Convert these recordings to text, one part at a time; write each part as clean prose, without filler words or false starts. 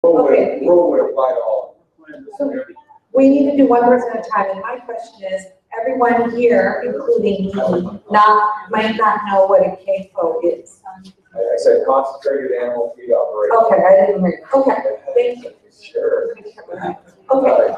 Okay. Rule would apply to all. So we need to do one person at a time, and my question is, everyone here, including me, might not know what a CAFO is. I said concentrated animal feed operation. Okay, I didn't hear you. Okay, thank you. Sure. Okay.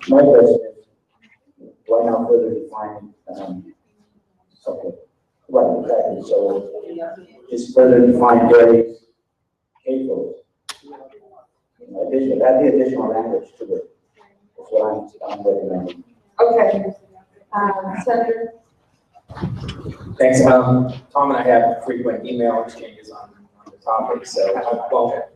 My question is, why not further define, okay, right, exactly, so just further define various CAFOs. Add the additional language to it. That's what I'm recommending. Okay. Senator? Thanks. Tom and I have frequent email exchanges on the topic, so well,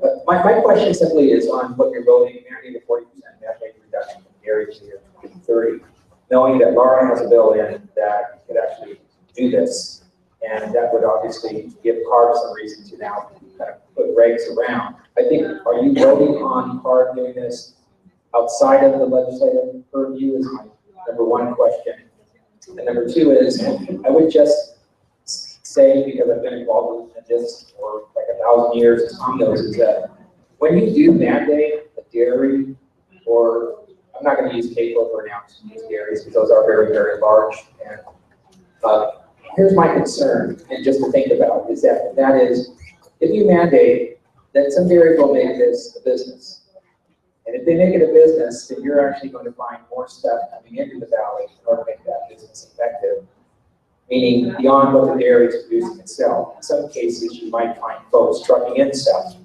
but my question simply is on what you're voting, nearly the 40% methane reduction from dairy to 2030, knowing that Laura has a bill in that could actually do this, and that would obviously give CARB some reason to now kind of put regs around. I think, are you voting on CARB doing this outside of the legislative purview is my number one question. And number two is, I would just say, because I've been involved in this for like 1,000 years, as Tom knows, is that when you do mandate a dairy, or I'm not going to use CAFO for now, to use dairies, because those are very, very large. And here's my concern, and just to think about, is that is, if you mandate that some dairies will make this a business, and if they make it a business, then you're actually going to find more stuff coming into the valley in order to make that business effective, meaning beyond what the dairy is producing itself. In some cases, you might find folks trucking in stuff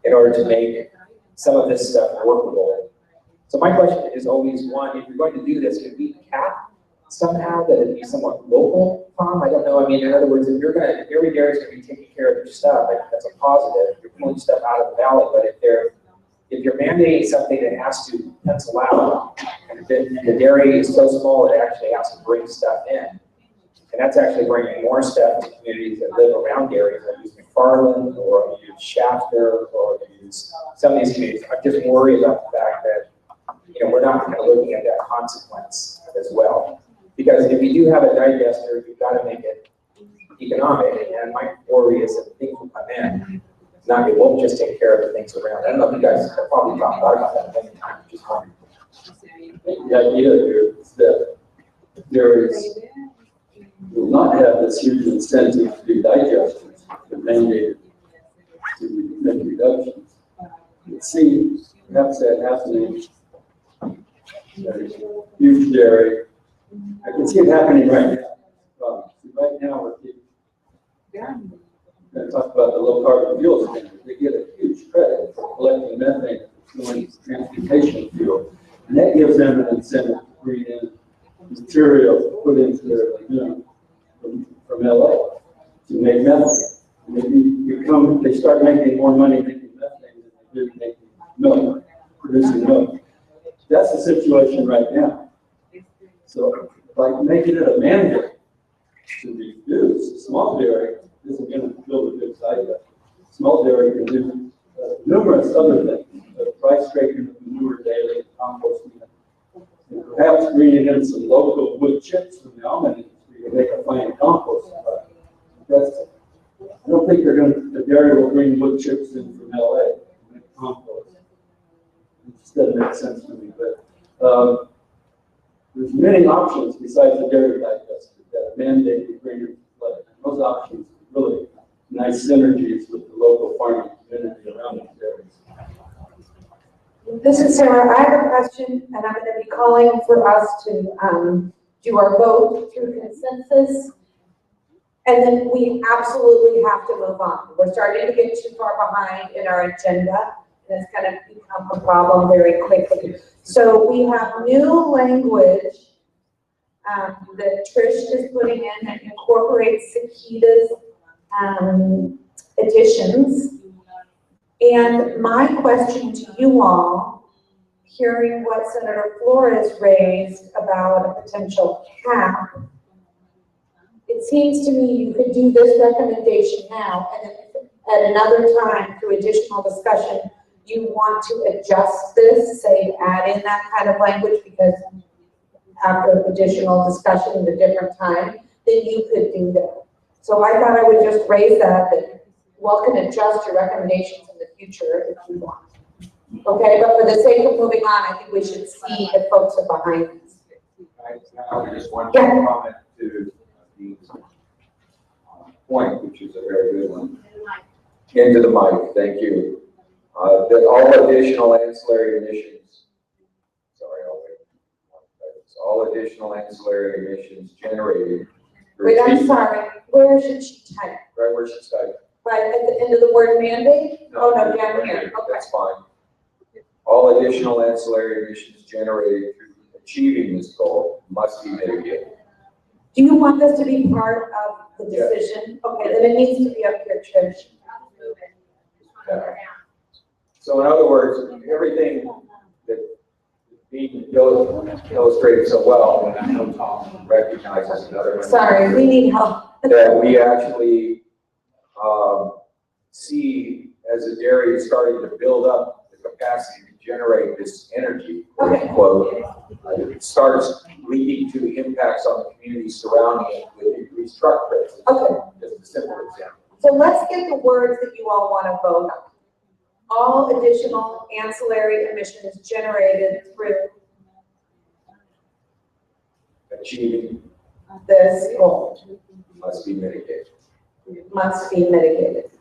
in order to make some of this stuff workable. So my question is always one, if you're going to do this, could we cap somehow that it be somewhat local, Tom? I don't know. I mean, in other words, if every dairy is going to be taking care of their stuff, I think that's a positive. You're pulling stuff out of the valley, but if you're mandating something that has to pencil out, and the dairy is so small it actually has to bring stuff in, and that's actually bringing more stuff to communities that live around dairies. I use McFarland, or I use Shafter, or I use some of these communities. I just worry about the fact that we're not kind of looking at that consequence as well. Because if you do have a digester, you've got to make it economic, and my worry is that things will come in. Not, it won't just take care of the things around. I don't know if you guys have probably talked about that many times. Just wondering. The idea here is that dairies will not have this huge incentive to do digesters, to mandate to make reductions. It seems perhaps that happening. Huge dairy. I can see it happening right now. Right now, we're going to talk about the low carbon fuel standard. They get a huge credit for collecting methane from transportation fuel, and that gives them an incentive to bring in material to put into their lagoon from LA to make methane. And they start making more money making methane than they do making milk, producing milk. That's the situation right now. So, like making it a mandate to reduce small dairy isn't going to build a good digester. Small dairy can do numerous other things, rice scraping of manure daily, composting, and perhaps bringing in some local wood chips from the almond industry to make a fine compost. I don't think the dairy will bring wood chips in from LA to make compost. It just doesn't make sense to me. But there's many options besides the dairy digester that a mandate would bring into play. And those options are really nice synergies with the local farming community around the dairies. This is Sarah. I have a question, and I'm going to be calling for us to do our vote through consensus. And then we absolutely have to move on. We're starting to get too far behind in our agenda, and it's going to become a problem very quickly. So we have new language that Trish is putting in that incorporates Civico's additions. And my question to you all, hearing what Senator Flores raised about a potential cap, it seems to me you could do this recommendation now, and then at another time, through additional discussion, you want to adjust this, say add in that kind of language because after additional discussion at a different time, then you could do that. So I thought I would just raise that well can adjust your recommendations in the future if you want. Okay, but for the sake of moving on, I think we should see if folks are behind us. I just one Yeah. comment to the point, which is a very good one. Into the mic, thank you. That all additional ancillary emissions, sorry, I'll wait. All additional ancillary emissions generated. Wait, I'm sorry, where should she type? Right where she started. Right at the end of the word mandate? Oh, no, down here, okay. That's fine. All additional ancillary emissions generated through achieving this goal must be mitigated. Do you want this to be part of the decision? Okay, then it needs to be up here, Trish. Yeah. So in other words, everything that being illustrated so well, and I know Tom recognizes another one. Sorry, we need help. That we actually see as the dairy is starting to build up the capacity to generate this energy, Okay. quote, it starts leading to impacts on the community surrounding it with increased truck rates. Okay. Just a simple example. So let's get the words that you all want to vote on. All additional ancillary emissions generated through Achieving this goal must be mitigated. must be mitigated.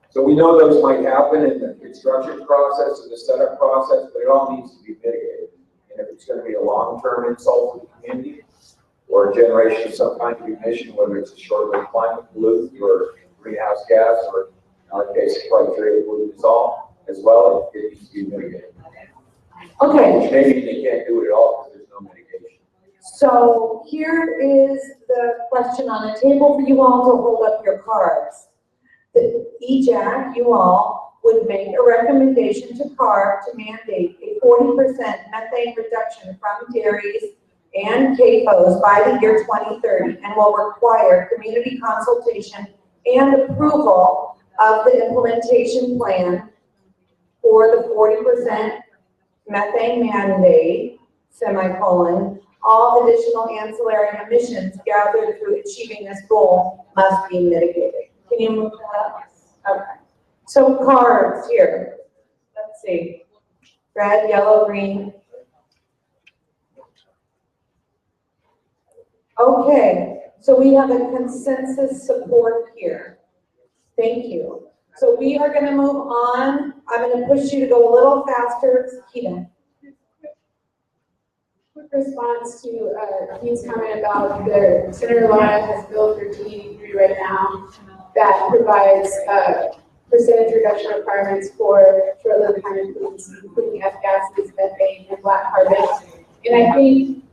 So we know those might happen in the construction process or the setup process, but it all needs to be mitigated. And if it's going to be a long-term insult to the community or a generation of some kind of emission, whether it's a short-lived climate pollutant or greenhouse gas, or in our case, criteria would dissolve as well, it needs to be mitigated. Okay, Which may mean they can't do it at all because there's no mitigation. so here is the question on the table for you all to hold up your cards. That EJAC, you all, would make a recommendation to CARB to mandate a 40% methane reduction from dairies and CAFOs by the year 2030 and will require community consultation and approval of the implementation plan for the 40% methane mandate, semicolon, all additional ancillary emissions gathered through achieving this goal must be mitigated. Can you move that up? Okay. So cards here. Let's see. Red, yellow, green. Okay, so we have a consensus support here. Thank you. So we are going to move on. I'm going to push you to go a little faster. Keita. Quick response to Dean's comment about the Senator Laura has Bill 1383 right now that provides percentage reduction requirements for short-lived climate pollutants, including F gases, methane, and black carbon. And I think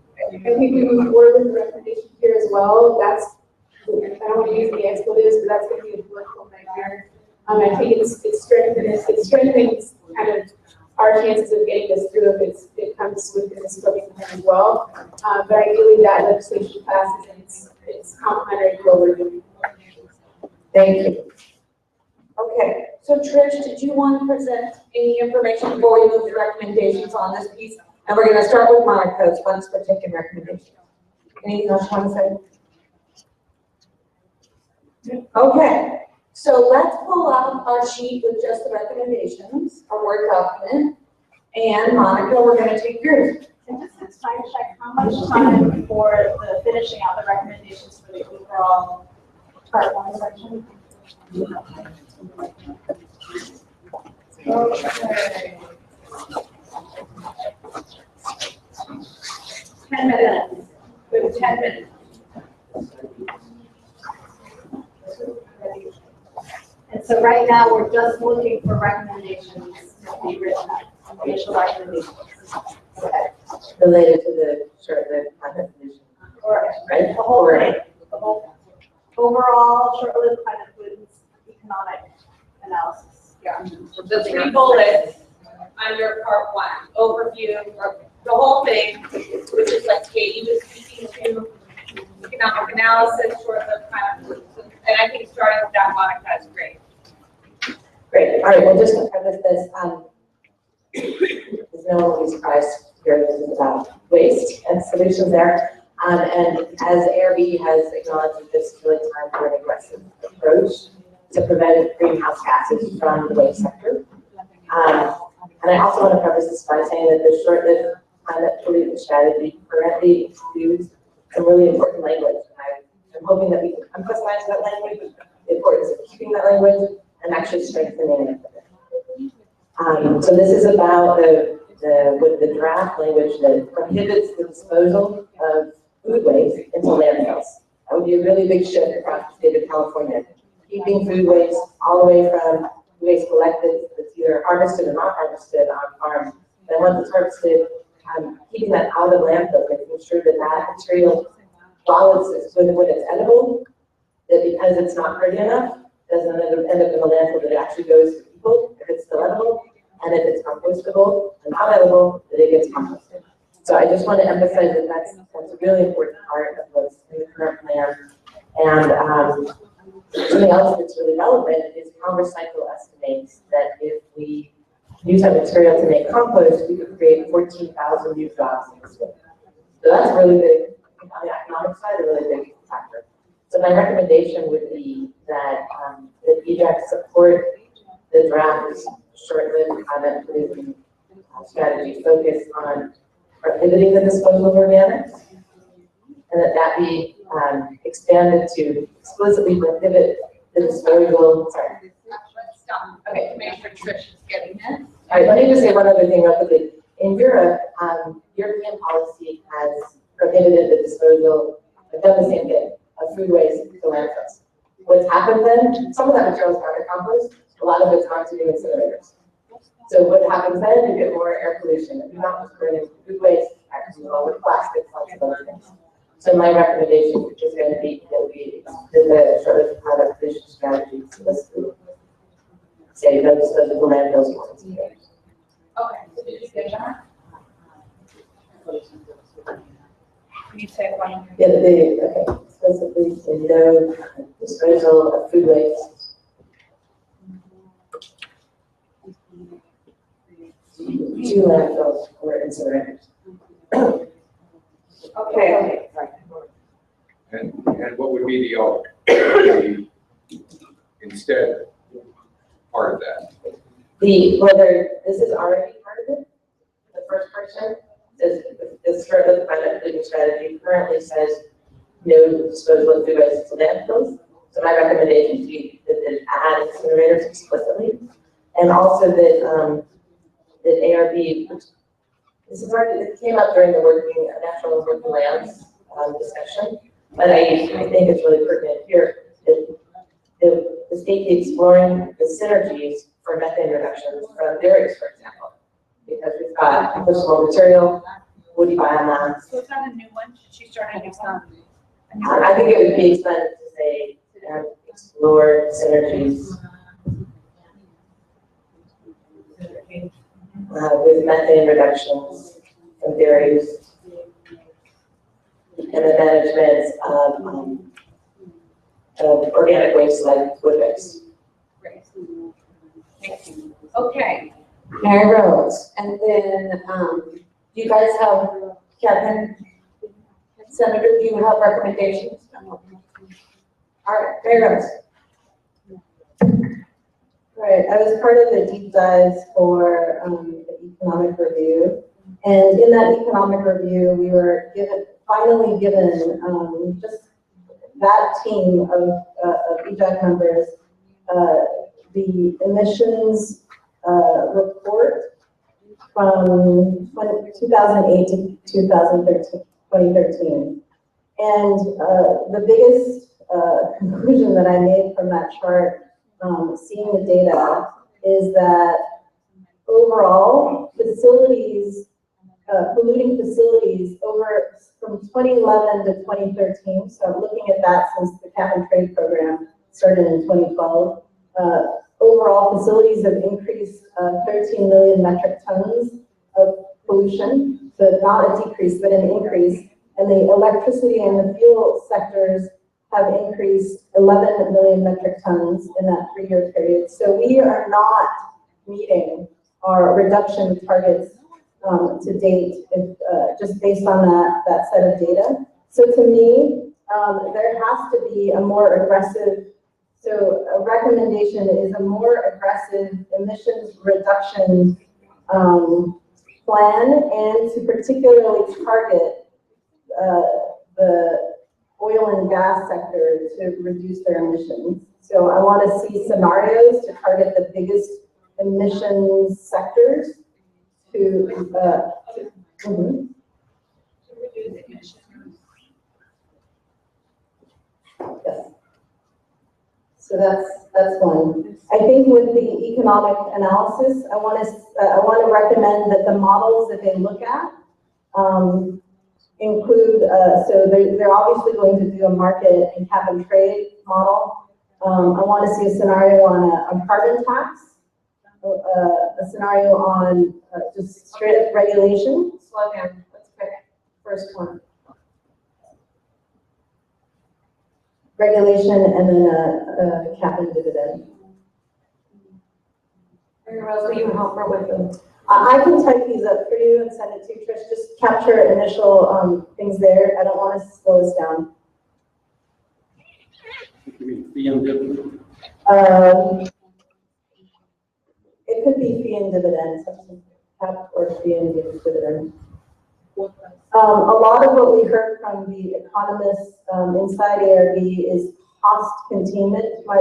we move forward with the recommendation here as well. That's, I don't want to use the expletives, but that's going to be a political nightmare. I think it strengthens kind of our chances of getting this through if it comes within the scope of time as well. But ideally that legislation passes and it's complementary to what we're doing. Thank you. Okay, so Trish, did you want to present any information before we move to recommendations on this piece? And we're going to start with Monica's once we're taking recommendations. Anything else you want to say? Okay, so let's pull out our sheet with just the recommendations, our Word document. And Monica, we're going to take yours. And just to time check, how much time for the finishing out the recommendations for the overall part one section? Okay. 10 minutes. We have 10 minutes. And so right now, we're just looking for recommendations to be written up, initial recommendations. Okay. Related to the short-lived climate condition. Correct. Right? The whole Right. thing. The whole thing. Overall, short-lived climate pollutants, economic analysis. Yeah. The three bullets under part one, overview of the whole thing, which is like Katie was speaking to, economic analysis, short-lived climate pollutants, and I think starting with that, Monica, is great. Great, all right, well, just to preface this, there's no one will be surprised to hear this is about waste and solutions there. And as ARB has acknowledged, this is really time for an aggressive approach to prevent greenhouse gases from the waste sector. And I also want to preface this by saying that the short-lived climate pollutant strategy currently includes some really important language. And I'm hoping that we can emphasize that language, the importance of keeping that language, and actually strengthening it. So this is about the draft language that prohibits the disposal of food waste into landfills. That would be a really big shift across the state of California. Keeping food waste all the way from waste collected that's either harvested or not harvested on farms. And once it's harvested, keeping that out of landfills, making sure that that material, while it's when it's edible, that because it's not pretty enough, doesn't end up in the landfill, that it actually goes to people if it's still edible, and if it's compostable and not edible, that it gets composted. So I just want to emphasize that that's a really important part of what's in the current plan. And something else that's really relevant is ConverCycle estimates that if we use that material to make compost, we could create 14,000 new jobs in the state. So that's a really big, on the economic side, a really big factor. So my recommendation would be that EJAC support the draft short-lived climate pollution strategy focused on prohibiting the disposal of organics, and that be expanded to explicitly prohibit the disposal. Sorry. Let's stop. Okay, make sure Trish is getting this. All right, let me just say one other thing real quickly. In Europe, European policy has prohibited the disposal, done the same thing, of food waste to landfills. What's happened then, some of that material is gone to compost, a lot of it's gone to the incinerators. So what happens then, you get more air pollution. If you're not just burning food waste, actually along with plastics, lots of other things. So my recommendation is going to be that we the sort of climate pollution strategy explicitly say no disposable landfills or incinerators. Okay, so did you say that? Can you say one? Yeah, okay, explicitly say no disposal of food waste to landfills or incinerators. Okay. And what would be the instead part of that? Whether this is already part of it, the first person, this short-lived climate pollution strategy currently says no disposal of food waste to landfills. So my recommendation would be that it add incinerators explicitly, and also that that ARB, this is already, it came up during the National Working Lands discussion, but I think it's really pertinent here. The state be exploring the synergies for methane reductions from dairies, for example, because we've got compostable material, woody biomass. So is that a new one? Should she start a new one? I think it would be expensive to say explore synergies with methane reductions from dairies and the management of organic waste like wood waste. Great. Thank you. Okay. Mary Rose, and then do you guys have, Kevin, Senator, do you have recommendations? All right, Mary Rose. Right, I was part of the deep dives for the economic review, and in that economic review, we were finally given just that team of EJAC members the emissions report from 2008 to 2013. And the biggest conclusion that I made from that chart, seeing the data, is that overall facilities, polluting facilities from 2011 to 2013, so I'm looking at that since the cap and trade program started in 2012, overall facilities have increased 13 million metric tons of pollution, so not a decrease, but an increase. And the electricity and the fuel sectors have increased 11 million metric tons in that 3-year period. So we are not meeting our reduction targets to date, if, just based on that set of data. So to me, there has to be a more aggressive, so a recommendation is a more aggressive emissions reduction plan, and to particularly target the oil and gas sector to reduce their emissions. So I want to see scenarios to target the biggest emissions sectors to yes. So that's one. I think with the economic analysis, I want to recommend that the models that they look at include, so they're obviously going to do a market and cap and trade model. I want to see a scenario on a carbon tax, a scenario on just straight up regulation. Slow down, let's pick first one. Regulation, and then a cap and dividend. Rose, will you help her with them? I can type these up for you and send it to you, Trish. Just capture initial things there. I don't want to slow us down. Fee and dividend. It could be fee and dividend, cap or fee and dividend. A lot of what we heard from the economists inside ARB is cost containment, my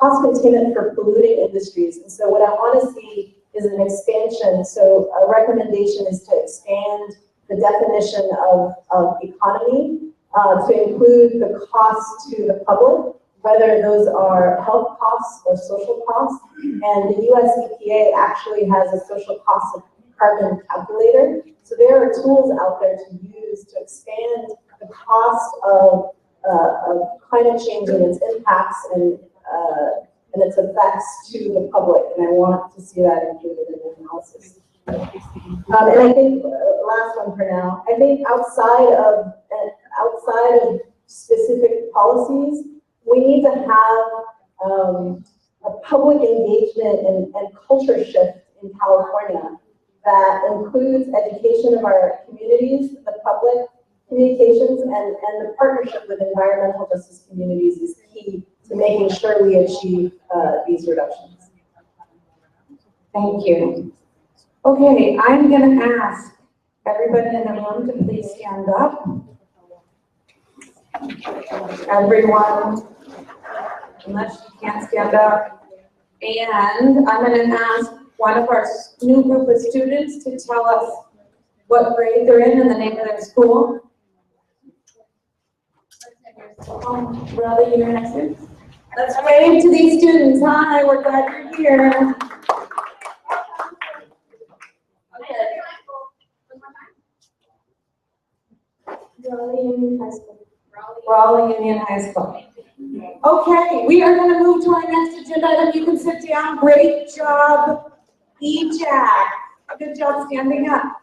cost containment for polluting industries. And so what I want to see is an expansion. So a recommendation is to expand the definition of economy to include the cost to the public, whether those are health costs or social costs. And the US EPA actually has a social cost of carbon calculator. So there are tools out there to use to expand the cost of climate change and its impacts and its effects to the public. And I want to see that included in the analysis. And I think, last one for now, I think outside of specific policies, we need to have a public engagement and culture shift in California that includes education of our communities, the public communications, and the partnership with environmental justice communities is key to making sure we achieve these reductions. Thank you. Okay, I'm going to ask everybody in the room to please stand up. Everyone, unless you can't stand up. And I'm going to ask one of our new group of students to tell us what grade they're in and the name of their school. Brother, you're next year. Let's wave to these students. Hi, we're glad you're here. Raleigh Union High School. Raleigh Union High School. Okay, we are going to move to our next agenda item. You can sit down. Great job, EJAC. Good job standing up.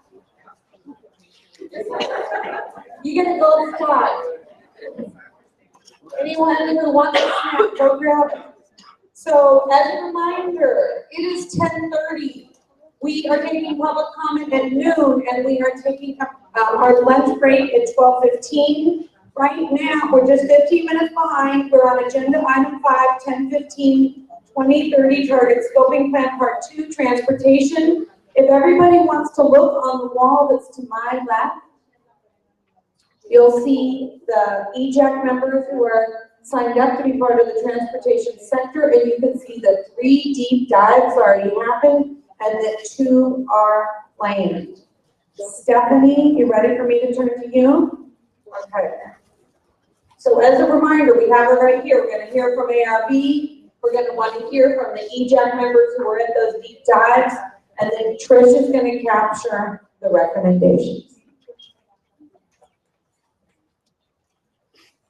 You get a gold spot. Anyone who wants to snack, go grab it. So, as a reminder, it is 10:30. We are taking public comment at noon, and we are taking our lunch break at 12:15. Right now, we're just 15 minutes behind. We're on agenda item 5, 10:15, 2030 target scoping plan part 2, transportation. If everybody wants to look on the wall that's to my left, you'll see the EJAC members who are signed up to be part of the transportation sector, and you can see the 3 deep dives already happened and the 2 are planned. Stephanie, you ready for me to turn to you? Okay. So as a reminder, we have it right here. We're going to hear from ARB. We're going to want to hear from the EJAC members who are at those deep dives, and then Trish is going to capture the recommendations.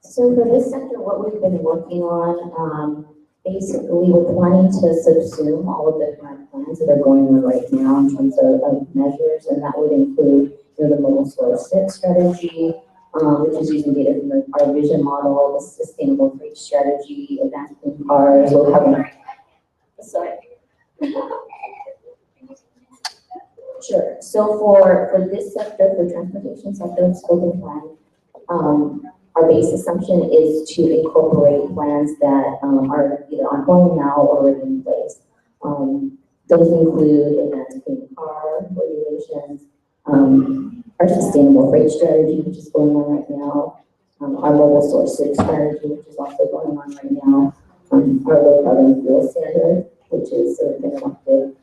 So for this sector, what we've been working on, basically we're planning to subsume all of the current plans that are going on right now in terms of measures, and that would include the mobile slow sit strategy, which is using data from our vision model, the sustainable freight strategy, advanced clean cars, we'll have sorry. Sure. So for this sector, for transportation sector, scoping plan, our base assumption is to incorporate plans that are either ongoing now or already in place. Those include advanced clean car regulations, our sustainable freight strategy, which is going on right now, our mobile sourcing strategy, which is also going on right now, our low carbon fuel standard, which is been adopted.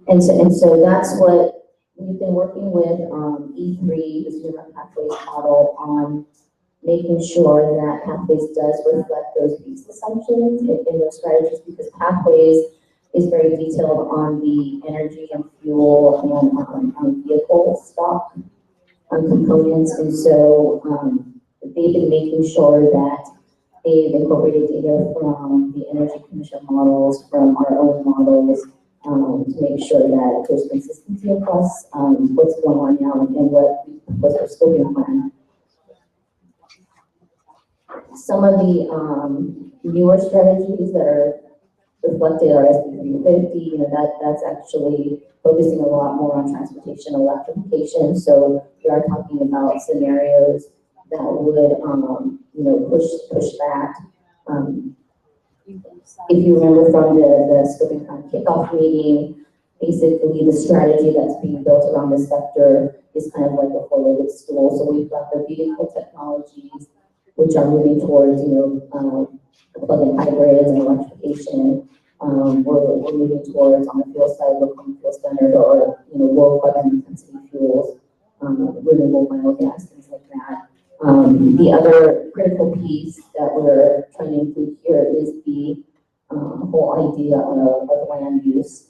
And so that's what we've been working with E3, the Zero Pathways model, on making sure that Pathways does reflect those base assumptions in those strategies, because Pathways is very detailed on the energy and fuel and vehicle stock components. And so they've been making sure that they've incorporated data from the Energy Commission models, from our own models, to make sure that there's consistency across what's going on now and what's our scoping plan. Some of the newer strategies that are reflected are SB 350, that's actually focusing a lot more on transportation electrification. So we are talking about scenarios that would, push that. If you remember from the scoping plan kickoff meeting, basically the strategy that's being built around the sector is kind of like a four-legged stool. So we've got the vehicle technologies, which are moving towards, plug-in hybrids and electrification. We're moving towards, on the fuel side, low carbon fuel standard, or low carbon intensity fuels, renewable biogas, things like that. The other critical piece that we're trying to include here is the whole idea of land use.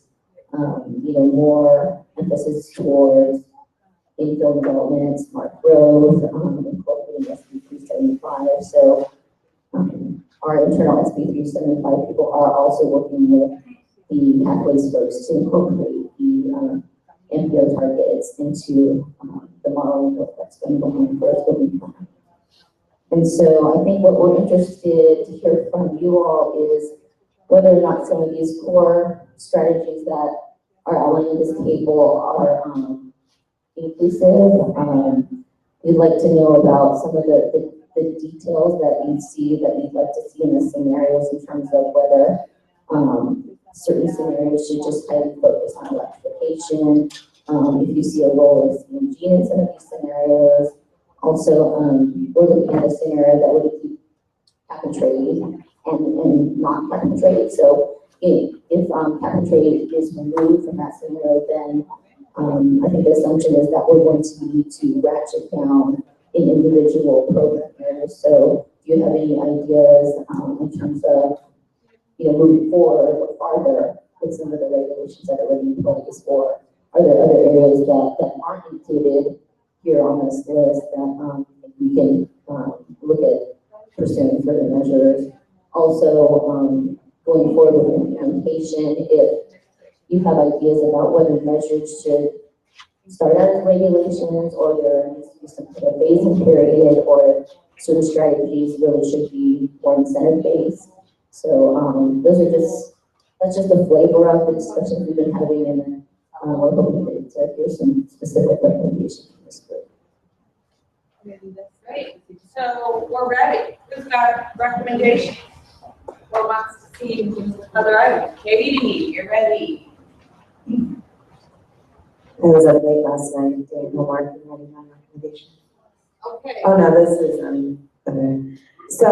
More emphasis towards infill development, smart growth, incorporating SB 375. So our internal SB 375 people are also working with the Pathways folks to incorporate the MPO targets into the modeling work that's been going on for scoping plan. And so I think what we're interested to hear from you all is whether or not some of these core strategies that are outlined in this table are inclusive. We'd like to know about some of the details that you see that you'd like to see in the scenarios, in terms of whether certain scenarios should just highly focus on electrification. If you see a role of CNG in some of these scenarios. Also, we're looking at a scenario that would keep cap and trade and not cap and trade. So if cap and trade is removed from that scenario, then I think the assumption is that we're going to need to ratchet down in individual program areas. So do you have any ideas in terms of moving forward or farther with some of the regulations that are already in place, or are there other areas that aren't included here on this list that we can look at pursuing further measures? Also, going forward with implementation, if you have ideas about whether measures should start out as regulations, or there needs to be some kind of phasing period, or certain strategies really should be more incentive based. So that's just a flavor of the discussions we've been having, and then we're hoping to hear some specific recommendations from this group. Great. So we're ready. Who's got recommendations? Or wants to see other items? Katie, you're ready. I was up late last night doing homework and having my recommendation. Okay. Oh, no, this is, okay. So,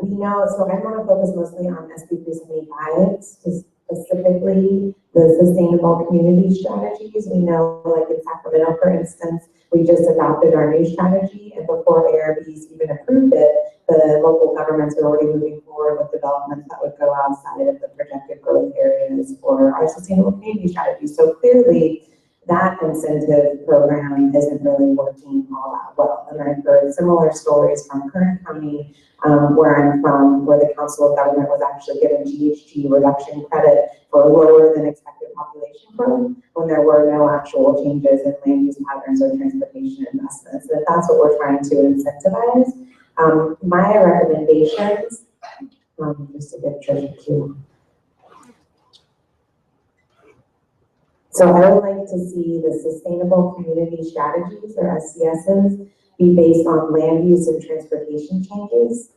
we know, so I want to focus mostly on SB 375, specifically the sustainable community strategies. We know, like in Sacramento, for instance, we just adopted our new strategy, and before ARBs even approved it, the local governments are already moving forward with developments that would go outside of the projected growth areas for our sustainable community strategy. So clearly, that incentive program isn't really working all that well. And I've heard similar stories from Kern County, where I'm from, where the Council of Government was actually given GHG reduction credit for lower than expected population growth when there were no actual changes in land use patterns or transportation investments. And that's what we're trying to incentivize. My recommendations, just to get treasure cue. So I would like to see the sustainable community strategies, or SCSs, be based on land use and transportation changes.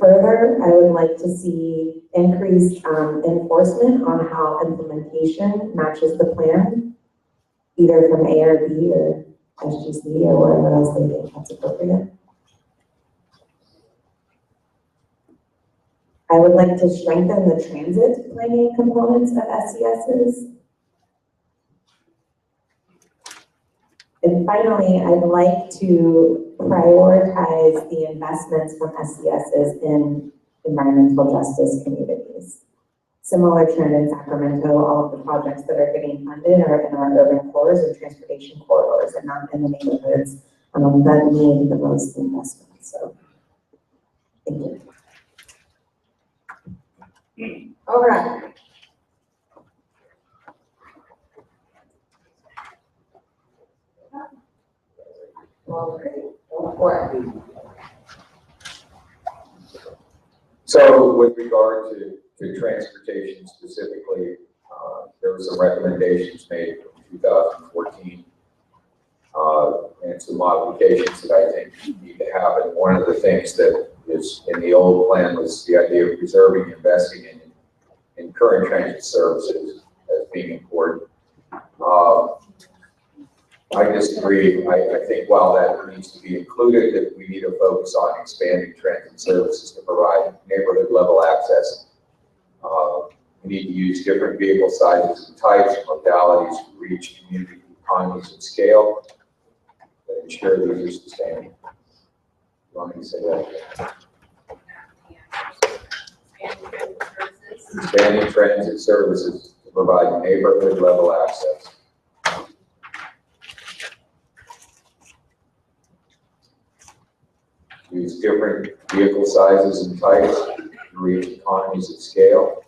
Further, I would like to see increased enforcement on how implementation matches the plan, either from ARB or SGC or whatever else they think that's appropriate. I would like to strengthen the transit planning components of SCSs. And finally, I'd like to prioritize the investments from SCSs in environmental justice communities. Similar trend in Sacramento, all of the projects that are getting funded are in our urban cores and transportation corridors and not in the neighborhoods that need the most investment. So, thank you. All right. Well, great. Go for it. So with regard to transportation specifically, there were some recommendations made from 2014 and some modifications that I think need to happen. One of the things that is in the old plan was the idea of preserving, investing in current transit services as being important. I disagree. I think while that needs to be included, that we need to focus on expanding transit services to provide neighborhood level access. We need to use different vehicle sizes and types and modalities to reach community economies of scale that ensure these are sustainable. You want me to say that? Expanding transit services to provide neighborhood level access. Use different vehicle sizes and types to reach economies of scale.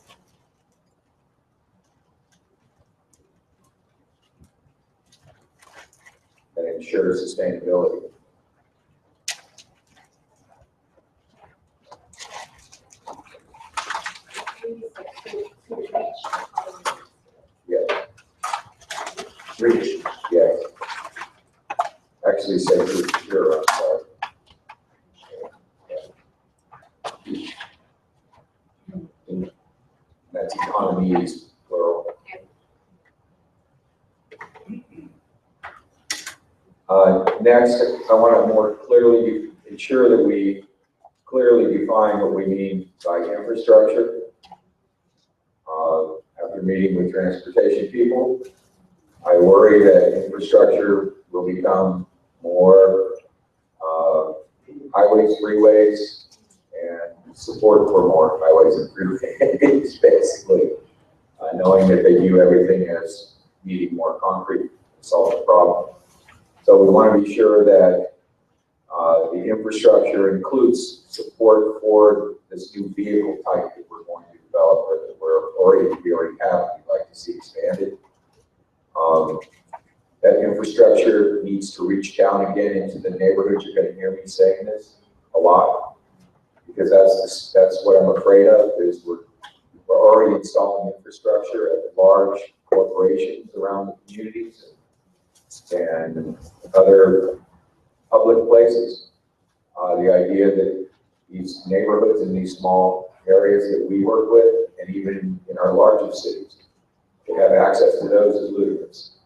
And ensure sustainability. Yes. Reach, yes. Actually say sure, I'm sorry. That's economies, plural. Next, I want to more clearly ensure that we clearly define what we mean by infrastructure. After meeting with transportation people, I worry that infrastructure will become more highways, freeways, and support for more highways and freeways, basically, knowing that they view everything as needing more concrete to solve the problem. So we want to be sure that the infrastructure includes support for this new vehicle type that we're going to develop, or that we already have, we'd like to see expanded. That infrastructure needs to reach down again into the neighborhoods. You're going to hear me saying this a lot, because that's what I'm afraid of, is we're already installing infrastructure at large corporations around the communities and other public places. The idea that these neighborhoods in these small areas that we work with, and even in our larger cities, to have access to those is ludicrous.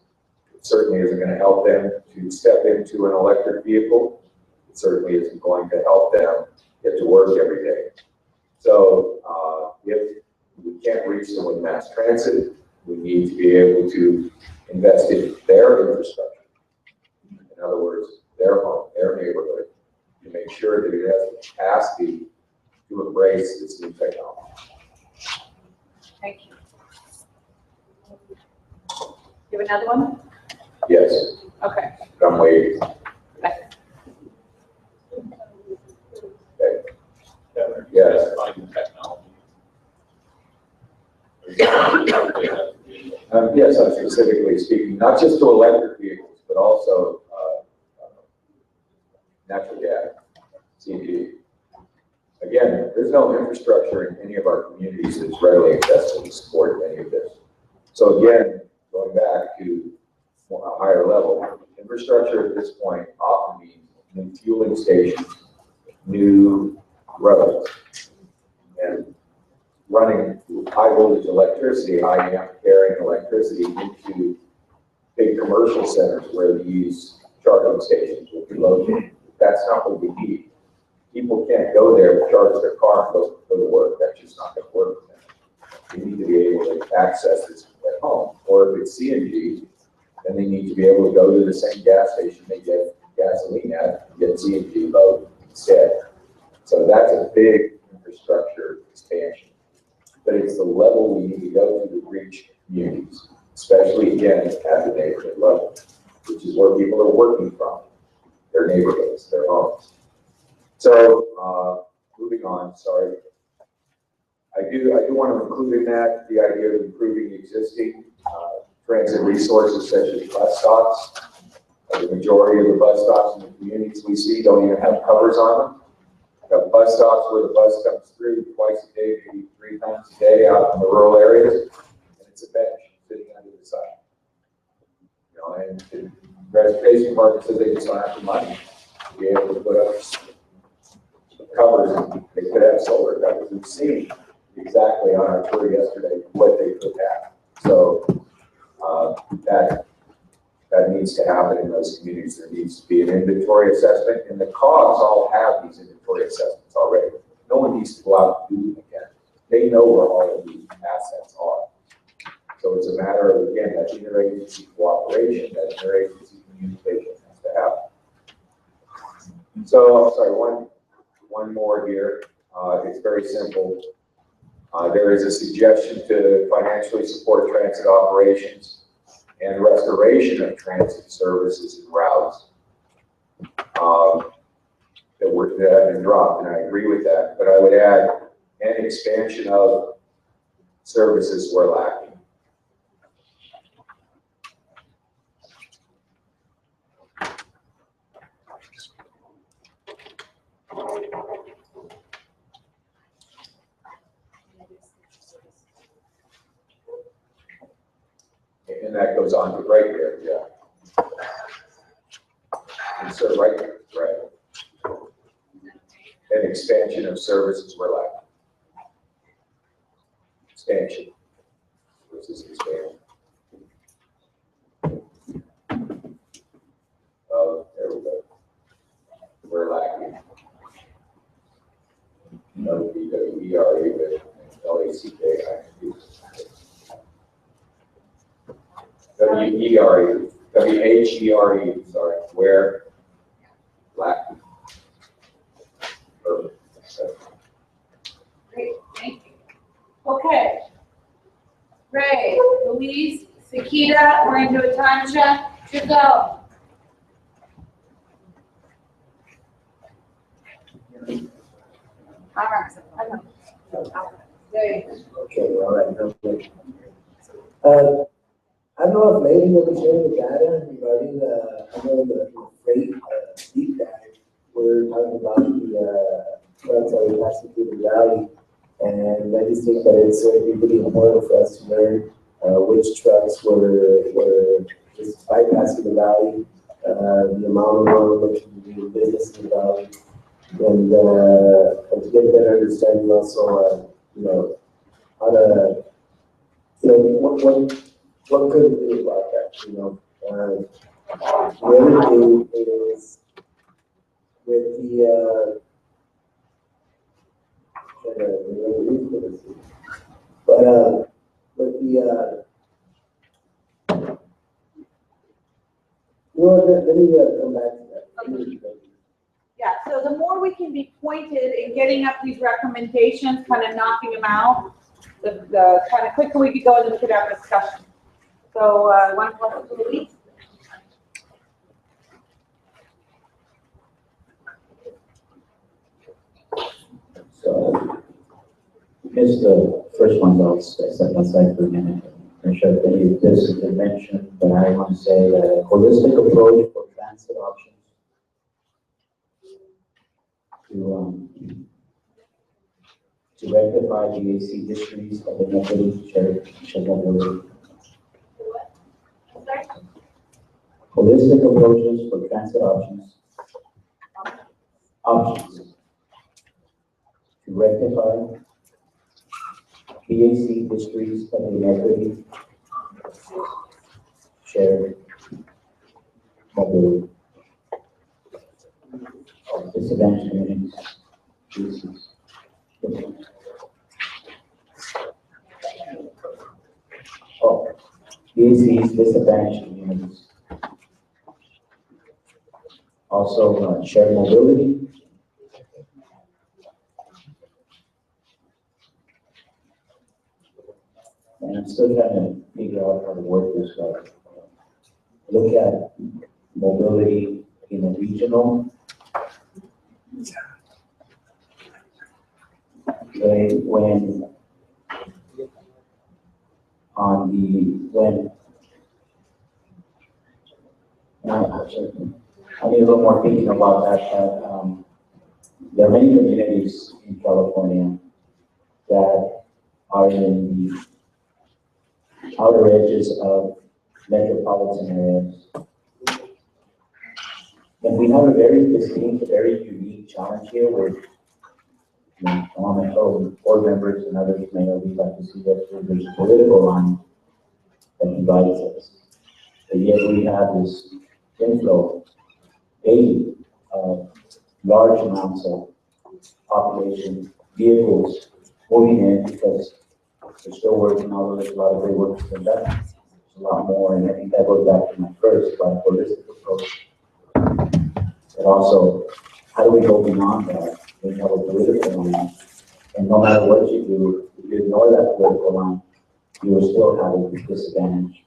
It certainly isn't going to help them to step into an electric vehicle. It certainly isn't going to help them get to work every day. So if we can't reach them with mass transit, we need to be able to invest in their infrastructure. In other words, their home, their neighborhood, to make sure that it has the capacity to embrace this new technology. Thank you. You have another one? Yes, Okay. I'm waiting. Yes, I'm specifically speaking, not just to electric vehicles, but also, natural gas, CNG. Again, there's no infrastructure in any of our communities that's readily accessible to support any of this. So again, going back to a higher level, infrastructure at this point often means new fueling stations, new roads, and running high voltage electricity, high amp carrying electricity into big commercial centers where these charging stations will be located. That's not what we need. People can't go there, charge their car, and go to work. That's just not going to work for them. They need to be able to access this at home. Or if it's CNG, then they need to be able to go to the same gas station they get gasoline at and get CNG load instead. So that's a big infrastructure expansion. But it's the level we need to go to reach communities, especially again at the neighborhood level, which is where people are working from, their neighborhoods, their homes. So, moving on, sorry. I do want to include in that the idea of improving existing transit resources such as bus stops. The majority of the bus stops in the communities we see don't even have covers on them. We have bus stops where the bus comes through twice a day, maybe 3 times a day out in the rural areas, and it's a bench sitting under the sign. You know, and the transportation department says they just don't have the money to be able to put up covers. They could have solar covers. We've seen exactly on our tour yesterday what they could have. So that needs to happen in those communities. There needs to be an inventory assessment, and the COGs all have these inventory assessments already. No one needs to go out and do them again. They know where all of these assets are. So it's a matter of, again, that interagency cooperation, that interagency communication has to happen. So, I'm sorry, one more here. It's very simple. There is a suggestion to financially support transit operations and restoration of transit services and routes that have been dropped, and I agree with that. But I would add an expansion of services where lacking. And that goes on to right there, yeah. And so right there, right. An expansion of services where lacking. Expansion versus expansion. Oh, there we go. We're lacking. W-E-R-E with L-A-C-K-I-N-G. W-E-R-E, W-H-E-R-E, sorry, where lacking. Perfect. Great, thank you. Okay. Ray, Louise, Sakita, we're going to do a time check. Should go. All right. Okay, all right, okay. I don't know if maybe you'll be sharing the data regarding the freight deep dive. We're talking about the trucks that are passing through the valley, and I just think that it's going to be really important for us to learn which trucks were just bypassing the valley, the amount of money looking to do business in the valley, and to get a better understanding also, how to, what could we do about that, the other thing is with the, but with the, let me come back to that. Yeah, so the more we can be pointed in getting up these recommendations, kind of knocking them out, the kind of quicker we could go, and then we could have a discussion. So, one question to Louise. So, I guess the first one I'll set aside for a minute. sure if any of this has been mentioned, but I want to say that a holistic approach for transit options to rectify the AC histories of the mobility shared mobility. Holistic approaches for transit options to rectify BAC histories of inequity, shared mobility of disadvantaged communities. BAC's disadvantaged communities. Also, shared mobility. And I'm still trying to figure out how to work this out. Look at mobility in a regional. When I need a little more thinking about that. There are many communities in California that are in the outer edges of metropolitan areas. And we have a very distinct, very unique challenge here where on my own, board members and others may not be like to see that there's a political line that divides us. But yet we have this inflow daily of large amounts of population, vehicles moving in because they're still working, although there's a lot of great work to be done. There's a lot more, and I think that goes back to my first, like, holistic approach. But also, how do we go beyond that? We have a political line, and no matter what you do, if you ignore that political line, you will still have a disadvantage.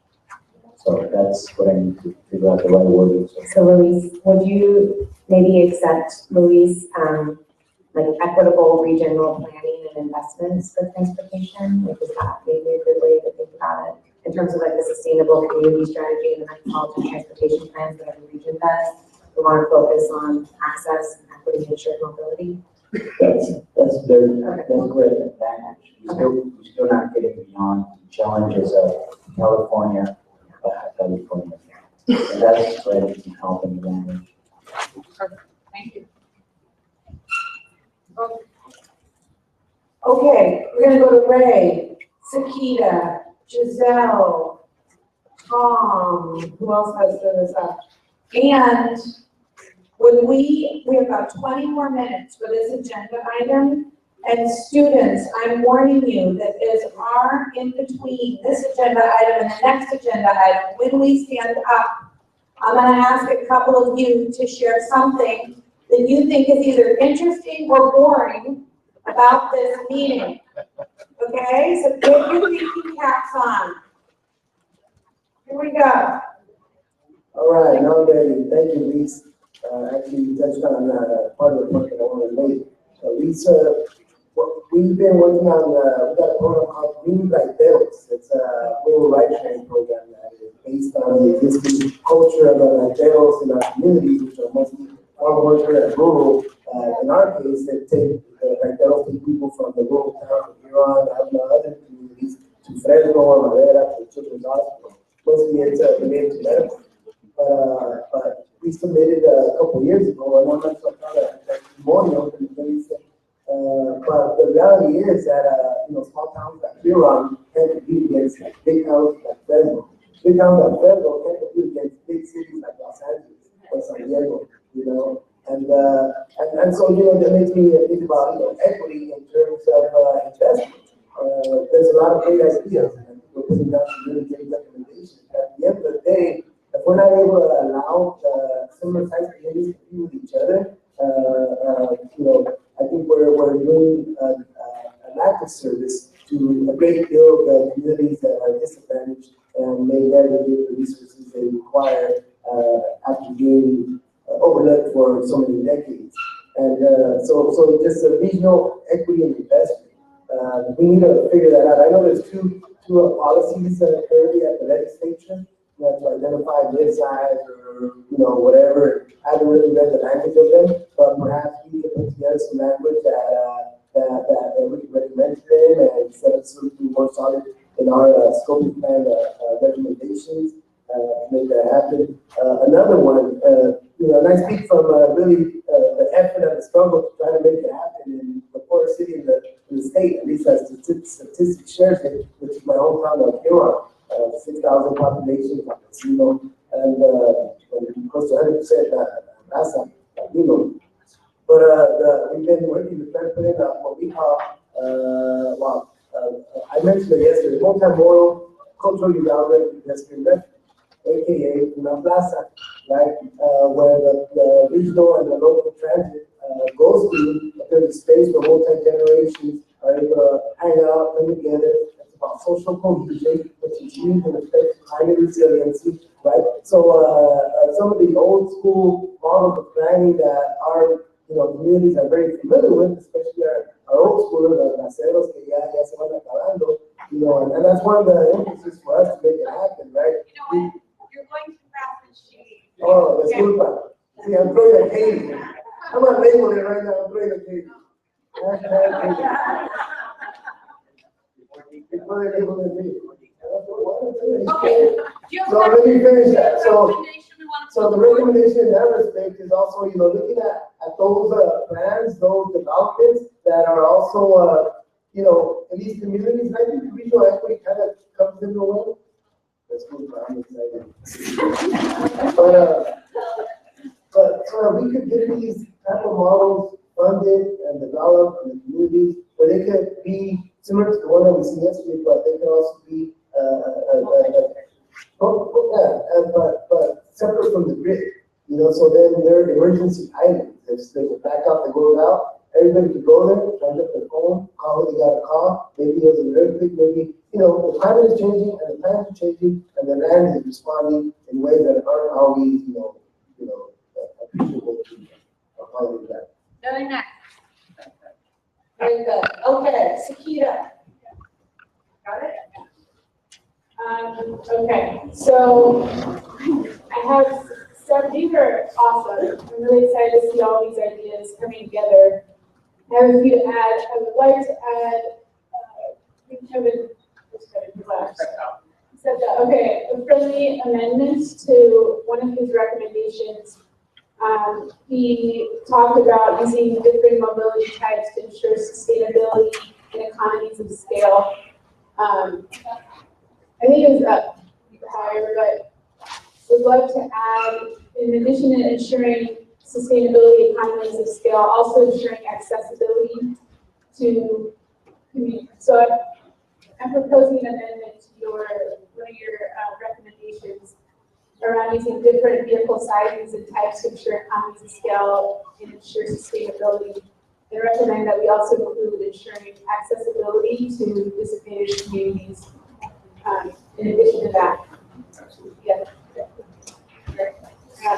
So that's what I need to figure out the right wording. So Luis, would you maybe accept, Luis, like equitable regional planning and investments for transportation? Like, is that maybe a good way to think about it? In terms of like the sustainable community strategy and the metropolitan transportation plans that every region does, we want to focus on access and equity and shared mobility. That's great advantage. We're still not getting beyond the challenges of California, California. And that's where we can help and advantage. Perfect, thank you. Okay, we're gonna go to Ray, Sakita, Giselle, Tom, who else has this up? And when we have about 20 more minutes for this agenda item, and students, I'm warning you that is our in between this agenda item and the next agenda item, when we stand up, I'm gonna ask a couple of you to share something that you think is either interesting or boring about this meeting. Okay, so get your thinking caps on. Here we go. All right, now I'm ready. Thank you, Lisa. Actually, you touched on part of the point that I want to make. Lisa, we've been working on, we got a program called Green Raiteros. It's a rural ride-sharing program that is based on the existing culture of the raiteros in our communities, which are mostly farm worker and rural. In our case, they take raiteros take people from the rural town of Huron and other communities to Fresno, Madera, to Children's Hospital. Mostly it's related to medical. But we submitted a couple of years ago, and I'm not sure how that testimonial in the case. But the reality is that small towns like Huron can't compete against big towns like Fresno. Big towns like Fresno can't compete against big cities like Los Angeles or San Diego. And so that makes me think about equity in terms of investment. There's a lot of great ideas, and we're putting down some really great recommendations. At the end of the day, if we're not able to allow similar sized communities to compete with each other, I think we're doing a lack of service to a great deal of the communities that are disadvantaged and may never get the resources they require after being overlooked for so many decades. And so just a regional equity and investment. We need to figure that out. I know there's two to policies that are currently at the legislature, to identify mid-size or, whatever. I haven't really read the language of them, but perhaps we can put together some language that we can recommend to them and set up something more solid in our scoping plan recommendations to make that happen. Another one, and I speak from really the effort and the struggle to try to make it happen in the poorest city in the state, at least as statistics shares it, which is my hometown of Huron, 6,000 population, and close to 100% Raza, Latino. But we've been working to try to put in what we call, I mentioned it yesterday, multimodal culturally relevant pedestrian method, aka una plaza, right? Where the regional and the local transit goes to, there's a space where multi-generations are able to hang out, come together. It's about social cohesion, which is huge and affects climate resiliency, right? So some of the old school models of planning that our communities are very familiar with, especially our old schoolers, the naceros que ya se van acabando, and that's one of the emphasis for us to make it happen, right? You're going too fast and shady. Oh, disculpa. See, I'm throwing a cage. I'm not labeling it right now, I'm throwing a cage. Before they label it me. Okay. So let me finish that. So the recommendation in that respect is also, looking at those plans, those developments that are also, in these communities. I think regional equity kind of comes into one. That's good, I'm excited. But we could get these type of models funded and developed in the communities where they could be similar to the one that we see yesterday, but they could also be but separate from the grid, so then they're emergency items. There's a blackout that goes out, everybody can go there, charge up their phone, call what they got to call, maybe there's an earthquake, maybe, the climate is changing and the times are changing and the land is responding in ways that aren't always, appreciable to applying that. Very nice. Very good. Okay, Sakita. Got it? Okay, so I have these are awesome. I'm really excited to see all these ideas coming together. I have a few to add. I would like to add, Kevin left. Said that, okay, a friendly amendment to one of his recommendations. He talked about using different mobility types to ensure sustainability and economies of scale. I think it was up higher, but would love to add, in addition to ensuring sustainability, economies of scale, also ensuring accessibility to communities. So I'm proposing an amendment to one of your recommendations around using different vehicle sizes and types to ensure economies of scale and ensure sustainability. I recommend that we also include ensuring accessibility to disadvantaged communities. In addition to that, yeah.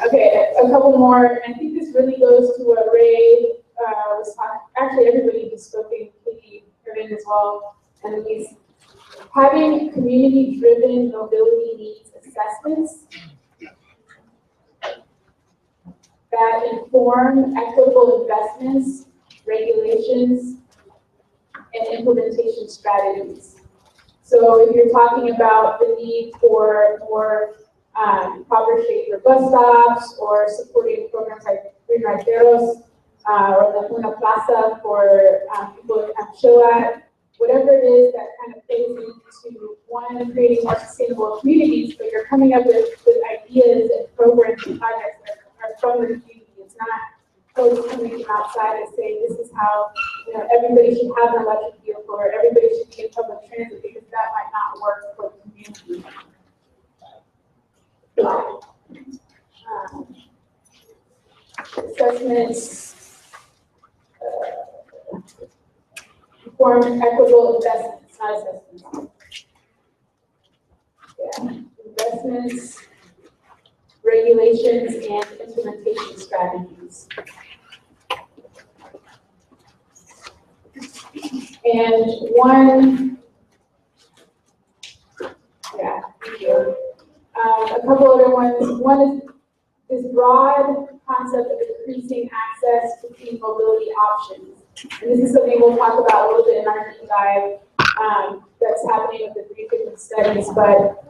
Okay, a couple more. I think this really goes to what Ray was talking. Actually, everybody who's spoken, Katie, Kevin as well, and he's having community-driven mobility needs assessments that inform equitable investments, regulations, and implementation strategies. So if you're talking about the need for more proper shade for bus stops or supporting programs like Green Raiteros or the Una Plaza for people to come show at, whatever it is that kind of plays into one, creating more sustainable communities, but you're coming up with ideas and programs and projects that are from the community. It's not folks coming from outside and saying this is how everybody should have an electric vehicle or everybody should be in public transit, because that might not work for the community. Assessments, inform equitable investments, not assessments. Yeah, investments, regulations, and implementation strategies. And one Yeah, thank you. A couple other ones. One is this broad concept of increasing access to clean mobility options. And this is something we'll talk about a little bit in our deep dive that's happening with the 3 different studies. But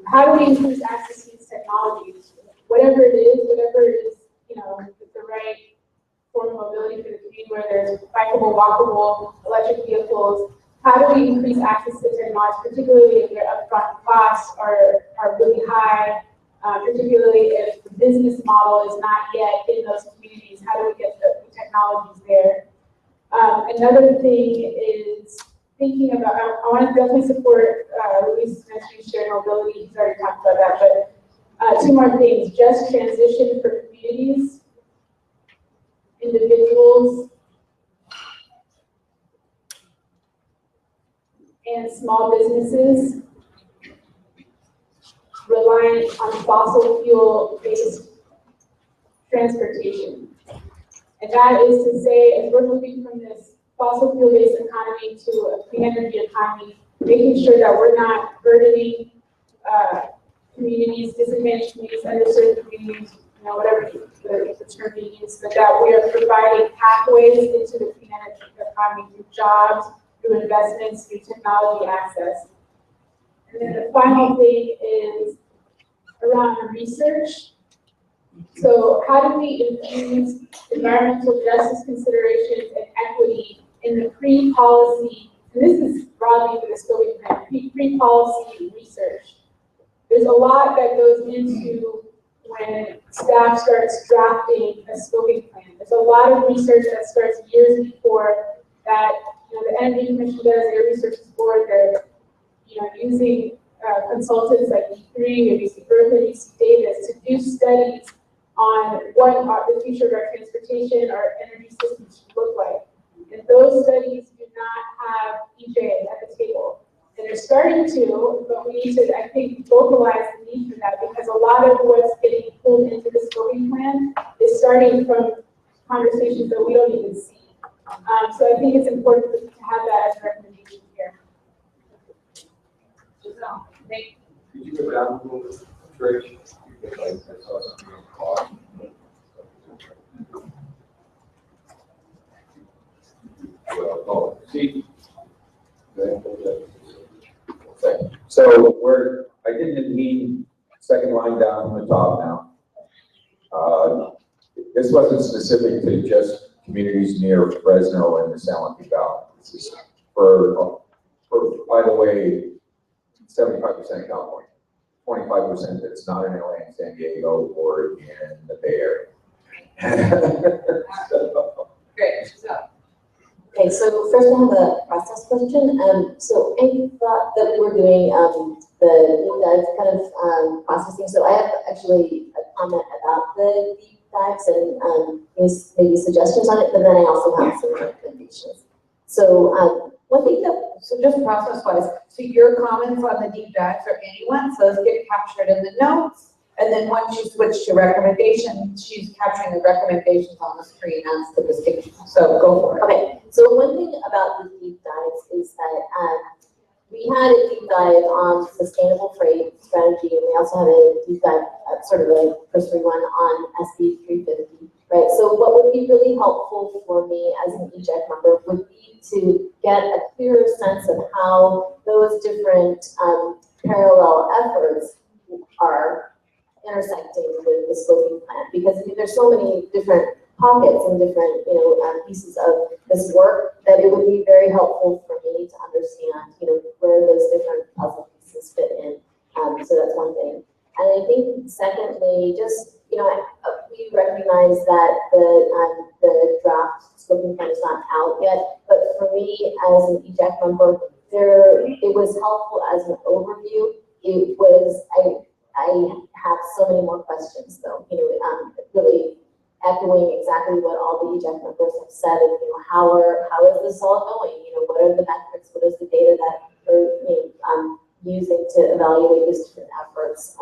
how do we increase access to these technologies? Whatever it is, you know, the right form of mobility for the community, where there's bikeable, walkable, electric vehicles. How do we increase access to technology, particularly if their upfront costs are really high, particularly if the business model is not yet in those communities? How do we get the technologies there? Another thing is thinking about, I want to definitely support Luis mentioning shared mobility. He's already talked about that, but 2 more things. Just transition for communities, individuals, and small businesses reliant on fossil fuel-based transportation. And that is to say, as we're moving from this fossil fuel-based economy to a clean energy economy, making sure that we're not burdening communities, disadvantaged communities, underserved communities, you know, whatever the term being used, but that we are providing pathways into the clean energy economy through jobs, through investments, through technology access. And then the final thing is around research. So how do we infuse environmental justice considerations and equity in the pre-policy, and this is broadly for the scoping plan, pre-policy research. There's a lot that goes into when staff starts drafting a scoping plan. There's a lot of research that starts years before that. You know, the Energy Commission does, their research board, they're, you know, using consultants like E3 or UC Berkeley, UC Davis to do studies on what the future of our transportation, our energy systems should look like. And those studies do not have EJ at the table. And they're starting to, but we need to, I think, vocalize the need for that, because a lot of what's getting pulled into the scoping plan is starting from conversations that we don't even see. So I think it's important to have that as a recommendation here. So, thank you. Could you go down a little bit, Trish? Because I saw something on the clock. Well, oh, see. Okay. So I didn't mean second line down from the top now. This wasn't specific to just communities near Fresno and the San Joaquin Valley. This is for, by the way, 75% California, 25% that's not in LA and San Diego or in the Bay Area. Great. So, Okay, so first I have a process question. So I thought that we were doing the deep dive kind of processing. So I have actually a comment about the deep dives and maybe suggestions on it, but then I also have some recommendations. So one thing that, So just process-wise, so your comments on the deep dives are anyone's, those get captured in the notes, and then once you switch to recommendations, she's capturing the recommendations on the screen as the distinction. So go for it. okay, so one thing about the deep dives is that we had a deep dive on sustainable freight strategy, and we also had a deep dive, sort of a cursory one on SB 350, right? So what would be really helpful for me as an EJEC member would be to get a clearer sense of how those different parallel efforts are intersecting with the scoping plan, because I mean, there's so many different pockets and different, pieces of this work that it would be very helpful for me to understand, where those different puzzle pieces fit in. So that's one thing. And I think secondly, just, we recognize that the draft scoping plan is not out yet, but for me as an EJEC member, it was helpful as an overview. It was, I have so many more questions though, really echoing exactly what all the EJEC members have said, of, how is this all going? What are the metrics? What is the data that we're using to evaluate these different efforts?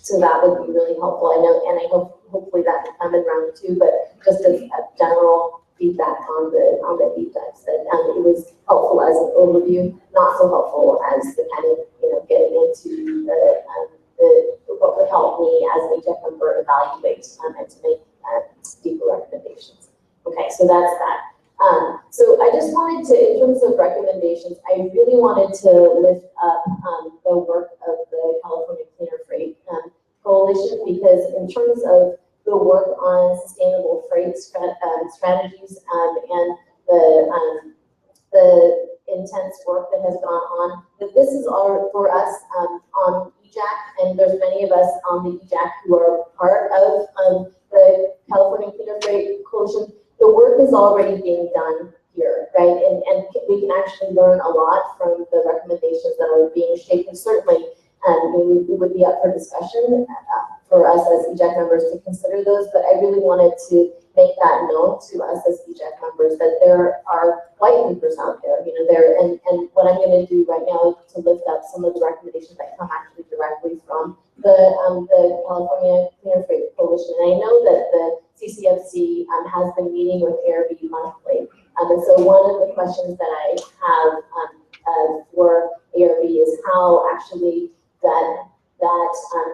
So that would be really helpful. I know, and I hope hopefully that will come in round 2, but just as a general feedback on the deep dives. That it was helpful as an overview, not so helpful as the kind of, getting into what would help me as an exec member evaluate and to make deeper recommendations. Okay, so that's that. So I just wanted to, in terms of recommendations, I really wanted to lift up the work of the California Cleaner Freight Coalition, because in terms of the work on sustainable freight strategies and the intense work that has gone on, that this is all for us on EJAC, and there's many of us on the EJAC who are part of the California Cleaner Freight Coalition. The work is already being done here, right? And we can actually learn a lot from the recommendations that are being shaped. And certainly, we would be up for discussion for us as EJAC members to consider those. But I really wanted to make that known to us as EJAC members that there are white papers out there, and what I'm going to do right now is to lift up some of the recommendations that come actually directly from the California Cleaner Freight Coalition. And I know that the CCFC has been meeting with ARB monthly. And so one of the questions that I have for ARB is how actually that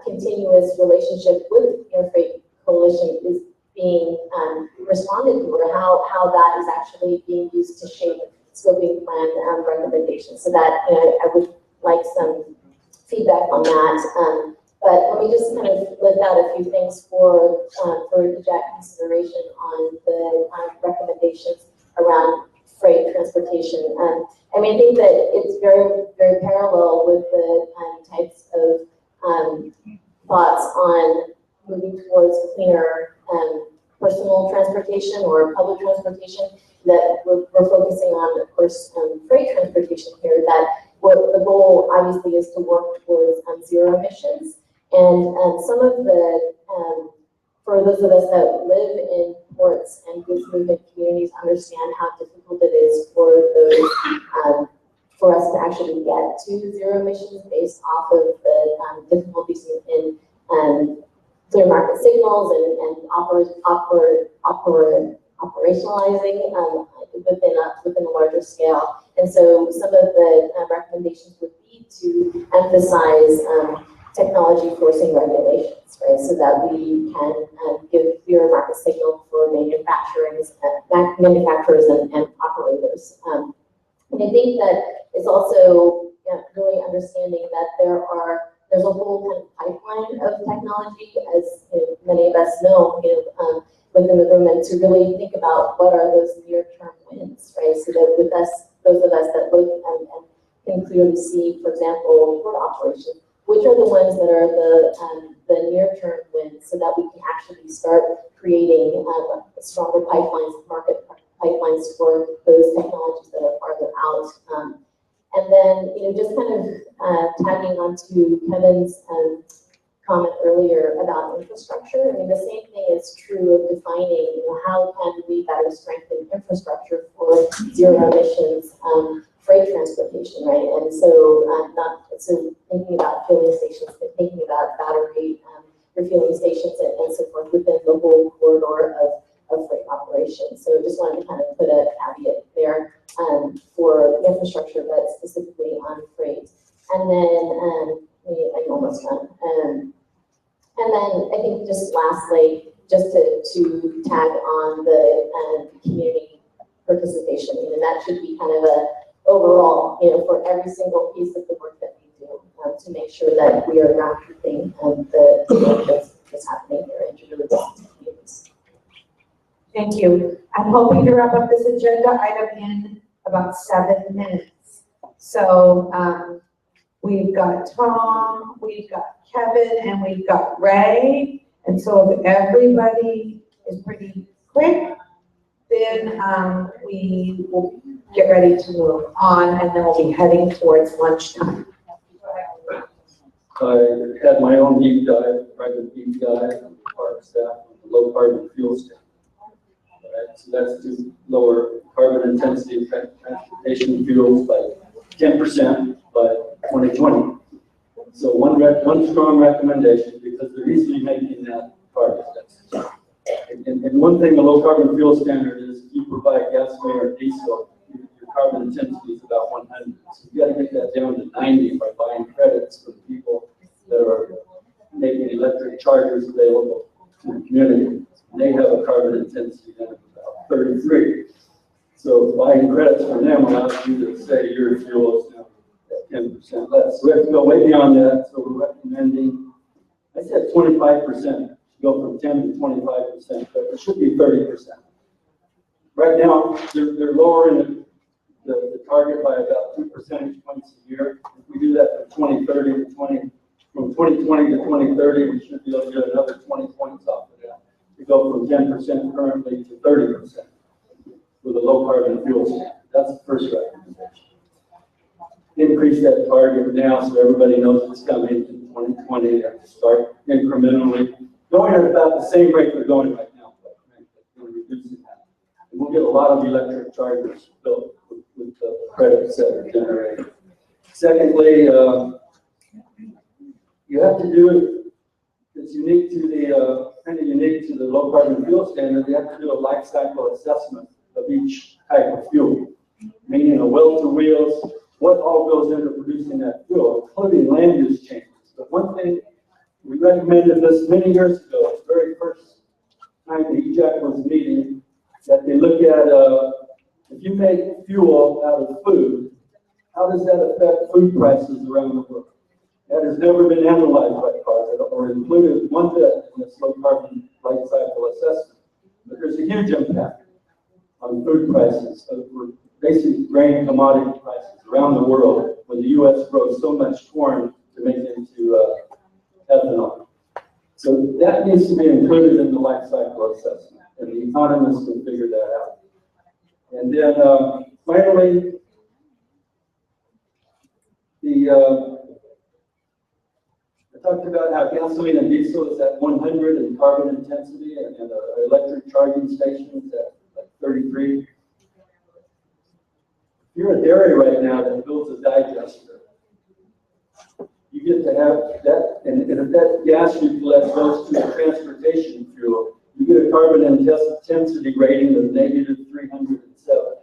continuous relationship with Cleaner Freight Coalition is being responded to, or how that is actually being used to shape scoping plan recommendations. So that I would like some feedback on that. But let me just kind of lift out a few things for EJAC consideration on the recommendations around freight transportation. I think that it's very, very parallel with the types of thoughts on moving towards cleaner personal transportation or public transportation that we're focusing on, of course, freight transportation here, that the goal obviously is to work towards zero emissions. And some of the, for those of us that live in ports and goods movement communities, understand how difficult it is for those, for us to actually get to zero emissions based off of the difficulties in clear market signals and operationalizing within a larger scale. And so some of the recommendations would be to emphasize technology forcing regulations, right? So that we can give clear market signal for manufacturers and operators. And I think that it's also really understanding that there's a whole kind of pipeline of technology, as many of us know, within the movement, to really think about what are those near-term wins, right? So that with us, those of us that look and can clearly see, for example, port operations, which are the ones that are the near-term wins, so that we can actually start creating stronger pipelines, market pipelines for those technologies that are farther out. And then, just kind of tagging on to Kevin's comment earlier about infrastructure. The same thing is true of defining, how can we better strengthen infrastructure for zero emissions freight transportation, right? And so, so thinking about filling stations, but thinking about battery refueling stations and so forth within the whole corridor of freight operations. So just wanted to kind of put a caveat there for infrastructure, but specifically on freight. And then, I'm almost done. And then I think just lastly, just to tag on the community participation, that should be kind of a overall, for every single piece of the work that we do, to make sure that we are groundkeeping the work that's happening here and to really listen to communities. Thank you. I'm hoping to wrap up this agenda item in about 7 minutes. So we've got Tom, we've got Kevin, and we've got Ray. And so if everybody is pretty quick, then we will get ready to move on, and then we'll be heading towards lunchtime. I had my own deep dive, private deep dive, on park staff, low carbon fuel standard. Right, so that's to lower carbon intensity of transportation fuels by 10% by 2020. So one strong recommendation, because they're easily making that target. And one thing a low carbon fuel standard is, keep buy gasoline or diesel, your carbon intensity is about 100. So you gotta get that down to 90 by buying credits for the people that are making electric chargers available to the community. And they have a carbon intensity of about 33. So buying credits from them allows you to say your fuel is now at 10% less. So we have to go way beyond that. So we're recommending, I said 25%, go from 10 to 25%, but it should be 30%. Right now, they're lowering the target by about 2 percentage points a year. If we do that from 2030 to from 2020 to 2030, we should be able to get another 20 points off of that. We go from 10% currently to 30% with a low carbon fuel standard. That's the first recommendation. Increase that target now so everybody knows it's coming in 2020 and start incrementally going at about the same rate they're going right now, but we're reducing that. And we'll get a lot of electric chargers built with the credits that are generated. Secondly, you have to do it. It's unique to the kind of unique to the low carbon fuel standard. You have to do a life cycle assessment of each type of fuel, meaning a well to wheels, what all goes into producing that fuel, including land use changes. But one thing we recommended this many years ago, the very first time the EJAC was meeting, that they look at if you make fuel out of food, how does that affect food prices around the world? That has never been analyzed by Carter or included one bit in this low carbon life cycle assessment. But there's a huge impact on food prices, for basic grain commodity prices around the world when the U.S. grows so much corn to make it into ethanol. So that needs to be included in the life cycle assessment, and the economists can figure that out. And then finally, I talked about how gasoline and diesel is at 100 in carbon intensity, and electric charging stations at like 33. If you're a dairy right now that builds a digester, you get to have that, and if that gas you collect goes to a transportation fuel, you get a carbon intensity rating of -307.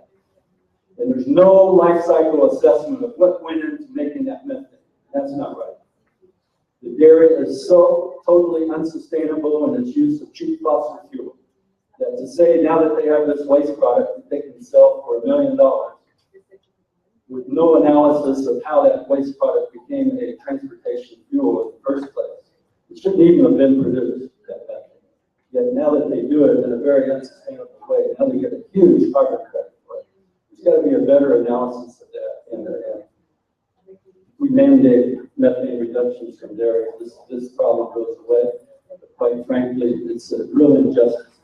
And there's no life cycle assessment of what went into making that methane. That's not right. The dairy is so totally unsustainable in its use of cheap fossil fuel that to say now that they have this waste product that they can sell for $1 million with no analysis of how that waste product became a transportation fuel in the first place, it shouldn't even have been produced. Yet now that they do it in a very unsustainable way, now they get a huge carbon credit for it. There's got to be a better analysis of that. And we mandate methane reductions from dairy, this problem goes away. But quite frankly, it's a real injustice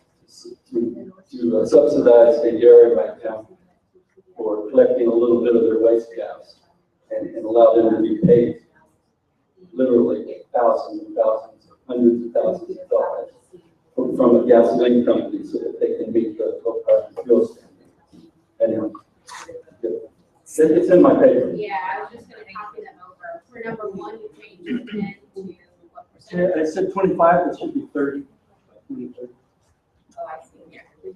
to subsidize a dairy right now for collecting a little bit of their waste gas and allow them to be paid literally thousands and thousands, hundreds of thousands of dollars from a gasoline company so that they can meet the low carbon fuel standard. Anyway, it's in my paper. Yeah, I was just going to copy them over. For number one, you changed the 10 to what percent? I said 25, it should be 30. 30. Oh, I see here. 30.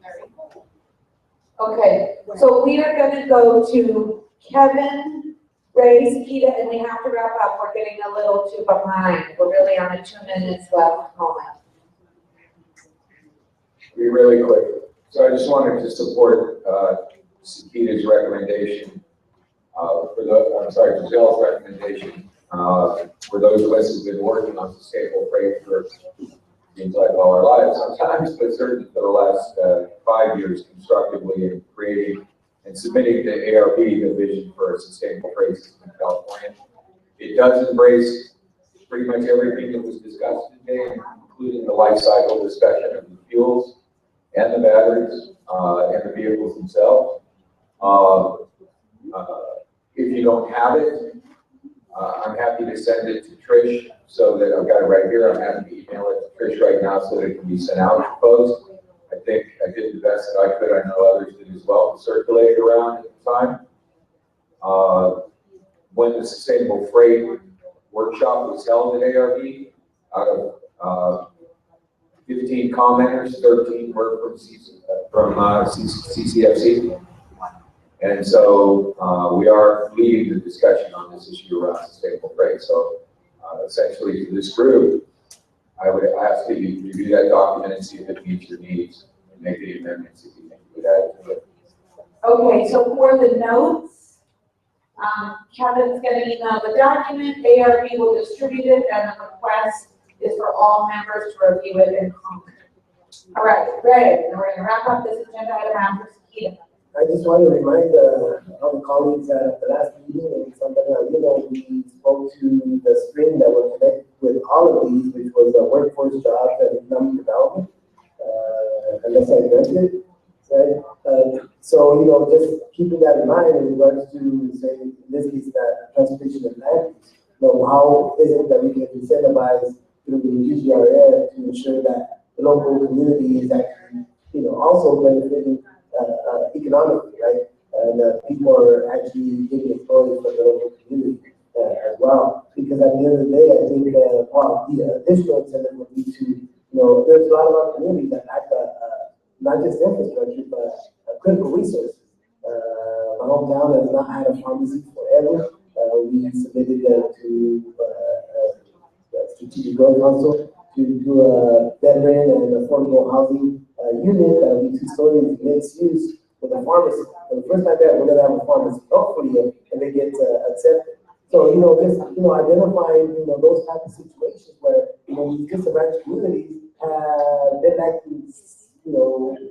Okay, so we are gonna go to Kevin, Ray, Sakita, and we have to wrap up. We're getting a little too behind. We're really on a 2 minutes left moment. Be really quick. So I just wanted to support Sakita's recommendation, Giselle's recommendation, for those of us who've been working on sustainable freight for seems like all our lives sometimes, but certainly for the last 5 years constructively in creating and submitting to ARB the vision for a sustainable freight system in California. It does embrace pretty much everything that was discussed today, including the life cycle discussion of the fuels and the batteries and the vehicles themselves. If you don't have it, I'm happy to send it to Trish so that I've got it right here. I'm happy to email it to Trish right now so that it can be sent out to folks. I think I did the best that I could. I know others did as well to circulate it around at the time. When the sustainable freight workshop was held at ARB, out of 15 commenters, 13 were from CCFC. And so we are leading the discussion on this issue around sustainable freight. So essentially, for this group, I would ask that you review that document and see if it meets your needs and make the amendments if you think you would add to it. Okay, so for the notes, Kevin's gonna email the document, ARB will distribute it, and the request is for all members to review it and comment. All right, Greg, and we're gonna wrap up this agenda item after Sakita. I just want to remind our colleagues that at the last meeting, and something that, we spoke to the stream that will connect with all of these, which was workforce jobs and economic development, unless I missed it, right? So, just keeping that in mind in regards to, say, in this case, that transportation and land, how is it that we can incentivize through the UGRF to ensure that the local community is actually, also benefiting economically, right? And people are actually getting employed for the local community as well. Because at the end of the day, I think the additional incentive would be to, there's a lot of our communities that lack not just infrastructure, but critical resources. My hometown has not had a pharmacy forever. We submitted to Strategic Growth Council to do a veteran and affordable housing unit that will be 2 stories, mixed use with a pharmacy. For the first time ever, we're gonna have a pharmacy, hopefully, and they get accepted. So, just, identifying, those type of situations where, these disadvantaged communities have been acting,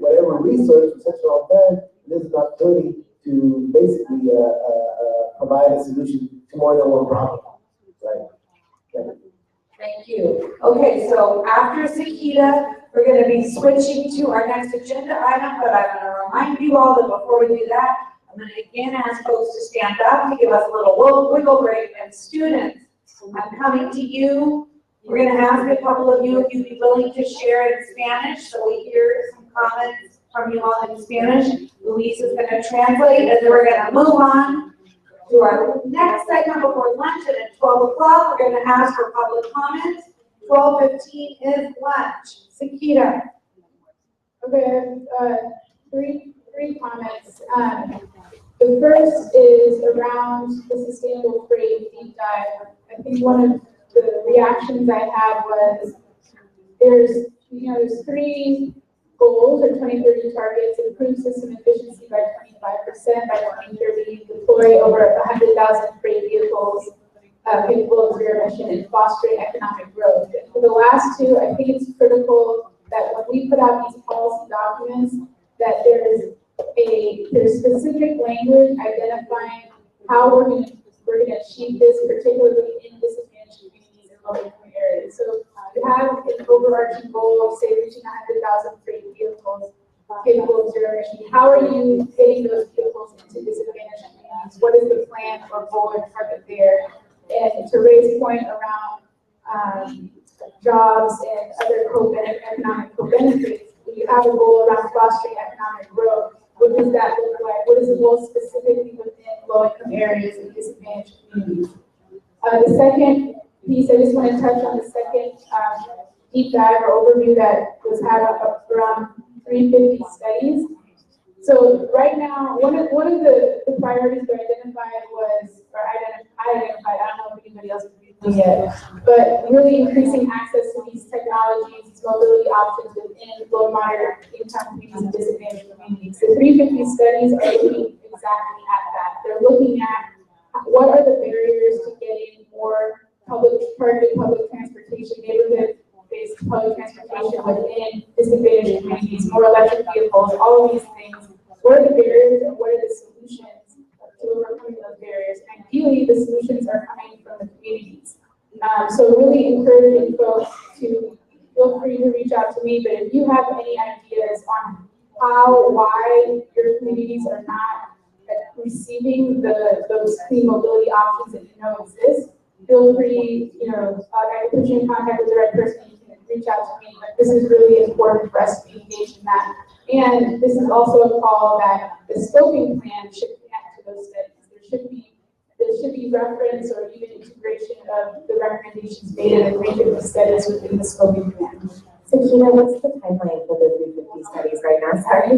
whatever research for such a long time, this is an opportunity to basically provide a solution to more than one problem, right? Yeah. Thank you. Okay, so after Sakita, we're gonna be switching to our next agenda item, but I'm gonna remind you all that before we do that, I'm gonna again ask folks to stand up to give us a little wiggle break. And students, I'm coming to you. We're gonna ask a couple of you if you'd be willing to share in Spanish, so we hear some comments from you all in Spanish. Luis is gonna translate, and then we're gonna move on to our next segment before lunch, and at 12 o'clock, we're gonna ask for public comment. 12:15 is lunch. Sakita. Okay, three comments. The first is around the sustainable freight deep dive. I think one of the reactions I had was there's 3 goals or 2030 targets: improve system efficiency by 25% by 2030, deploy over 100,000 freight vehicles capable of zero emission, and fostering economic growth. And for the last 2, I think it's critical that when we put out these policy documents, that there's specific language identifying how we're going to achieve this, particularly in disadvantaged communities and low-income areas. So you have an overarching goal of, say, reaching 100,000 freight vehicles capable of zero emission. How are you getting those vehicles into disadvantaged communities? What is the plan or goal or target there? And to Ray's point around jobs and other economic co-benefits, you have a goal around fostering economic growth. What does that look like? What is the goal specifically within low-income areas and disadvantaged communities? The second piece, I just want to touch on the second deep dive or overview that was had up around 350 studies. So right now, one of the priorities we identified was, I identified, I don't know if anybody else is doing yet, but really increasing access to these technologies, these mobility options within low and moderate income communities and disadvantaged communities. The 350 studies are looking exactly at that. They're looking at what are the barriers to getting more targeted public transportation, neighborhood-based public transportation within disadvantaged communities, more electric vehicles, all of these things. What are the barriers and what are the solutions to overcoming those barriers? And ideally, the solutions are coming from the communities. So really encouraging folks to feel free to reach out to me, but if you have any ideas on why your communities are not receiving those clean mobility options that you know exist, feel free, I can put you in contact with the right person, you can reach out to me, but this is really important for us to be engaged in that. And this is also a call that the scoping plan should connect to those studies. There should be reference or even integration of the recommendations made in the 350 studies within the scoping plan. So Kina, what's the timeline for the 350 studies right now? Sorry.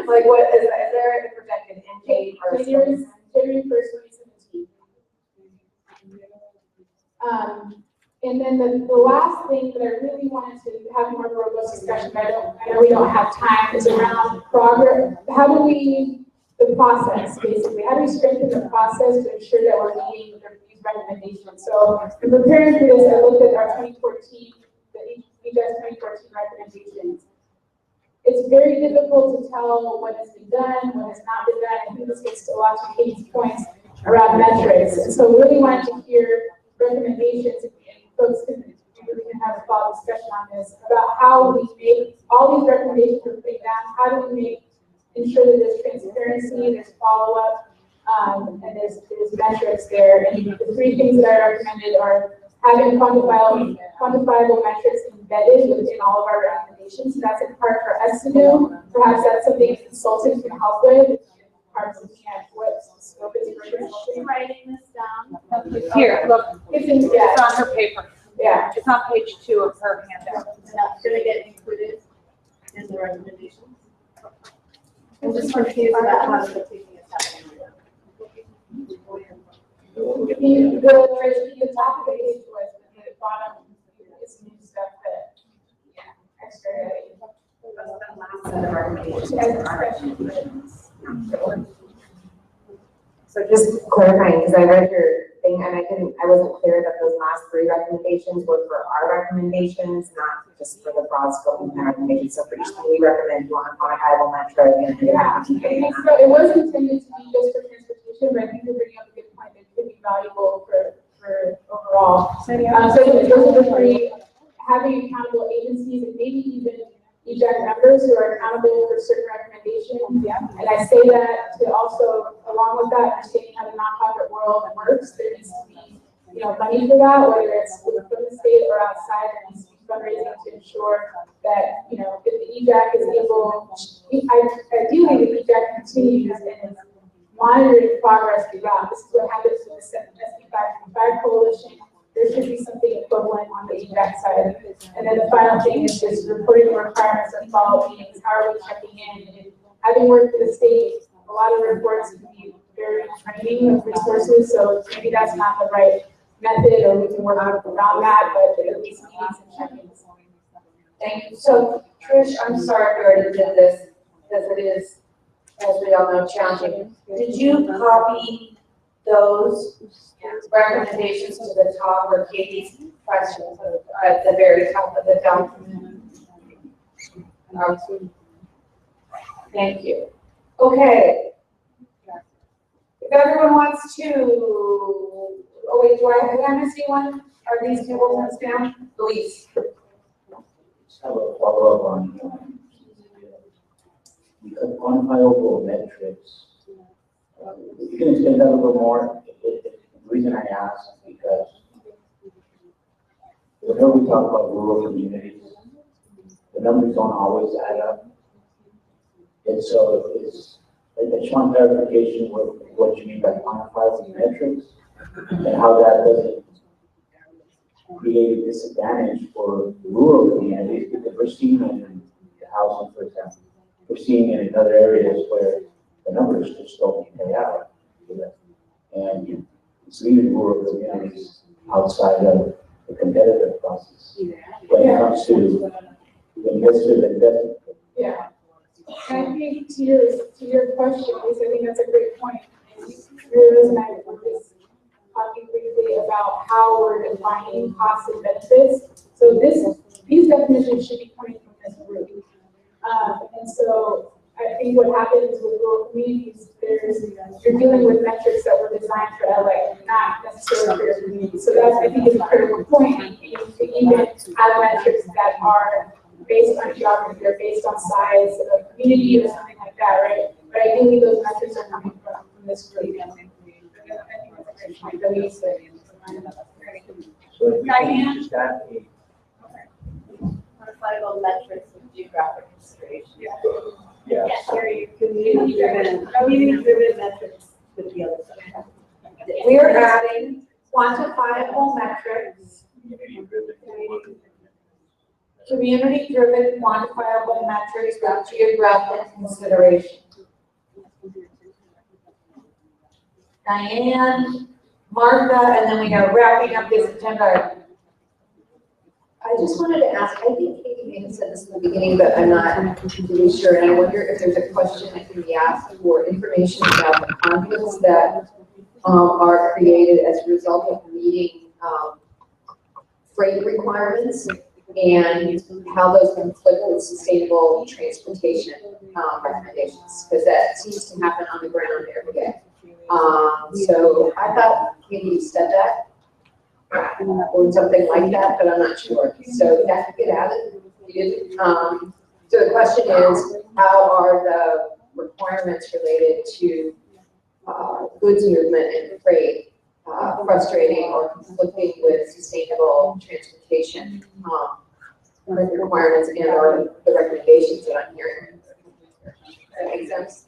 Like what, is there a projected end date or? January 1st, 2017. And then the last thing that I really wanted to have more of a robust discussion, but I know we don't have time, is around progress. How do we, the process, basically, how do we strengthen the process to ensure that we're meeting these recommendations? So in preparing for this, I looked at our 2014, the EJS 2014 recommendations. It's very difficult to tell what has been done, what has not been done. I think this gets to a lot of Katie's points around metrics. And so really wanted to hear recommendations, and folks can, we can have a follow discussion on this, about how we make all these recommendations we're putting down, how do we ensure that there's transparency, there's follow-up, and there's metrics there. And the three things that I recommended are having quantifiable metrics embedded within all of our recommendations. So that's a part for us to do. Perhaps that's something a consultant can help with. Parts looking at what scope is for consulting. Writing this down. Here, look, it's on her paper. Yeah. It's on page 2 of her handout. And that's gonna get included in the recommendations. I'm just confused about how the taking is happening. The top of the page was, and the bottom is new stuff that, extra. Set of recommendations. So just clarifying, because I read your thing and I wasn't clear that those last three recommendations were for our recommendations, not just for the broad scope of the recommendations. So for each thing we recommend, you want a quantifiable metric and. Yeah, so it was intended to be just for transportation, but I think you're bringing up a good point that could be valuable for overall. So those are the three, having accountable agencies and maybe even EJAC members who are accountable for certain recommendations. And I say that to also, along with that, understanding how the nonprofit world works, there needs to be, money for that, whether it's from the state or outside, there needs to be fundraising to ensure that, if the EJAC is able, ideally the EJAC continues and is monitoring progress throughout. This is what happens with the SB5 coalition. There should be something equivalent on the EJAC side. And then the final thing is just reporting the requirements of follow-up meetings. How are we checking in? And having worked for the state, a lot of reports can be very draining of resources, so maybe that's not the right method, or we can work around that, but at least meetings and check-ins. Thank you. So Trish, I'm sorry if we already did this, because it is, as we all know, challenging. Did you copy those recommendations to the top, or Katie's questions at the very top of the document? Thank you. Okay. If everyone wants to, oh wait, did I miss anyone? Are these tables on down? Louise. Just have a follow-up on the quantifiable metrics. If you can explain that a little more. The reason I ask is because whenever we talk about rural communities, the numbers don't always add up. And so I just want clarification with what you mean by quantifiable metrics and how that doesn't create a disadvantage for rural communities, because we're seeing it in the housing, for example. We're seeing it in other areas where the numbers just don't pay out. And it's leaving rural communities outside of the competitive process when it comes to the investment. Yeah. And I think to your question, Lisa, I think that's a great point. Rose and I were just talking briefly about how we're defining costs and benefits. So these definitions should be coming from this group. And so I think what happens with rural communities, you're dealing with metrics that were designed for LA, not necessarily for your community. So that's, I think, is a critical point. You need to even have metrics that are based on geography or based on size of community or something like that, right? But ideally, those metrics are coming from this group. I think that's a great point that we need to. So Diane? Just add Quantifiable metrics of geographic consideration. yeah. Yes, your community-driven metrics with the other side. We are adding quantifiable metrics community-driven quantifiable metrics with geographic consideration. Diane, Martha, and then we are wrapping up this agenda. I just wanted to ask, I think Katie may have said this in the beginning, but I'm not completely sure, and I wonder if there's a question that can be asked for information about the conflicts that are created as a result of meeting freight requirements and how those conflict with sustainable transportation recommendations, because that seems to happen on the ground every day. So I thought maybe you said that, or something like that, but I'm not sure. So that could get added. So the question is, how are the requirements related to goods movement and freight frustrating or conflicting with sustainable transportation requirements and or the recommendations that I'm hearing? Does that make sense?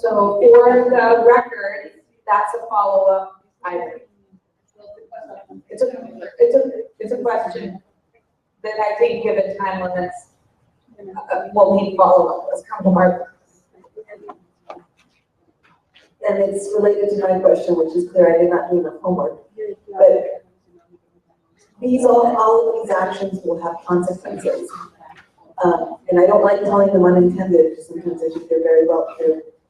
So for the record, that's a follow-up item. It's a question that I think given time limits, will need follow-up. Let's come to Martha. And it's related to my question, which is clear, I did not do enough homework. But all of these actions will have consequences. And I don't like calling them unintended, because sometimes I think they're very well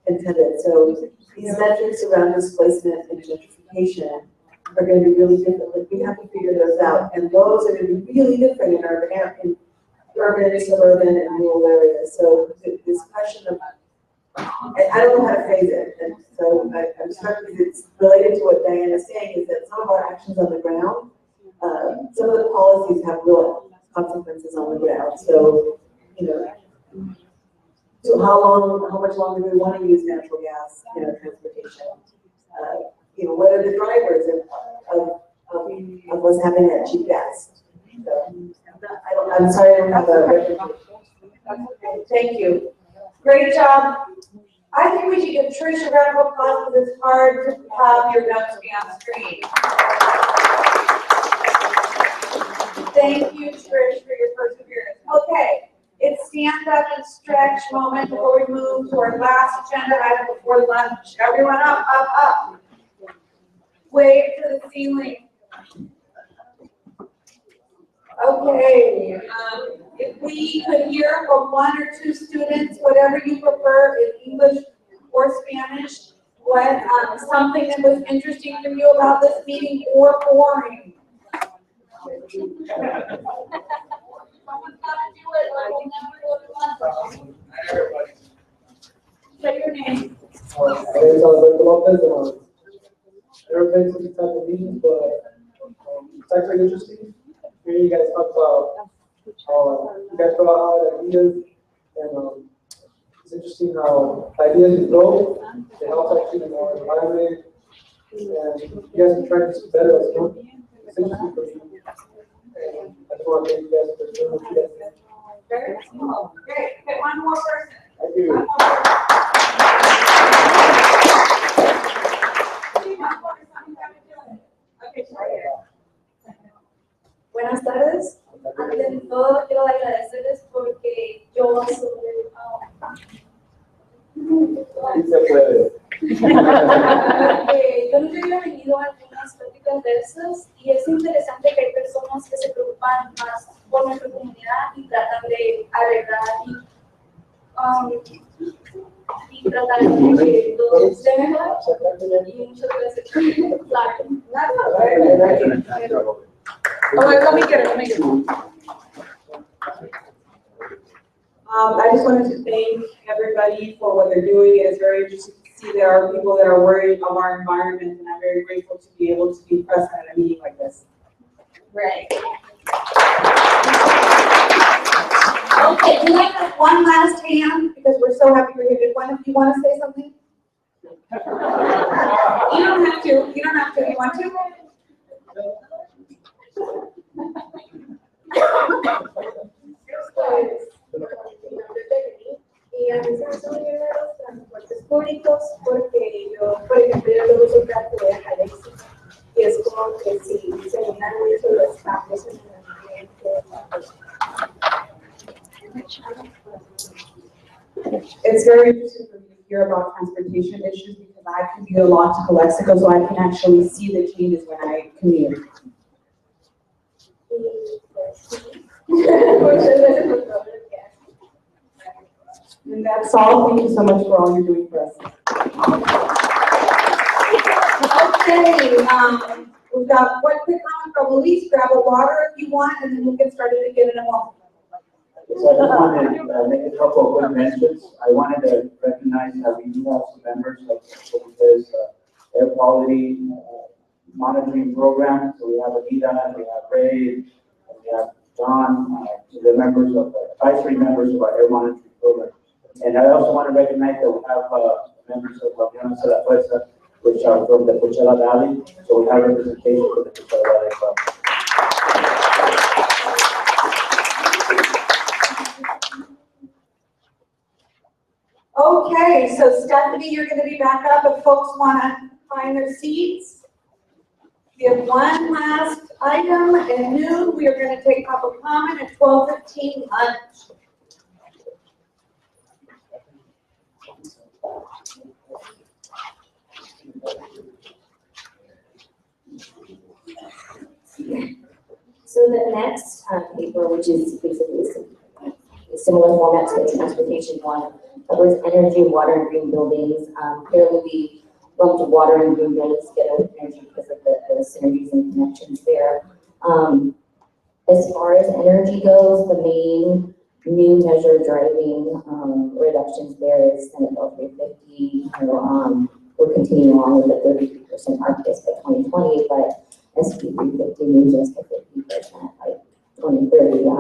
intended. So these metrics around displacement and gentrification are going to be really different. Like, we have to figure those out, and those are going to be really different in urban, suburban, and rural areas. So this question of, I don't know how to phrase it, and so I'm struck because it's related to what Diane is saying, is that some of our actions on the ground, some of the policies have real consequences on the ground. So, so how much longer do we want to use natural gas in our transportation? What are the drivers of what's happening at cheap gas? So, I'm sorry, I don't have the representation. Thank you. Great job. I think we should give Trish a round of applause because it's hard to have your notes be on screen. Thank you, Trish, for your perseverance. Okay, it's stand up and stretch moment before we move to our last agenda item before lunch. Everyone up, up, up. Wave to the ceiling. Okay, if we could hear from one or two students, whatever you prefer, in English or Spanish, what something that was interesting to you about this meeting or boring. Someone's got to do it, or we'll never go to lunch. Say your name. My name is Alberto Lopez. I've never been to these type of meetings, but it's actually interesting. Here you guys talk about how you guys throw out ideas, and it's interesting how ideas you throw, it helps actually our environment, and you guys are trying to do better as well. It's interesting for me. And I just want to thank you guys for doing what you guys do. Very cool. Great. Okay, one more person. Thank you. One more person. Okay, sorry. Buenas tardes. Antes de todo, quiero agradecerles porque yo soy yo nunca había venido a algunas pláticas de esas y es interesante que hay personas que se preocupan más por nuestra comunidad y tratan de arreglar y tratar de que todo esté mejor. Y muchas gracias. Claro. Let me get it. I just wanted to thank everybody for what they're doing. It is very interesting to see there are people that are worried of our environment, and I'm very grateful to be able to be present at a meeting like this. Right. Okay, do I have one last hand? Because we're so happy we're here. Did one of you want to say something? You don't have to. You don't have to. You want to? Y a mí se me hacen muy bien los transportes públicos porque yo, por ejemplo, yo lo uso para poder dejar éxito. Y es como que si se miran mucho los cambios en el ambiente, It's very interesting for me to hear about transportation issues because I commute a lot to Calexico, so I can actually see the changes when I commute. And that's all. Thank you so much for all you're doing for us. Okay, we've got one quick comment from Luis. Grab a water if you want, and then we'll get started again in a moment. So I just wanted to make a couple of quick mentions. I wanted to recognize that we do have some members of this air quality monitoring program. So we have Anita, we have Ray, and we have John, the members of the advisory members of our air monitoring program. And I also want to recognize that we have members of La Unión de la Fuerza, which are from the Coachella Valley. So we have representation for the Coachella Valley as well. Okay, so Stephanie, you're going to be back up if folks want to find their seats. We have one last item at noon. We are going to take public comment at 12:15 lunch. So the next paper, which is basically a similar format to the transportation one, covers energy, water, and green buildings. Clearly, we lumped water and green buildings together with energy because of the synergies and connections there. As far as energy goes, the main new measure driving reductions there is Senate Bill 350. We're continuing along with the 33% RPS by 2020, but SB 350 moves us to 50% by 2030,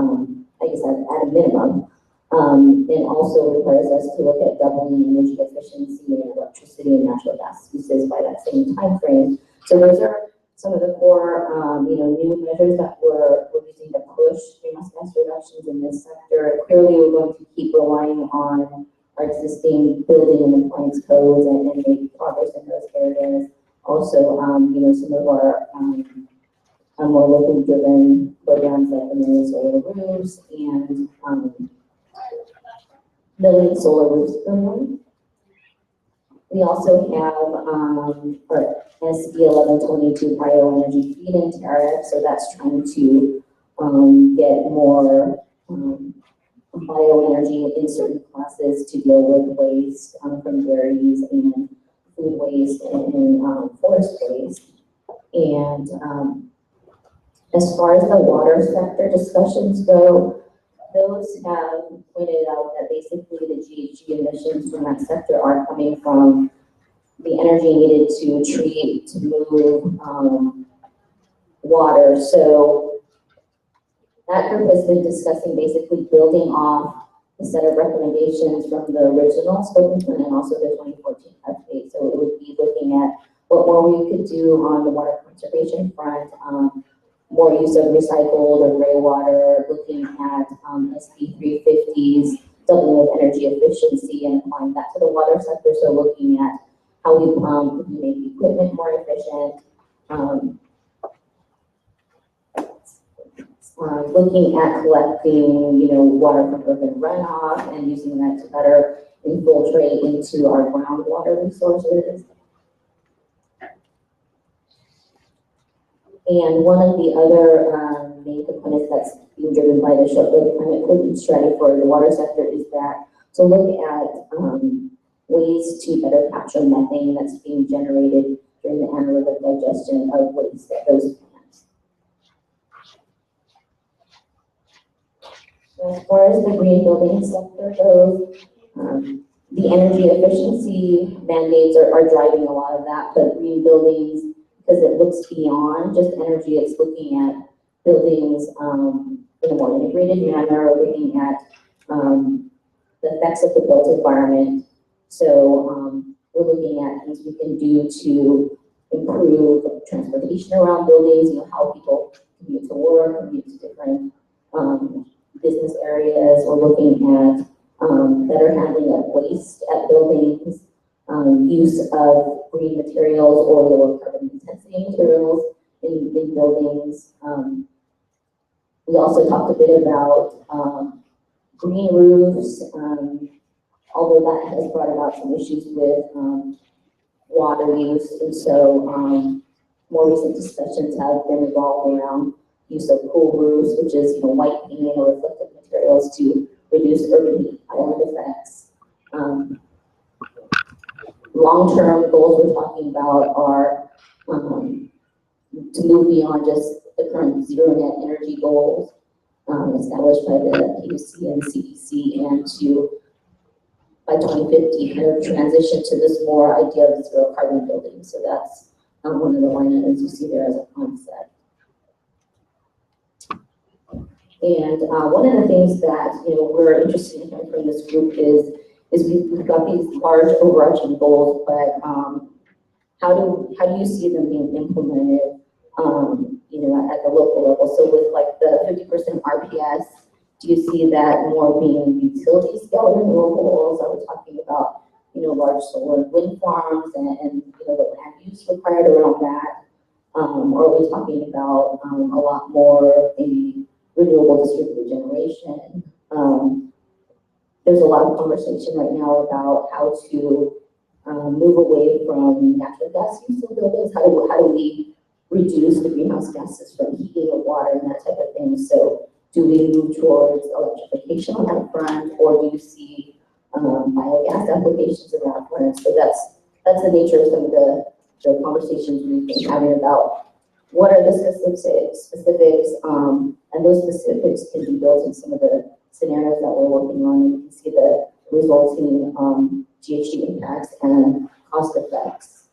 I guess at a minimum. And also requires us to look at doubling energy efficiency in electricity and natural gas uses by that same time frame. So those are some of the core, new measures that we're using to push greenhouse gas reductions in this sector. Clearly, we're going to keep relying on our existing building and appliance codes and make progress in those areas. Also, some of our more locally driven programs like the solar roofs and building solar roofs program. We also have our SB 1122 bioenergy feed-in tariff, so that's trying to get more bioenergy in certain classes to deal with waste from dairies and food waste and forest waste. And as far as the water sector discussions go, those have pointed out that basically the GHG emissions from that sector are coming from the energy needed to treat, to move water. So that group has been discussing basically building off a set of recommendations from the original scoping plan and also the 2014 update. So it would be looking at what more we could do on the water conservation front, more use of recycled or gray water, looking at SB 350s, doubling of energy efficiency and applying that to the water sector. So looking at how we make equipment more efficient, looking at collecting, water from urban runoff and using that to better infiltrate into our groundwater resources. And one of the other main components that's being driven by the short-lived climate cooling strategy for the water sector is that to look at ways to better capture methane that's being generated during the anaerobic digestion of waste at those plants. As far as the green building sector goes, the energy efficiency mandates are driving a lot of that, but green buildings, because it looks beyond just energy, it's looking at buildings in a more integrated manner, looking at the effects of the built environment. So we're looking at things we can do to improve transportation around buildings, how people commute to work, commute to different business areas. We're looking at better handling of waste at buildings, use of green materials or lower carbon intensity materials in buildings. We also talked a bit about green roofs, although that has brought about some issues with water use. And so more recent discussions have been revolved around use of cool roofs, which is white painting or reflective materials to reduce urban heat island effects. Long-term goals we're talking about are to move beyond just the current zero net energy goals established by the PUC and CEC, and to, by 2050, kind of transition to this more idea of zero carbon building. So that's one of the line items you see there as a concept. And one of the things that we're interested in hearing from this group is we've got these large overarching goals, but how do you see them being implemented, at the local level? So with like the 50% RPS, do you see that more being utility scale renewables? Are we talking about large solar and wind farms and the land use required around that? Or are we talking about a lot more maybe renewable distributed generation? There's a lot of conversation right now about how to move away from natural gas use in buildings. How do we reduce the greenhouse gases from heating of water and that type of thing? So do we move towards electrification on that front, or do you see biogas applications in that front? So that's the nature of some of the conversations we've been having about what are the specifics, and those specifics can be built in some of the scenarios that we're working on, and you can see the resulting GHG impacts and cost effects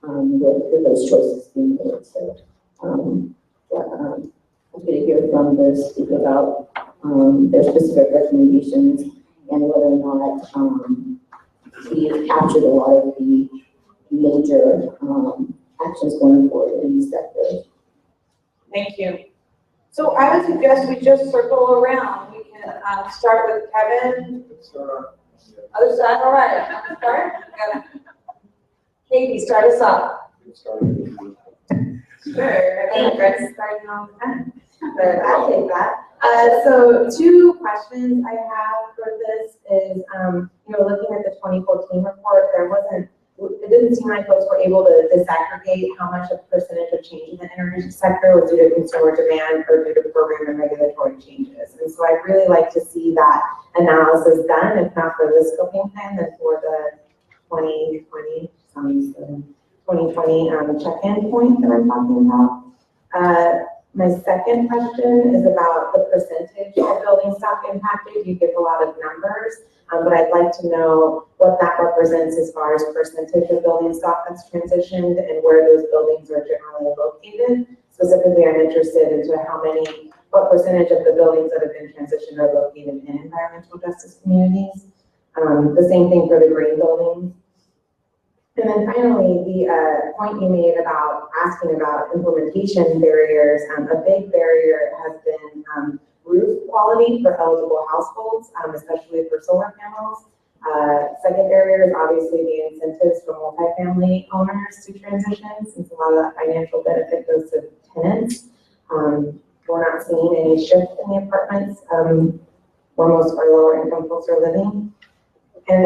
with those choices being made. So I'm going to hear from the speaker about their specific recommendations and whether or not we've captured a lot of the major actions going forward in these sectors. Thank you. So I would suggest we just circle around. We can start with Kevin. Other side, all right. Start. Katie, start us off. Sure. I think Greg's starting off, but I'll take that. So 2 questions I have for this is, looking at the 2014 report, it didn't seem like folks were able to disaggregate how much of percentage of change in the energy sector was due to consumer demand or due to program and regulatory changes. And so I'd really like to see that analysis done, if not for this scoping plan, then for the 2020 check-in point that I'm talking about. My second question is about the percentage of building stock impacted. You give a lot of numbers, but I'd like to know what that represents as far as percentage of building stock that's transitioned and where those buildings are generally located. Specifically, I'm interested into what percentage of the buildings that have been transitioned are located in environmental justice communities. The same thing for the green buildings. And then finally, the point you made about asking about implementation barriers, a big barrier has been roof quality for eligible households, especially for solar panels. Second barrier is obviously the incentives for multifamily owners to transition, since a lot of that financial benefit goes to tenants. We're not seeing any shift in the apartments where most of our lower income folks are living. And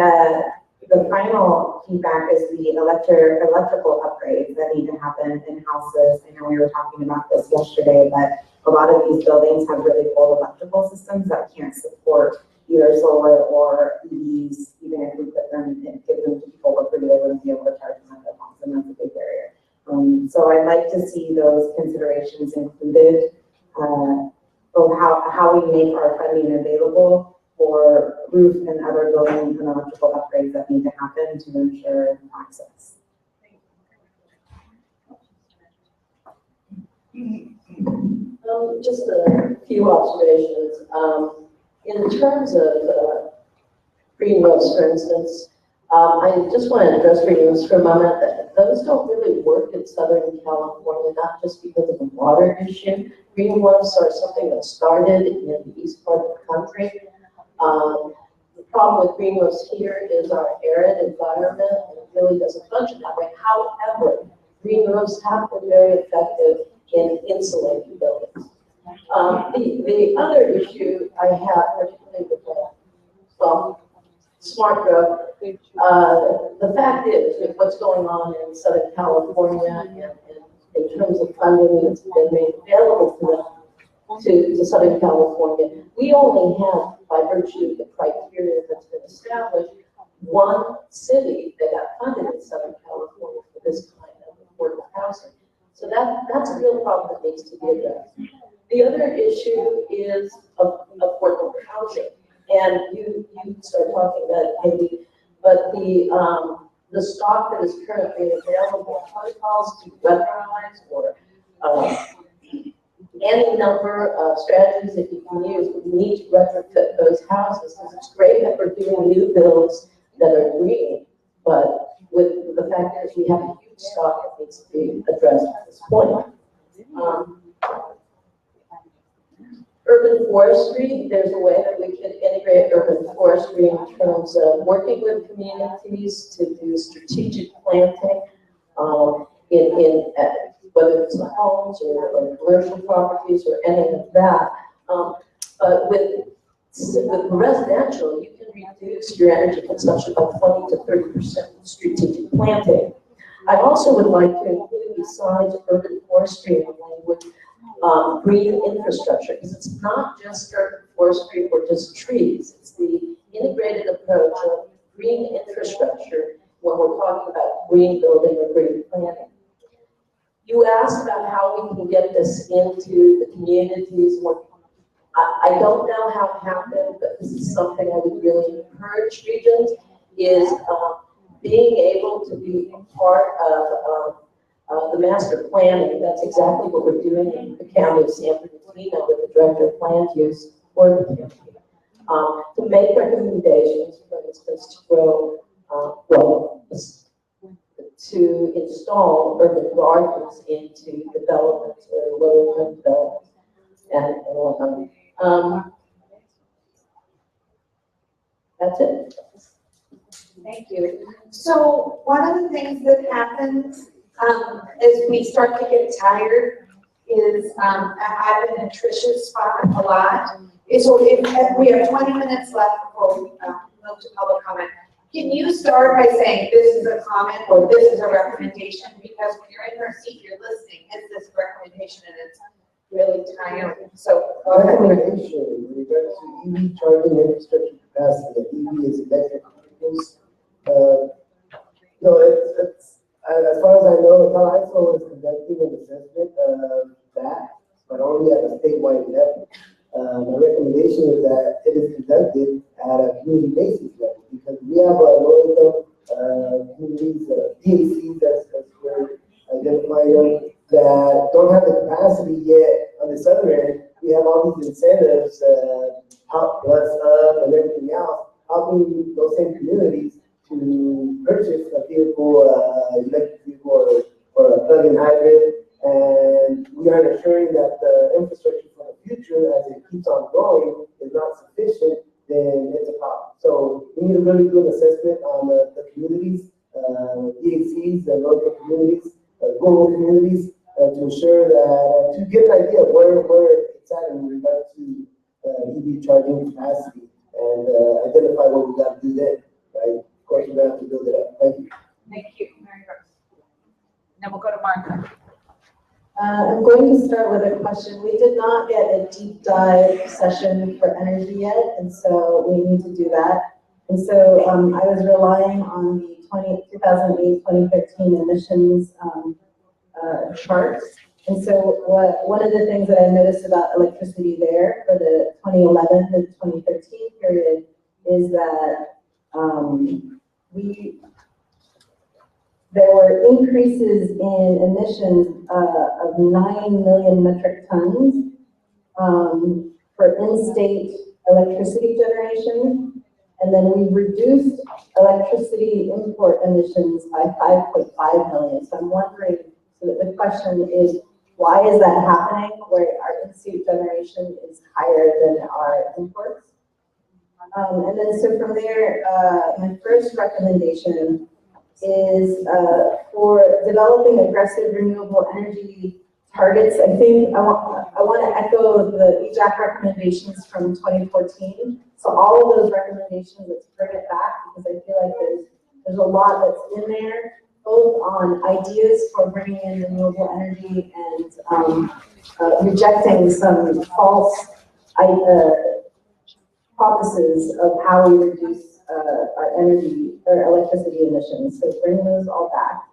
the final feedback is the electrical upgrades that need to happen in houses. I know we were talking about this yesterday, but a lot of these buildings have really old electrical systems that can't support either solar or EVs, even if we put them and give them to people who they wouldn't be able to charge them at their homes, and that's a big barrier. So I'd like to see those considerations included, of how we make our funding available for roof and other building and electrical upgrades that need to happen to ensure access. Just a few observations. In terms of green roofs, for instance, I just want to address green roofs for a moment. Those don't really work in Southern California, not just because of the water issue. Green roofs are something that started in the east part of the country. The problem with green roofs here is our arid environment, and it really doesn't function that way. However, green roofs have been very effective in insulating buildings. The other issue I have, particularly with well, smart growth, the fact is, with what's going on in Southern California and in terms of funding that's been made available to them, to Southern California, we only have, by virtue of the criteria that's been established, one city that got funded in Southern California for this kind of affordable housing. So that's a real problem that needs to be addressed. The other issue is affordable housing. And you start talking about it, Katie, but the stock that is currently available, protocols to weatherize or any number of strategies that you can use, but you need to retrofit those houses, because it's great that we're doing new builds that are green, but with the fact is we have a huge stock that needs to be addressed at this point. Urban forestry, there's a way that we could integrate urban forestry in terms of working with communities to do strategic planting whether it's the homes or commercial properties or any of that. But with residential, you can reduce your energy consumption by 20 to 30% with strategic planting. I also would like to include, besides urban forestry in the language, green infrastructure, because it's not just urban forestry or just trees. It's the integrated approach of green infrastructure when we're talking about green building or green planning. You asked about how we can get this into the communities. I don't know how it happened, but this is something I would really encourage regions, is being able to be part of the master planning. That's exactly what we're doing in the county of San Bernardino with the director of land use for the county. To make recommendations, for instance, to grow, to install urban gardens into developments or low-income developments and whatnot. That's it. Thank you. So one of the things that happens as we start to get tired is, I've been in Trish's spot a lot, is so if we have 20 minutes left before we move to public comment. Can you start by saying this is a comment or this is a recommendation? Because when you're in your seat, you're listening, is this a recommendation, and it's really tiring. So recommendation in regards to EV charging infrastructure capacity. EV is electric vehicles. It's as far as I know, CalISO is conducting an assessment of that, but only at a statewide level. My recommendation is that it is conducted at a community basis level, because we have a low-income communities, DACs, as we're identifying them, that don't have the capacity yet. On the southern end, we have all these incentives, Pop Plus Up and everything else, helping those same communities to purchase a vehicle, electric vehicle or a plug-in hybrid. And we are ensuring that the infrastructure for the future, as it keeps on growing, is not sufficient, then it's a problem. So we need a really good assessment on the communities, DACs, the local communities, global communities, to ensure that, to get an idea of where it's at in regard to EV charging capacity, and identify what we got to do then, right? Of course, we're going to have to build it up. Thank you. Thank you, Mary Rose. Then we'll go to Martha. I'm going to start with a question. We did not get a deep dive session for energy yet, and so we need to do that. And so I was relying on the 2008-2013 emissions charts. And so one of the things that I noticed about electricity there for the 2011 to 2013 period is that there were increases in emissions of 9 million metric tons for in-state electricity generation. And then we reduced electricity import emissions by 5.5 million. So I'm wondering, so the question is, why is that happening where our in-state generation is higher than our imports? And then so from there, my first recommendation is for developing aggressive renewable energy targets, I think I want to echo the EJAC recommendations from 2014. So all of those recommendations, let's bring it back because I feel like there's a lot that's in there, both on ideas for bringing in renewable energy and rejecting some false promises of how we reduce our energy or electricity emissions. So bring those all back.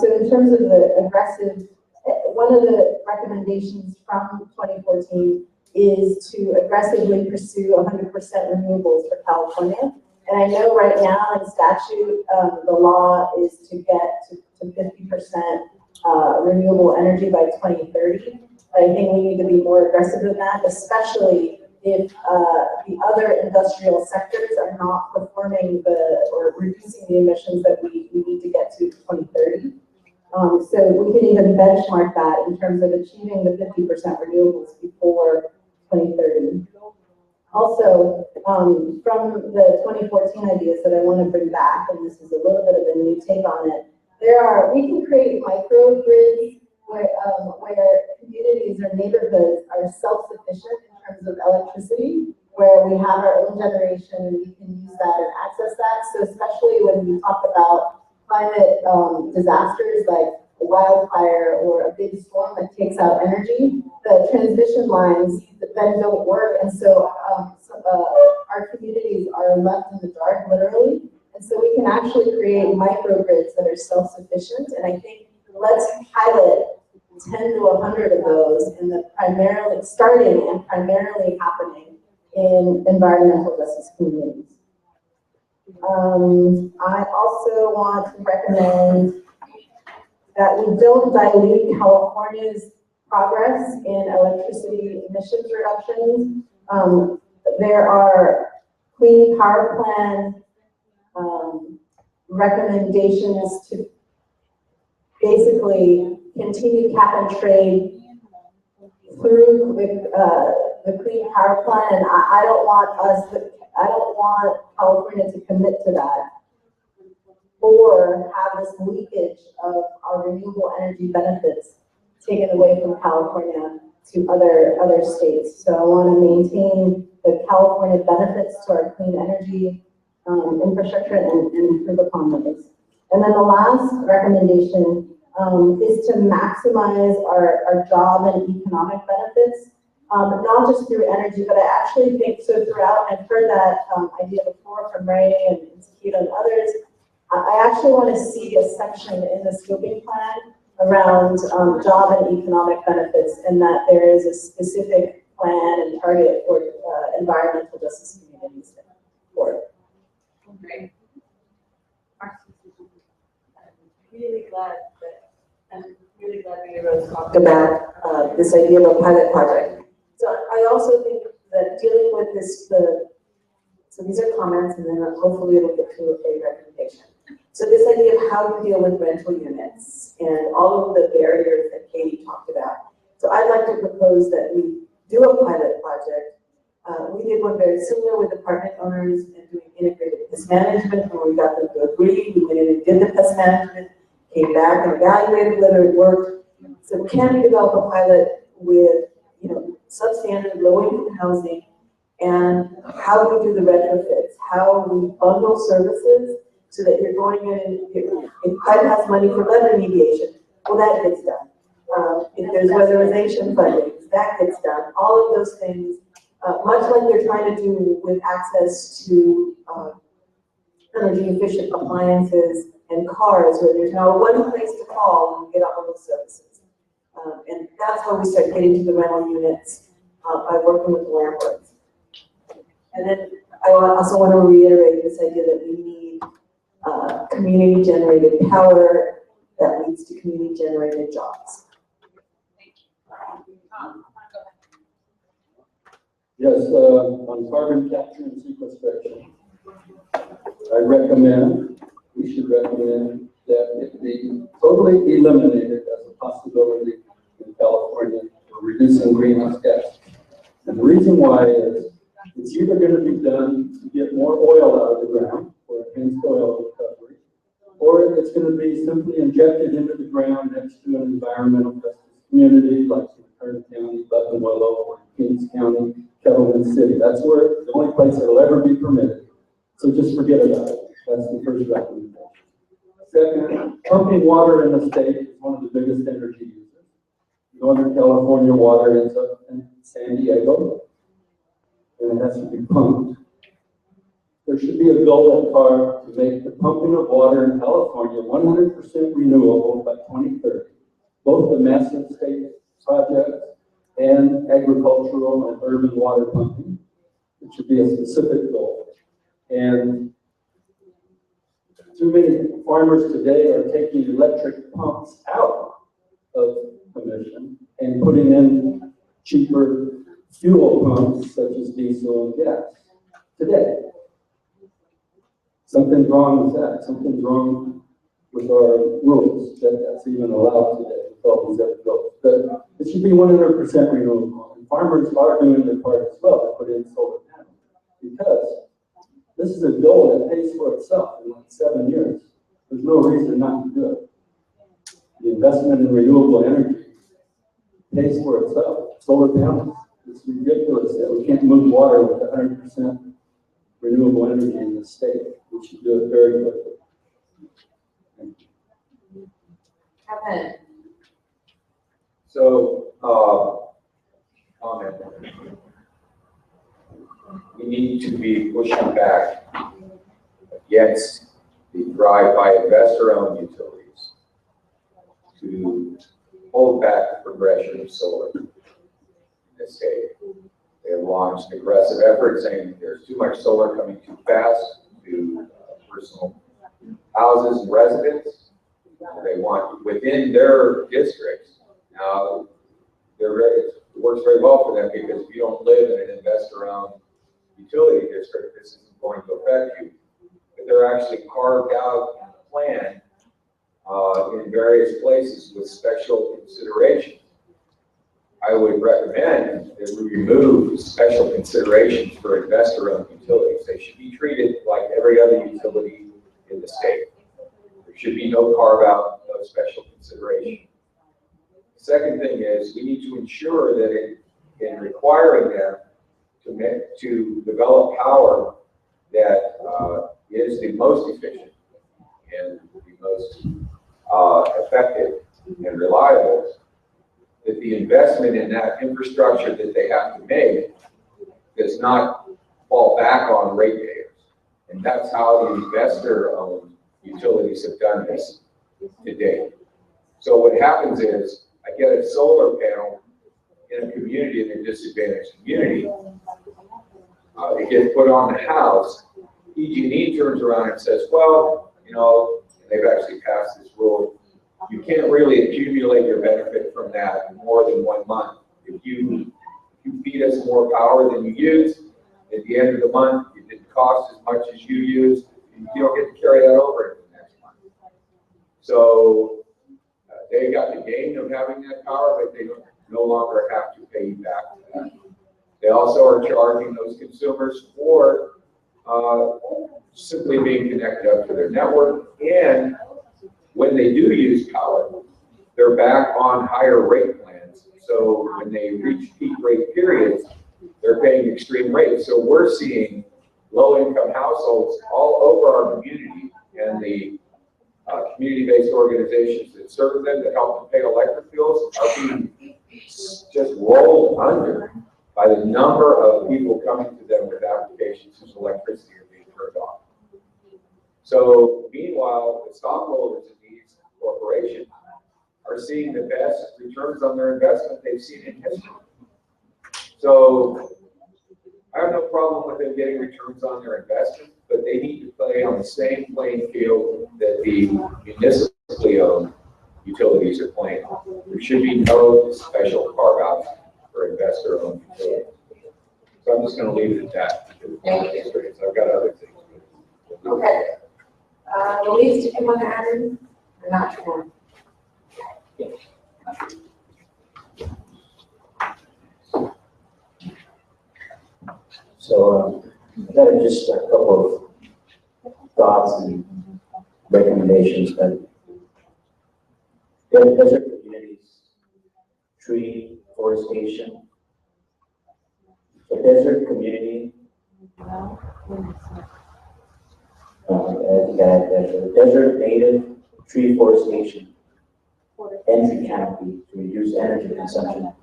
So in terms of the aggressive, one of the recommendations from 2014 is to aggressively pursue 100% renewables for California. And I know right now in statute, the law is to get to 50% renewable energy by 2030. But I think we need to be more aggressive than that, especially if the other industrial sectors are not performing or reducing the emissions that we need to get to 2030. So we can even benchmark that in terms of achieving the 50% renewables before 2030. Also, from the 2014 ideas that I want to bring back, and this is a little bit of a new take on it, we can create microgrids where communities or neighborhoods are self-sufficient in terms of electricity, where we have our own generation and we can use that and access that. So especially when we talk about climate disasters like a wildfire or a big storm that takes out energy, the transmission lines then don't work, and so our communities are left in the dark, literally. And so we can actually create microgrids that are self-sufficient, and I think let's pilot 10 to 100 of those in the starting and primarily happening in environmental justice communities. I also want to recommend that we don't dilute California's progress in electricity emissions reductions. There are Clean Power Plan recommendations to basically continue cap and trade through the Clean Power Plan, and I don't want California to commit to that or have this leakage of our renewable energy benefits taken away from California to other states. So I want to maintain the California benefits to our clean energy infrastructure and improve upon those. And then the last recommendation is to maximize our job and economic benefits, not just through energy, but I actually think so throughout. I've heard that idea before from Ray and Civico and others. I actually want to see a section in the scoping plan around job and economic benefits, and that there is a specific plan and target for environmental justice communities for it. Great. I'm really glad we were talked about this idea of a pilot project. So I also think that dealing with this, so these are comments, and then hopefully it'll get to a recommendation. So this idea of how to deal with rental units and all of the barriers that Katie talked about. So I'd like to propose that we do a pilot project. We did one very similar with apartment owners and doing integrated pest management, where we got them to agree. We went in and did the pest management, came back and evaluated whether it worked. So can we develop a pilot with, substandard low-income housing, and how we do the retrofits, how we bundle services so that you're going in and if HUD has money for lead remediation, well, that gets done. If there's weatherization funding, that gets done. All of those things, much like they're trying to do with access to energy efficient appliances and cars, where there's now one place to call and get all of those services. And that's when we start getting to the rental units by working with the landlords. And then I also want to reiterate this idea that we need community generated power that leads to community generated jobs. Yes, on carbon capture and sequestration, we should recommend that it be totally eliminated as a possibility in California for reducing greenhouse gas. And the reason why is it's either going to be done to get more oil out of the ground for enhanced oil recovery, or it's going to be simply injected into the ground next to an environmental justice communities like Kern County, Buttonwillow, or Kings County, Kettleman City. That's where the only place it'll ever be permitted. So just forget about it. That's the first recommendation. Second, pumping water in the state is one of the biggest energy users. Northern California water ends up in San Diego, and it has to be pumped. There should be a goal at CAR to make the pumping of water in California 100% renewable by 2030. Both the massive state projects and agricultural and urban water pumping. It should be a specific goal. And too many farmers today are taking electric pumps out of commission and putting in cheaper fuel pumps such as diesel and gas today. Something's wrong with that. Something's wrong with our rules that that's even allowed today with all these other goals. But it should be 100% renewable. And farmers are doing their part as well to put in solar panels because this is a goal that pays for itself in like 7 years. There's no reason not to do it. The investment in renewable energy pays for itself. Solar panels, it's ridiculous that we can't move water with 100% renewable energy in the state. We should do it very quickly. Kevin. So, comment. We need to be pushing back against the drive by investor-owned utilities to hold back the progression of solar in the state. They have launched aggressive efforts saying there's too much solar coming too fast to personal houses and residents. They want within their districts. Now, it works very well for them because if you don't live in an investor-owned utility district, this isn't going to affect you. But they're actually carved out in the plan in various places with special considerations. I would recommend that we remove special considerations for investor-owned utilities. They should be treated like every other utility in the state. There should be no carve-out, no special consideration. The second thing is we need to ensure that in requiring them to develop power that is the most efficient and the most effective and reliable, that the investment in that infrastructure that they have to make does not fall back on ratepayers. And that's how the investor-owned utilities have done this to date. So what happens is I get a solar panel in a community, in a disadvantaged community. It gets put on the house. PG&E turns around and says, well, you know, they've actually passed this rule. You can't really accumulate your benefit from that in more than 1 month. If you feed us more power than you use, at the end of the month, it didn't cost as much as you used. You don't get to carry that over into the next month. So they got the gain of having that power, but they no longer have to pay you back for that. They also are charging those consumers for simply being connected up to their network. And when they do use power, they're back on higher rate plans. So when they reach peak rate periods, they're paying extreme rates. So we're seeing low-income households all over our community, and the community-based organizations that serve them, that help them pay electric bills, are being just rolled under by the number of people coming to them with applications whose electricity are being turned off. So meanwhile, the stockholders of these corporations are seeing the best returns on their investment they've seen in history. So I have no problem with them getting returns on their investment, but they need to play on the same playing field that the municipally owned utilities are playing on. There should be no special carve-outs for investor-owned utilities. So I'm just going to leave it at that. I've got other things. Okay. Louise, did you want to add in? Or not sure? So I got just a couple of thoughts and recommendations, but desert communities tree forestation. The desert community. Desert native tree forestation. Entry canopy to reduce energy consumption.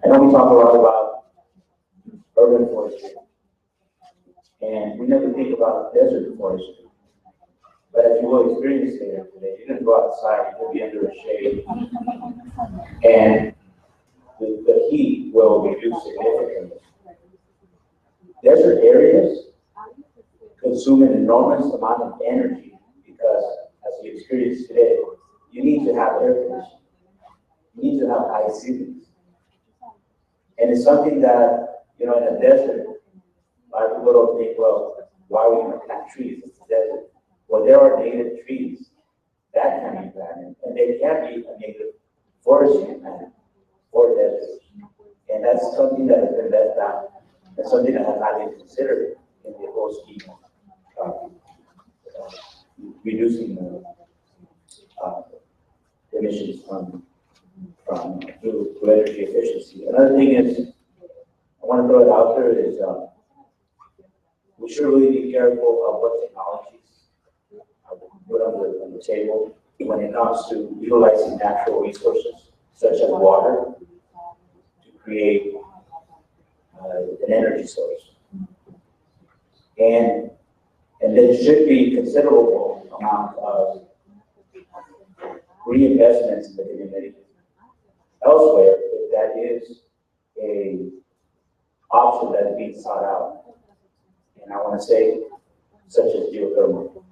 I know we talk a lot about urban forestry, and we never think about desert forestry. But as you will experience later today, you're going to go outside, you'll be under a shade, and the heat will reduce significantly. Desert areas consume an enormous amount of energy because, as you experience today, you need to have air conditioning. You need to have high ceilings. And it's something that, in a desert, a lot of people don't think, well, why are we going to plant trees? It's a desert. Well, there are native trees that can be planted, and they can be a native forestry planted for deserts. And that's something that has been left out, and something that has not been considered in the whole scheme of reducing emissions from to energy efficiency. Another thing is, I want to throw it out there is we should really be careful of what technologies put on the table when it comes to utilizing natural resources such as water to create an energy source. And there should be considerable amount of reinvestments in the community elsewhere if that is a option that is being sought out. And I want to say, such as geothermal.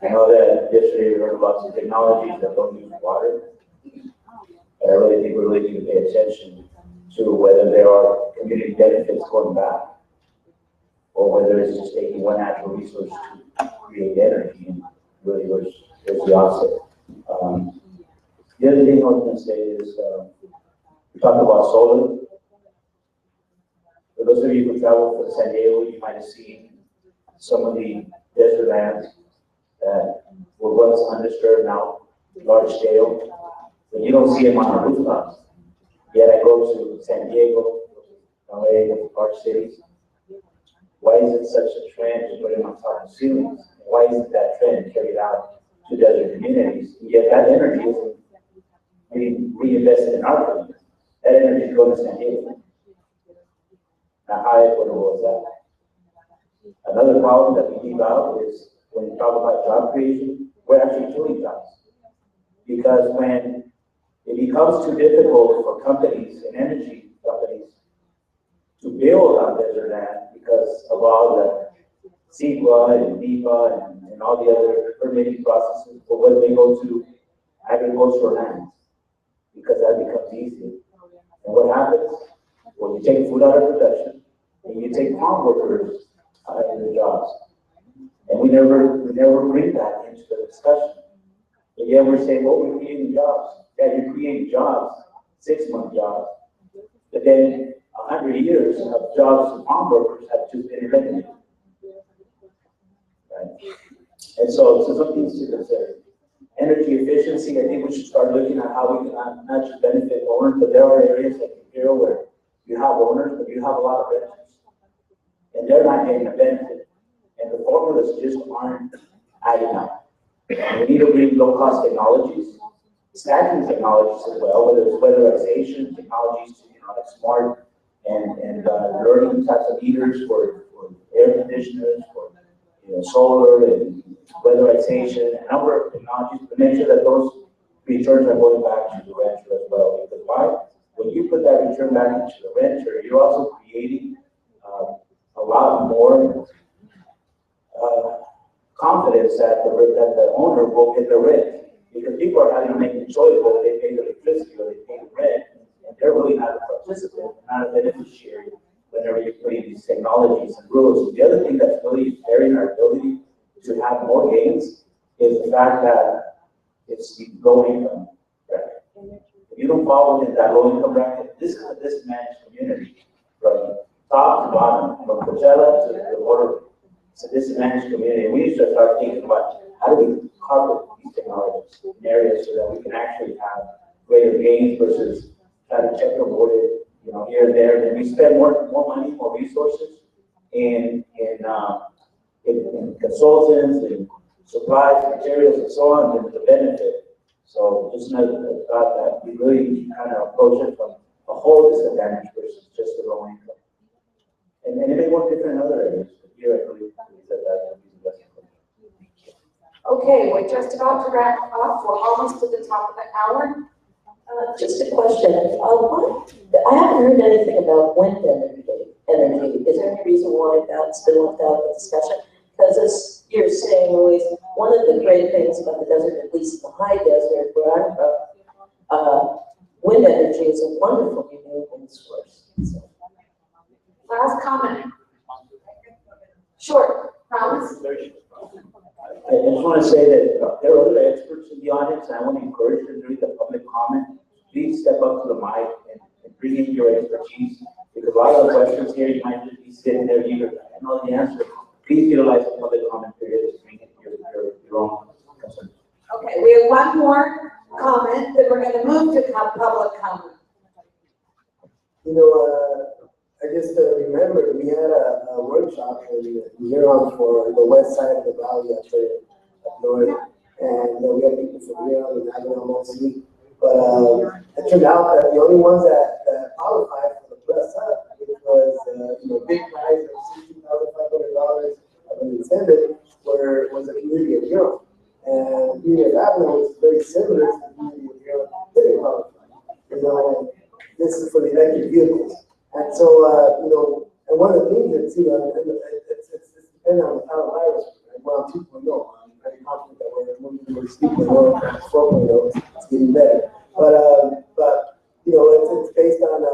I know that yesterday we heard about some technologies that don't use water, but I really think we really need to pay attention to whether there are community benefits going back, or whether it's just taking one natural resource to create energy, and really there's the opposite. The other thing I was going to say is, we talked about solar. For those of you who traveled to San Diego, you might have seen some of the desert lands that were once undisturbed, now large scale, but you don't see them on the rooftops. Yet I go to San Diego, LA, large cities. Why is it such a trend to put them on top of ceilings? Why isn't that trend carried out to desert communities? Yet that energy isn't being reinvested in our community. That energy is going to San Diego. Now, how equitable is that? Another problem that we leave out is when you talk about job creation, we're actually killing jobs. Because when it becomes too difficult for companies and energy companies to build on desert land because of all the Civico and NEPA and all the other permitting processes, but when they go to agricultural lands, because that becomes easy. And what happens? Well, you take food out of production, and you take farm workers out of their jobs. And we never bring that into the discussion. But yet we're saying, well, we're creating jobs. Yeah, you're creating jobs, 6-month jobs. But then 100 years of jobs for farm workers have just been eliminated. Right? And so some things to consider. Energy efficiency, I think we should start looking at how we can not just benefit owners, but there are areas like here where you have owners, but you have a lot of renters. And they're not getting a benefit. And the formulas just aren't adding up. And we need to bring low-cost technologies, stacking technologies as well, whether it's weatherization technologies, like smart and learning types of heaters for air conditioners, for solar and weatherization, a number of technologies to make sure that those returns are going back to the renter as well. Because why? When you put that return back into the renter, you're also creating a lot more confidence that the owner will get the rent. Because people are having to make the choice whether they pay the electricity or they pay the rent, and they're really not a participant, not a beneficiary whenever you're putting these technologies and rules. The other thing that's really impairing our ability to have more gains is the fact that it's the low income bracket. If you don't fall within that low income bracket, this is a mismanaged community from top to bottom, from Coachella to the border. it's a disadvantaged community. And we need to start thinking about how do we carpet these technologies in areas so that we can actually have greater gains versus trying to checkerboard it, here and there. And we spend more money, more resources in consultants and supplies, materials, and so on, than the benefit. So just another thought that we really kind of approach it from a whole disadvantage versus just the low income. And it may work different in other areas, but here I believe that would be the best. Okay, we're just about to wrap up. We're almost to the top of the hour. Just a question. I haven't heard anything about wind energy. Is there any reason why that's been left out of the discussion? Because as you're saying, Louise, one of the great things about the desert, at least the high desert where I'm from, wind energy is a wonderful renewable source. So. Last comment. Short, promise. I just want to say that there are other experts in the audience, and I want to encourage them during the public comment. Please step up to the mic and bring in your expertise, because a lot of the questions here, you might just be sitting there, you don't know the answer. Please utilize the public comment period to make it your own concern. Okay, we have one more comment, then we're going to move to public comment. I just remembered we had a workshop in Huron for the west side of the valley up there up north, and we had people from Huron and Avenel mostly. But it turned out that the only ones that qualified for the plus up, which was big prize of $16,500 of an incentive, was the community of Huron. And the community of Avenel was very similar to the community of Huron. Didn't qualify. This is for the electric vehicles. And so, and one of the things that's, it's depending on the coronavirus, we're on 2.0. I'm very confident that we're moving towards 3.0, 4.0, it's getting better. But it's based on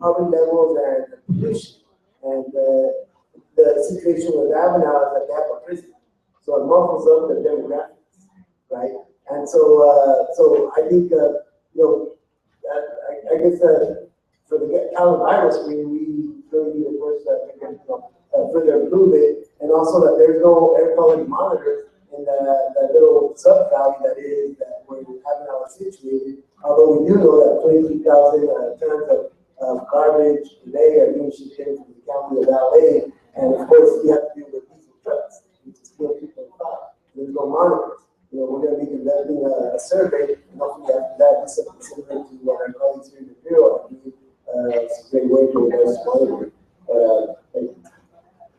carbon levels and pollution. And the situation with Avenel is that they have a prison. So it muffles up the demographics, right? And so I think, I guess for the coronavirus, we really need to push that further improve it, and also that there's no air quality monitors in that little sub-valley that where Avenel is situated. Although we do know that 23,000 tons of garbage a day are being shipped in from the county of LA, and of course you have to deal with diesel trucks, which is still 2.5. There's no monitors. We're going to be conducting a survey, and hopefully after that, this is similar to what our colleagues here in the Bureau are doing. It's a great way for us to monitor.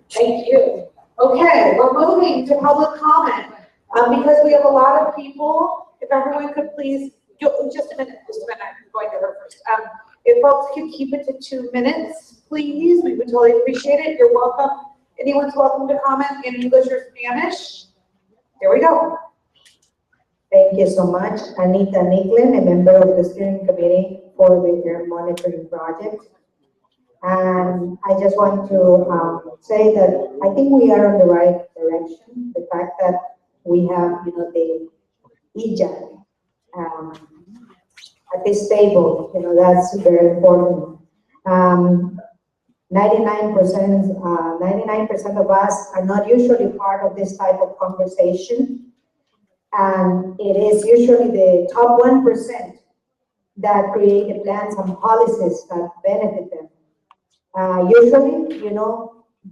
Thank you. Okay, we're moving to public comment. Because we have a lot of people, if everyone could please, just a minute, I'm going to her first. If folks could keep it to 2 minutes, please, we would totally appreciate it. You're welcome. Anyone's welcome to comment in English or Spanish. There we go. Thank you so much. Anita Nicklin, a member of the steering committee for the air monitoring project. And I just want to say that I think we are on the right direction. The fact that we have, the EJAC at this table, that's very important. 99% of us are not usually part of this type of conversation. And it is usually the top 1% that create the plans and policies that benefit them. Usually,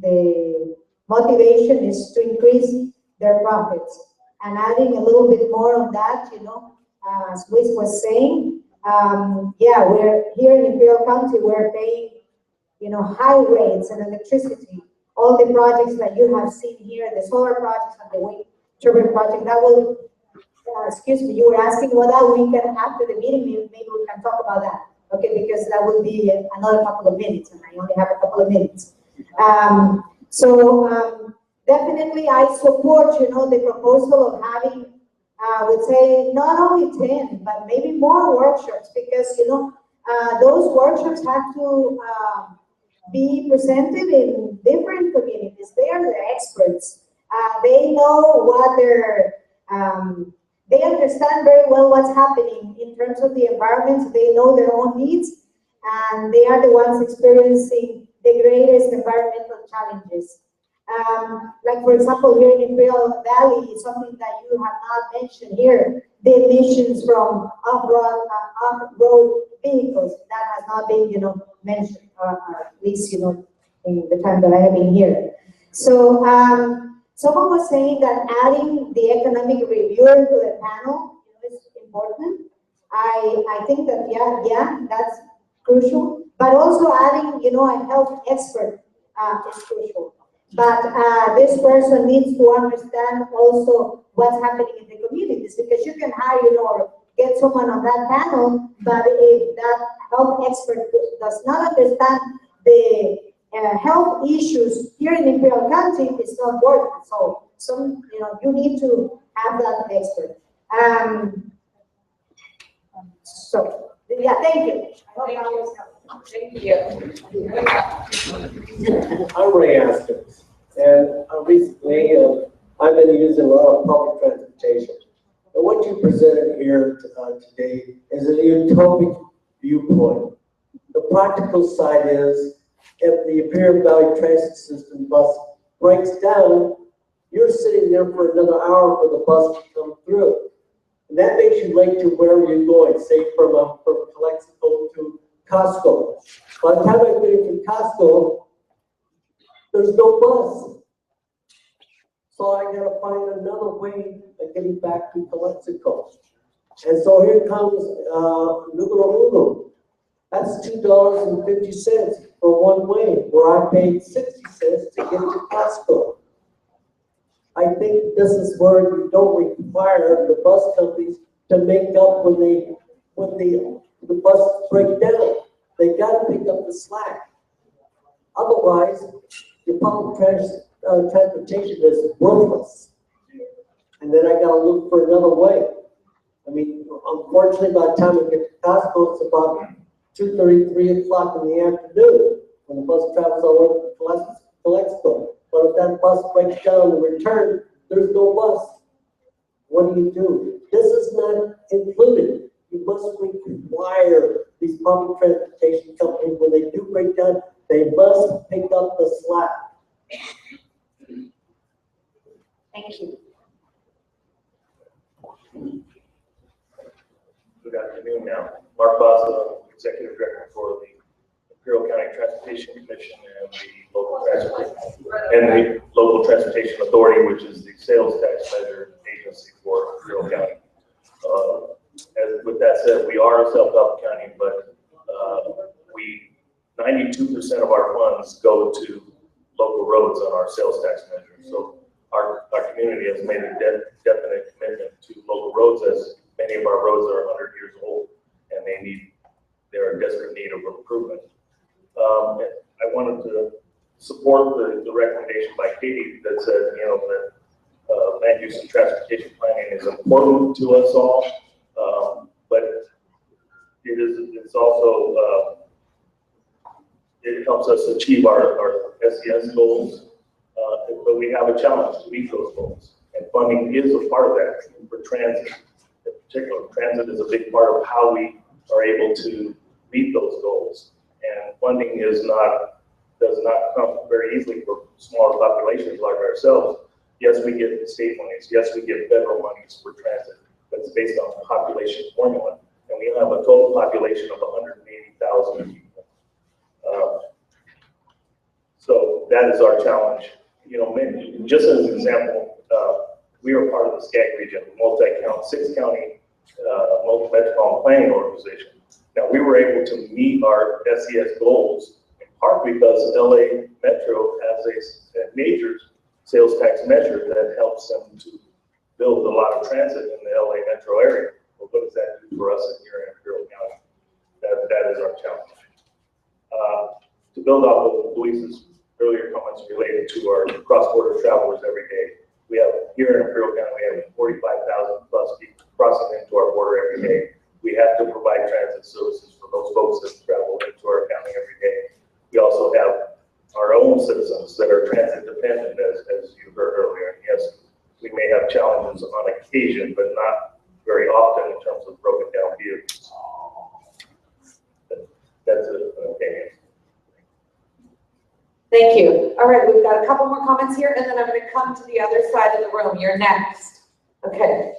the motivation is to increase their profits. And adding a little bit more on that, as Luis was saying, we're here in Imperial County, we're paying, high rates on electricity. All the projects that you have seen here, the solar projects and the wind turbine project, that will, you were asking what that weekend after the meeting, maybe we can talk about that. Okay, because that will be another couple of minutes, and I only have a couple of minutes. Definitely I support, the proposal of having, I would say, not only 10, but maybe more workshops, because, those workshops have to be presented in different communities. They are the experts. They know what they understand very well what's happening in terms of the environment. They know their own needs, and they are the ones experiencing the greatest environmental challenges. Like for example, here in Imperial Valley, something that you have not mentioned here, the emissions from off-road vehicles, that has not been, mentioned, at least, in the time that I have been here. So, someone was saying that adding the economic reviewer to the panel is important. I think that, yeah, that's crucial, but also adding, a health expert is crucial. But this person needs to understand also what's happening in the communities, because you can hire, or get someone on that panel, but if that health expert does not understand the health issues here in Imperial County, it's not working. So you need to have that expert. So yeah, thank you. I hope that was helpful. Thank you. I'm Ray Askins, and recently I've been using a lot of public transportation. And what you presented here today is a utopic viewpoint. The practical side is, if the Imperial Valley Transit System bus breaks down, you're sitting there for another hour for the bus to come through. And that makes you late to wherever you're going, say from Calexico to Costco. By the time I get from Costco, there's no bus. So I gotta find another way of getting back to Calexico. And so here comes Número Uno. That's $2.50 for one way, where I paid 60 cents to get to Costco. I think this is where you don't require the bus companies to make up when the bus break down. They got to pick up the slack. Otherwise, your public transportation is worthless. And then I got to look for another way. I mean, unfortunately, by the time I get to Costco, it's about 2:30, 3 o'clock in the afternoon when the bus travels all over Calexico. But if that bus breaks down and return, there's no bus. What do? This is not included. You must require these public transportation companies, when they do break down, they must pick up the slack. Thank you. Good afternoon now. Mark Baza, Executive Director for the Imperial County Transportation Commission and the Local Transportation Authority, which is the sales tax measure agency for Imperial County. And with that said, we are a self-help county, but 92% of our funds go to local roads on our sales tax measure. So our community has made a definite commitment to local roads, as many of our roads are 100 years old and they're in desperate need of improvement. I wanted to support the recommendation by Katie that said, that land use and transportation planning is important to us all, but it's also it helps us achieve our SES goals, but we have a challenge to meet those goals, and funding is a part of that for transit. In particular, transit is a big part of how we are able to meet those goals, and funding does not come very easily for smaller populations like ourselves. Yes, we get state monies. Yes, we get federal monies for transit, but it's based on the population formula, and we have a total population of 180,000 people. So that is our challenge. Just as an example, we are part of the SCAG region, multi-county, 6-county metropolitan planning organization. Now, we were able to meet our SES goals in part because LA Metro has a major sales tax measure that helps them to build a lot of transit in the LA Metro area. Well, what does that do for us here in Imperial County? That is our challenge. To build off of Luis's earlier comments related to our cross-border travelers every day, we have here in Imperial County, we have 45,000 plus people crossing into our border every day. We have to provide transit services for those folks that travel into our county every day. We also have our own citizens that are transit dependent, as you heard earlier. And yes, we may have challenges on occasion, but not very often in terms of broken down vehicles. That's an opinion. Thank you. All right, we've got a couple more comments here, and then I'm gonna come to the other side of the room. You're next. Okay.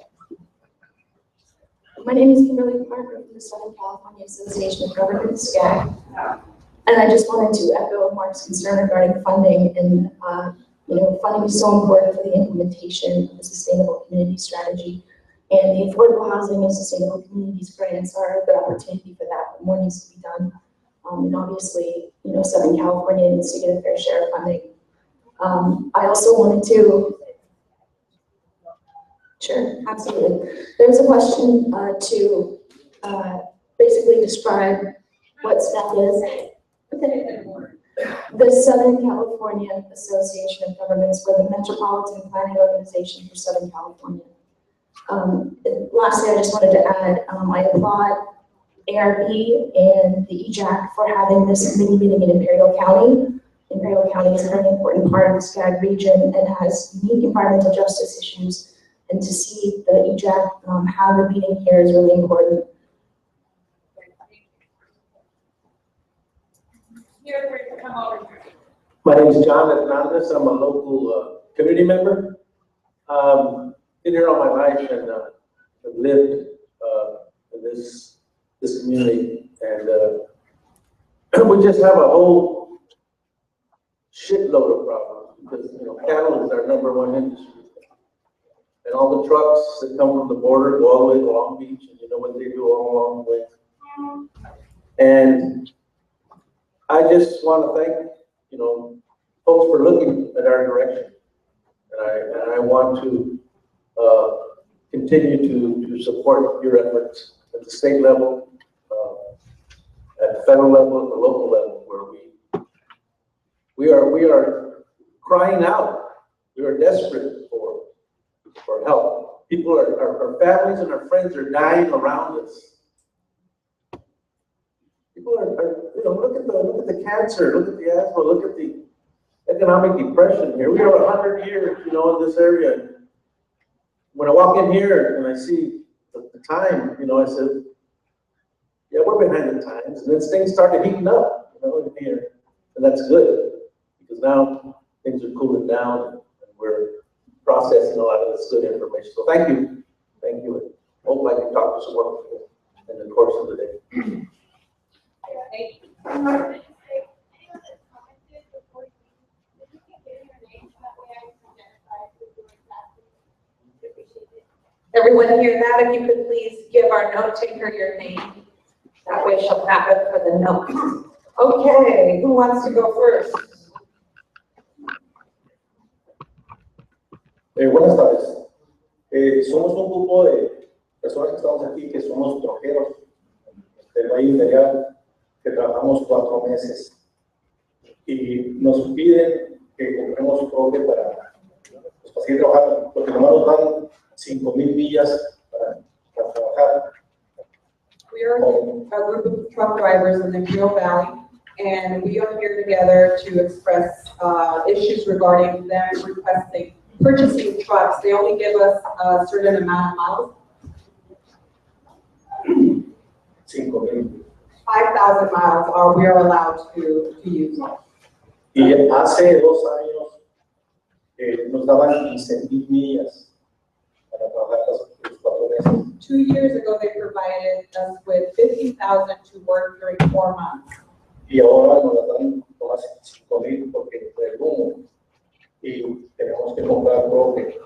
My name is Kimberly Parker from the Southern California Association of Governments, SCAG. And I just wanted to echo Mark's concern regarding funding and, funding is so important for the implementation of the sustainable community strategy. And the affordable housing and sustainable communities grants are a good opportunity for that, but more needs to be done. And obviously, Southern California needs to get a fair share of funding. I also wanted to, sure, absolutely. There was a question to basically describe what SCAG is. Okay. The Southern California Association of Governments, we're the Metropolitan Planning Organization for Southern California. Lastly, I just wanted to add, I applaud ARB and the EJAC for having this committee meeting in Imperial County. Imperial County is a very important part of the SCAG region and has unique environmental justice issues. And to see the EJAC have a meeting here is really important. My name is John Hernandez. I'm a local community member. Been here all my life and have lived in this community, and we just have a whole shitload of problems because cattle is our #1 industry, and all the trucks that come from the border go all the way to Long Beach, and you know what they do all along the way. And I just want to thank folks for looking at our direction, and I want to continue to support your efforts at the state level, at the federal level, at the local level, where we are crying out. We are desperate for help. People our families and our friends are dying around us. People are look at the cancer, look at the asthma, look at the economic depression here. We are 100 years, in this area. When I walk in here and I see the time, I said, yeah, we're behind the times. And then things started heating up, in here. And that's good, because now things are cooling down and we're processing a lot of this good information. So thank you. Thank you. And hope I can talk to some more people in the course of the day. Everyone hear that? If you could please give our note taker your name. That way she'll have it for the note. Okay, who wants to go first? Buenas tardes. Somos un grupo de personas que estamos aquí, que somos troqueros del Valle Imperial, que trabajamos 4 meses. Y nos piden que compremos troque para seguir trabajando, porque nomás nos dan 5,000 millas para trabajar. We are a group of truck drivers in the Imperial Valley, and we are here together to express issues regarding them purchasing trucks. They only give us a certain amount of miles. 5,000 miles we are allowed to use. Y hace 2 años nos daban 15,000 millas para trabajar los 4 meses. 2 years ago, they provided us with 50,000 to work during 4 months. Y ahora nos dan más 5,000 porque el humo. Y tenemos que comprar troque.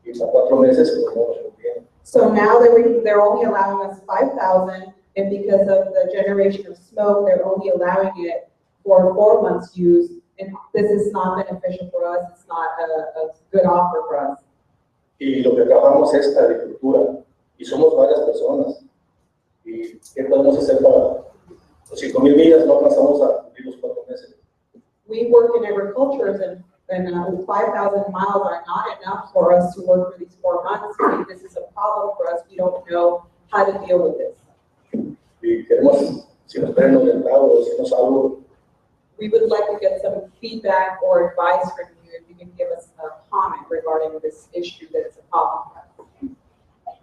Y para 4 meses pues no nos conviene. So now they're only allowing us 5,000, and because of the generation of smoke, they're only allowing it for 4 months use. And this is not beneficial for us. It's not a good offer for us. Y lo que trabajamos es agricultura. Y somos varias personas. ¿Y qué podemos hacer para los 5,000 millas? No alcanzamos a cumplir los 4 meses. We work in agriculture, and 5,000 miles are not enough for us to work for these 4 months. I think this is a problem for us. We don't know how to deal with this. Y queremos, si nos pueden orientar o decirnos algo. We would like to get some feedback or advice from you if you can give us a comment regarding this issue that is a problem for us.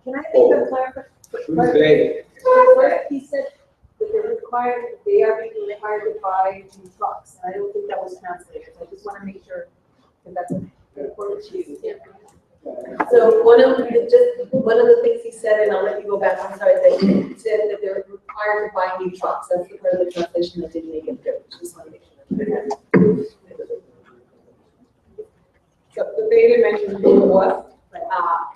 Can I make a clarification? Okay. First, he said that they are being required to buy new trucks. And I don't think that was translated. I just want to make sure that that's important to you. So one of the things he said, and I'll let you go back, I'm sorry, that he said that they're required to buy new trucks. That's the part of the translation that didn't make it through. Just want to make sure. So they didn't mention who it was,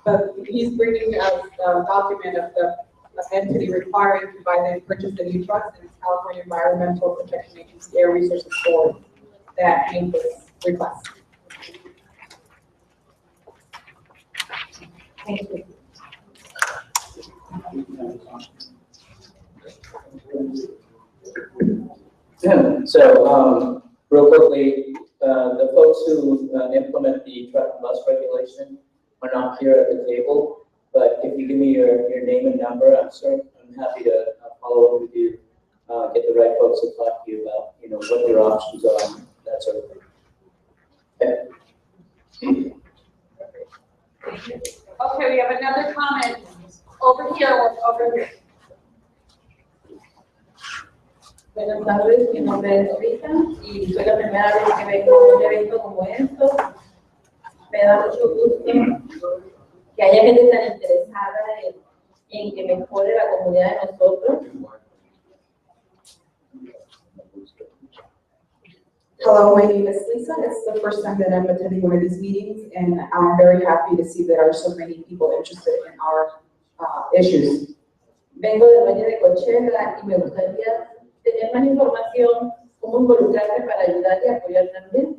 but he's bringing us a document of the entity requiring to buy and purchase the new trucks, and it's California Environmental Protection Agency Air Resources Board that made this request. Thank you. So, real quickly, the folks who implement the truck and bus regulation are not here at the table, but if you give me your name and number, I'm happy to follow up with you, get the right folks to talk to you about, what your options are, that sort of thing. Okay. Okay, we have another comment over here, over here. Buenas tardes, mi nombre es Rita y soy la primera vez que vengo a un evento como esto. Me da mucho gusto que haya gente tan interesada en que mejore la comunidad de nosotros. Hello, my name is Lisa. It's the first time that I'm attending one of these meetings, and I'm very happy to see that there are so many people interested in our issues. Vengo de Valle de Cochela y me gustaría tener más información, cómo involucrarme para ayudar y apoyar también.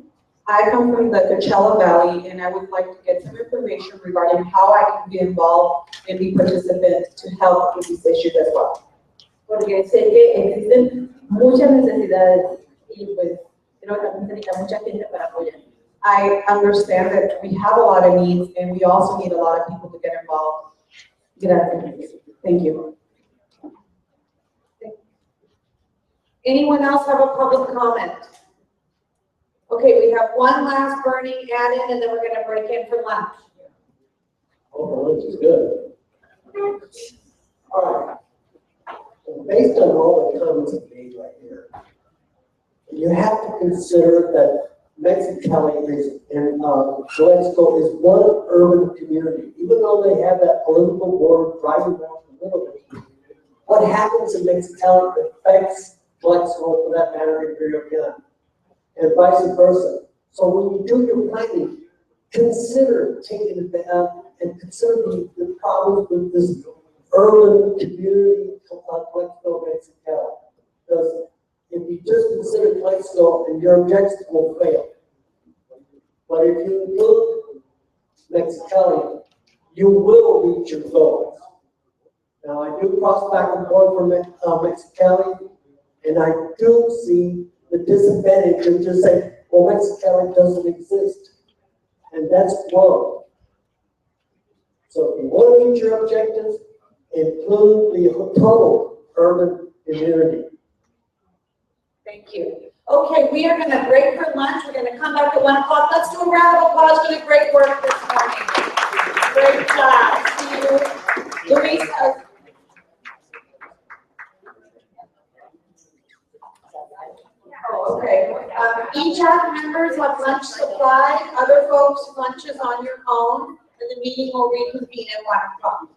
I come from the Coachella Valley, and I would like to get some information regarding how I can be involved and be participant to help with these issues as well. Porque sé que existen muchas necesidades y pues creo que también se necesita mucha gente para apoyar. I understand that we have a lot of needs, and we also need a lot of people to get involved. Gracias. Thank you. Anyone else have a public comment? Okay, we have one last burning add-in, and then we're gonna break in for lunch. Oh, lunch is good. All right. So based on all the comments I've made right here, you have to consider that Mexicali is, and Jalisco is one urban community. Even though they have that political war driving around the middle of it, what happens in Mexicali affects Jalisco, for that matter, in Rio Grande, and vice versa. So when you do your planning, consider taking it and consider the problems with this urban community of Jalisco, Mexicali. Because if you just consider Jalisco, and your objectives will fail. But if you include Mexicali, you will reach your goals. Now, I do cross back and forth from Mexicali, and I do see the disadvantage of just saying, well, Mexicali doesn't exist. And that's wrong. So if you want to meet your objectives, include the total urban community. Thank you. Okay, we are gonna break for lunch. We're gonna come back at 1 o'clock. Let's do a round of applause for the great work this morning. Great job. See you. Luis, okay. Each of members have lunch supply. Other folks' lunches on your own, and the meeting will reconvene at 1 o'clock.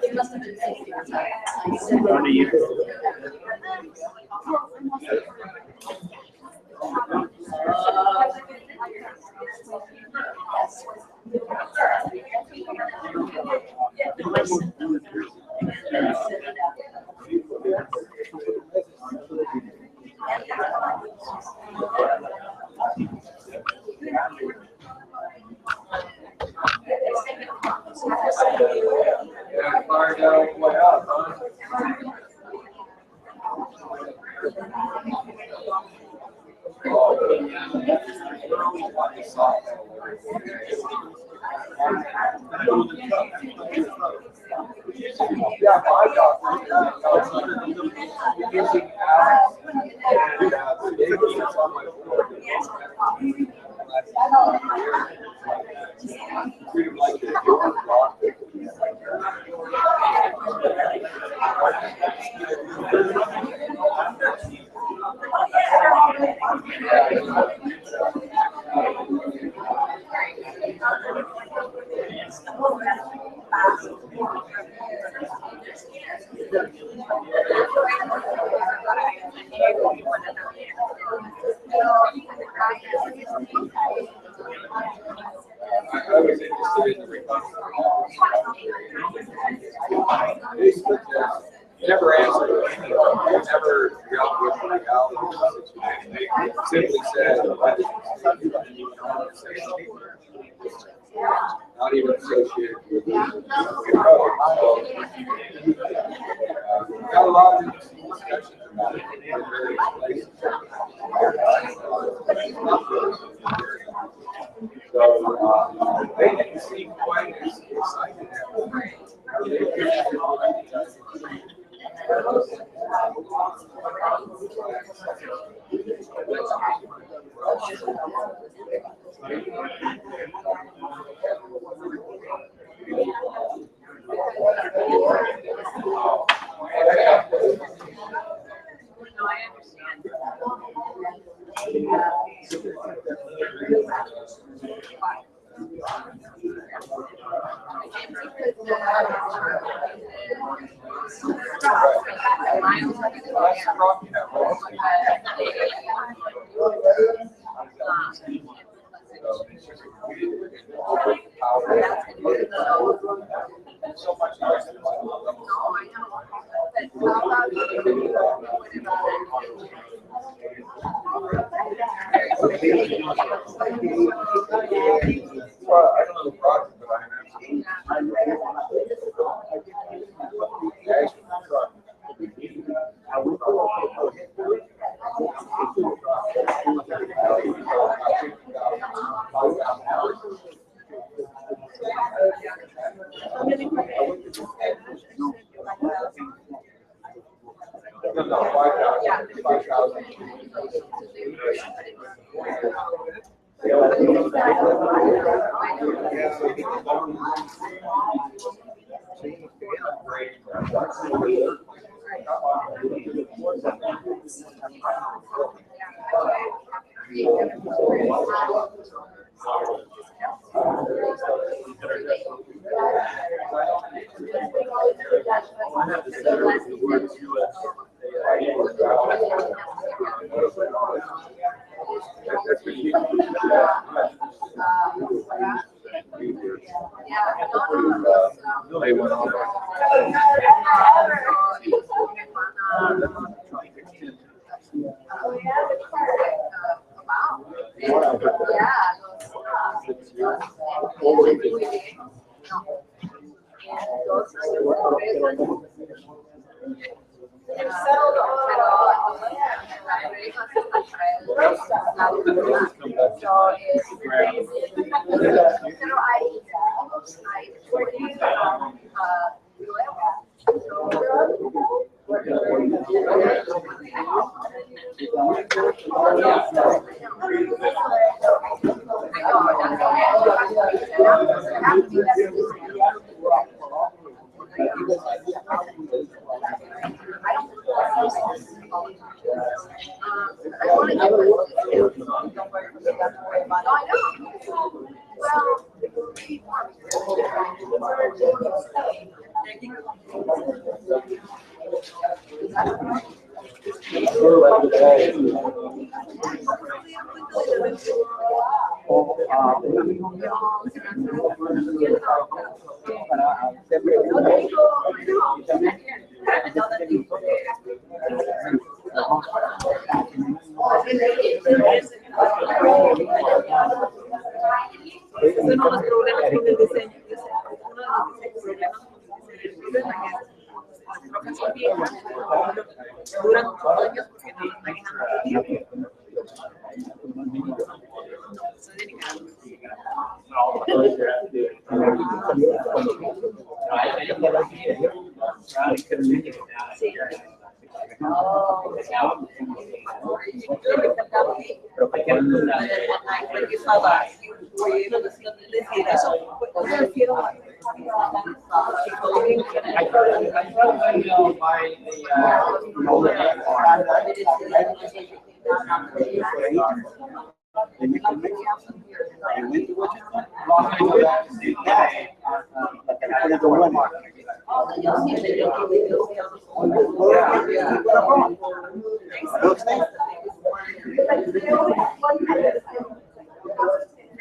It must have been 60 or Yeah. I was interested in the you never answered any of them. You never dealt with the reality of the situation. They simply said, not even associated with the got a lot of discussions about it in various places. So they didn't seem quite as excited.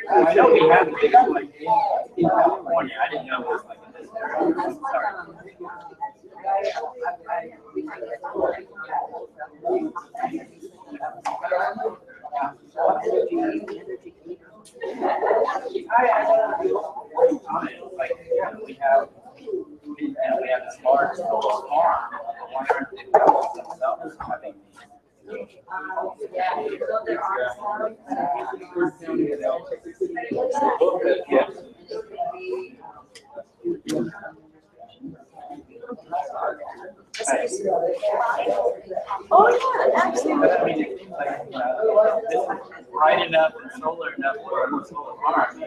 I know we have a big one in California. I didn't know it was like this area. We have this large solar farm. Why aren't they themselves having Oh, yeah, absolutely. This is bright enough and solar enough for a solar farm.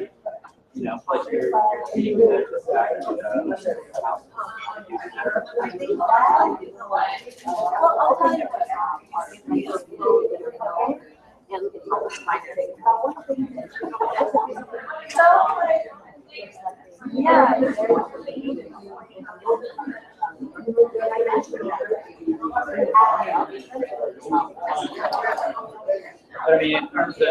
You know, plus you're keeping the side of the house. I mean, in terms of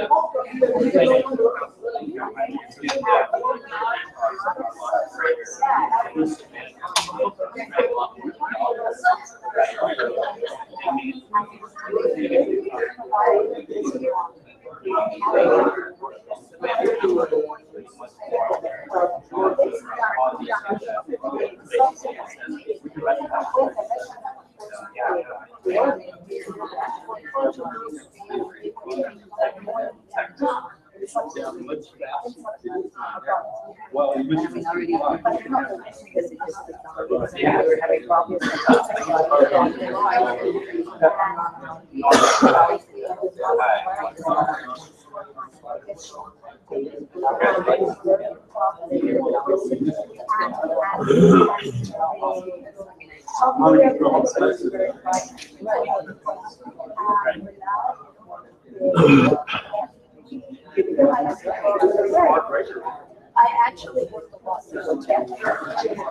Yeah, we're having problems. I actually worked a lot with the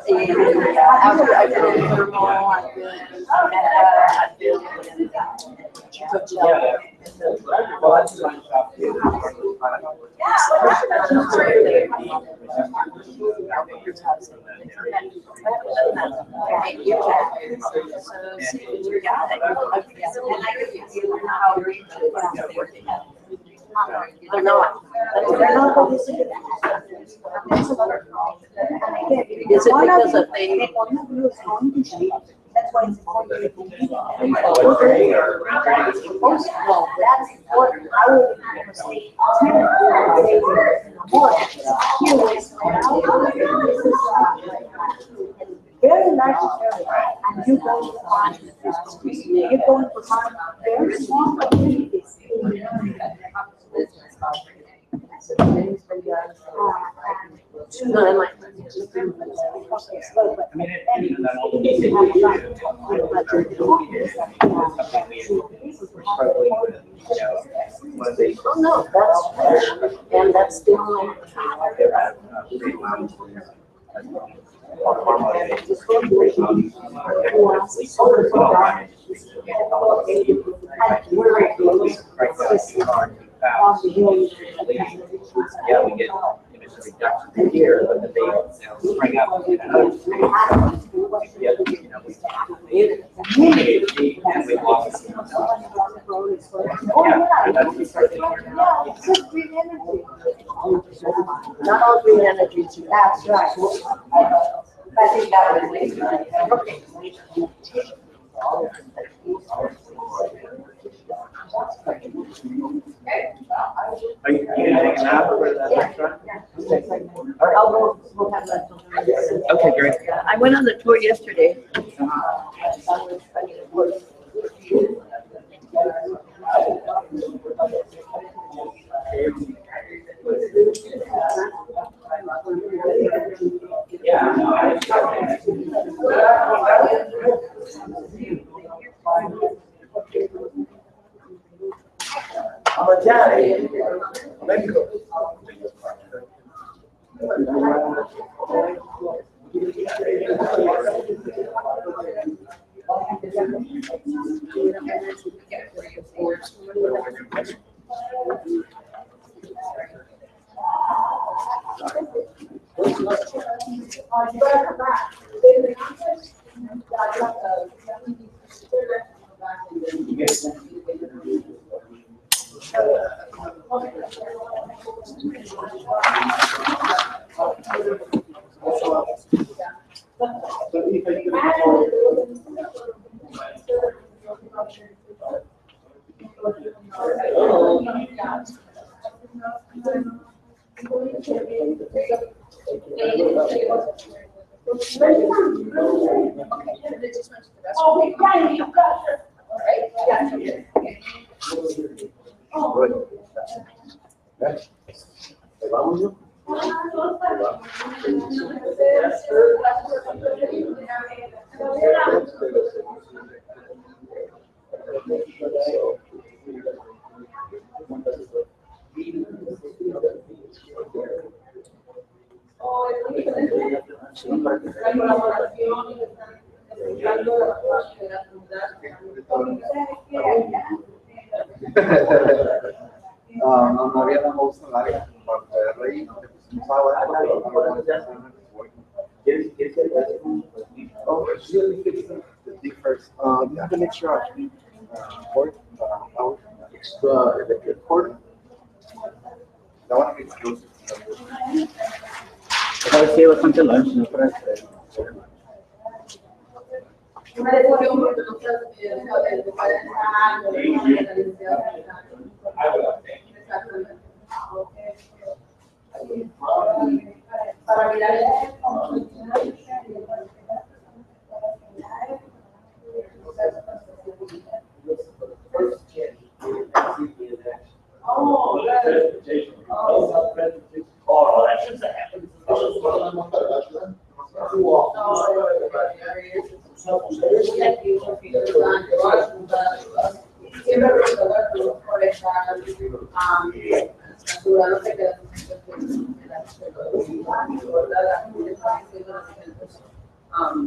and after I did it in thermal, I did I did they're not. They're not publicity. Is it because of they? That's why it's called. Well, that's what I would say. Very large area, and you're going to find very small communities. Oh no, that's and that's the only. Yeah, we get emission reduction here, but then they spring up. And we lost. Not all green energy. That's right. I think that would be okay. Are you getting an app or that? We'll have that. Okay, great. I went on the tour yesterday. Yeah. México. No había una bolsa larga para el rey. Oh, it's really good. The deep first. You have to make sure cord, our extra electric cord. That one is close. I would say bastante lunch, no para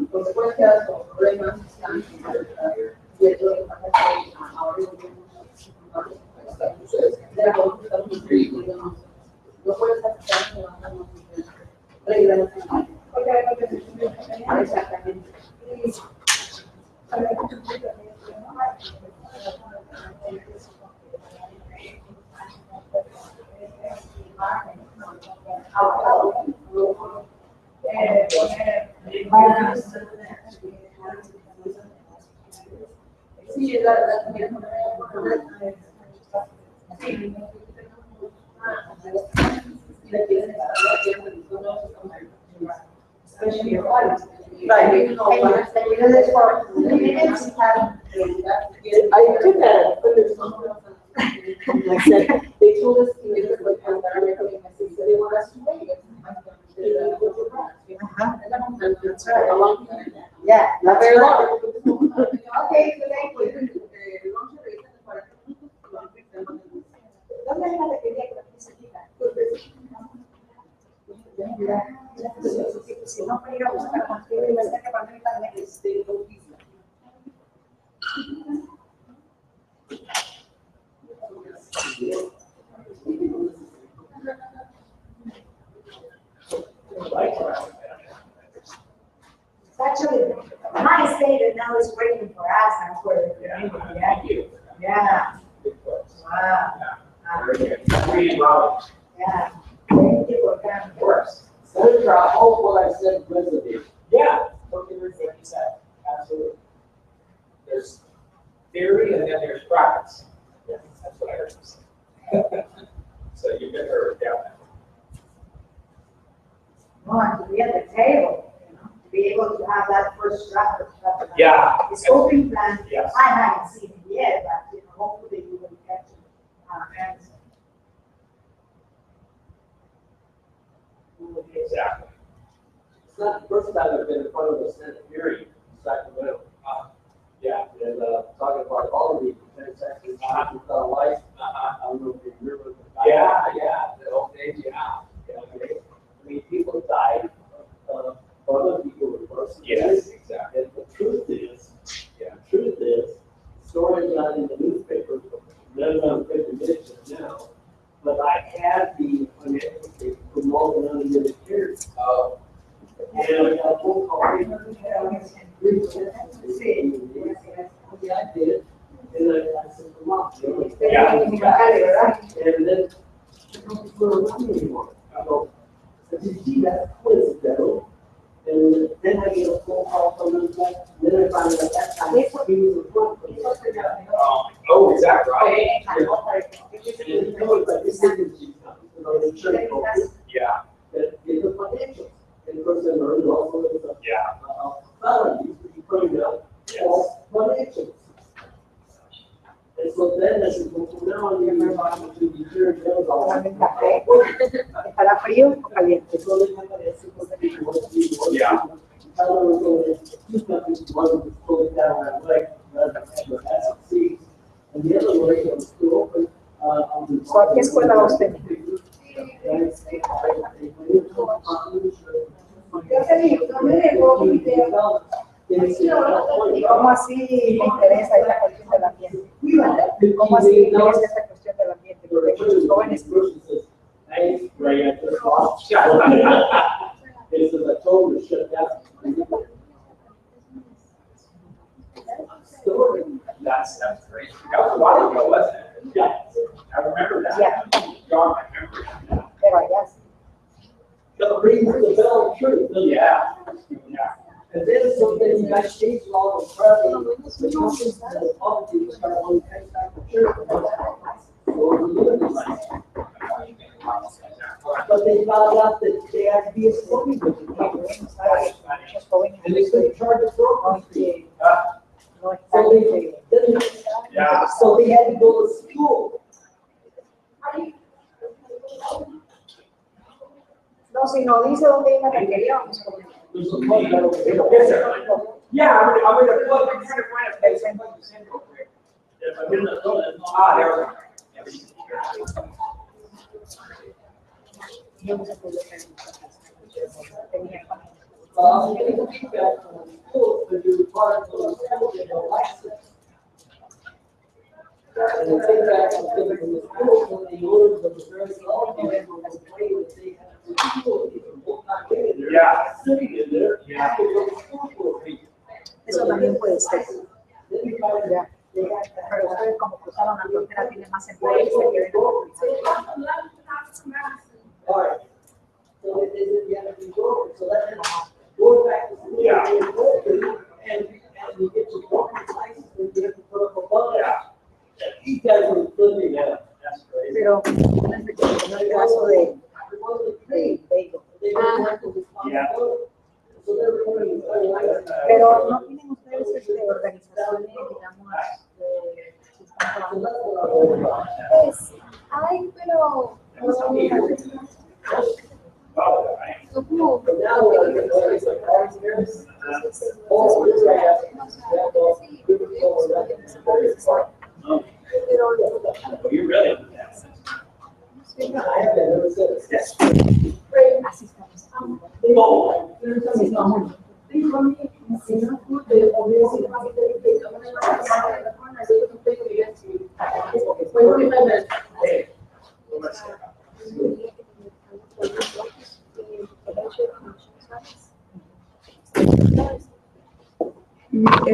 consecuencias o problemas no puedes exactamente. Sí, es la especially your bodies. Right. You know, I did that, but there's something else. I said, they told us, you know, this was kind of our recommendation, so they want us to wait. That's right. How long? Yeah, not very long. Okay, so thank you. Si no puede ir a buscar contigo y me que para mí también es de logismo. Actually, my state and now is waiting for us, that's where yeah. Wow. Yeah. Thank you for coming for us. Senator, I hope what I said resonated. Yeah, totally agree with what you said. Absolutely. There's theory and then there's practice. That's what I heard you say. So you get her down there. Want to be at the table, you know, to be able to have that first draft. Yeah. The scoping plan, Yes. I haven't seen it yet, but you know, hopefully you will get to hands. Exactly. It's not the first time I've been in front of a Senate hearing in Sacramento. Yeah, and, talking about all of the intersections, life, I don't know if you remember. Yeah, the old days, yeah. Okay. I mean, people died, other people were worse. Yes, exactly. And the truth is, stories not in the newspaper, none of them 50 minutes now, but I had the financial statement for more than 100 years. And I got a phone call, "Hey, you have 3%?" Yeah, I did. And I said, "Come on." And then, she don't run anymore. I go, I said, "Gee, that's coincidental." And then I get a phone call from them, and then I find out that time, he was a front. Oh, is that right? Yeah. That is the financials. And of course, then there's also the salaries that you put up, false financials. And so then I said, well, from now on, you're going to be here and there. ¿Estará frío o caliente? Yeah. And the other way was to open, ¿A qué escuela va usted? ¿Cómo así le interesa esta cuestión del ambiente? ¿Cómo así le interesa esta cuestión del ambiente? Porque muchos jóvenes. It's a total shutdown. That's great. That was a while ago, wasn't it? Yeah. I remember that. Yeah. John, I remember that. Pero allá sí. That rings the bell of truth. Yeah. And then something you guys change law of travel, the companies that are politics start on tax back for sure. But they found out that they had to be a spoken with the company. And they couldn't charge a broker fee. So they didn't. Yeah. So they had to go to school. No, si no dice dónde iba la quería, vamos a ver. Yes, sir. Yeah, I'm gonna plug, I'm trying to find a place and plug this in real quick. Ah, there we go. Getting feedback from the schools that you're part of the school, they don't license. And the feedback I'm getting from the schools, when the owners of the very small kids will complain that they have to school, people not getting there. Yeah. Sitting in there. Yeah. Eso también puede ser. Ya. Pero ustedes como cruzaron la frontera tienen más empleos que se quieren. All right. So it is, you have to go, so that go back to school. Yeah. And you get your driver's license, and you have to put up a bond. These guys were flipping out. That's crazy. Pero en el caso de Civico. Yeah. Pero no tienen ustedes organizaciones, digamos, Pues, ay, pero no como You really? así estamos.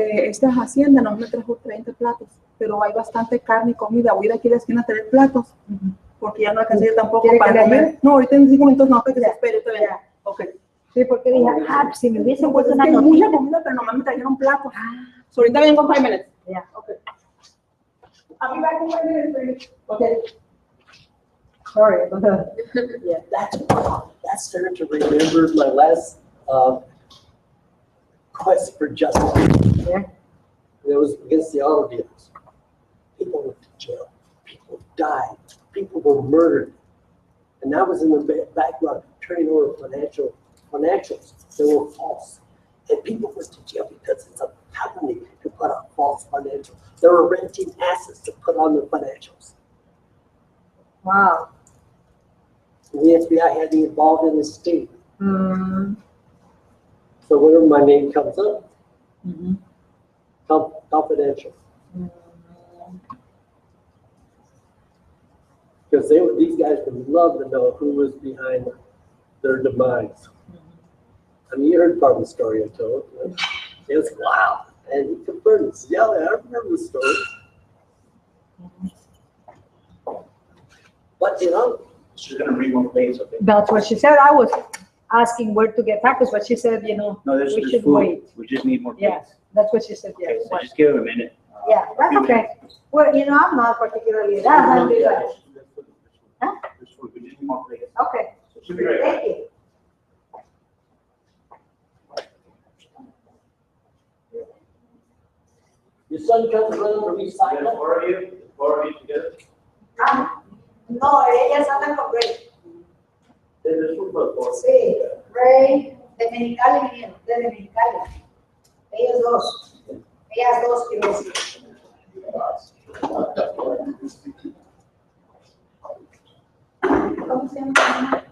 Esta hacienda nos me trajo 30 platos, pero hay bastante carne y comida. Voy a ir aquí a la esquina a tener platos, porque ya no alcancé tampoco para comer. No, ahorita en 5 minutos no, que se espere, te venga. Okay. Sí, porque dije, si me hubiesen puesto una mucha comida, pero nomás me trajeron platos. So, ahorita vengo en 5 minutes. Yeah, okay. I'll be back in 5 minutes, please. Okay. Sorry. Yeah, that started to remember my last quest for justice. Yeah. It was against the auto dealers. People went to jail. People died. People were murdered. And that was in the background, turning over financials that were false. And people went to jail because it's a company to put up false financials. They were renting assets to put on the financials. Wow. The FBI had to be involved in this too. Mm. So whenever my name comes up, Mm-hmm. confidential. Mm. Because these guys would love to know who was behind their demise. I mean, you heard part of the story I told. It was wild. And he confirmed it. Yeah, I remember the story. But, you know, She's gonna read one place, okay? That's what she said. I was asking where to get tacos, but she said, you know, No, there's we should food. wait. We just need more Yeah, plates. that's what she said, yeah. Okay, so just give it a minute. Yeah, that's okay. Well, you know, I'm not particularly that hungry, but, huh? There's food. We just need more plates. Okay. So she'll be right back. Thank you. your son comes running to recycle. Four of you together? No, ellas andan con Ray. There's food for four. Sí, Ray, de Mexicali vinieron, desde Mexicali. Ellos dos. Ellas dos, quiero decir. ¿Cómo se llama?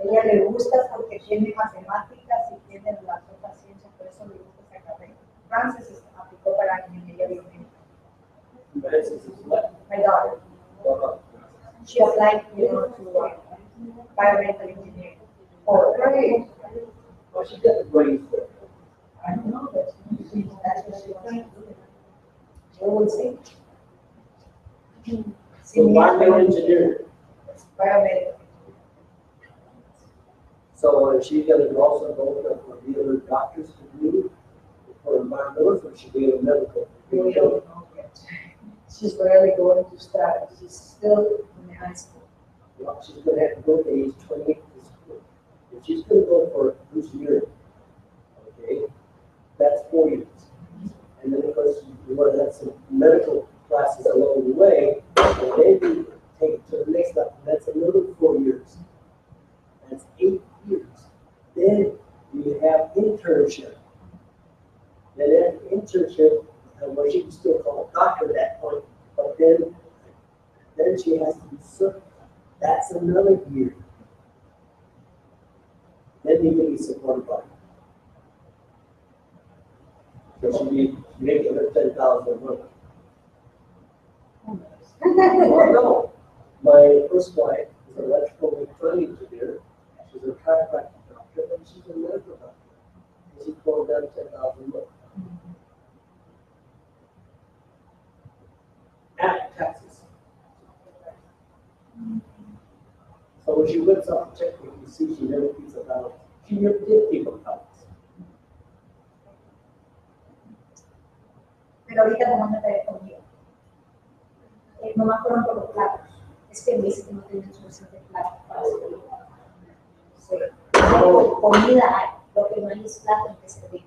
Ella le gusta porque tiene matemáticas y tiene las otras ciencias, por eso le gusta esa carrera. Frances aplicó para ingeniería biomédica. My daughter. She applied, you know, to biomedical engineering. Oh, great. Well, she's got the brains for it. I know that. That's what she wants to do. We will see. So environmental engineering. Biomedical. So she's gonna also go for the other doctors to do for environmental, or she'll be a medical. We don't know yet. She's barely going to start. She's still in high school. Well, she's gonna have to go to age 28 to school. If she's gonna go for this year, okay, that's 4 years. And then of course, you want to have some medical classes along the way, and then you take it to the next level. That's another 4 years. That's 8 years. Then you have internship. Then after internship, where she can still call a doctor at that point, but then she has to be certified. That's another year. Then you can be certified. So she'll be making her 10,000 a month. No, my first wife is an electrical electronic engineer. She's a chiropractic doctor, and she's a medical doctor. And she's going down 10,000 a month. After taxes. So when she whips up the checkbook, you see she never keeps a balance. She never did keep a balance. Pero ahorita no me trae conmigo. Nomás fueron por los platos. Es que me dice que no tienen suficiente platos para servir. Sí. Comida hay, lo que no hay es plato en que servir.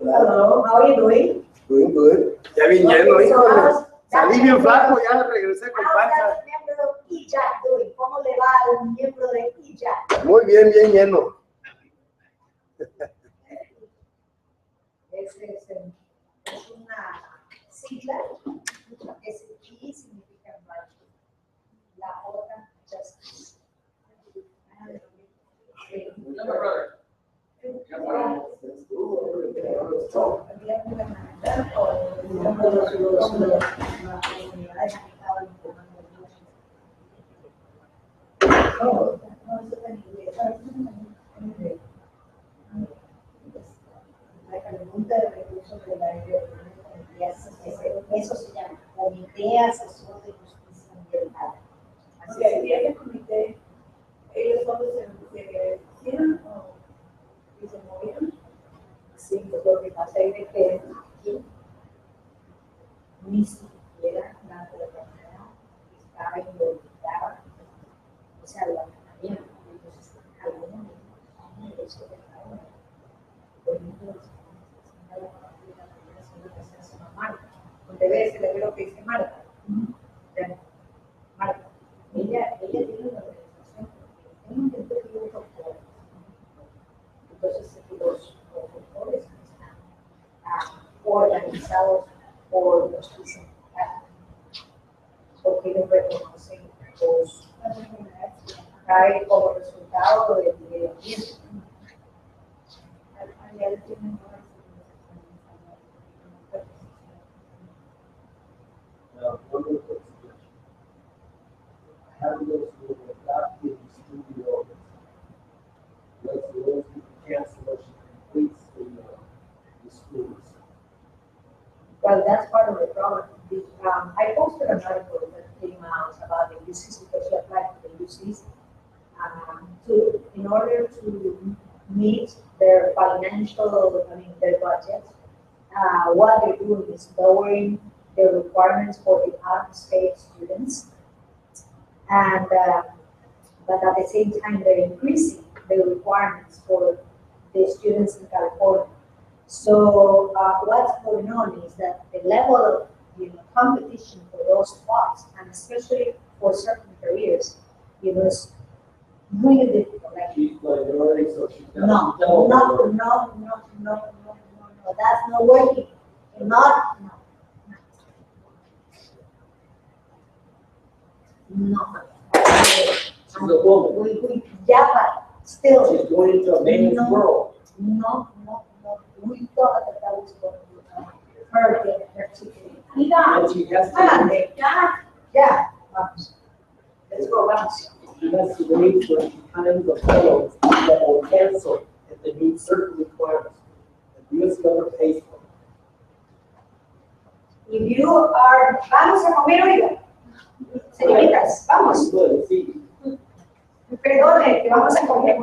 Hello, how are you doing? Doing good. Ya viniendo, híjole. Salí bien flaco, ya regresé con panza. Miembro de IJAC doing. ¿Cómo le va al miembro de IJAC? Muy bien, bien lleno. Es una sigla, SG significa right. La otra, justice. La pregunta de recursos de la eso se llama Comité Asesor de Justicia Ambiental. Así que el día comité, ellos son los que hicieron y se movieron. Sí, pues lo que pasa es que aquí ni siquiera la gobernadora estaba involucrada, o sea, la manera, entonces, algunos de eso de cada por ejemplo, Donde ves, se le ve lo que dice Marta. Marta, ella tiene una organización, tiene un objetivo. Entonces, los productores están organizados por los sindicatos, porque ellos reconocen los cae como resultado del medio ambiente. Now, one more quick suggestion. Having those who are adopted studio, let's those who cancel what she completes the schools. Well, that's part of the problem. I posted an article that came out about the UCs because she applied for the UCs in order to meet their financial, their budgets. What they're doing is lowering the requirements for the out-of-state students, and but at the same time they're increasing the requirements for the students in California. So what's going on is that the level of competition for those spots, and especially for certain careers, is really difficult. Like, She's minority, so she's no, that's not working. No. She's a woman. Yeah, but still. She's going into a man's world. No. We thought that was going to her ticket. And she has to. Yeah. Let's go back. She has to wait for times of fellows that will cancel if they meet certain requirements. The US government pays for it. If you are, vamos a comer hoy. Señoritas, vamos. Good, see. Perdone, que vamos a comer.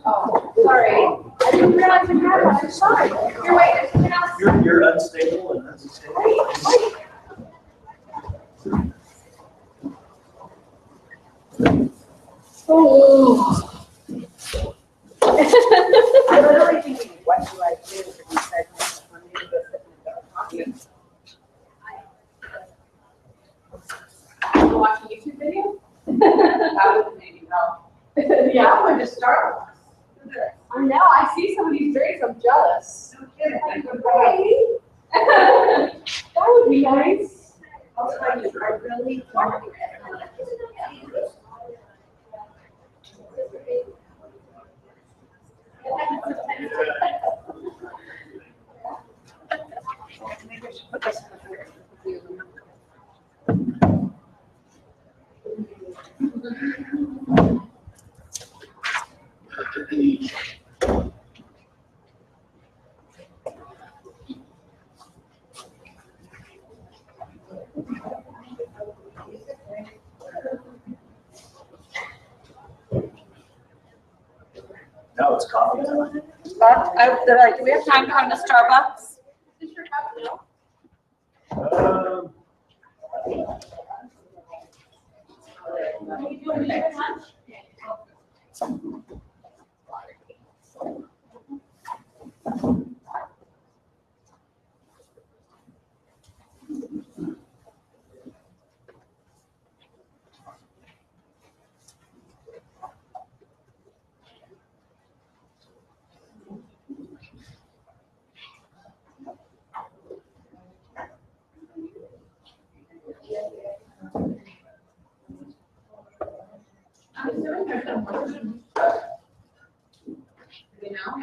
Oh, sorry. I didn't realize you had one. I'm sorry. You're waiting. Someone else. You're unstable and unsustainable. Oh. I was really thinking, what do I do for these segments? I'm going to go sit in the coffee. Watch a YouTube video? That would maybe help. Yeah, I'm going to start. I know, I see some of these drinks, I'm jealous. No kidding. Hey. That would be nice. I'll tell you, I really don't. Maybe I should put this in the Now it's coffee time. do we have time to go to Starbucks? Is this your cup now? Are you doing big lunch? I'm assuming there's no motion. You know?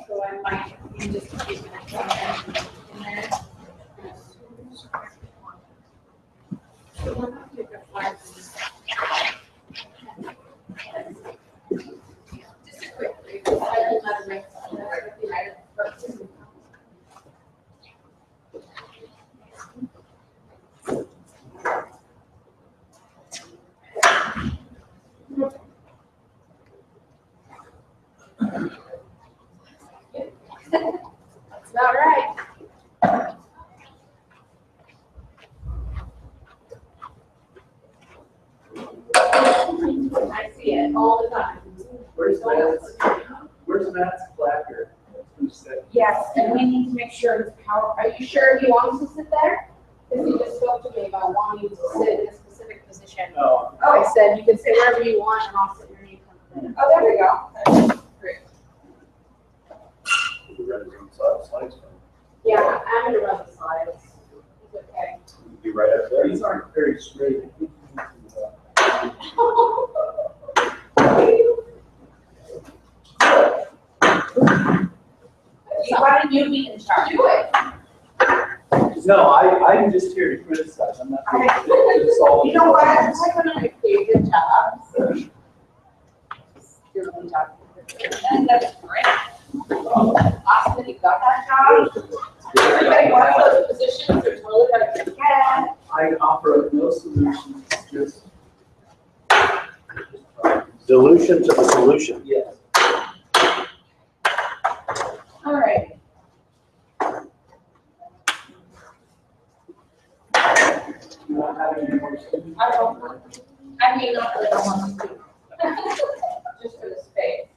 So I might just keep it in there. Just a quick brief. I can let them make everything right first. That's about right. I see it all the time. Where's Matt's placard? Who's that? Yes, and we need to make sure his power, are you sure he wants to sit there? Because he just spoke to me about wanting to sit in a specific position. Oh. I said, you can sit wherever you want and I'll sit your name. Oh, there we go. Great. Yeah, I'm gonna run the slides. It's okay. Be right up there. These aren't very straight. Why don't you be in charge? Do it. No, I'm just here to criticize. I'm not here to solve. You know what? I'm like one of my favorite jobs. Your own job. And that's great. Austin, you got that job? Everybody wants those positions. They're totally gonna get it. I offer no solutions, just. Solution to the solution. Yes. All right. You don't have any more students? I don't, I mean, not that I don't want to. Just for the space.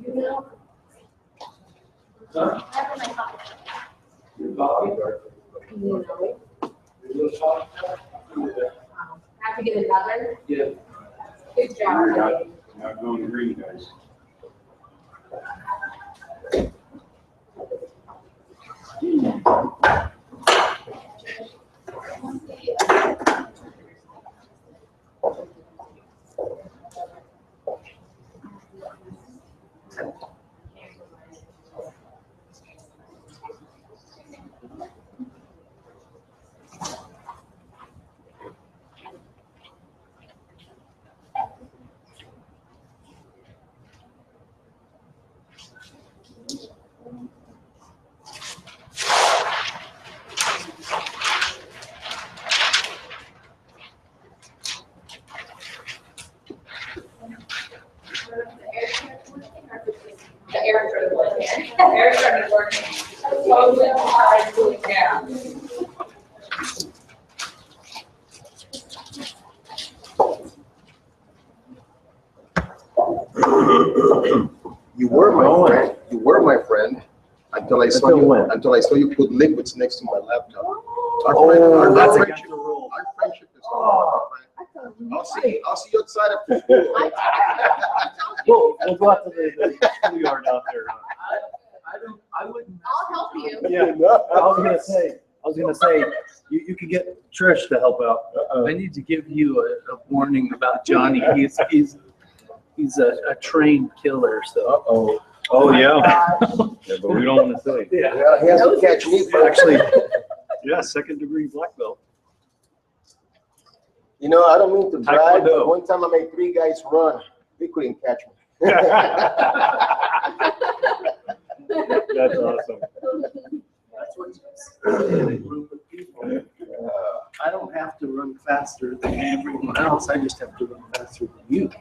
You know? Huh? I have my phone. Your coffee? You know it. Your little coffee? Have to get another. Yeah. Good job. Not going green, guys. The air started working. The air started working. So we tried to cool it down. You were my friend. You were my friend until I saw Until you. when? Until I saw you put liquids next to my laptop. That's Our against the rules. Our friendship is over. I'll see you outside after school. We'll go out to the schoolyard out there. I wouldn't. I'll help you. Yeah, I was gonna say, you could get Trish to help out. I need to give you a warning about Johnny. He's a trained killer, so. Oh, yeah. Yeah, but we don't wanna say. Yeah, he has to catch me first. Actually, yeah, 2nd degree black belt. You know, I don't mean to brag, but Taekwondo. one time I made 3 guys run. They couldn't catch me. That's awesome. That's what in a group of people. I don't have to run faster than everyone else. I just have to run faster than you.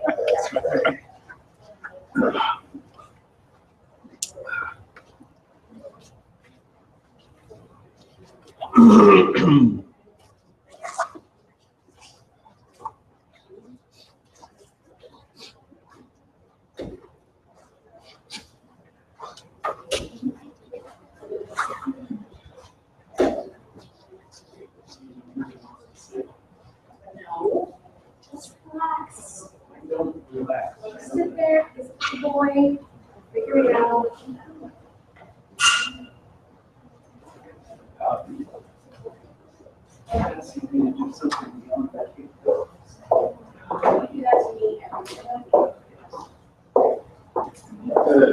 No. Just relax. Sit there, it's a good boy. Figure it out.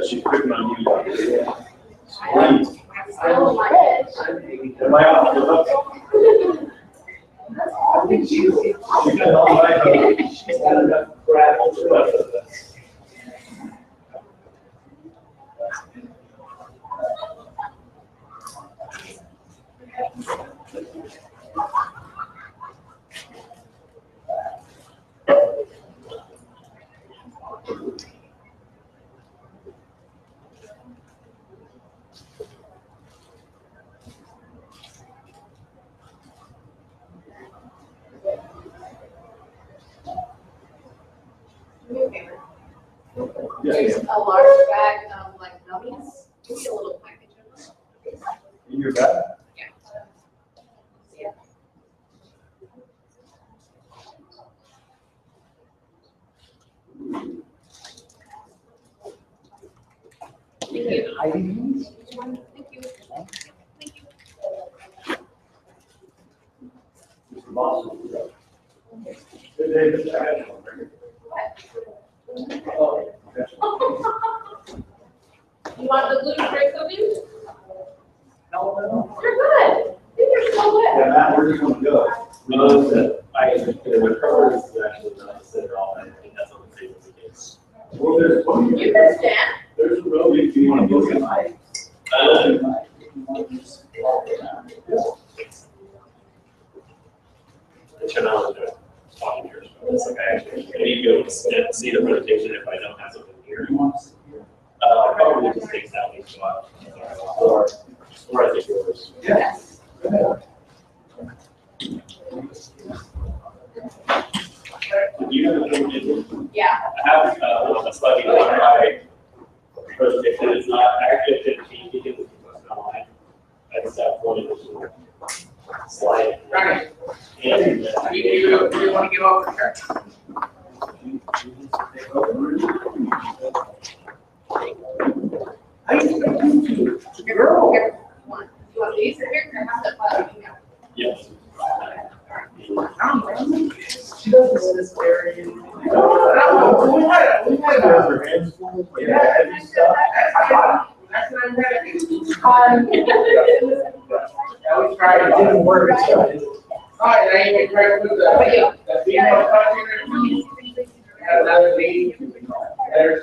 She couldn't on you. I'm still in my head. Am I off? That's all I think she's. She's got all my, she's got enough crap for us. There's a large bag of like gummies. Give me a little package of them. In your bag? Yeah. Yeah. Thank you. Hiding these? Thank you. Thank you. Mr. Boston. Good day, Mr. Ashland. Oh, okay. You want the gluten free cookies? No. You're good. You're so good. Yeah, Matt, where do you want to go? The cover is actually not considered all, I think that's on the table in case. Well, there's one. You can stand. There's a road if you want to look at my. It's your knowledge of talking to yours, but it's like I actually, I need to go see the presentation if I don't have something here. Probably just takes that one spot. Or I think yours. Yes. Do you have a presentation? Yeah. I have a slightly different. If it is not, actually, if it changes, it can be posted online. I just have one additional slide. Right. And, You want to give up for sure? I expect you to grow. You want these or here? Can I have the file? yes. She doesn't know this area. No, we had it. We tried, it didn't work. All right, now you can try to put the female country. Another lady. There's.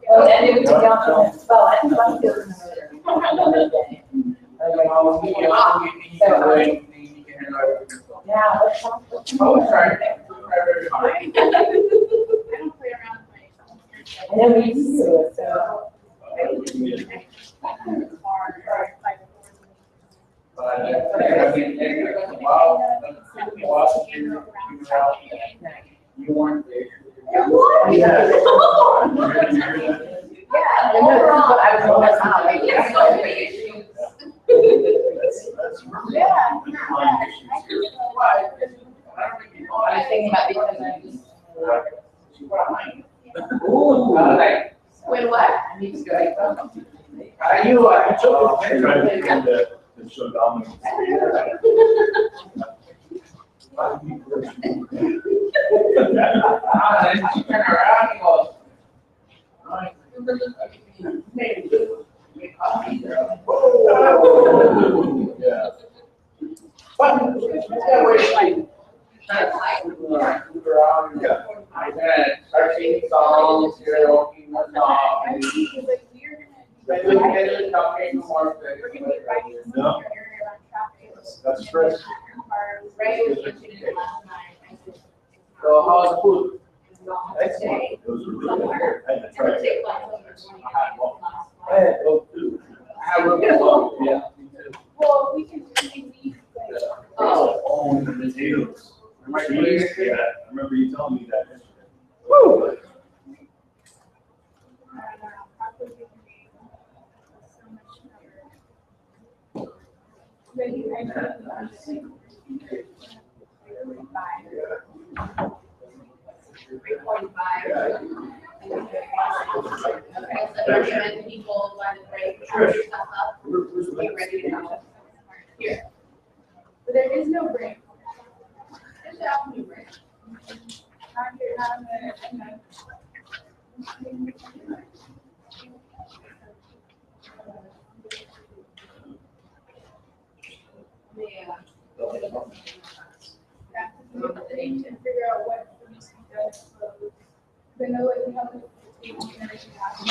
Oh, and it was down to spell. I think I'm doing yeah, let's talk. Oh, sorry. I don't play around with my. I know we used to do it, so. You weren't there. Yeah. Yeah, and that's what I was always on. Yeah. I was thinking about because I'm just. Ooh, When what? I need to go. You took to show dominance. Then she turned around and goes. Yeah. I start singing songs, karaoke, whatnot. No. That's stress. So how's the food? Excellent. Those were really good. I had to try it. I had both too. I have a little. Yeah. Well, we can. Oh, and the potatoes. Yeah, I remember you telling me that yesterday. Woo! Recommend people by the break, charge yourself up, get ready to go. Here. But there is no break. There's the afternoon break. Not here, not in the. Yeah. And figure out what needs to be done. So, I know it we have to generation happen.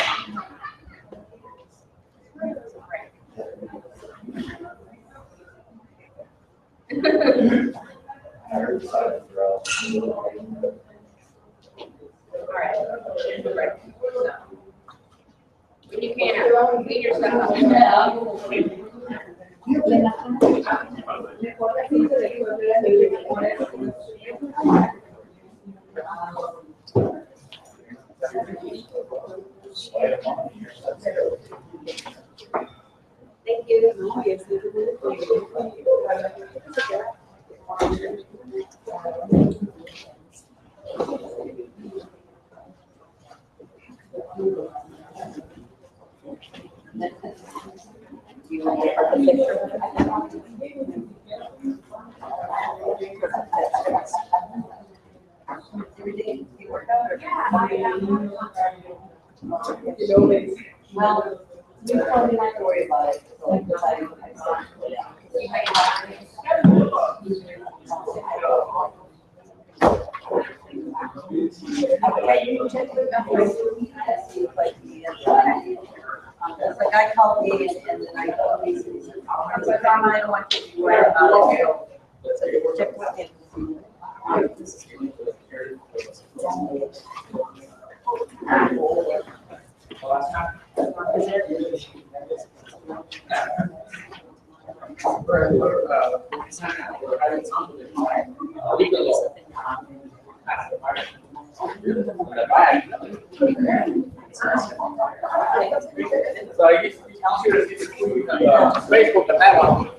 All right. When you can, clean yourself Thank Well, you probably not to worry about it. Like I called me and then I told me, I was like, I don't want you to be worried about it. So check with him. So I guess you Facebook and that one.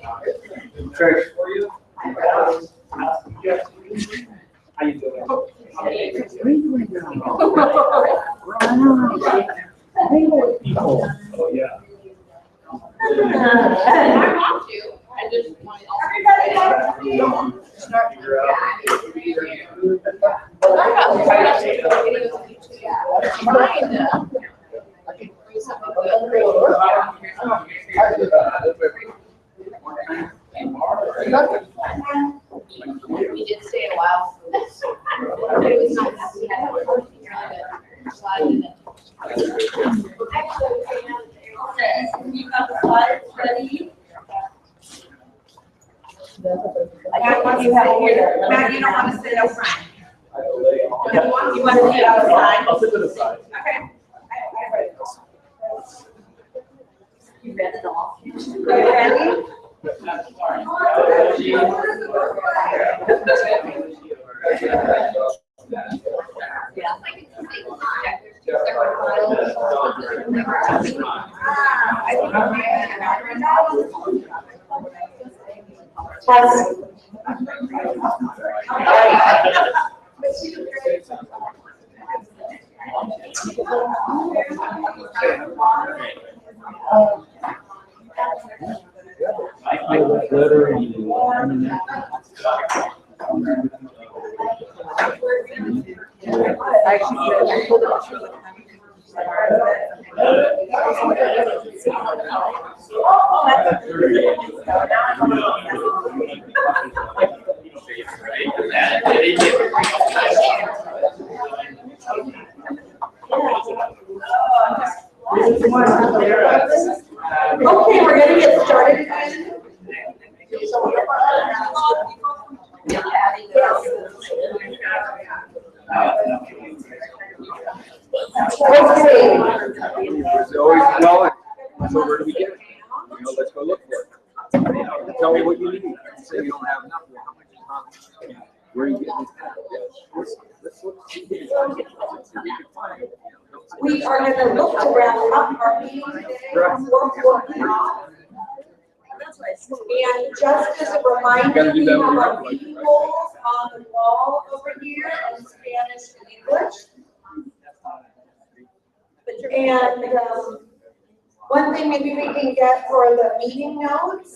Church for you. How you doing? Oh, yeah. I just want we did stay a while. It was nice. We had a party here. Okay, you got the slides ready? Matt, you have a here. Matt, you don't want to sit up front. You want to sit outside? I'll sit to the side. Okay. You read it all? Ready? Okay, we're gonna get started. Okay. There's always well, so where do we get it? You know, let's go look for it. Tell me what you need. Say you don't have enough. How much is not? Where are you getting this? Let's look. See if we can find it. We are gonna look to wrap up our meeting today. And just as a reminder, we have our meeting goals on the wall over here in Spanish and English. And one thing maybe we can get for the meeting notes,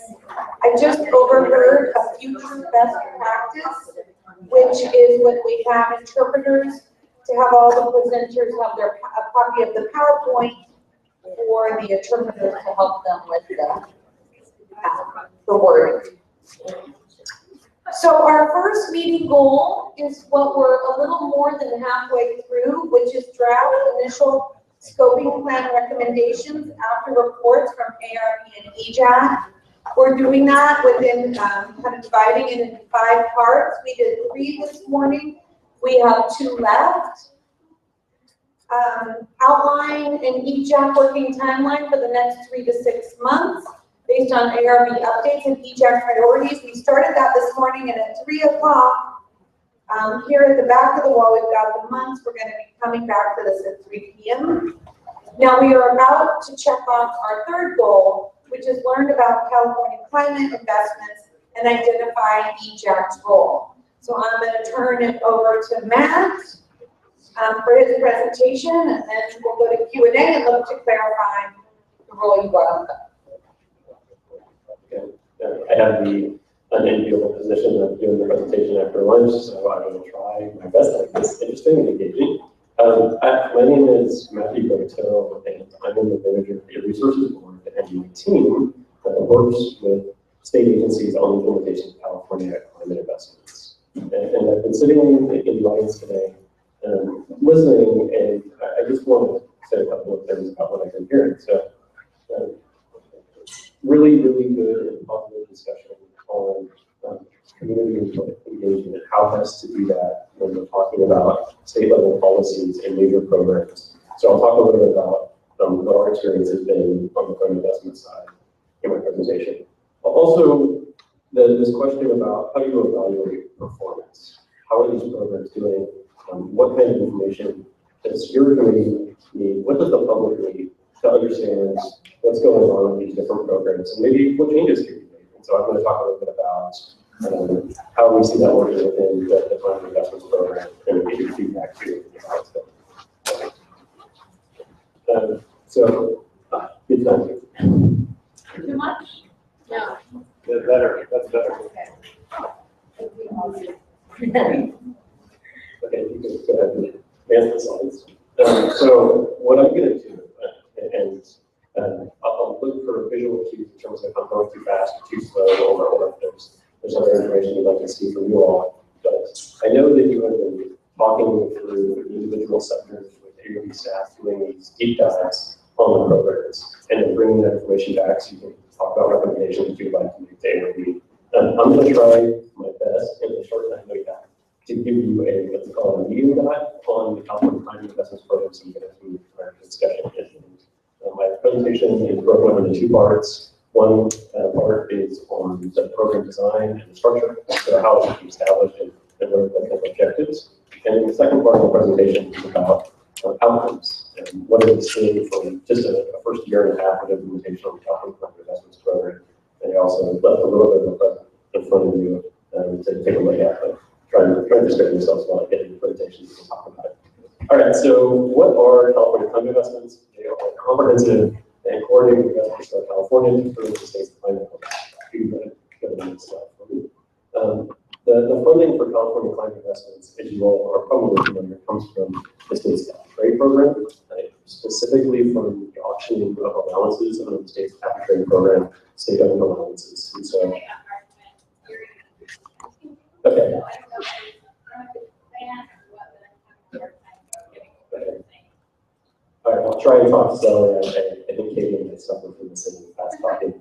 I just overheard a future best practice, which is when we have interpreters to have all the presenters have a copy of the PowerPoint for the interpreters to help them with the wording. So our first meeting goal is what we're a little more than halfway through, which is draft initial scoping plan recommendations after reports from ARP and EJAC. We're doing that within kind of dividing it into 5 parts. We did 3 this morning. We have 2 left. Outline an EJAC working timeline for the next 3 to 6 months based on ARB updates and EJAC priorities. We started that this morning, and at 3 o'clock, here at the back of the wall, we've got the months. We're going to be coming back to this at 3 p.m. Now we are about to check off our 3rd goal, which is learn about California climate investments and identify EJAC's role. So I'm going to turn it over to Matt for his presentation, and then we'll go to Q&A and look to clarify the role you brought up. I have the unenviable position of doing the presentation after lunch, so I will try my best to make this interesting and engaging. My name is Matthew Botel, and I'm in the Manager of Data Resources Board and my team that works with state agencies on the implementation of California climate investments. And I've been sitting in the audience today listening, and I just want to say a couple of things about what I've been hearing. So, really good and positive discussion on community engagement, how best to do that when we're talking about state level policies and major programs. So I'll talk a little bit about what our experience has been on the climate investment side in my presentation. Also, this question about how do you evaluate performance? How are these programs doing? What kind of information does your committee need? What does important for the public to understand what's going on with these different programs and maybe what changes can be made. And so I'm going to talk a little bit about how we see that working within the climate investments program and give you feedback too. Good time. Too much? No. That's better. That's better. Okay. Okay, you can go ahead and advance the slides. So what I'm going to do, and I'll look for visual cues in terms of if I'm going too fast or too slow, or if there's other information you'd like to see from you all. But I know that you have been talking through individual sectors with AOB staff doing these deep dives on the programs and then bringing that information back so you can talk about recommendations you'd like to make to AOB. I'm going to try my best in the short time we have to give you a, let's call it a medium dive on the California Climate Investments Program so we can have some discussion. My presentation is broken up into two parts. One part is on the program design and the structure, so how it should be established and what are the objectives. And the second part of the presentation is about outcomes and what are we seeing from just a first year and a half of implementation of the California Climate Investments Program. And I also left a little bit of the present in front of you to take a look at, but trying to distract yourselves while I get into the presentation to talk about it. All right, so what are California climate investments? They are comprehensive and coordinated investments for California to further the state's climate goals. You can go to the next slide for me. The funding for California climate investments, as you all are probably familiar, comes from the state's cap and trade program, specifically from the auctioning of allowances under the state's cap and trade program, state-owned allowances. And so, okay. All right, I'll try and talk slowly. I think Katie and I suffer from the same fast talking.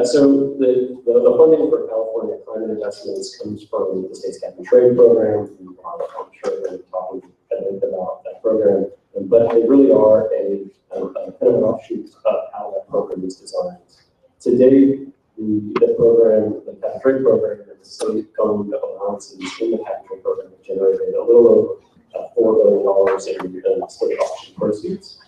So the funding for California climate investments comes from the state's cap and trade program. I'm sure we're talking at length about that program, but they really are a kind of an offshoot of how that program is designed. To date, the program, the cap and trade program, and the state-owned allowances in the cap and trade program have generated a little over $4 billion in state auction proceeds.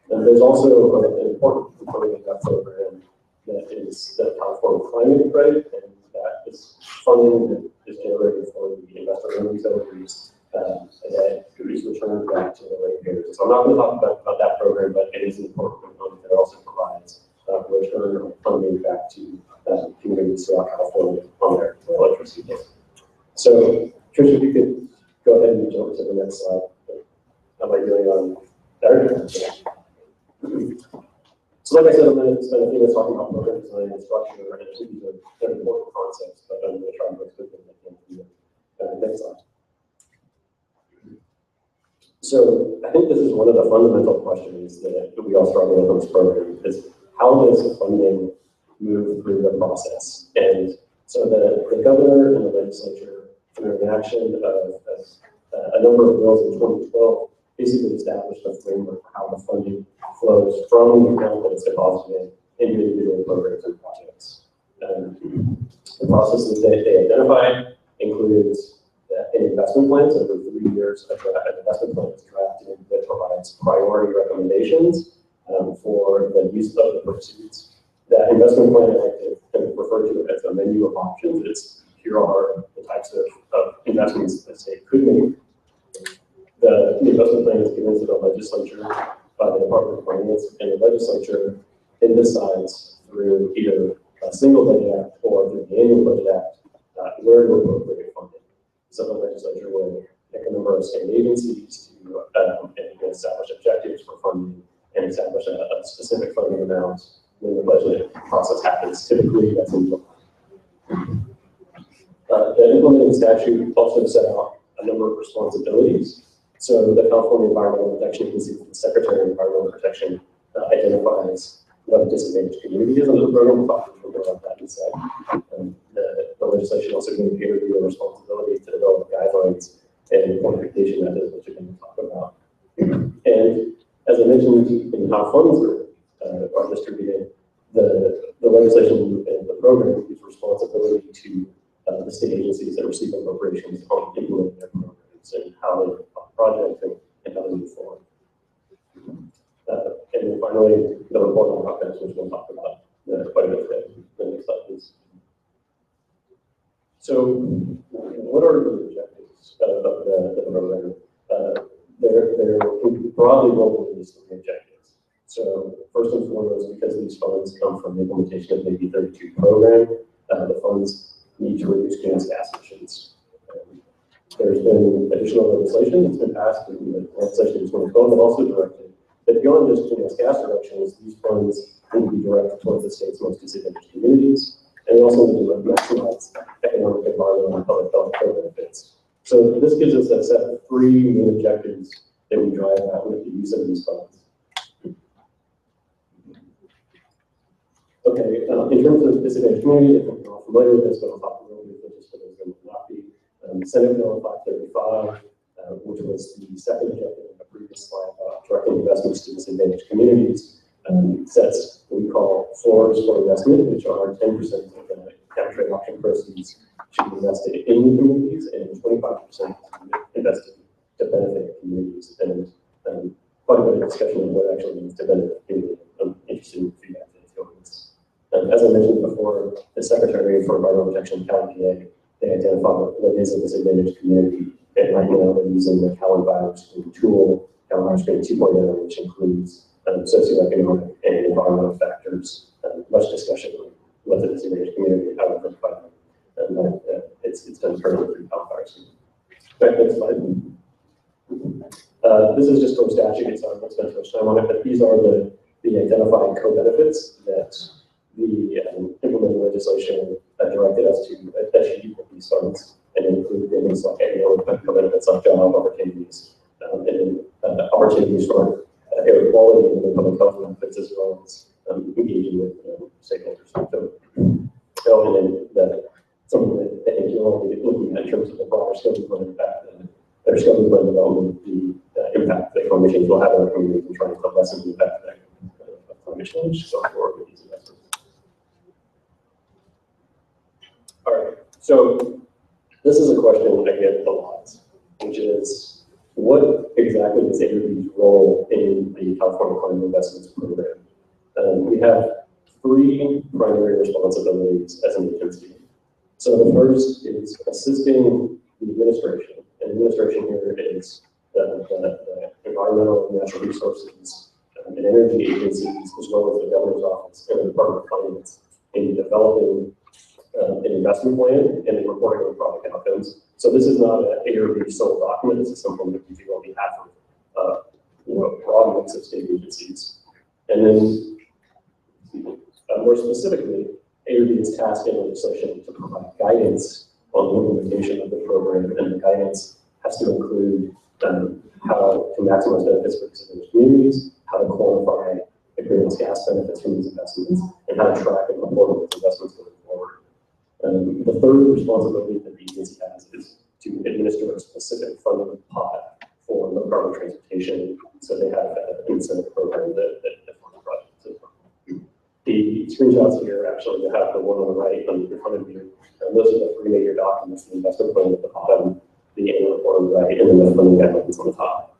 And there's also an important component of that program that is the California climate credit, and that is funding that is generated for the investor-owned utilities that produce returns back to the ratepayers. So I'm not going to talk about that program, but it is an important component that also provides return on funding back to communities throughout California on their electricity bills. So, Tricia, if you could go ahead and jump to the next slide. How am I doing on there? So like I said, I'm going to spend a few minutes talking about program design and structure, and I think these are very important concepts, but I'm going to try and go as quickly as I can through the next slide. So I think this is one of the fundamental questions that we all struggle with on this program is how does funding move through the process? And so the governor and the legislature, through an action of a number of bills in 2012, basically established a framework for how the funding flows from the account that it's deposited into individual programs and projects. The processes that they identified includes an investment plan, so for 3 years, an investment plan is drafted that provides priority recommendations for the use of the proceeds. That investment plan, I like to refer to it as a menu of options. Here are the types of investments the state could make. The investment plan is given to the legislature by the Department of Finance, and the legislature then decides through either a single budget act or through the annual budget act where to appropriate funding. So the legislature will pick a number of state agencies to and establish objectives for funding and establish a specific funding amount when the budget process happens. Typically, that's in July. The implementing statute also set out a number of responsibilities. So the California Environmental Protection Agency, the Secretary of Environmental Protection, identifies what a disadvantaged community is under the program. We'll talk a little bit about that in a second. The legislation also gave peer review a responsibility to develop guidelines and quantification methods, which we're going to talk about. And as I mentioned, in how funds are distributed, the legislation and the program gives responsibility to the state agencies that receive appropriations on implementing their programs and how they project and how to move forward. And then finally, the report on outcomes, which we'll talk about quite a bit today. The next slide, please. So, what are the objectives of the program? They're broadly rolled into these three objectives. So, first and foremost, because these funds come from the implementation of the AB 32 program, the funds need to reduce greenhouse gas emissions. There's been additional legislation that's been passed in the legislation in 2012 that also directed that beyond just greenhouse gas reductions, these funds need to be directed towards the state's most disadvantaged communities, and they also need to maximize economic, environmental, and public health benefits. So this gives us a set of three main objectives that we drive at with the use of these funds. Okay, in terms of disadvantaged community, I think you're all familiar with this, but I'll talk a little bit just for those that may not be. Senate Bill 535, which was the second objective in the previous slide about directing investments to disadvantaged communities, sets what we call floors for investment, which are 10% of the captured auction proceeds should be invested in the communities and 25% invested to benefit communities. And quite a bit of discussion on what actually means to benefit community. I'm interested in feedback to this. As I mentioned before, the Secretary for Environmental Protection, Cal PA, they identified what is a disadvantaged community. And right now they're using the Cal Environment Screen tool, Cal Environment Screen 2.0, which includes socioeconomic and environmental factors. Much discussion on what the disadvantaged community and how to identify them. And it's done currently through Cal Environment Screen. Next slide. This is just from statute, so I won't spend too much time on it, but these are the identified co-benefits that the implementing legislation directed us to achieve with these funds, and include things like co-benefits like job opportunities, and opportunities for air quality and public health benefits, as well as engaging with stakeholders. So, and then something that I think you'll all be looking at in terms of the broader scoping plan impact, their scoping plan development, the impact that climate change will have on our communities, and trying to lessen the impact of climate change going forward with these investments. All right, so this is a question I get a lot, which is, what exactly is ARB's role in the California Climate Investments Program? We have three primary responsibilities as an agency. So the first is assisting the administration, and administration here is the environmental and natural resources and energy agencies, as well as the governor's office and the Department of Finance, in developing an investment plan and reporting on project outcomes. So this is not an ARB sole document. This is something that we do on behalf of a broad mix of state agencies. And then more specifically, ARB is tasked in legislation to provide guidance on the implementation of the program, and the guidance has to include how to maximize benefits for disadvantaged communities, how to quantify the greenhouse gas benefits from these investments, and how to track and report on those investments going forward. The third responsibility that the agency has is to administer a specific funding pot for low carbon transportation. So they have an incentive program that fund projects as well. The screenshots here actually have the one on the right in front of you. Those are the three major documents: the investment plan at the bottom, the annual report on the right, and then the funding guidelines on the top.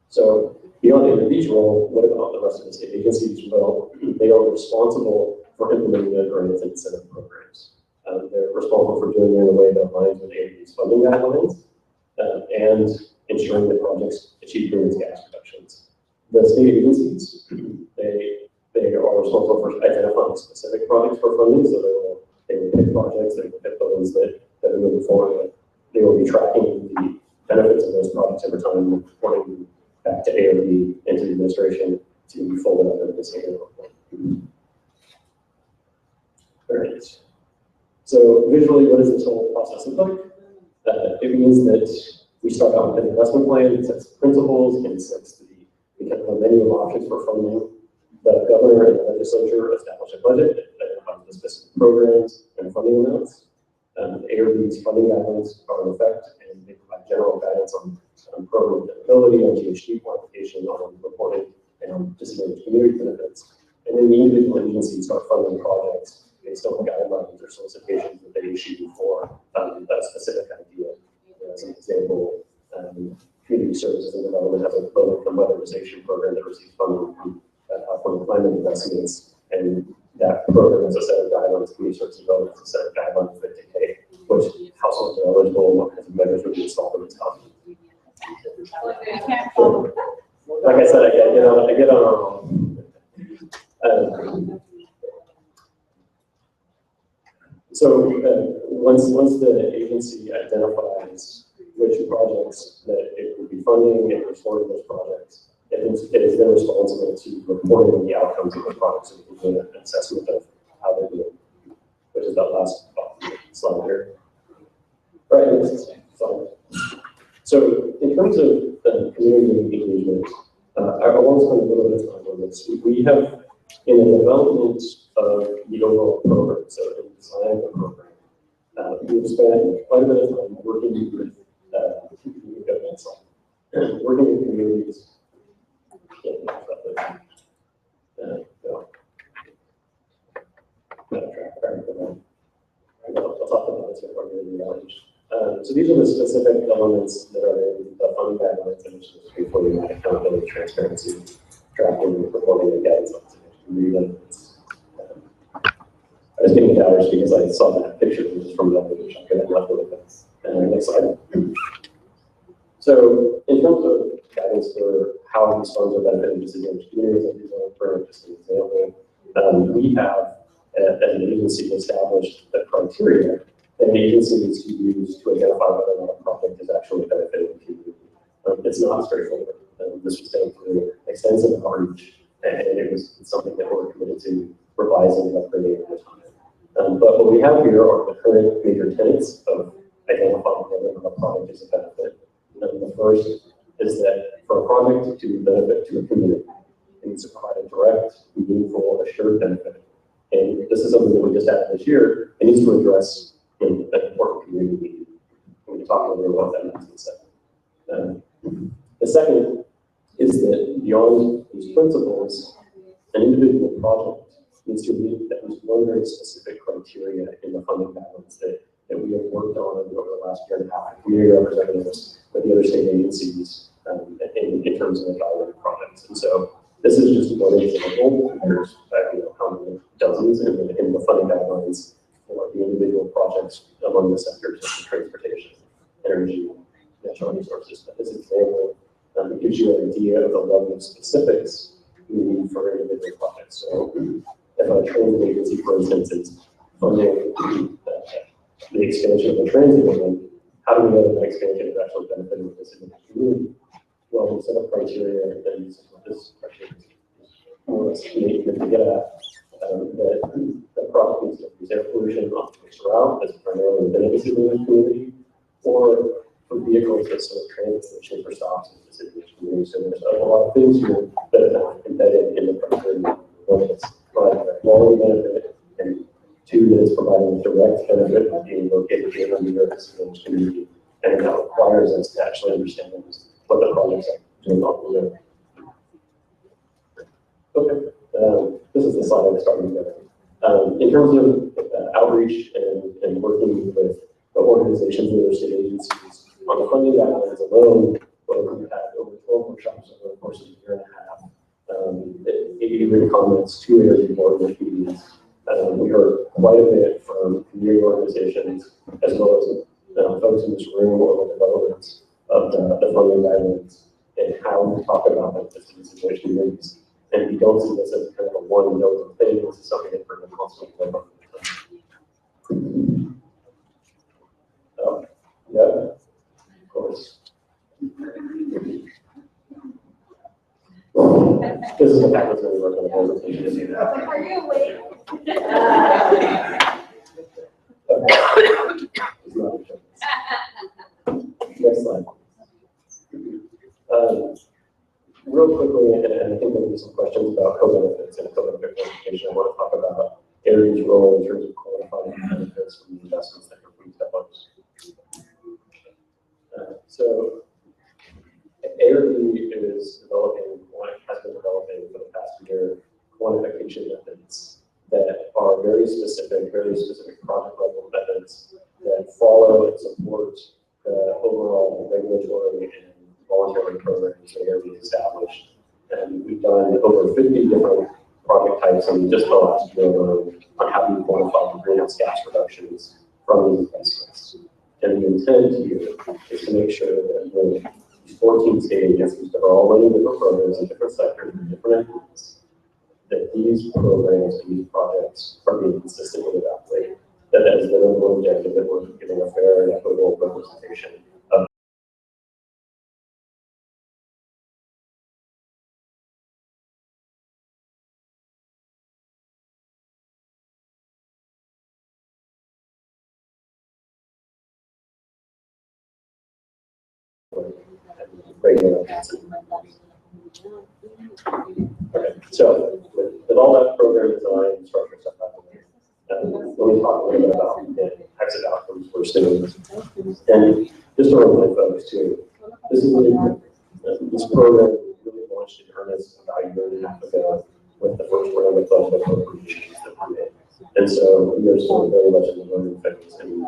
So beyond ARB's role, what about the rest of the state agencies? Well, they are responsible for implementing the grants and incentive programs. They're responsible for doing it in a way that aligns with ARB's funding guidelines and ensuring that projects achieve greenhouse gas reductions. The state agencies, they are responsible for identifying specific projects for funding, so they will pick projects, they will pick those that are moving forward. They will be tracking the benefits of those projects over time and reporting them back to ARB and to the administration to be folded up into the state report. All right. So visually, what does this whole process look like? It means that we start out with an investment plan, it sets principles, and it sets the kind of menu of options for funding. The governor and the legislature establish a budget that defines the specific programs and funding amounts. ARB's funding guidelines are in effect, and they provide general guidance on program availability, on GHG quantification, on reporting, and on disadvantaged community benefits. And then the individual agencies start funding projects based on the guidelines or solicitations that they issue for a specific idea. Services and Development has a low-income weatherization program that receives funding from California Climate Investments, and that program has a set of guidelines. Community Services and Development has a set of guidelines that dictate which households are eligible and what kinds of measures would be installed in this house. So, like I said, I get on. Once the agency identifies which projects that it would be funding and restoring those projects, it is then responsible to reporting the outcomes of the projects so we can do an assessment of how they're doing, which is that last slide here. Right, next slide. So in terms of community engagement, I want to spend a little bit of time on this. We have, in the development of the overall program, so in the design of the program, we've spent quite a bit of time working with communities. I'll talk about this before we get into so these are the specific elements that are in the funding guidelines and before we have accountability, transparency, tracking, reporting, and guidance. I was getting dollars because I saw that picture just from the which I could have left with us. Next slide. So in terms of guidance for how these funds are benefiting disadvantaged communities, I'll use one for just an example. We have, as an agency, established the criteria that an agency needs to use to identify whether or not a project is actually benefiting the community. It's not straightforward. This was done through extensive outreach, and it was something that we're committed to revising and upgrading over time. But what we have here are the current major tenets of identifying whether or not a project is a benefit. The first is that for a project to benefit to a community, it needs to provide a direct, meaningful, assured benefit. And this is something that we just added this year. It needs to address an important community need. We can talk a little bit about that in a second. The second is that beyond these principles, an individual project needs to meet at least one very specific criteria in the funding guidelines that we have worked on over the last year and a half, community representatives with the other state agencies in terms of evaluating projects. And so this is just one example. There's how many dozens in the funding guidelines for the individual projects among the sectors of transportation, energy, natural resources. But this example gives you an idea of the level of specifics we need for individual projects. So if a transit agency, for instance, is funding the expansion of the transit lane, how do we know that expansion is actually benefiting this individual community? Well, we set up criteria, and this is what this criteria is more or less to get at that the project needs to reduce air pollution on the fixed route that's primarily benefiting the community, or for vehicles that serve transit stations for stops in specific communities. So there's a lot of things here that are not embedded in the criteria. One is providing a quality benefit, and two, that it's providing a direct benefit by being located in a disadvantaged community, and that requires us to actually understand what the projects are doing on the road. Okay, this is the slide I was starting with. In terms of outreach and working with the organizations and other state agencies, on the funding guidelines alone, we've had over 12 workshops over the course of a year and a half, 80 written comments, 2 areas of board meetings. We heard quite a bit from community organizations as well as folks in this room or the developers of the funding guidelines and how we talk about benefits to disadvantaged communities. And we don't see this as kind of a one-note thing. This is something that we're going to constantly work on. Yeah, of course. This is the fact that's going to work on the presentation. Are you awake? Next slide. Real quickly, and I think there'll be some questions about co-benefits and co-benefit quantification. I want to talk about Aries' role in terms of quantifying benefits from the investments that we step up. So ARB is developing, has been developing for the past year, quantification methods that are very specific project level methods that follow and support the overall regulatory and voluntary programs that are being established. And we've done over 50 different project types in just the last year alone on how do you quantify the greenhouse gas reductions from these investments. And the intent here is to make sure that when these 14 state agencies that are all running different programs in different sectors and different entities, that these programs and these projects are being consistently evaluated. That is the number one objective, that we're giving a fair and equitable representation of regular activity. Okay, so with all that program design and structure stuff happening, let me talk a little bit about the types of outcomes we're seeing. And just to remind folks too, this program really launched in earnest about a year and a half ago with the first round of budget appropriations that we made. And so we are still very much in the learning phase and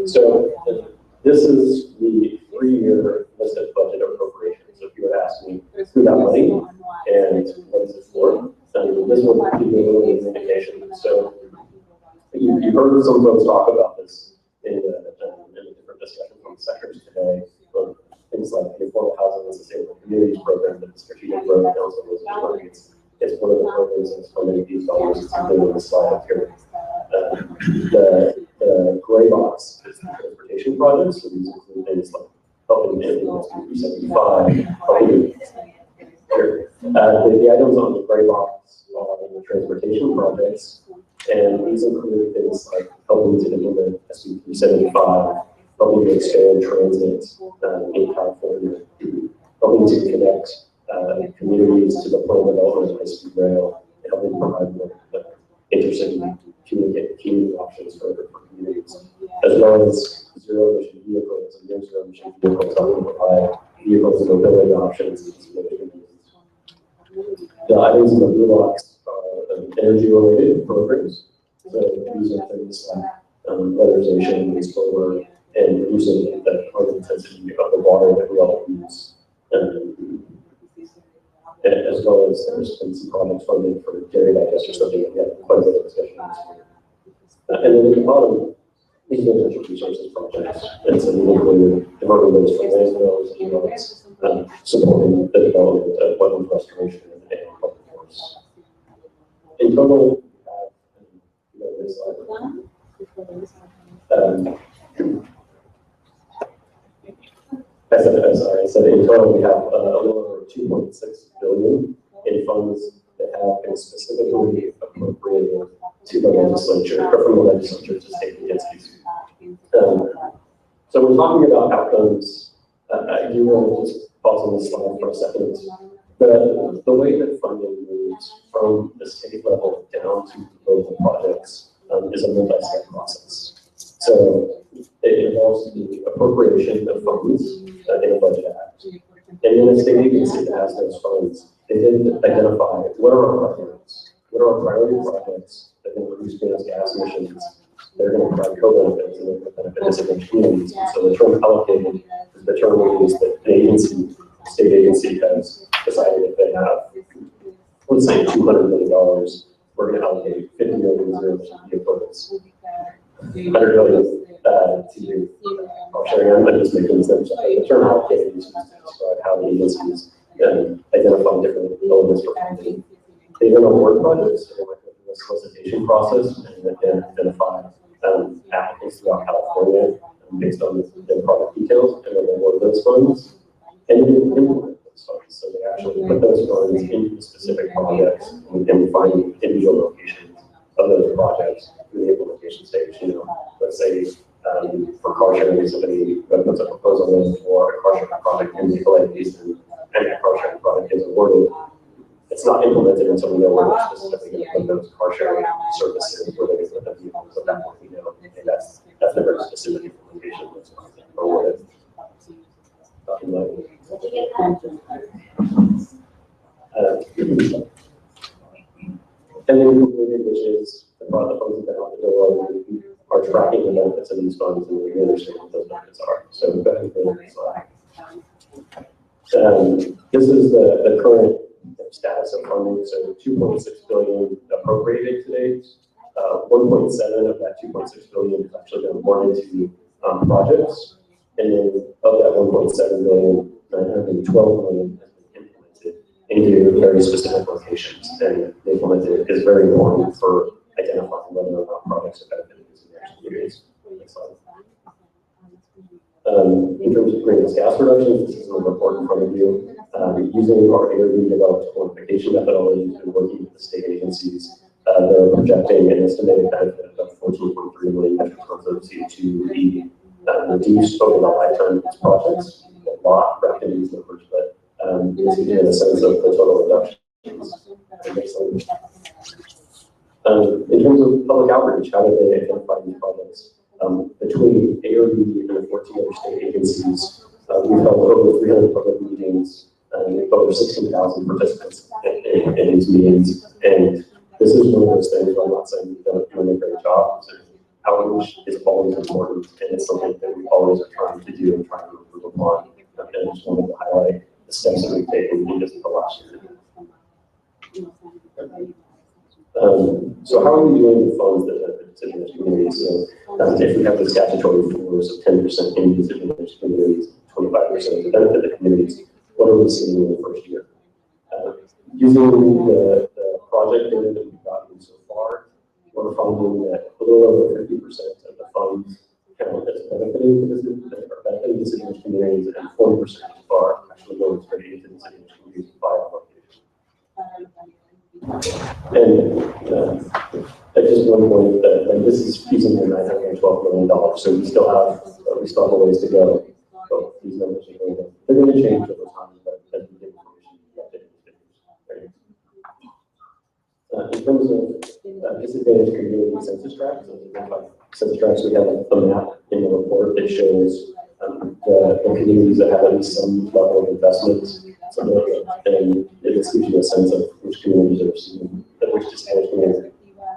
so this is the 3-year listed budget appropriation. So if you would ask me who got money and what is it for, then this will give you a little bit of an indication. So you've heard some folks talk about this in a different discussion from the sectors today. Things like the Affordable Housing and Sustainable Communities Program that the Strategic Growth Council was running. It's one of the programs that's funding these dollars. It's something on the slide up here. The gray box is the transportation projects. So these include things like helping ambulance 275, helping here. The items on the gray box are the transportation projects, and these include things like helping to implement SB 375, helping to expand transit in California, helping to connect communities to the planned development of high-speed rail, and helping provide more intercity community options for communities, as well as zero-emission vehicles and near zero-emission vehicles, helping provide vehicles and mobility options in communities. The items in the blue box are energy-related programs. So these are things like weatherization, solar, and reducing the carbon intensity of the water that we all use. As well as there's been some projects funded for dairy digester, something that we had quite a bit of discussion on this year. And then at the bottom, these are natural resources projects. And so we include diverting those from landfills as well as supporting the development of wetland restoration and public forests. In total, this slide. I said in total we have a little over 2.6 billion in funds that have been specifically appropriated to the legislature, or from the legislature to state agencies. So we're talking about outcomes. I do want to just pause on this slide for a second. The way that funding moves from the state level down to local projects is a multi-step process. So it involves the appropriation of funds in a budget act. And in a state agency that has those funds, they then identify what are our priorities, what are our priority projects that can reduce greenhouse gas emissions, that are going to provide co-benefits and that benefit disadvantaged communities. And so the term allocated is the term we use that the agency, state agency has decided if they have, let's say $200 million, we're going to allocate 50 million zero-emission vehicles, 100 million to I'll show you. I'm just making sense. The term allocated is used to describe how the agencies identify different elements for funding. They then award projects, so they work with the solicitation process and then identify applicants throughout California based on the product details, and then they award those funds and then implement those funds. So they actually put those funds into specific projects and can find individual locations of those projects in the implementation stage. You know, let's say for car sharing, somebody puts a proposal in for a car sharing project in the LA Basin, and that car sharing project is awarded. It's not implemented until we know where we're specifically going to put those car sharing services, where they put the vehicles at that point. We know, and that's the very specific implementation that's awarded. And then concluded, which is the funds that have to go on, are tracking the benefits of these funds and we understand what those benefits are. So go ahead and go to the next slide. This is the current status of funding. So 2.6 billion appropriated to date. 1.7 of that 2.6 billion has actually been awarded to projects. And then of that 1.7 billion, 912 million has been implemented into very specific locations. And implemented is very important for identifying whether or not projects are benefiting communities. Next slide. In terms of greenhouse gas reductions, this is a report in front of you. Using our ARB developed quantification methodology, we've been working with the state agencies. They're projecting an estimated benefit of 14.3 million metric tons of CO2 be reduced over the lifetime of these projects. A lot wrapped into these numbers, but this gives you a sense of the total reductions. In terms of public outreach, how do they identify these projects? Between ARB and the 14 other state agencies, we've held over 300 public meetings, over 16,000 participants in these meetings. And this is one of those things where I'm not saying we've done a great job. So outreach is always important, and it's something that we always are trying to do and trying to improve upon. And I just wanted to highlight the steps that we've taken in just the last year. So how are we doing with funds that benefit decision communities? So if we have the statutory floors of 10% in decision communities, 25% to benefit the communities, what are we seeing in the first year? Using the project data that we've gotten so far, we're finding that a little over 50% of the funds count as benefiting decision communities, and 40% are actually going straight into decision communities via location. And at just one point, this is using the $912 million, so we still have a ways to go. So these numbers are they're going to change over time, but as we get information, in terms of disadvantaged community census tracts, census tracts, we have a map in the report that shows the communities that have at least some level of investment, and it gives you a sense of which communities are receiving, which disadvantaged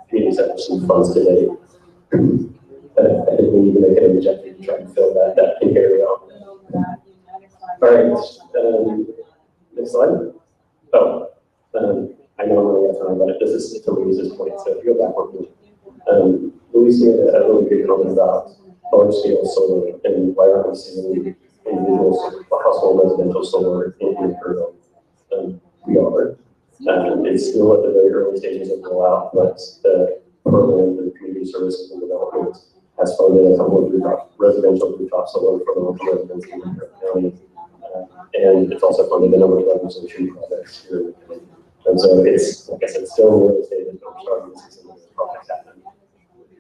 communities have received funds today. I think we need to make it an objective to try and fill that can carry on. All right, next slide. Oh, I know I'm running out of time, but this is to Louise's point, so if you go back with me. Louise made a really good comment about large-scale solar and why aren't we seeing individual household residential solar in Peru? We are. It's still at the very early stages of rollout, but the program, the community services and development, has funded a couple of residential rooftop solar for the local residents in the county. And it's also funded a number of legislation projects here in the county. And so it's, like I said, still in the early stages, but we're starting to see some of those projects happen,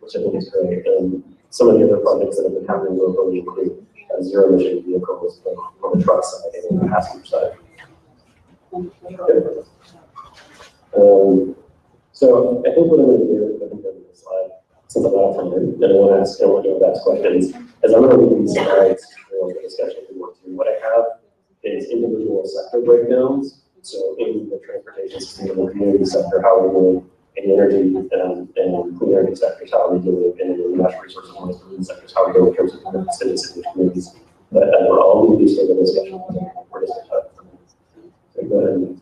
which I think is great. And some of the other projects that have been happening locally include zero emission vehicles on the truck side and on the passenger side. So I think what I'm going to do, I think on this slide, since I'm out of time, and I want to ask questions, is I'm going to leave these slides for the discussion we want to. What I have is individual sector breakdowns. So in the transportation system, in the community sector, how we're doing, in the energy and clean energy sectors, how we're doing, and in the natural resources and waste sectors, how we're doing in terms of citizens and communities. But I'll leave these for the discussion. So go ahead.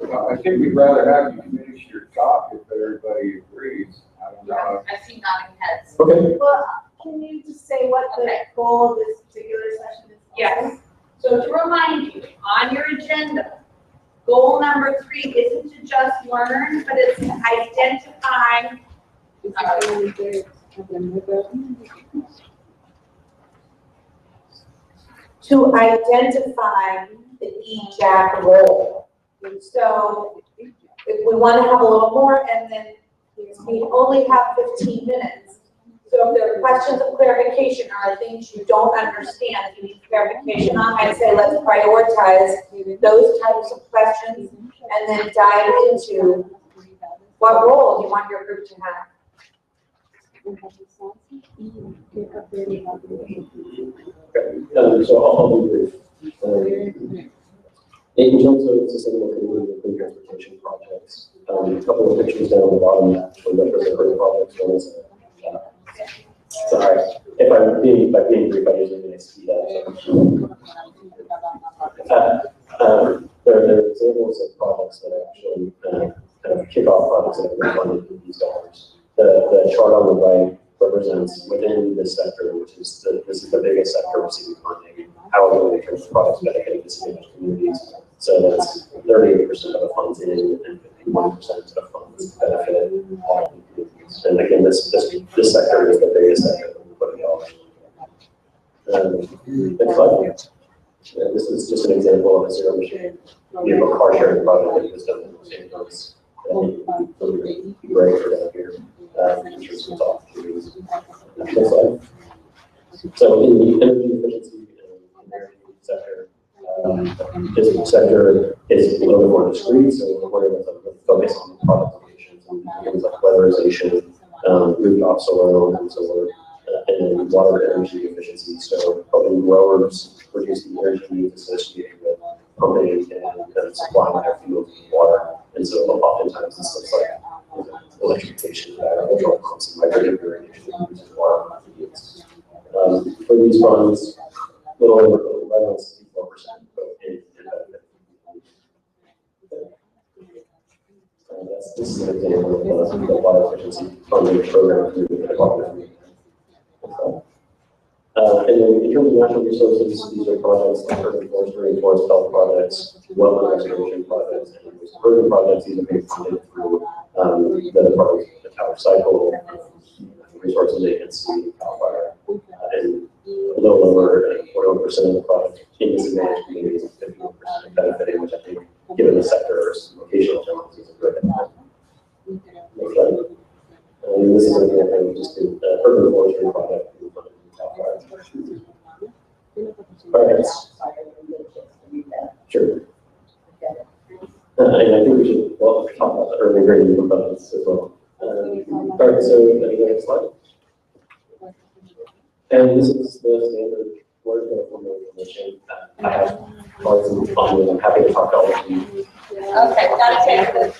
I think we'd rather have you finish your talk if everybody agrees. I don't know. I see nodding heads. Okay. Well, can you just say what the goal of this particular session is? Yes. So to remind you, on your agenda, goal number 3 isn't to just learn, but it's to identify. To identify the EJAC role. So if we want to have a little more, and then we only have 15 minutes. So if there are questions of clarification or things you don't understand, you need clarification on, I'd say let's prioritize those types of questions and then dive into what role do you want your group to have. So I'll be brief. In terms of sustainable community and clean transportation projects, a couple of pictures down on the bottom actually represent great projects. One is Sorry, if I'm being, by being brief, I usually can speed up. There are examples of projects that are actually kind of kick-off projects that have been funded with these dollars. The chart on the right represents within this sector, which is this is the biggest sector receiving funding, how it really turns projects benefiting disadvantaged communities. So that's 38% of the funds in and 51% of funds benefit all communities. And again, this sector is the biggest sector that we're putting dollars. Next slide. This is just an example of a zero emission vehicle car sharing project that was done in Los Angeles. I think would be great for that here. I'm sure some opportunities. Next slide. So in the energy efficiency and energy sector, this sector is a little bit more discrete, so we're going to focus on product applications and things like weatherization, rooftop solar and solar, and water energy efficiency. So helping growers reduce the energy needs associated with pumping and supplying their fields with water. And so oftentimes this looks like electrification, control pumps, and microgrid irrigation uses water fields. For these funds, a little over right around 64% in benefit. This is an example of the water efficiency funding program through the Department. And then in terms of natural resources, these are projects like urban forestry, forest health projects, wetland restoration projects, and urban projects. These are being funded through the Department of Tower Cycle, Resources Agency, CAL FIRE, and a little over 41% of the projects in disadvantaged communities and 51% benefiting, which I think, given the sector's locational challenges, is a good impact. Next slide. And this is an example of just an urban forestry project. All right. Sure. And I think we should talk about the urban grading components as well. All right, so the next slide. And this is the standard word for information. I have cards on me. I'm happy to talk to all of you. Okay, gotta take this.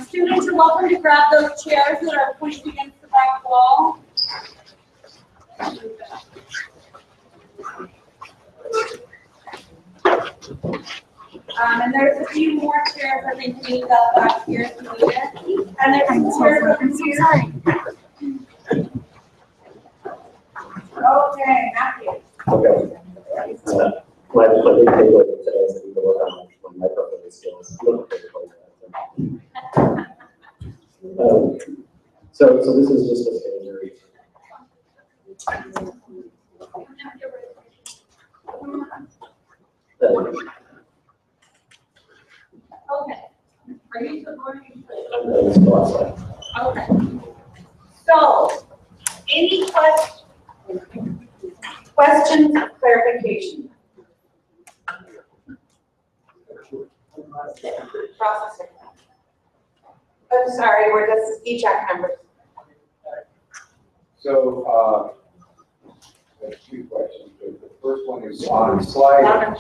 Students are welcome to grab those chairs that are pushed against the back wall. And there's a few more chairs I think we need back here if you need it. And there's some chairs over here. Okay, Matthew. Okay. My big takeaway from today is that we can work on my microphone skills. So this is just a standard. Okay. Are you supporting? Okay. Okay. So, any questions, clarification? Processing. I'm sorry, we're just ECHAC members. So, there's two questions. The first one is on slide.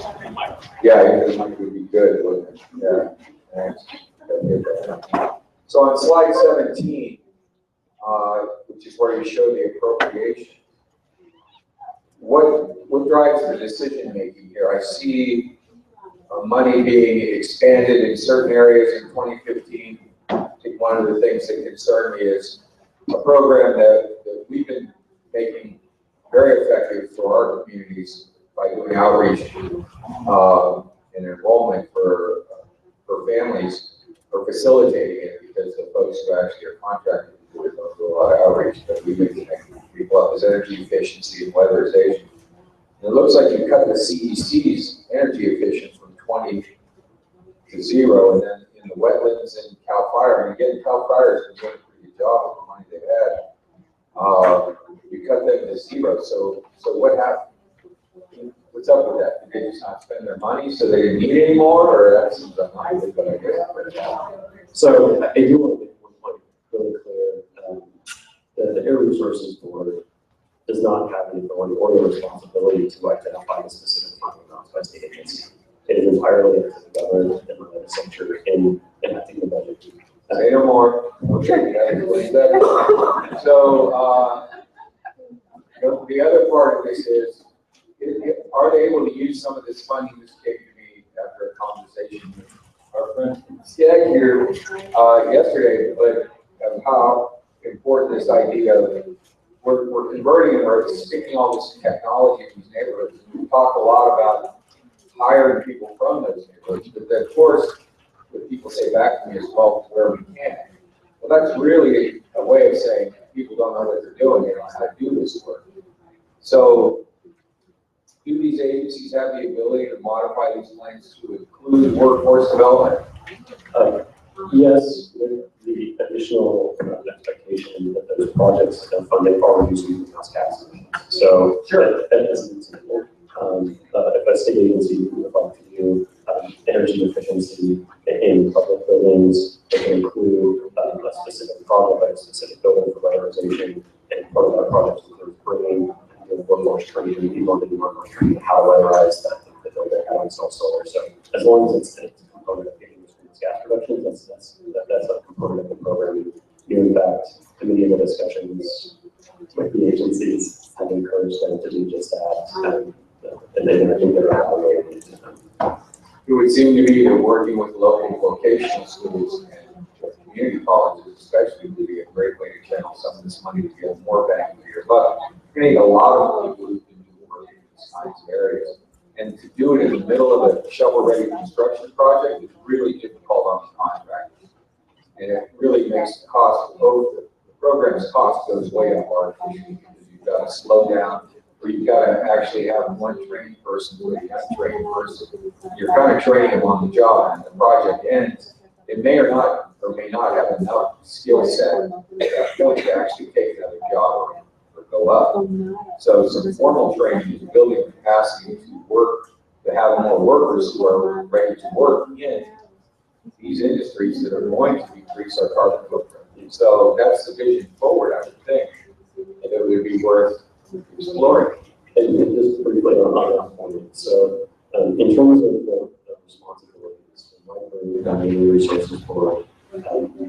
Yeah, the mic would be good, wouldn't it? Yeah. Thanks. So on slide 17, which is where you show the appropriation, what drives the decision making here? I see money being expanded in certain areas in 2015. I think one of the things that concern me is a program that we've been making very effective for our communities by doing outreach and enrollment for families, or facilitating it, because the folks who actually are contracted to do it don't do a lot of outreach, but we've been connecting people up as energy efficiency and weatherization. And it looks like you cut the CEC's energy efficiency from 20 to 0, and then in the wetlands and CAL FIRE, and again, CAL FIRE has been doing a pretty good job with the money they've had. You cut them to 0, so what happened? What's up with that? Did they just not spend their money, so they didn't need it anymore, or that seems unlikely, but I guess. So I do want to make one point really clear. The Air Resources Board does not have the authority or the responsibility to identify the specific funding amounts by state agency. It is entirely up to the governor and the legislature in enacting the budget. Say no more. Okay, so, the other part of this is, are they able to use some of this funding this came to me after a conversation with our friend Skag here, yesterday, but of how important this idea of we're converting and we're sticking all this technology in these neighborhoods. We talk a lot about hiring people from those neighborhoods, but then of course, what people say back to me is, well, where we can. Well, that's really a way of saying people don't know what they're doing, they don't know how to do this work. So, do these agencies have the ability to modify these plans to include workforce development? Yes, with the additional expectation that those projects and funding are using greenhouse gas emissions. So, sure, that is an example. If a state agency would like to do energy efficiency in public buildings, it can include a specific project, like a specific building for weatherization, and part of that project includes bringing workforce training, people to do workforce training, how to weatherize the building, how to install solar. So as long as it's a component of getting this greenhouse gas reduction, that's a component of the program. You, in fact, committee in the discussions with the agencies have encouraged them to do just that. And then I think they're evaluating it. It would seem to me that working with local vocational schools and community colleges especially would be a great way to channel some of this money to get more bang for your buck. You need a lot of people who can do work in these kinds of areas. And to do it in the middle of a shovel-ready construction project is really difficult on the contractors. And it really makes the cost, both the program's cost goes way up artificially because you've got to slow down, or you've got to actually have one trained person where you have a trained person. You're kind of training them on the job, and the project ends. It may or may not have enough skill set at that point to actually take another job or go up. So some formal training is building capacity to work, to have more workers who are ready to work in these industries that are going to decrease our carbon footprint. So that's the vision forward, I would think, and it would be worth exploring. And just briefly on that point, so in terms of the responsibilities, the funding resources for,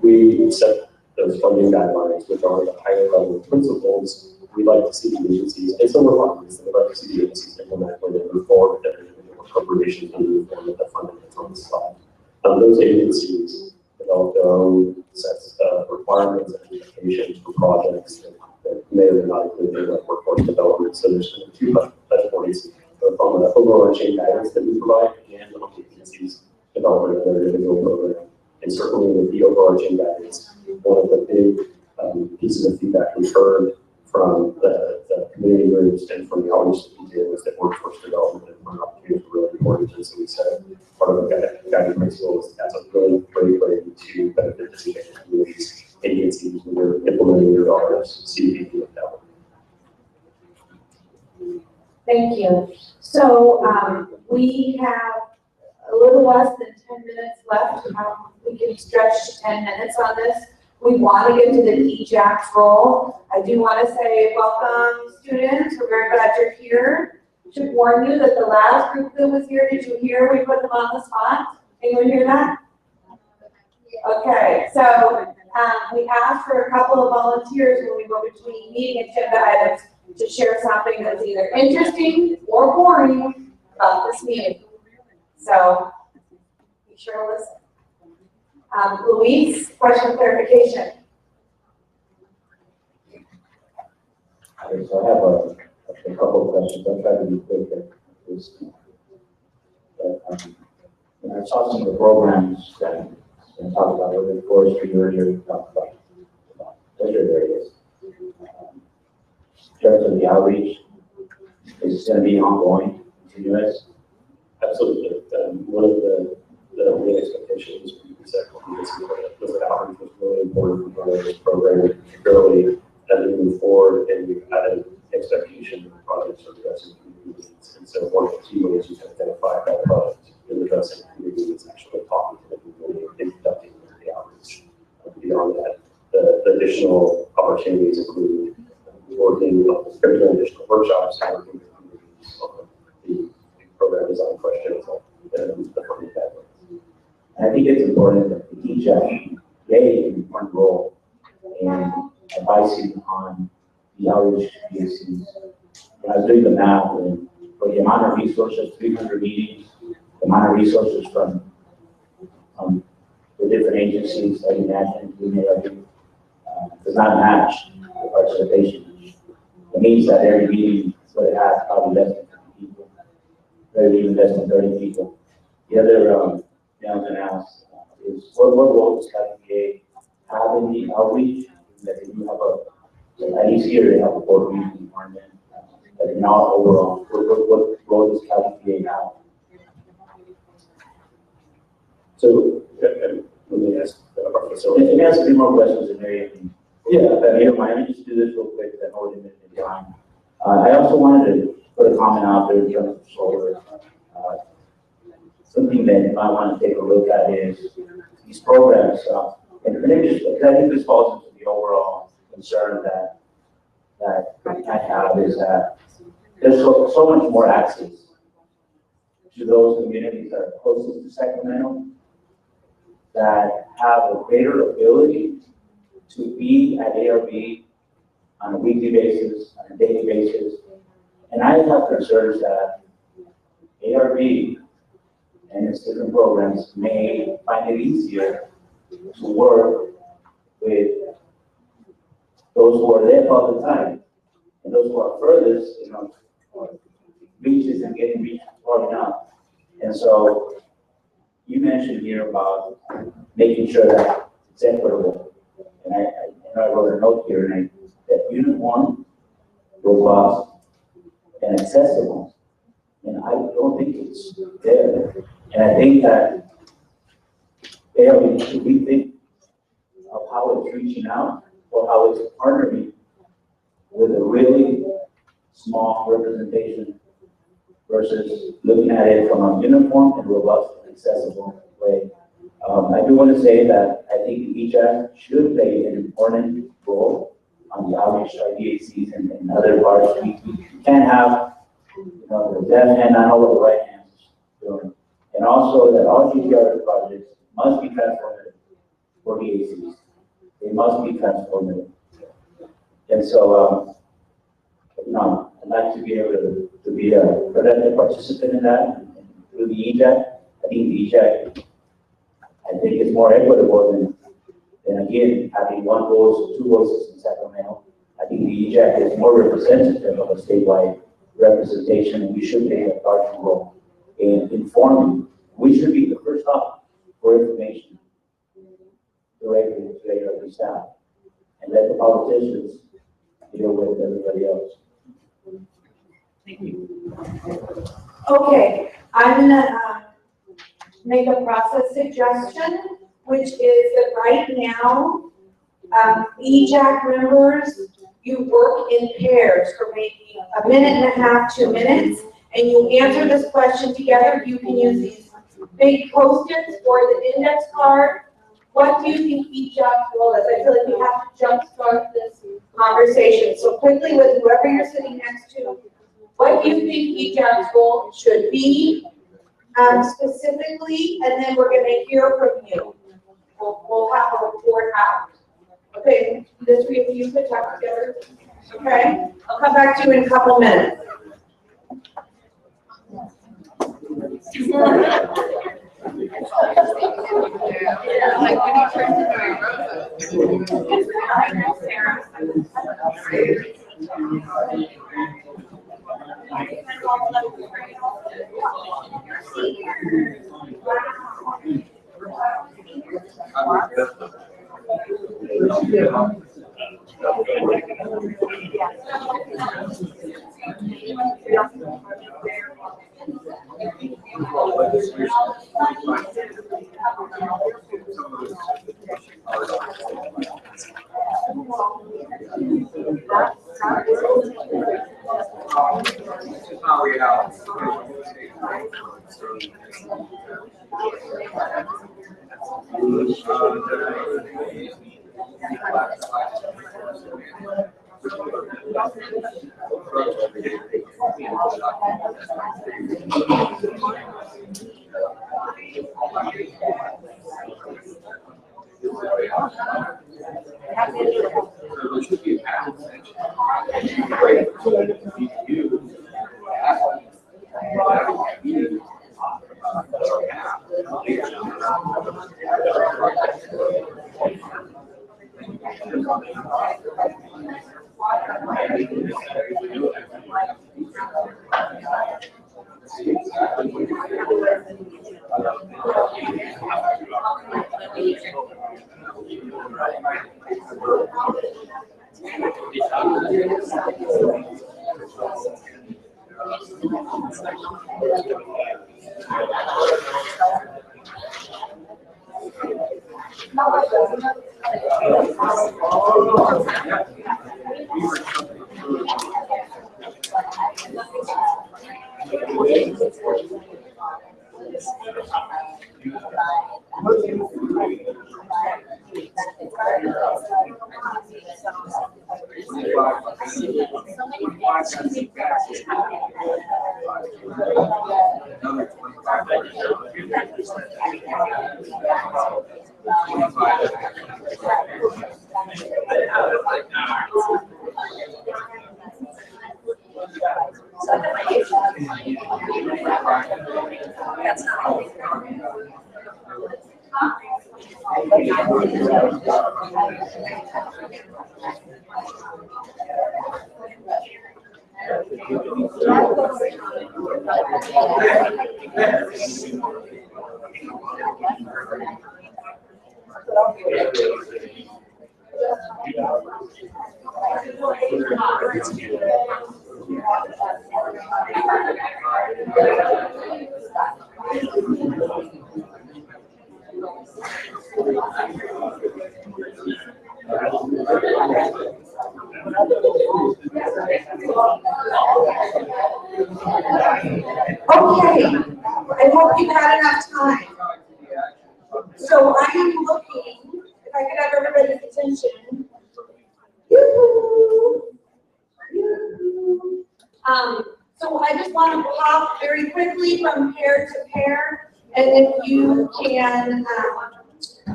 we set those funding guidelines, which are the higher level principles. We'd like to see the agencies, and some requirements that we'd like to see the agencies implement when they move forward with their individual appropriations and move forward with the funding that's on the slide. Those agencies develop their own sets of requirements and expectations for projects that may or may not include things like workforce development. So there's two touch points, both on the overarching guidance that we provide and on the agencies' development of their individual program. And certainly with the overarching guidance, one of the big pieces of feedback we heard from the community groups and from the outreach that we did was that workforce development and employment opportunities were really important. And so we said part of the guiding principle is that's a really great way to benefit the communities, agencies, when you're implementing your dollars, CDP with that one. Thank you. So we have a little less than 10 minutes left. We can stretch to 10 minutes on this. We want to get to the EJAX role. I do want to say welcome, students. We're very glad you're here. Should warn you that the last group that was here, did you hear we put them on the spot? Anyone hear that? Okay, so we asked for a couple of volunteers when we go between meeting agenda items to share something that's either interesting or boring about this meeting. So be sure to listen. Luis, question clarification. Okay, so I have a couple of questions. I'll try to be quick at this. When I saw some of the programs that we talked about urban forestry earlier, we talked about desert areas. In terms of the outreach, is this going to be ongoing, continuous? Absolutely. One of the main expectations we set was that outreach was really important for this program, particularly as we move forward and we've had an expectation of projects are addressing community needs. And so one of the key ways you can identify that project is addressing community needs, actually talking to the community and conducting the outreach. Beyond that, the additional opportunities include working on additional workshops and working with communities on the program design questions and the funding guidelines. And I think it's important that the EJAC play an important role in advising on the outreach PACs. When I was doing the math, and for the amount of resources, 300 meetings, the amount of resources from the different agencies, like national, including ARB, does not match the participation. It means that every meeting is what it has, probably less than 50 people, maybe even less than 30 people. The other thing I was going to ask is what role does KPA have in the outreach? That they do have at least here they have a board meeting department, but not overall. What role does KPA have? So, let me ask three more questions and Mary. Yeah, if you don't mind, let me just do this real quick, then hold it in time. I also wanted to put a comment out there in terms of solar. Something that you might want to take a look at is these programs, and I think this falls into the overall concern that I have is that there's so much more access to those communities that are closest to Sacramento that have a greater ability to be at ARB on a weekly basis, on a daily basis. And I have concerns that ARB and its different programs may find it easier to work with those who are there all the time and those who are furthest, reaches and getting reached far enough. And so you mentioned here about making sure that it's equitable. And I wrote a note here that uniform, robust, and accessible. And I don't think it's there. And I think that if we think of how it's reaching out or how it's partnering with a really small representation versus looking at it from a uniform and robust and accessible way. I do want to say that I think EJAC should play an important role on the outreach IDACs and other parts. We can't have the left hand and all of the right hands doing. And also that all GTR projects must be transformative for DACs. They must be transformative. And so, I'd like to be able to be a productive participant in that. And through the EJAC, I think the EJAC, I think it's more equitable than again, having one voice, two voices in Sacramento. I think the EJAC is more representative of a statewide representation, and we should play a large role in informing. We should be the first stop for information directly to ARB staff, and let the politicians deal with everybody else. Thank you. Okay, I'm gonna make a process suggestion, which is that right now, EJAC members, you work in pairs for maybe a minute and a half, 2 minutes, and you answer this question together. You can use these big Post-its or the index card. What do you think EJAC's role is? I feel like we have to jumpstart this conversation. So quickly, with whoever you're sitting next to, what do you think EJAC's role should be specifically? And then we're going to hear from you. We'll have a report out. Okay, this three of you could talk together. Okay, I'll come back to you in a couple minutes. There should be a path. Okay, I hope you've had enough time. So I am looking, if I could have everybody's attention. Yoo-hoo. Yoo-hoo. So I just want to pop very quickly from pair to pair, and if you can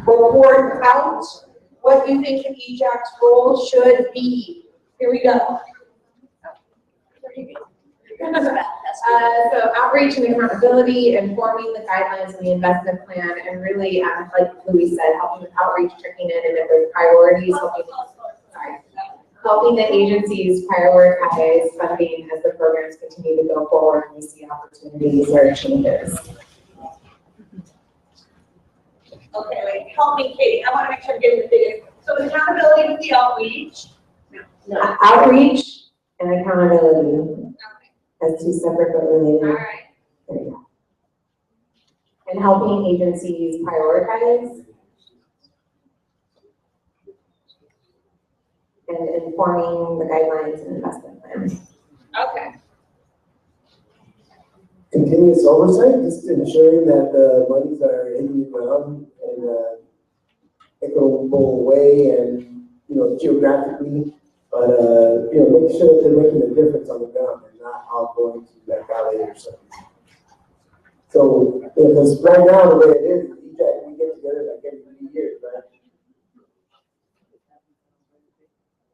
report out what you think an EJAC's role should be. Here we go. So outreach and accountability, informing the guidelines and the investment plan, and really, like Louis said, helping with outreach, checking in, and if there's priorities, helping the agencies prioritize funding as the programs continue to go forward and we see opportunities or changes. Okay, wait, help me, Katie. I want to make sure I'm getting the figures. So accountability with the outreach. No. Outreach and accountability. As two separate but related. All right. There you go. And helping agencies prioritize and informing the guidelines and investment plans. Okay. Continuous oversight, just ensuring that the monies are in the ground in an equitable way and, geographically, but, make sure that they're making a difference on the ground and not all going to that valley or something. So, because right now, the way it is, EJAC, we get together like every 3 years, right?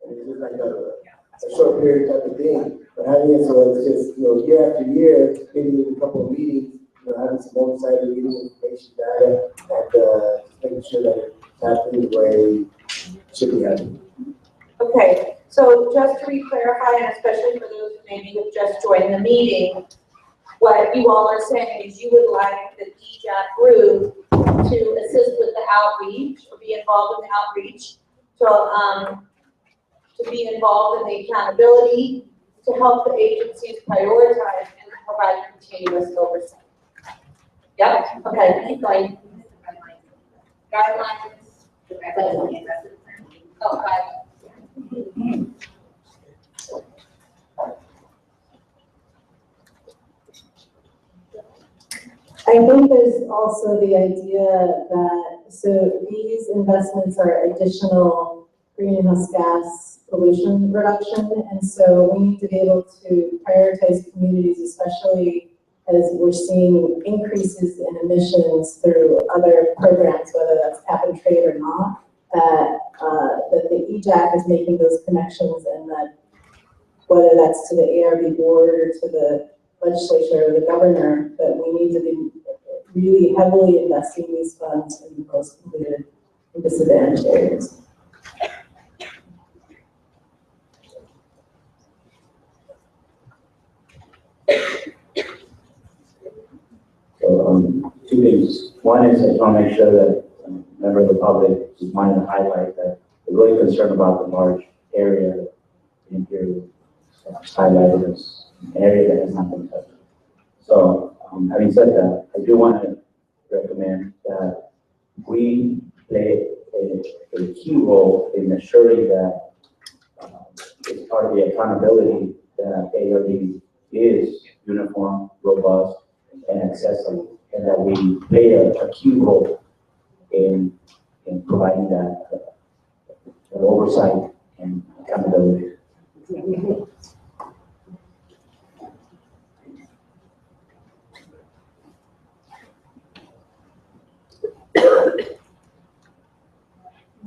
And it's just like a short period type of thing. But having it so it's just, year after year, maybe with a couple of meetings, having some oversight, reading information data, and just making sure that it's happening the way it should be happening. Okay, so just to re-clarify, and especially for those who maybe have just joined the meeting, what you all are saying is you would like the EJAC group to assist with the outreach, or be involved in the outreach, to be involved in the accountability, to help the agencies prioritize and provide continuous oversight. Yep, okay, keep going. Guidelines. Oh, guidelines. I think there's also the idea that, so these investments are additional greenhouse gas pollution reduction, and so we need to be able to prioritize communities, especially as we're seeing increases in emissions through other programs, whether that's cap and trade or not, that the EJAC is making those connections, and that whether that's to the ARB board or to the legislature or the governor, that we need to be really heavily investing these funds in the most completed and disadvantaged areas. So, two things. One is I just want to make sure that member of the public just wanted to highlight that we're really concerned about the large area in here highlighted as an area that has not been touched. So, having said that, I do want to recommend that we play a key role in assuring that as part of the accountability that ARB is uniform, robust, and accessible, and that we play a key role in providing that oversight and accountability.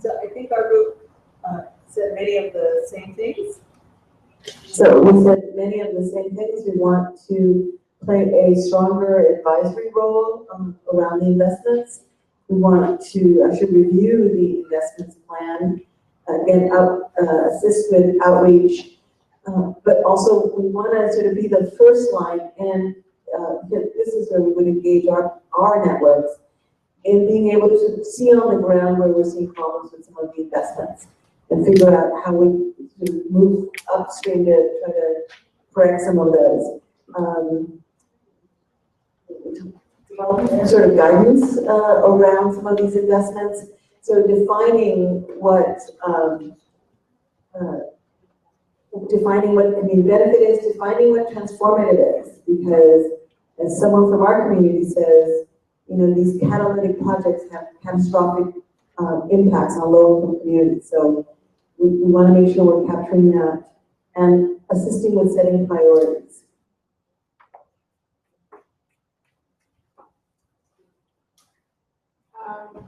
So I think our group said many of the same things. So we said many of the same things. We want to play a stronger advisory role around the investments. We want to actually review the investments plan, assist with outreach, but also we want to sort of be the first line, and this is where we would engage our networks in being able to see on the ground where we're seeing problems with some of the investments and figure out how we sort of move upstream to try to correct some of those. Developing sort of guidance around some of these investments. So defining what community benefit is, defining what transformative is, because as someone from our community says, you know, these catalytic projects have catastrophic impacts on low-income communities. So we want to make sure we're capturing that and assisting with setting priorities.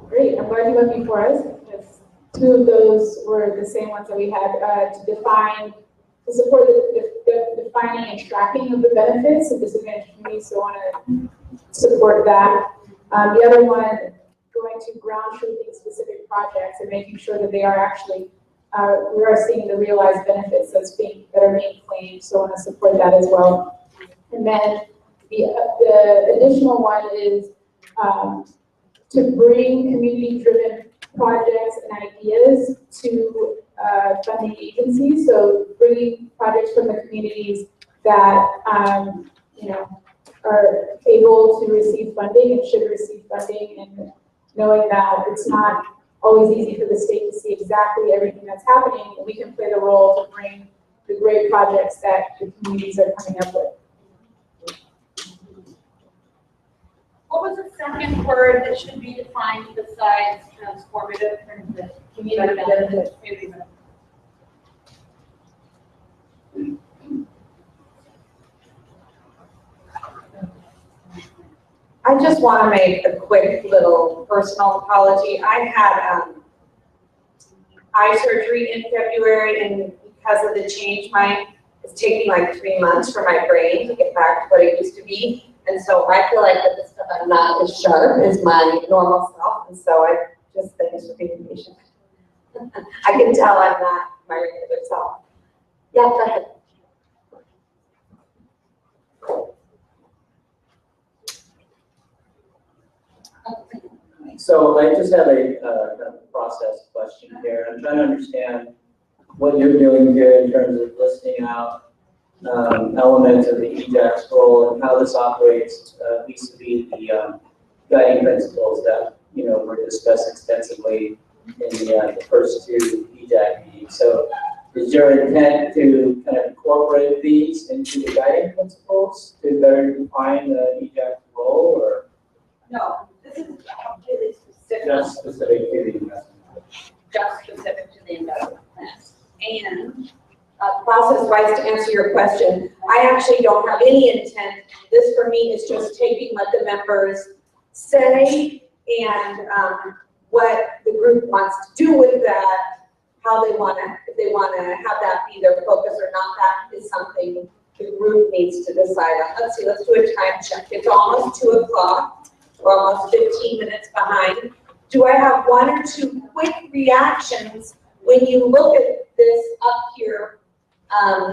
Great, I'm glad you went before us, because two of those were the same ones that we had to support the defining and tracking of the benefits of disadvantaged communities, so I want to support that. The other one, going to ground truthing specific projects and making sure that they are actually, we are seeing the realized benefits that are being claimed, so I want to support that as well. And then the additional one is to bring community-driven projects and ideas to funding agencies. So bringing projects from the communities that you know, are able to receive funding and should receive funding, and knowing that it's not always easy for the state to see exactly everything that's happening. We can play the role to bring the great projects that the communities are coming up with. What was the second word that should be defined besides transformative and the community benefit? I just want to make a quick little personal apology. I had eye surgery in February, and because of the change, it's taking like 3 months for my brain to get back to what it used to be. And so I feel like that this stuff I'm not as sharp as my normal self. And so I just thanks for being patient. I can tell I'm not my regular self. Yeah, go ahead. So I just have a kind of process question here. I'm trying to understand what you're doing here in terms of listing out elements of the EJAC's role and how this operates vis-a-vis the guiding principles that were discussed extensively in the first two EJAC meetings. So is your intent to kind of incorporate these into the guiding principles to better define the EJAC's role, or? No, this is completely specific. Just specific to the investment. Just specific to the investment plan. And process-wise, to answer your question, I actually don't have any intent. This for me is just taking what the members say and what the group wants to do with that, how they want to, if they want to have that be their focus or not, that is something the group needs to decide on. Let's see, let's do a time check. It's almost 2 o'clock. We're almost 15 minutes behind. Do I have 1 or 2 quick reactions when you look at this up here?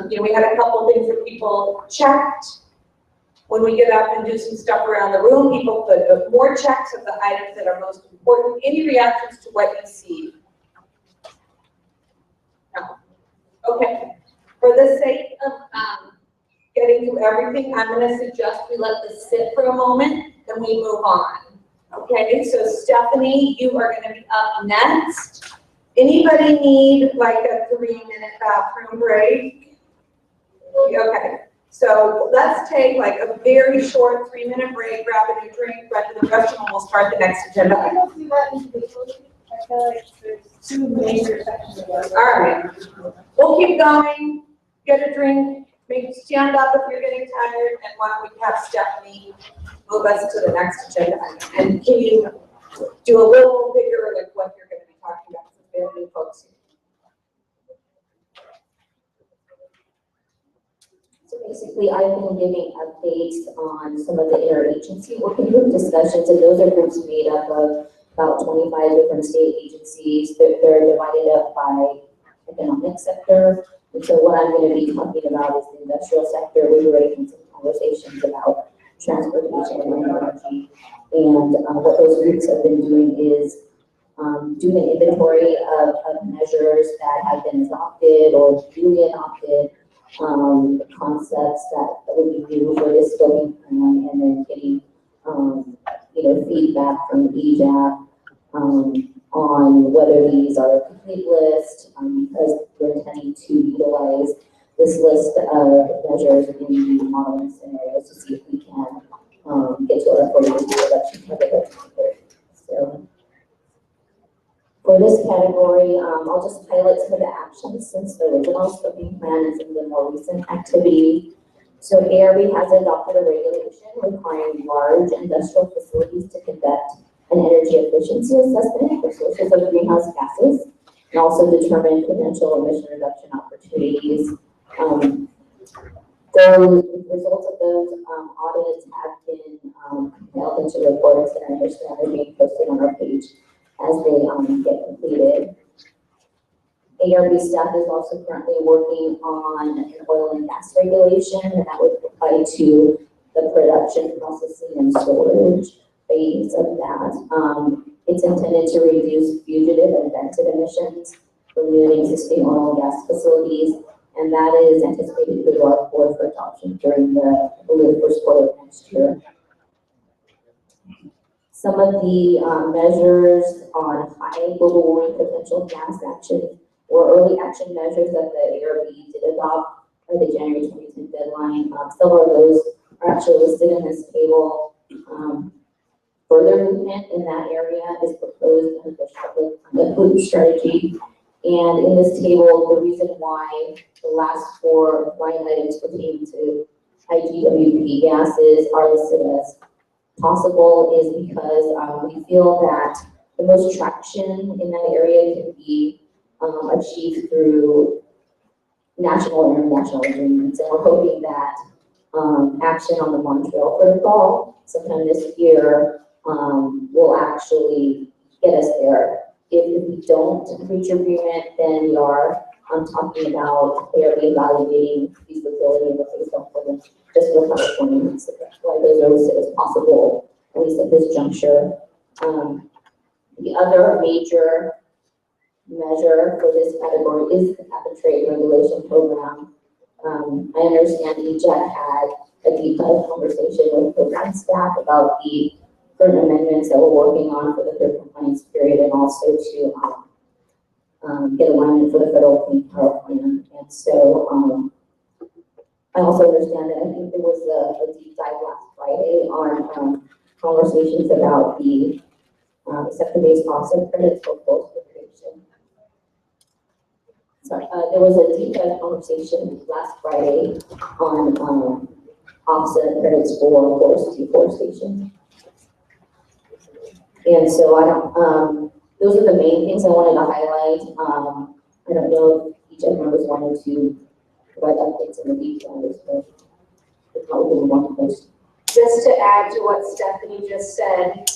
You know, we had a couple things that people checked. When we get up and do some stuff around the room, people put more checks of the items that are most important. Any reactions to what you see? No. Okay. For the sake of getting through everything, I'm going to suggest we let this sit for a moment and we move on. Okay, so Stephanie, you are going to be up next. Anybody need like a 3-minute bathroom break? Okay, so let's take like a very short 3-minute break, grab a new drink, run to the restroom, and we'll start the next agenda. I don't see that individually. I feel like there's 2 major sections of it. All right, we'll keep going. Get a drink. Maybe stand up if you're getting tired, and why don't we have Stephanie move us to the next agenda item? And can you do a little bigger, like what you're going to be talking about, since we have new folks here? So basically, I've been giving updates on some of the interagency working group discussions, and those are groups made up of about 25 different state agencies. They're divided up by economic sector. And so what I'm going to be talking about is the industrial sector. We've already had some conversations about transportation and energy. And what those groups have been doing is doing an inventory of measures that have been adopted or newly adopted, concepts that would be new for this building plan, and then getting feedback from EJAC on whether these are a complete list, because we're intending to utilize this list of measures in the modeling scenarios to see if we can get to our 40% reduction target. So for this category, I'll just highlight some of the actions since the original scoping plan and some of the more recent activity. So ARB has adopted a regulation requiring large industrial facilities to conduct an energy efficiency assessment for sources of greenhouse gases, and also determine potential emission reduction opportunities. The results of those audits have been compiled into reports, and I understand they're being posted on our page as they get completed. ARB staff is also currently working on an oil and gas regulation, and that would apply to the production, processing, and storage phase of that. It's intended to reduce fugitive and vented emissions from new and existing oil and gas facilities, and that is anticipated to go forward for adoption during the first quarter of next year. Some of the measures on high global warming potential gas action or early action measures that the ARB did adopt by the January 2010 deadline. Several of those are actually listed in this table. Further movement in that area is proposed under the pollutant strategy. And in this table, the reason why the last 4 line items pertaining to IGWP gases are listed as possible is because we feel that the most traction in that area can be achieved through national and international agreements. And we're hoping that action on the Montreal Protocol sometime this year will actually get us there. If we don't reach agreement, then we are talking about ARB evaluating feasibility and the phase one for them just for California. So that's why those are listed as possible, at least at this juncture. The other major measure for this category is the cap and trade regulation program. I understand EJAC had a deep dive conversation with program staff about the current amendments that we're working on for the third compliance period, and also to get alignment for the federal clean power plan. And so I also understand that I think there was a deep dive last Friday on conversations about the sector-based offset credits for post-liquidation. sorry, there was a deep dive conversation last Friday on, offset credits for deforestation. And so I don't, those are the main things I wanted to highlight. I don't know if each of members wanted to provide updates in the details, but if not, we can move on first. Just to add to what Stephanie just said,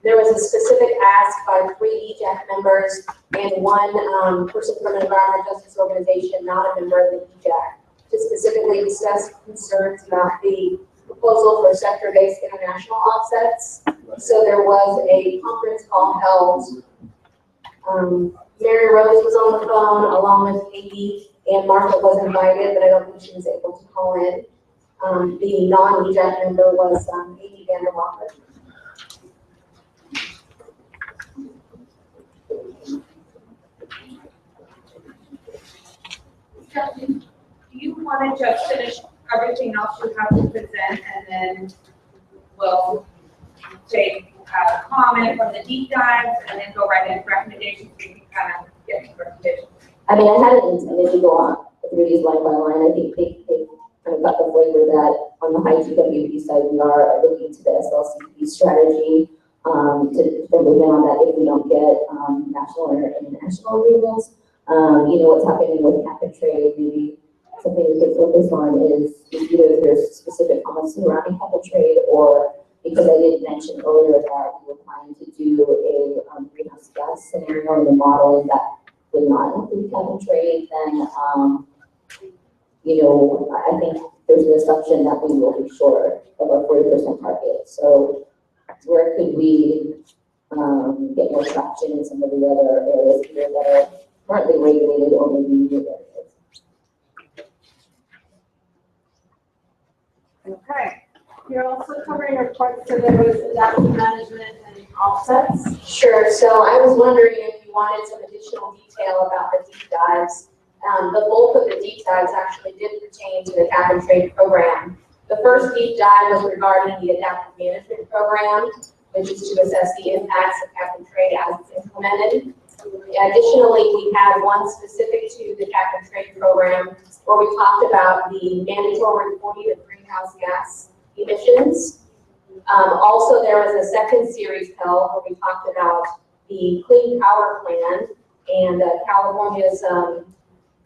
there was a specific ask by 3 EJAC members and 1 person from an environmental justice organization, not a member of the EJAC, to specifically discuss concerns about the proposal for sector-based international offsets. So there was a conference call held. Mary Rose was on the phone along with Katie, and Martha was invited, but I don't think she was able to call in. The non-EJAC member was Amy Vanderwater. Justin, do you want to just finish everything else you have to present, and then we'll take a comment from the deep dives, and then go right into recommendations, so we can kind of get to recommendations? I mean, I hadn't intended to go on through these line by line. I think they kind of got the flavor that on the high GWB side, we are looking to the SLCP strategy to move on that if we don't get national or international agreements. You know, what's happening with cap and trade, maybe something we could focus on is either there's specific comments surrounding cap and trade, or because I did mention earlier that we were planning to do a greenhouse gas scenario in the model that would not include cap and trade, then you know, I think there's an assumption that we will be short of our 40% target. So where could we get more traction in some of the other areas here that are currently regulated or maybe new areas? Okay. You're also covering reports, so there was adaptive management and offsets. Sure. So I was wondering if you wanted some additional detail about the deep dives. The bulk of the deep dives actually did pertain to the cap and trade program. The first deep dive was regarding the adaptive management program, which is to assess the impacts of cap and trade as it's implemented. Additionally, we had one specific to the cap and trade program where we talked about the mandatory reporting of greenhouse gas emissions. Also, there was a second series held where we talked about the Clean Power Plan and California's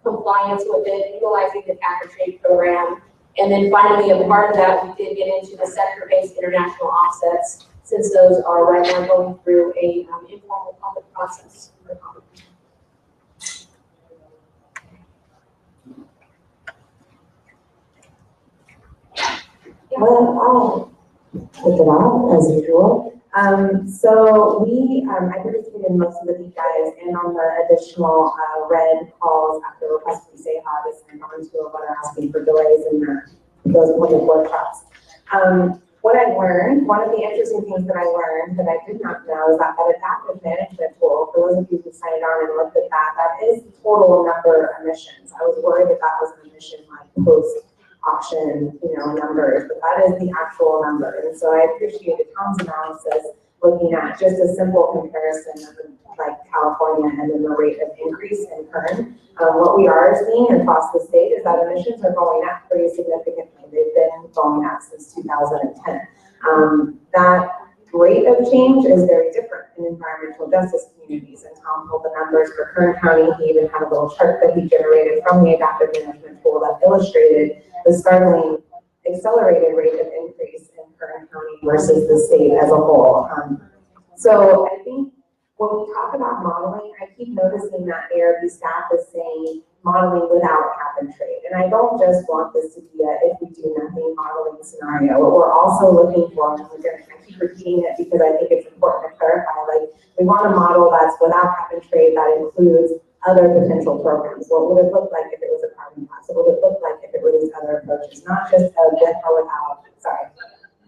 compliance with it, utilizing the cap and trade program. And then finally, a part of that, we did get into the sector-based international offsets, since those are right now going through a informal public process. Well, I'll kick it off as usual. So I participated in most of the deep dives and on the additional red calls after request from CEHA to sign on to a letter asking for delays in those appointed workshops. What I learned, one of the interesting things that I learned that I did not know is that adaptive management tool, for those of you who signed on and looked at that is the total number of emissions. I was worried that that was an emission like post-auction, numbers, but that is the actual number. And so I appreciated Tom's analysis looking at just a simple comparison of like California and then the rate of increase in Kern. What we are seeing across the state is that emissions are going up pretty significantly. They've been going up since 2010. That rate of change is very different in environmental justice communities. And Tom pulled the numbers for Kern County. He even had a little chart that he generated from the adaptive management tool that illustrated the startling accelerated rate of increase in Kern County versus the state as a whole. So I think when we talk about modeling, I keep noticing that ARB staff is saying modeling without cap and trade. And I don't just want this to be a if we do nothing modeling scenario. What we're also looking for, and I keep repeating it because I think it's important to clarify, like we want a model that's without cap and trade that includes other potential programs. What would it look like if it was a carbon tax? What would it look like if it were these other approaches? Not just a with or without,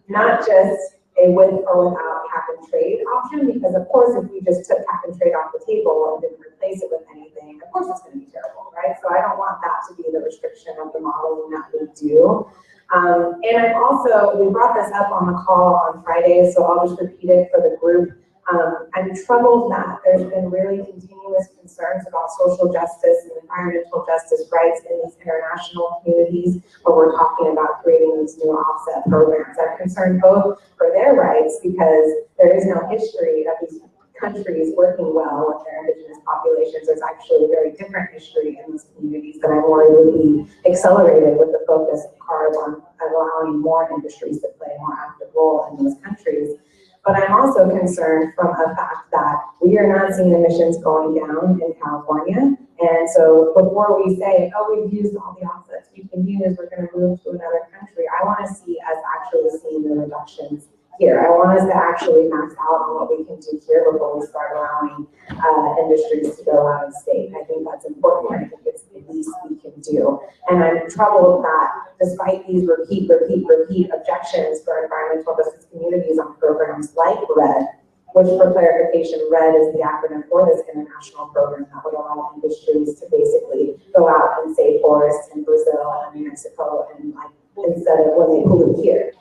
not just a with or without cap and trade option, because of course if we just took cap and trade off the table and didn't replace it with anything, of course it's going to be terrible, right? So I don't want that to be the restriction of the modeling that we do. And we brought this up on the call on Friday, so I'll just repeat it for the group. I'm troubled that there's been really continuous concerns about social justice and environmental justice rights in these international communities where we're talking about creating these new offset programs. I'm concerned both for their rights because there is no history of these countries working well with their indigenous populations. There's actually a very different history in those communities that I'm worried would be accelerated with the focus of CARB on allowing more industries to play a more active role in those countries. But I'm also concerned from a fact that we are not seeing emissions going down in California. And so before we say, oh, we've used all the offsets we can use, we're going to move to another country, I want to see us actually seeing the reductions here. I want us to actually max out on what we can do here before we start allowing industries to go out of state. I think that's important. I think it's the least we can do. And I'm troubled that despite these repeat objections for environmental justice communities on programs like RED, which for clarification, RED is the acronym for this international program that would allow industries to basically go out and save forests in Brazil and New Mexico and instead of when they pollute here.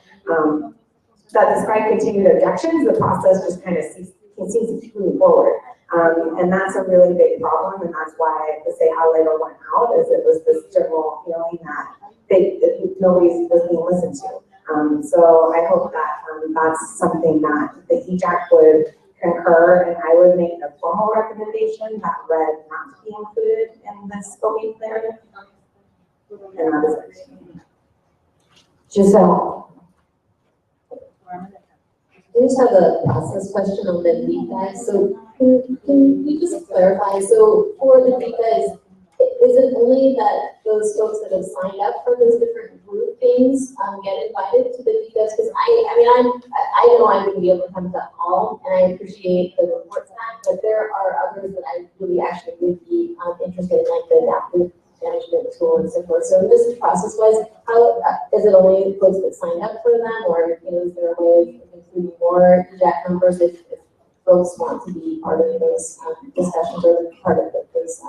That despite continued objections, the process just kind of seems to keep moving forward. And that's a really big problem, and that's why the Say How Labor went out, is it was this general feeling that nobody was being listened to. So I hope that that's something that the EJAC would concur, and I would make a formal recommendation that RED not be included in this scoping plan. And that is it. Giselle. I just have a process question on the deep dive. So can we just clarify? So for the deep dives, is it only that those folks that have signed up for those different groupings get invited to the deep dives? Because I know I wouldn't be able to come to all, and I appreciate the reports back, but there are others that I really actually would be interested in, like the adaptive management tool and so forth. So just process-wise, how is it only folks that signed up for them, or is there a way of including more EJAC members if folks want to be part of those discussions or part of those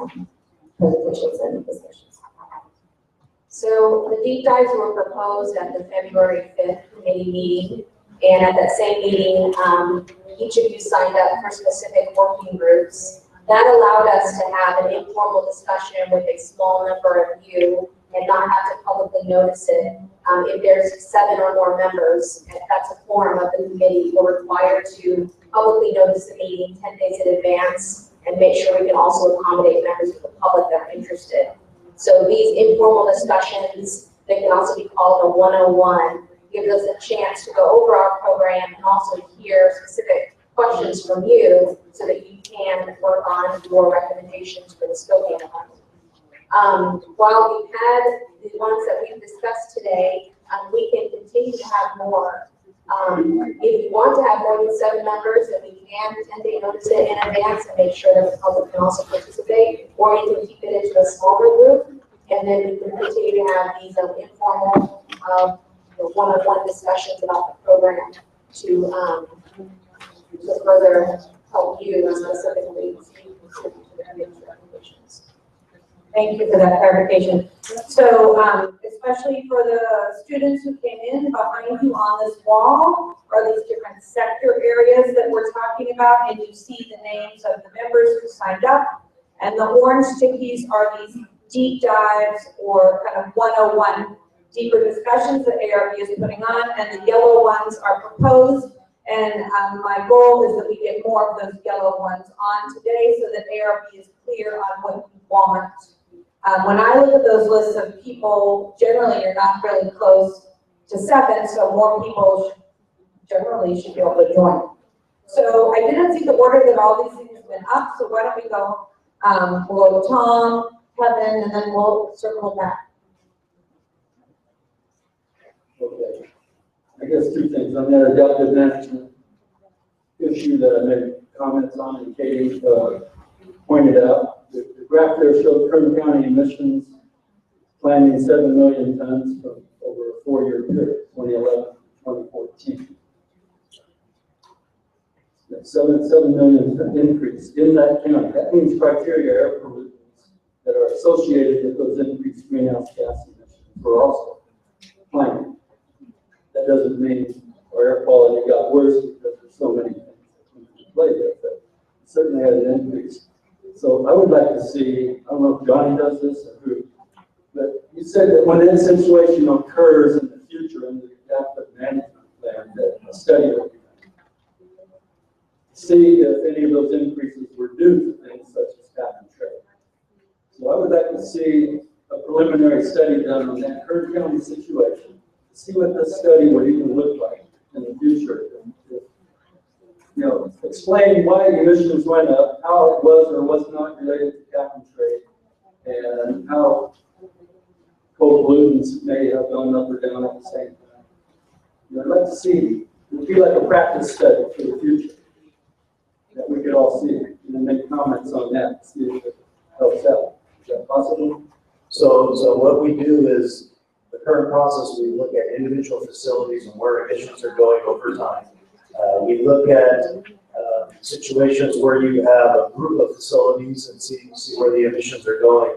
presentations and discussions? So the deep dives were proposed at the February 5th committee meeting, and at that same meeting, each of you signed up for specific working groups. That allowed us to have an informal discussion with a small number of you and not have to publicly notice it. If there's 7 or more members, if that's a quorum of the committee, we're required to publicly notice the meeting 10 days in advance and make sure we can also accommodate members of the public that are interested. So these informal discussions, they can also be called a 101, gives us a chance to go over our program and also hear specific questions from you so that you can work on your recommendations for the scoping plan. While we've had the ones that we've discussed today, we can continue to have more. If you want to have more than 7 members, then we can 10-day notice it in advance and make sure that the public can also participate, or you can keep it into a smaller group, and then we can continue to have these informal one-on-one discussions about the program to further help you specifically contribute to the committee's recommendations. Thank you for that clarification. So, especially for the students who came in, behind you on this wall are these different sector areas that we're talking about, and you see the names of the members who signed up. And the orange stickies are these deep dives or kind of 101 deeper discussions that ARB is putting on, and the yellow ones are proposed. And my goal is that we get more of those yellow ones on today so that ARB is clear on what you want. When I look at those lists of people, generally you're not really close to 7, so more people generally should be able to join. So I didn't see the order that all these things went up, so why don't we go, we'll go to Tom, Kevin, and then we'll circle back. Okay. I guess 2 things. On that adaptive management issue that I made comments on and Katie pointed out. The graph there showed Kern County emissions planning 7 million tons for over a 4-year period, 2011 to 2014. That's 7 million ton increase in that county. That means criteria air pollutants that are associated with those increased greenhouse gas emissions were also planning. That doesn't mean our air quality got worse because there's so many things that we play with, but certainly had an increase. So I would like to see, I don't know if Johnny does this or who, but you said that when that situation occurs in the future in the adaptive management plan, that a study will be done. See if any of those increases were due to things such as cap and trade. So I would like to see a preliminary study done on that Kern County situation, see what this study would even look like in the future. You know, explain why emissions went up, how it was or was not related to cap and trade, and how coal pollutants may have gone up or down at the same time. You know, I'd like to see, it would be like a practice study for the future that we could all see and make comments on that, see if it helps out. Is that possible? So what we do is, the current process, we look at individual facilities and where emissions are going over time. We look at situations where you have a group of facilities and see where the emissions are going.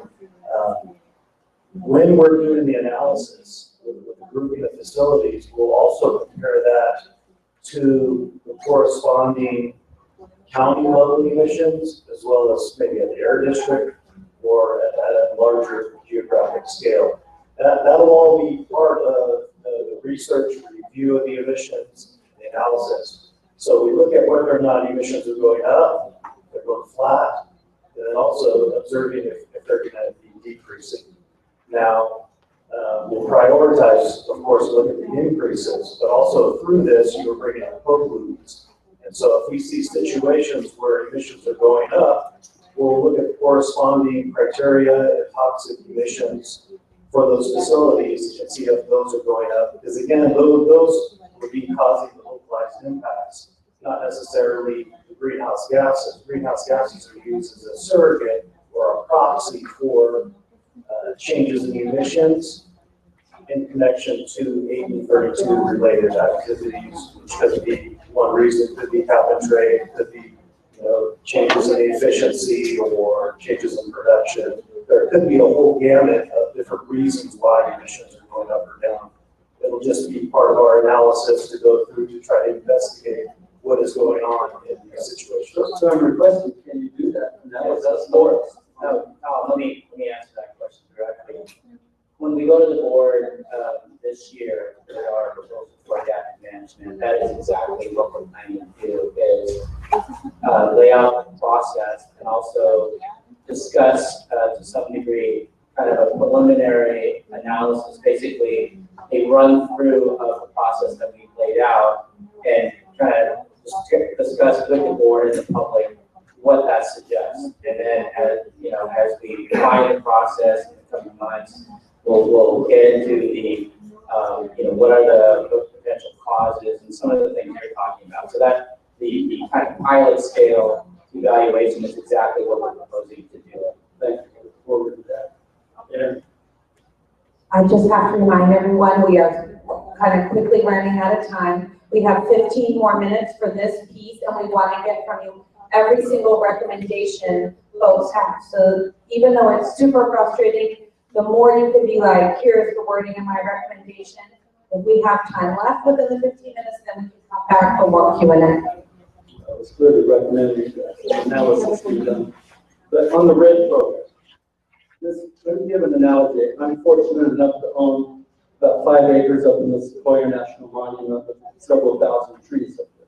When we're doing the analysis with the grouping of facilities, we'll also compare that to the corresponding county level emissions, as well as maybe at the air district or at a larger geographic scale. That'll all be part of the research, review of the emissions, the analysis. So we look at whether or not emissions are going up, they're going flat, and then also observing if they're going to be decreasing. Now, we'll prioritize, of course, look at the increases, but also through this, you're bringing up pollutants. And so if we see situations where emissions are going up, we'll look at corresponding criteria and toxic emissions for those facilities and see if those are going up. Because again, those would be causing the localized impacts, not necessarily the greenhouse gases. Greenhouse gases are used as a surrogate or a proxy for changes in emissions in connection to AB 32 related activities, which could be one reason, could be cap and trade, could be changes in efficiency or changes in production. There could be a whole gamut of different reasons why emissions are going up or down. It'll just be part of our analysis to go through to try to investigate what is going on in these situations. So I'm requesting, can you do that? That's for us. Let me answer that question directly. When we go to the board this year with our proposal for adaptive management, that is exactly what we're planning to do, is lay out the process and also discuss to some degree kind of a preliminary analysis, basically a run through of the process that we've laid out, and kind of discuss with the board and the public what that suggests. And then as we refine the process in the coming months, we'll get into the what are the potential causes and some of the things you're talking about. So that the kind of pilot scale evaluation is exactly what we're proposing to do. Thank you. Look forward to that. Yeah. I just have to remind everyone, we are kind of quickly running out of time. We have 15 more minutes for this piece, and we want to get from you every single recommendation folks have. So even though it's super frustrating, the more you can be like, here's the wording in my recommendation. If we have time left within the 15 minutes, then we can come back for more Q&A. That was clearly recommending that analysis be done. But on the RED program, let me give an analogy. I'm fortunate enough to own about 5 acres up in the Sequoia National Monument with several thousand trees up there.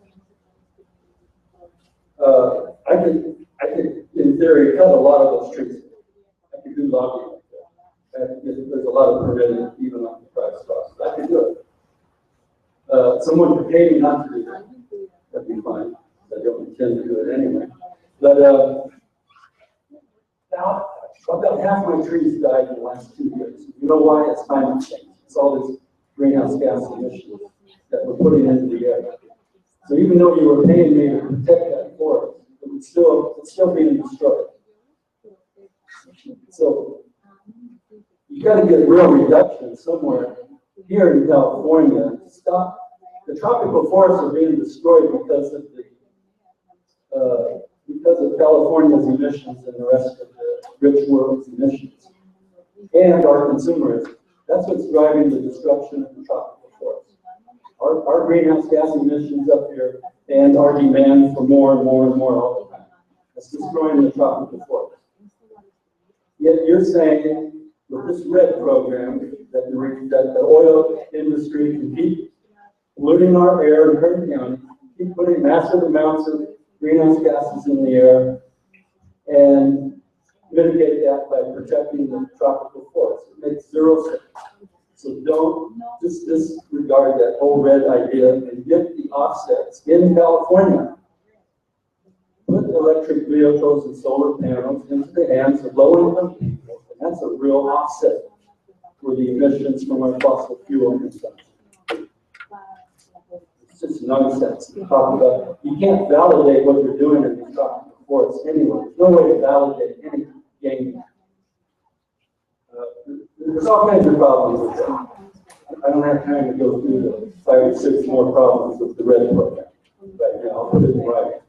I could, in theory, cut a lot of those trees. I could do logging like that. There's a lot of permitting, even on the private process. I could do it. Someone could pay me not to do that. That'd be fine. I don't intend to do it anyway. But now, about half my trees died in the last 2 years. You know why? It's climate change. It's all these greenhouse gas emissions that we're putting into the air. So even though you were paying me to protect that forest, it's still being destroyed. So you got to get real reduction somewhere here in California to stop. The tropical forests are being destroyed because of California's emissions and the rest of the rich world's emissions and our consumerism. That's what's driving the destruction of the tropical forests. Our greenhouse gas emissions up here and our demand for more and more and more all the time. That's destroying the tropical forest. Yet you're saying with this RED program that the oil industry can keep polluting our air in Kern County, keep putting massive amounts of greenhouse gases in the air, and mitigate that by protecting the tropical forest. It makes zero sense. So don't just disregard that whole RED idea and get the offsets in California. Put electric vehicles and solar panels into the hands of low-income people, and that's a real offset for the emissions from our fossil fuel consumption. It's just nonsense to talk about. You can't validate what you're doing in these tropical forests anyway. There's no way to validate any gain. There's all kinds of problems with that. I don't have time to go through the 5 or 6 more problems with the RED program right now. I'll put it in writing.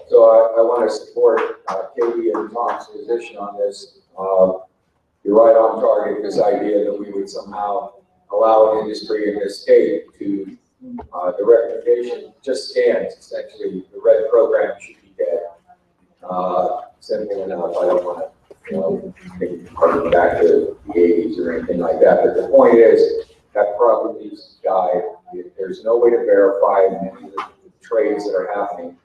So I want to support Katie and Tom's position on this. You're right on target, this idea that we would somehow allow an industry in this state to, the recommendation just stands, essentially, the RED program should be dead. Simple enough, I don't want to, harken back to the 80s or anything like that, but the point is, that problem needs to die. There's no way to verify many of the trades that are happening.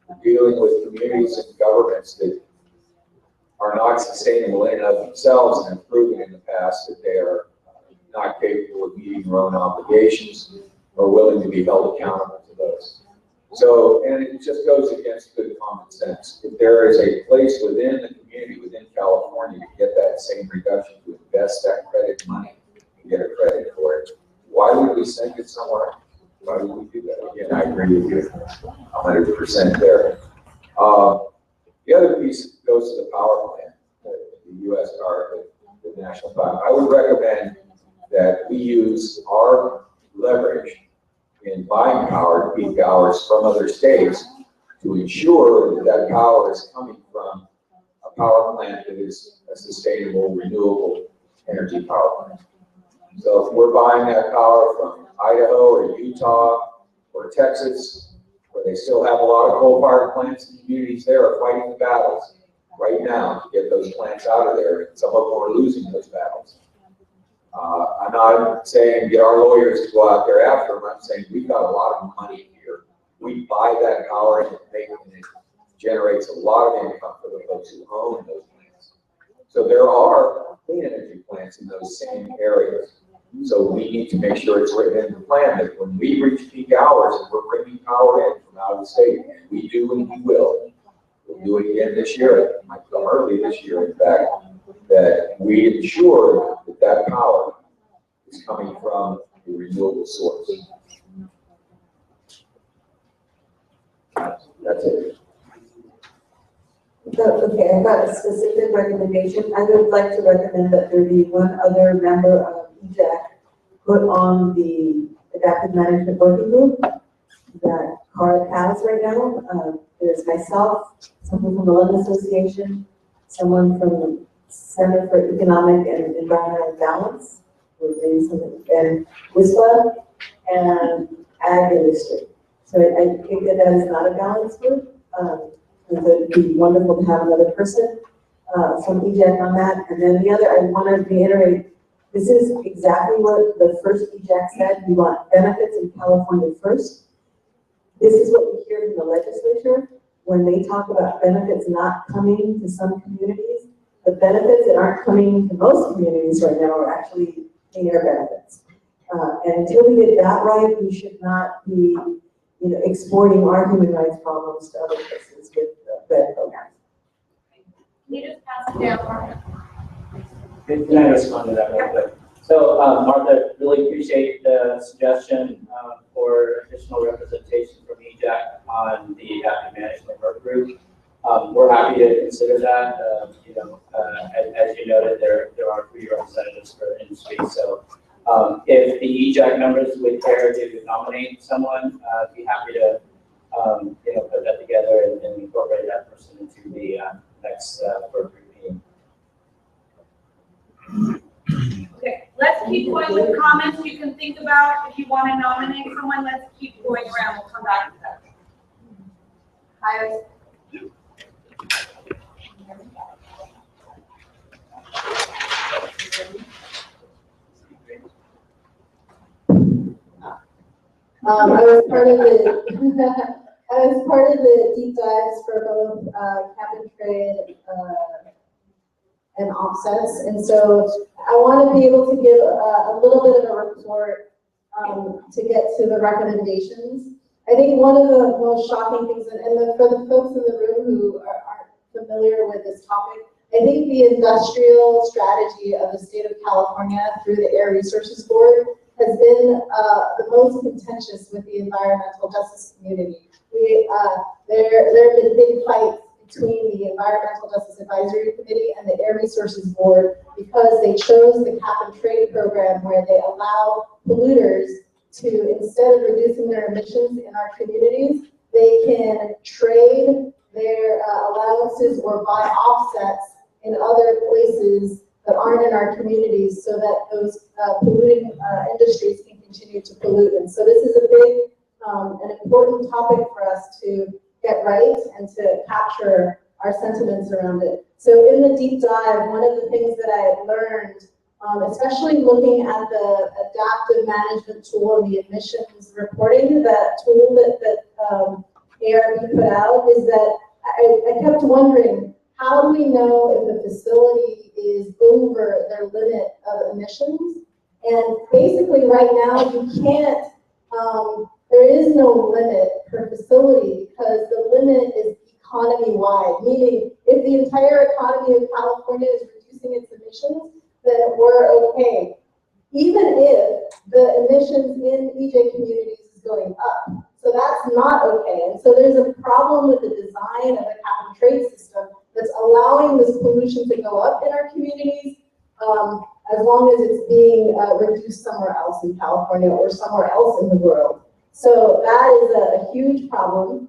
We're dealing with communities and governments that are not sustainable in and of themselves and have proven in the past that they are not capable of meeting their own obligations or willing to be held accountable to those. So, and it just goes against good common sense. If there is a place within the community, within California, to get that same reduction, to invest that credit money and get a credit for it, why would we send it somewhere else? Why would we do that? Again, I agree with you 100% there. The other piece goes to the power plant, the U.S. or the national power. I would recommend that we use our leverage in buying power, peak hours from other states to ensure that that power is coming from a power plant that is a sustainable, renewable energy power plant. So if we're buying that power from Idaho or Utah or Texas, where they still have a lot of coal-fired plants, the communities there are fighting the battles right now to get those plants out of there, and some of them are losing those battles. I'm not saying get our lawyers to go out there after them. I'm saying we've got a lot of money here. We buy that power and it generates a lot of income for the folks who own those plants. So there are clean energy plants in those same areas. So we need to make sure it's written in the plan that when we reach peak hours and we're bringing power in from out of the state, and we do and we will, we'll do it again this year, it might come early this year, in fact, that we ensure that that power is coming from a renewable source. That's it. Okay, I've got a specific recommendation. I would like to recommend that there be one other member of EJAC put on the Adaptive Management Working Group that CARD has right now. There's myself, someone from the London Association, someone from the Center for Economic and Environmental Balance, and WISPA, and Ag Industry. So I think that that is not a balanced group. And so it'd be wonderful to have another person from EJAC on that. And then the other, I want to reiterate, this is exactly what the first EJAC said. We want benefits in California first. This is what we hear from the legislature when they talk about benefits not coming to some communities. The benefits that aren't coming to most communities right now are actually clean air benefits. And until we get that right, we should not be exporting our human rights problems to other places with the RED program. Can you just pass it down, Martha? Can I respond to that real quick? So, Martha, really appreciate the suggestion for additional representation from EJAC on the adaptive management work group. We're happy to consider that. As you noted, there are 3 representatives for industry. So, if the EJAC members would care to nominate someone, I'd be happy to put that together and incorporate that person into the next work group meeting. Okay, let's keep going with comments you can think about. If you want to nominate someone, let's keep going around. We'll come back to that. Hi. I was part of the I was part of the deep dives for both cap and trade and offsets, and so I want to be able to give a little bit of a report to get to the recommendations. I think one of the most shocking things, for the folks in the room who aren't familiar with this topic, I think the industrial strategy of the state of California through the Air Resources Board has been the most contentious with the environmental justice community. There have been big fights between the Environmental Justice Advisory Committee and the Air Resources Board because they chose the cap and trade program where they allow polluters to, instead of reducing their emissions in our communities, they can trade their allowances or buy offsets in other places that aren't in our communities so that those polluting industries can continue to pollute. And so this is a big an important topic for us to get right and to capture our sentiments around it. So in the deep dive, one of the things that I learned, especially looking at the adaptive management tool and the emissions reporting, that tool that ARB put out, is that I kept wondering, how do we know if the facility is over their limit of emissions? And basically right now you can't, there is no limit per facility because the limit is economy-wide, meaning if the entire economy of California is reducing its emissions, then we're okay. Even if the emissions in EJ communities is going up. So that's not okay. And so there's a problem with the design of the cap and trade system that's allowing this pollution to go up in our communities as long as it's being reduced somewhere else in California or somewhere else in the world. So that is a huge problem.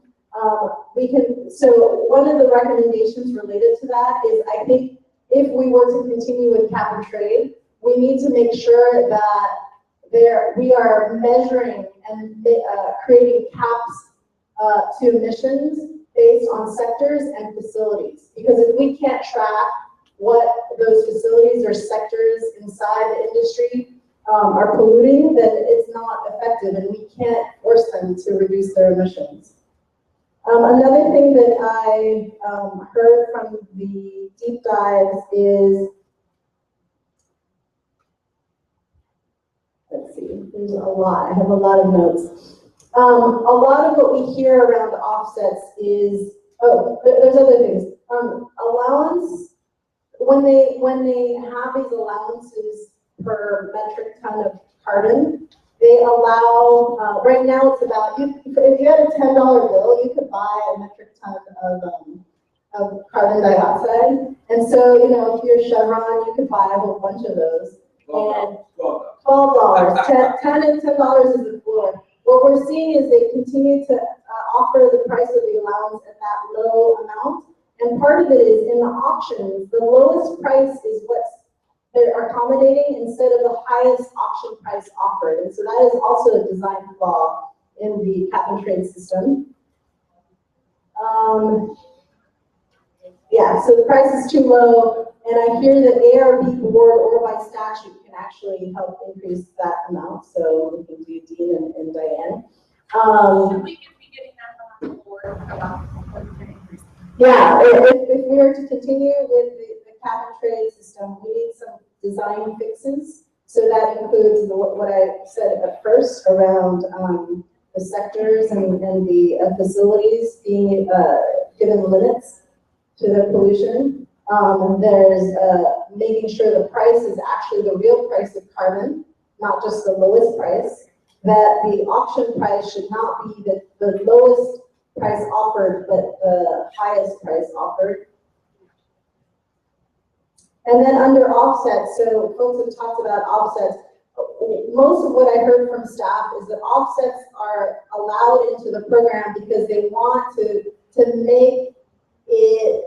So one of the recommendations related to that is, I think if we were to continue with cap and trade, we need to make sure that we are measuring and creating caps to emissions based on sectors and facilities. Because if we can't track what those facilities or sectors inside the industry are polluting, then it's not effective and we can't force them to reduce their emissions. Another thing that I heard from the deep dives is, let's see, there's a lot, I have a lot of notes. A lot of what we hear around offsets is, there's other things. Allowance, when they have these allowances per metric ton of carbon, they allow, right now it's about, if you had a $10 bill, you could buy a metric ton of carbon dioxide. And so, you know, if you're Chevron, you could buy a whole bunch of those. And $12, $10 is the floor. What we're seeing is they continue to offer the price of the allowance at that low amount. And part of it is in the auctions, the lowest price is what's they're accommodating instead of the highest auction price offered. And so that is also a design flaw in the cap and trade system. Yeah, so the price is too low, and I hear that ARB board or by statute can actually help increase that amount. So we can do Dean and Diane. We can be getting that on the board about yeah, if we are to continue with the cap and trade system, we need some design fixes. So that includes what I said at first around the sectors and the facilities being given limits to their pollution. There's making sure the price is actually the real price of carbon, not just the lowest price. That the auction price should not be the lowest price offered, but the highest price offered. And then under offsets, so folks have talked about offsets. Most of what I heard from staff is that offsets are allowed into the program because they want to make it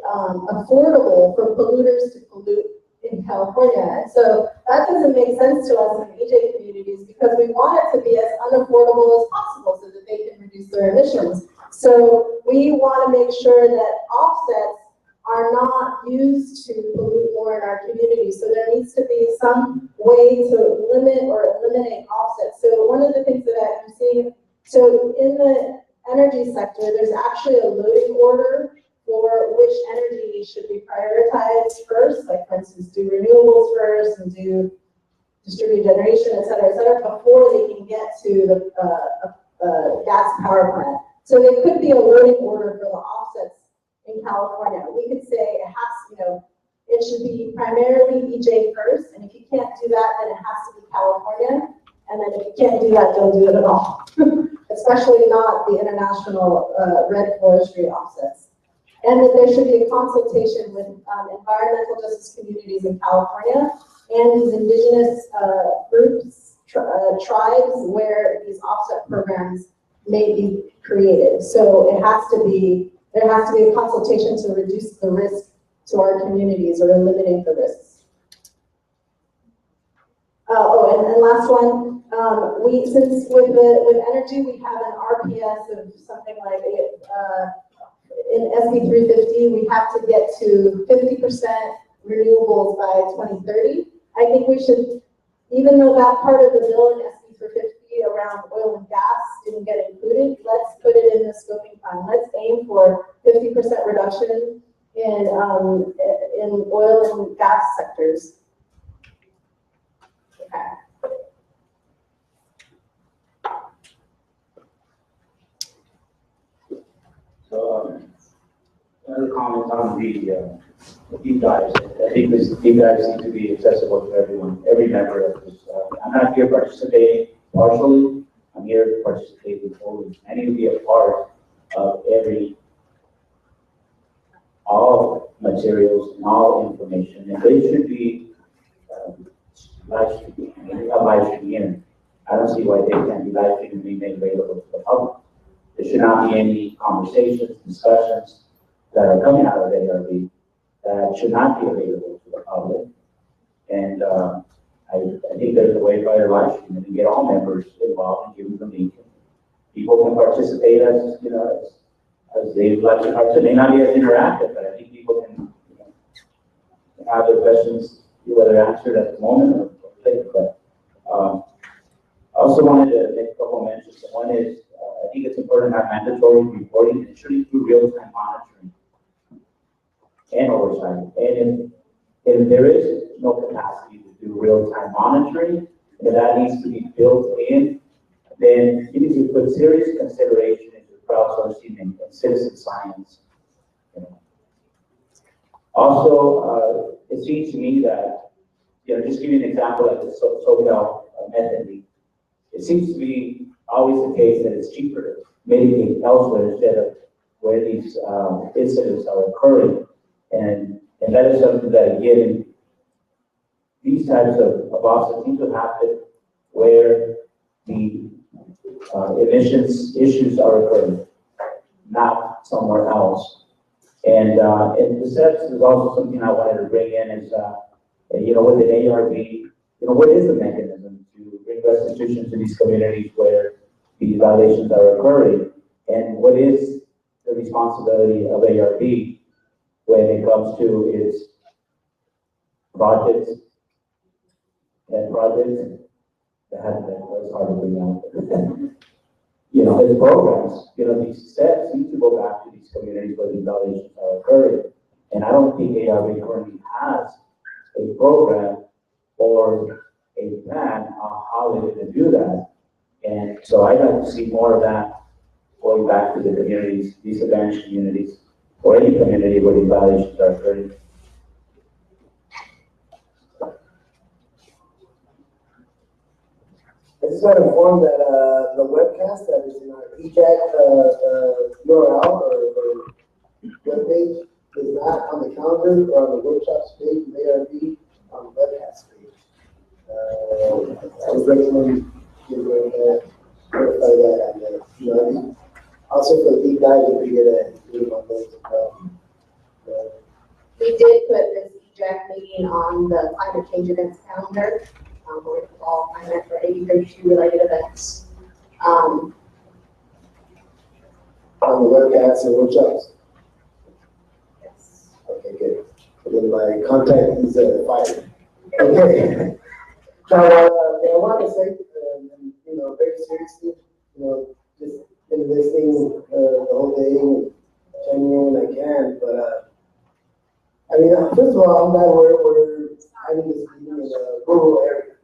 affordable for polluters to pollute in California. California. And so that doesn't make sense to us in EJ communities because we want it to be as unaffordable as possible so that they can reduce their emissions. So we want to make sure that offsets are not used to pollute more in our community. So there needs to be some way to limit or eliminate offsets. So one of the things that I'm seeing, so in the energy sector, there's actually a loading order for which energy should be prioritized first, like for instance, do renewables first and do distributed generation, et cetera, before they can get to the gas power plant. So there could be a loading order for the offsets in California. We could say it has, it should be primarily EJ first, and if you can't do that, then it has to be California. And then if you can't do that, don't do it at all. Especially not the international red forestry offsets. And that there should be a consultation with environmental justice communities in California and these indigenous groups, tribes where these offset programs may be created. So there has to be a consultation to reduce the risk to our communities or eliminate the risks. And last one, since with energy, we have an RPS of something like in SB 350, we have to get to 50% renewables by 2030. I think we should, even though that part of the bill in SB 350 around oil and gas didn't get included, let's put it in the scoping plan. Let's aim for 50% reduction in oil and gas sectors. Okay. So, another comment on the deep dives. I think this deep dives need to be accessible to everyone, every member of this. I'm not here participating partially. I'm here participating fully. I need to be a part of all materials and all information, and they should be live streaming. We have live streaming here. I don't see why they can't be live streaming and be made available to the public. There should not be any conversations, discussions that are coming out of ARB that should not be available to the public. And I think there's a way by live streaming to get all members involved and give them the link. People can participate as they like to participate. It may not be as interactive, but I think people can have their questions, whether answered at the moment or later. But I also wanted to make a couple of mentions. One is, I think it's important to have mandatory reporting. It should include real-time monitoring and oversight. And if there is no capacity to do real-time monitoring, then that needs to be built in. Then you need to put serious consideration into crowdsourcing and citizen science. Also, it seems to me that, just give you an example like the SoCal method. It seems to be always the case that it's cheaper to mitigate elsewhere instead of where these incidents are occurring. And that is something that, again, these types of offsets seem to happen where the emissions issues are occurring, not somewhere else. And the steps is also something I wanted to bring in is, with the ARB, what is the mechanism to bring restitution to these communities where these violations are occurring? And what is the responsibility of ARB when it comes to its projects that was hard to bring out. Its programs, these steps need to go back to these communities where these violations are occurring. And I don't think ARB currently has a program or a plan on how they're going to do that. And so I'd like to see more of that going back to the communities, disadvantaged communities, or any community where these violations are occurring. I just want to inform that the webcast that is in our EJAC URL or webpage is not on the calendar or on the workshops page of ARB on the webcast page. I would recommend you verify that on the also for the deep dive, if we get a include on those as well. We did put this project meeting on the climate change events calendar. Where it's all climate for 8032 related events. On the webcasts and workshops. Yes. Okay, good. And then my contact is fire. Okay. Now, I want to say, very seriously, just been listening the whole day, checking in when I can, but I mean, first of all, I'm glad we're having this meeting in a rural area,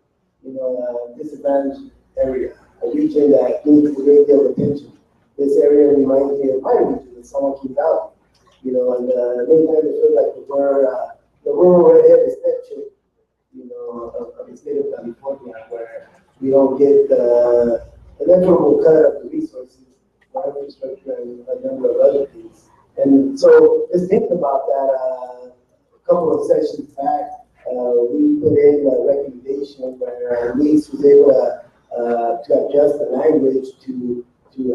disadvantaged area, a region that needs a great deal of attention. This area reminds me of my region, the San Joaquin Valley, and many times it feels like the rural redhead is stepchild, of the state of California, where we don't get the inevitable cut of the resources, infrastructure, and a number of other things. And so, just thinking about that, a couple of sessions back, we put in a recommendation where Luis was able to adjust the language to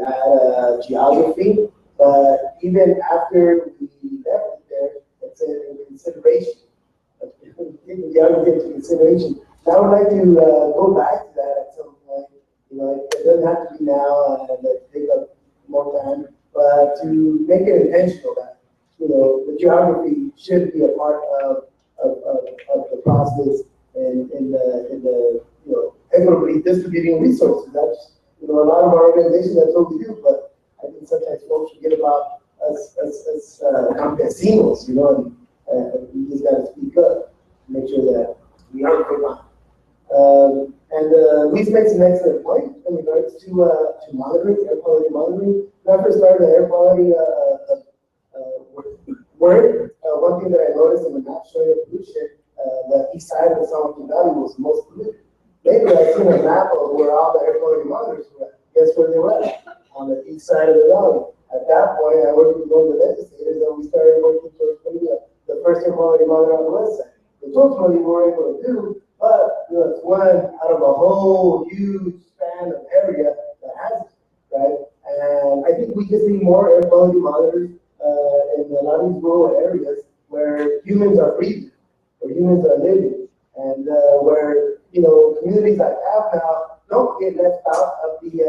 add geography. But even after we left it there, it said in consideration, taking geography into consideration. I would like to go back to that at some point. It doesn't have to be now, and take up more time, but to make it intentional that the geography should be a part of the process and in the equitably distributing resources. That's a lot of our organizations, that's what we do, but I think sometimes folks forget about us as campesinos, and we just got to speak up, make sure that we aren't forgotten. And Luis makes an excellent point in regards to monitoring, air quality monitoring. When I first started the air quality work, one thing that I noticed in the map showing the pollution, the east side of the San Joaquin Valley was the most polluted. Later, I seen a map of where all the air quality monitors were. Guess where they were at? On the east side of the valley. At that point, I worked with one of the legislators, and we started working towards putting the first air quality monitor on the west side. Which ultimately we were able to do, but it's one out of a whole huge span of area that has it, right? And I think we just need more air quality monitors in a lot of these rural areas where humans are breathing, where humans are living, and where communities like that now don't get left out of the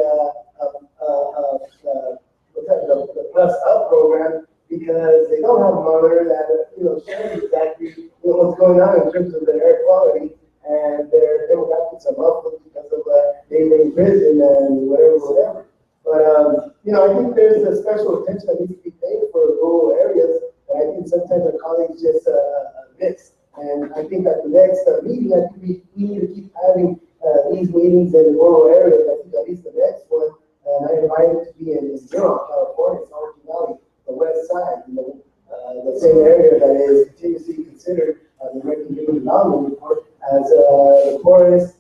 Plus Up program because they don't have a monitor that shows exactly what's going on in terms of their air quality, and their demographics are muffled because of neighboring prison and whatever. But I think there's a special attention that needs to be paid for rural areas that I think sometimes our colleagues just miss. And I think at the next meeting, I think we need to keep having these meetings in rural areas. I think at least the next one, and I invited to be in Huron, California, San Joaquin Valley, the west side, the same area that is continuously considered the American Human Development Report as the poorest,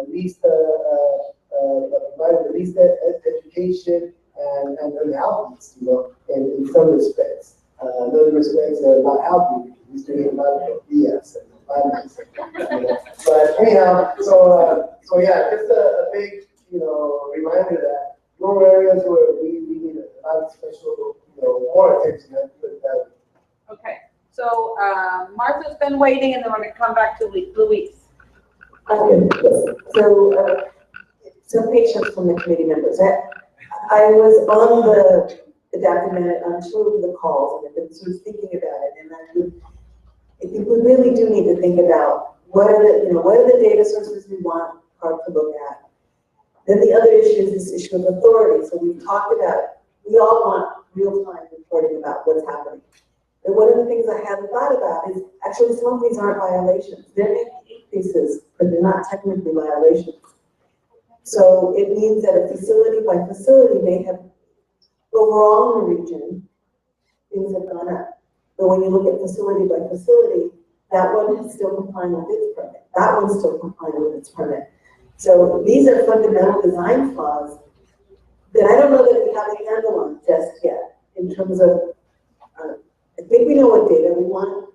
least provided the least education and health, in some respects. In other respects, not healthy. He's doing a lot of BS and violence. But anyhow, so yeah, just a big, reminder that rural areas where we need a lot of special, more attention and put it that way. Okay, so Martha's been waiting, and then we're going to come back to Luis. So, some patience from the committee members. I was on the document on 2 of the calls, and I've been sort of thinking about it, and I think we really do need to think about what are the data sources we want CARB to look at. Then the other issue is this issue of authority. So we've talked about it. We all want real-time reporting about what's happening. And one of the things I hadn't thought about is actually some of these aren't violations. There may be increases, but they're not technically violations. So it means that a facility by facility may have, overall in the region, things have gone up. But when you look at facility by facility, that one is still complying with its permit. That one's still complying with its permit. So these are fundamental design flaws that I don't know that we have a handle on just yet in terms of, I think we know what data we want,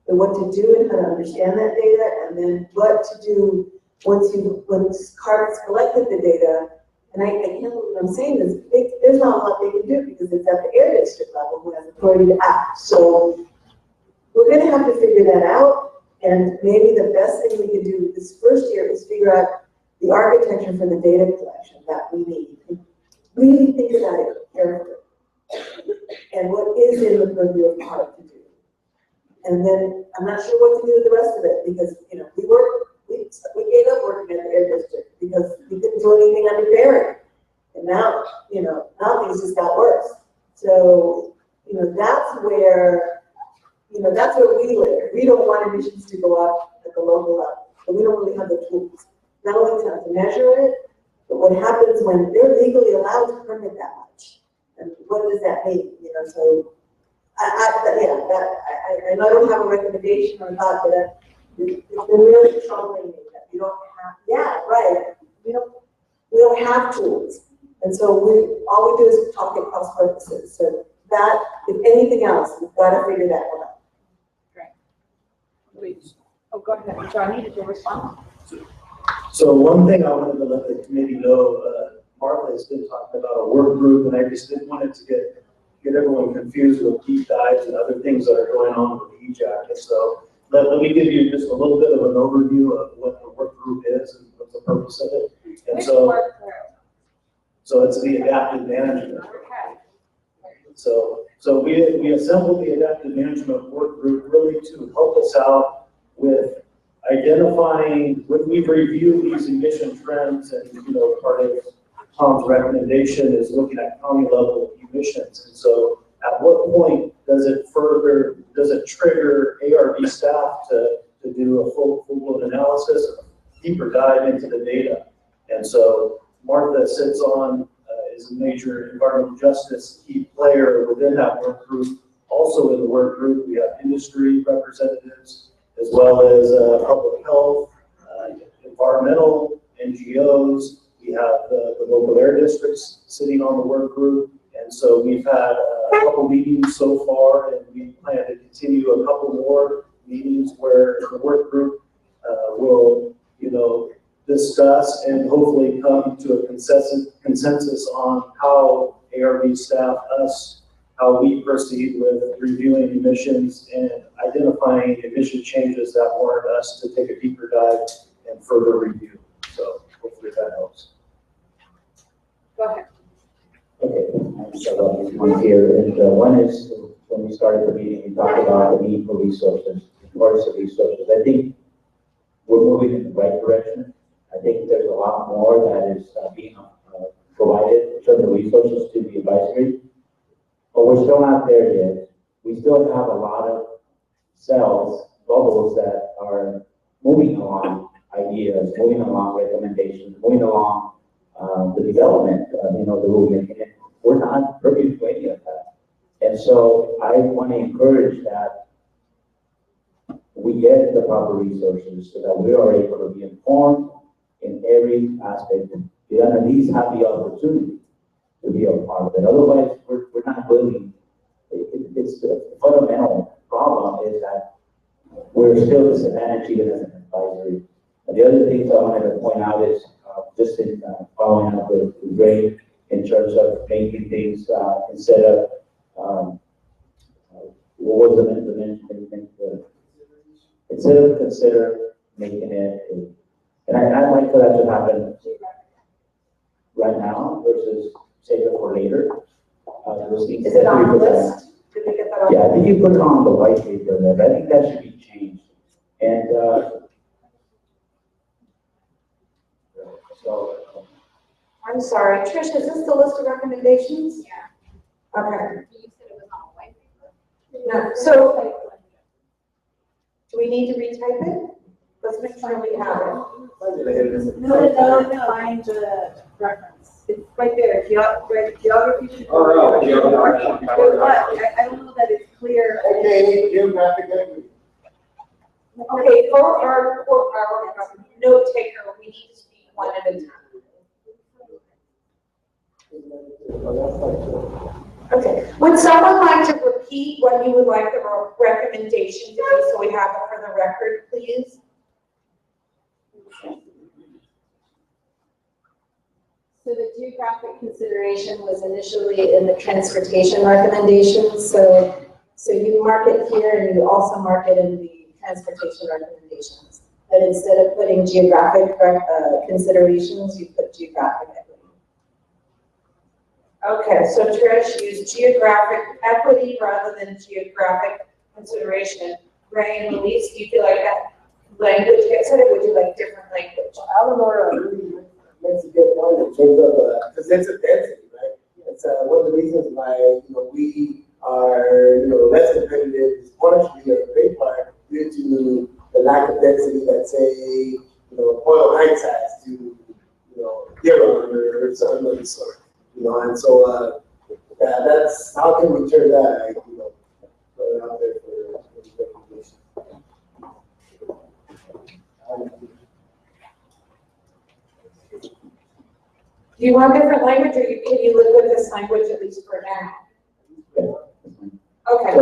and what to do and how to understand that data, and then what to do once CARB has collected the data. And I can't believe I'm saying this, there's not a lot they can do because it's at the air district level who has authority to act. So we're gonna have to figure that out, and maybe the best thing we can do this first year is figure out the architecture for the data collection that we need. Really think about it carefully, and what is in the purview of CART to do. And then, I'm not sure what to do with the rest of it, because, you know, we gave up working at the air district, because we couldn't do anything under Barry. And now, you know, now things just got worse. So, you know, that's where we live. We don't want emissions to go up at the local level, but we don't really have the tools. Not only to measure it, but what happens when they're legally allowed to permit that much? And what does that mean? You know, so I don't have a recommendation or thought, but it's been really troubling me that we don't have, we don't have tools. And so all we do is talk at cross purposes. So that, if anything else, we've got to figure that one out. Please. Oh, go ahead. Johnny, did you respond? So one thing I wanted to let the committee know, Martha has been talking about a work group, and I just didn't want it to get everyone confused with deep dives and other things that are going on with the EJAC. And so let me give you just a little bit of an overview of what the work group is and what the purpose of it. And so it's the adaptive management. So we assembled the adaptive management work group really to help us out with identifying, when we review these emission trends, and part of Tom's recommendation is looking at county level emissions. And so at what point does it trigger ARB staff to do a full-blown analysis, a deeper dive into the data? And so Martha sits on, is a major environmental justice key player within that work group. Also in the work group, we have industry representatives, as well as public health, environmental, NGOs. We have the local air districts sitting on the work group. And so we've had a couple meetings so far, and we plan to continue a couple more meetings where the work group will, discuss and hopefully come to a consensus on how ARB staff, how we proceed with reviewing emissions and identifying emission changes that warrant us to take a deeper dive and further review. So hopefully that helps. Go ahead. Okay, one here, and one is when we started the meeting, we talked about the need for resources, importance of resources. I think we're moving in the right direction. I think there's a lot more that is being provided in terms of resources to the advisory, but we're still not there yet. We still have a lot of bubbles that are moving along ideas, moving along recommendations, moving along the development, the movement. And we're not privy to any of that. And so I want to encourage that we get the proper resources so that we are able to be informed in every aspect, and at least have the opportunity to be a part of it. Otherwise, we're not willing. It's the fundamental problem is that we're still disadvantaged even as an advisory. And the other things I wanted to point out is just in following up with Ray in terms of making things instead of what was the mention? Instead of consider making it, and I'd like for that to happen right now versus save it for later. Is it on the list? Did we get that on? Yeah, I think you put it on the white paper there, but I think that should be changed. And so. I'm sorry, Trish, is this the list of recommendations? Yeah. Okay. You said it was on a white paper. No, so do we need to retype it? Let's make sure we have it. No, find the reference. It's right there, geography. Oh, no, geography. I don't know that it's clear. Okay, geographic equity. Okay, for our note taker, we need to speak one at a time. Okay, would someone like to repeat what you would like the recommendation to be so we have it for the record, please? So the geographic consideration was initially in the transportation recommendations. So So you mark it here and you also mark it in the transportation recommendations. And instead of putting geographic considerations, you put geographic equity. Okay, so Trish used geographic equity rather than geographic consideration. Ray and Elise, do you feel like that language gets it, or would you like different language? Eleanor really makes a good point in terms of, because it's a density, right? It's one of the reasons why, we are, less competitive is partially a great part due to the lack of density that, say, Boyle Heights has to, Huron or something of the sort, and so, that's, how can we turn that, throw it out there for recognition. Do you want different language, or can you live with this language at least for now? Okay.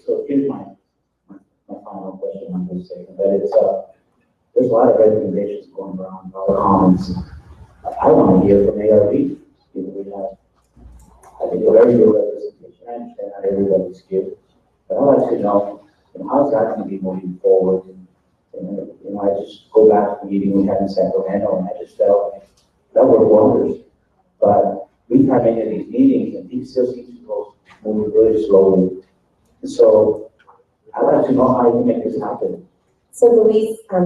So here's my final question on this segment, that it's, there's a lot of recommendations going around, a lot of comments. I want to hear from ARB. We have, I think, a very good representation. I understand not everybody's good, but I'd like to know, how's that going to be moving forward? And I just go back to the meeting we had in Sacramento, and I just felt like that worked wonders. But we've had many of these meetings, and things still seem to go moving really slowly. So I'd like to know how you make this happen. So Louise, if I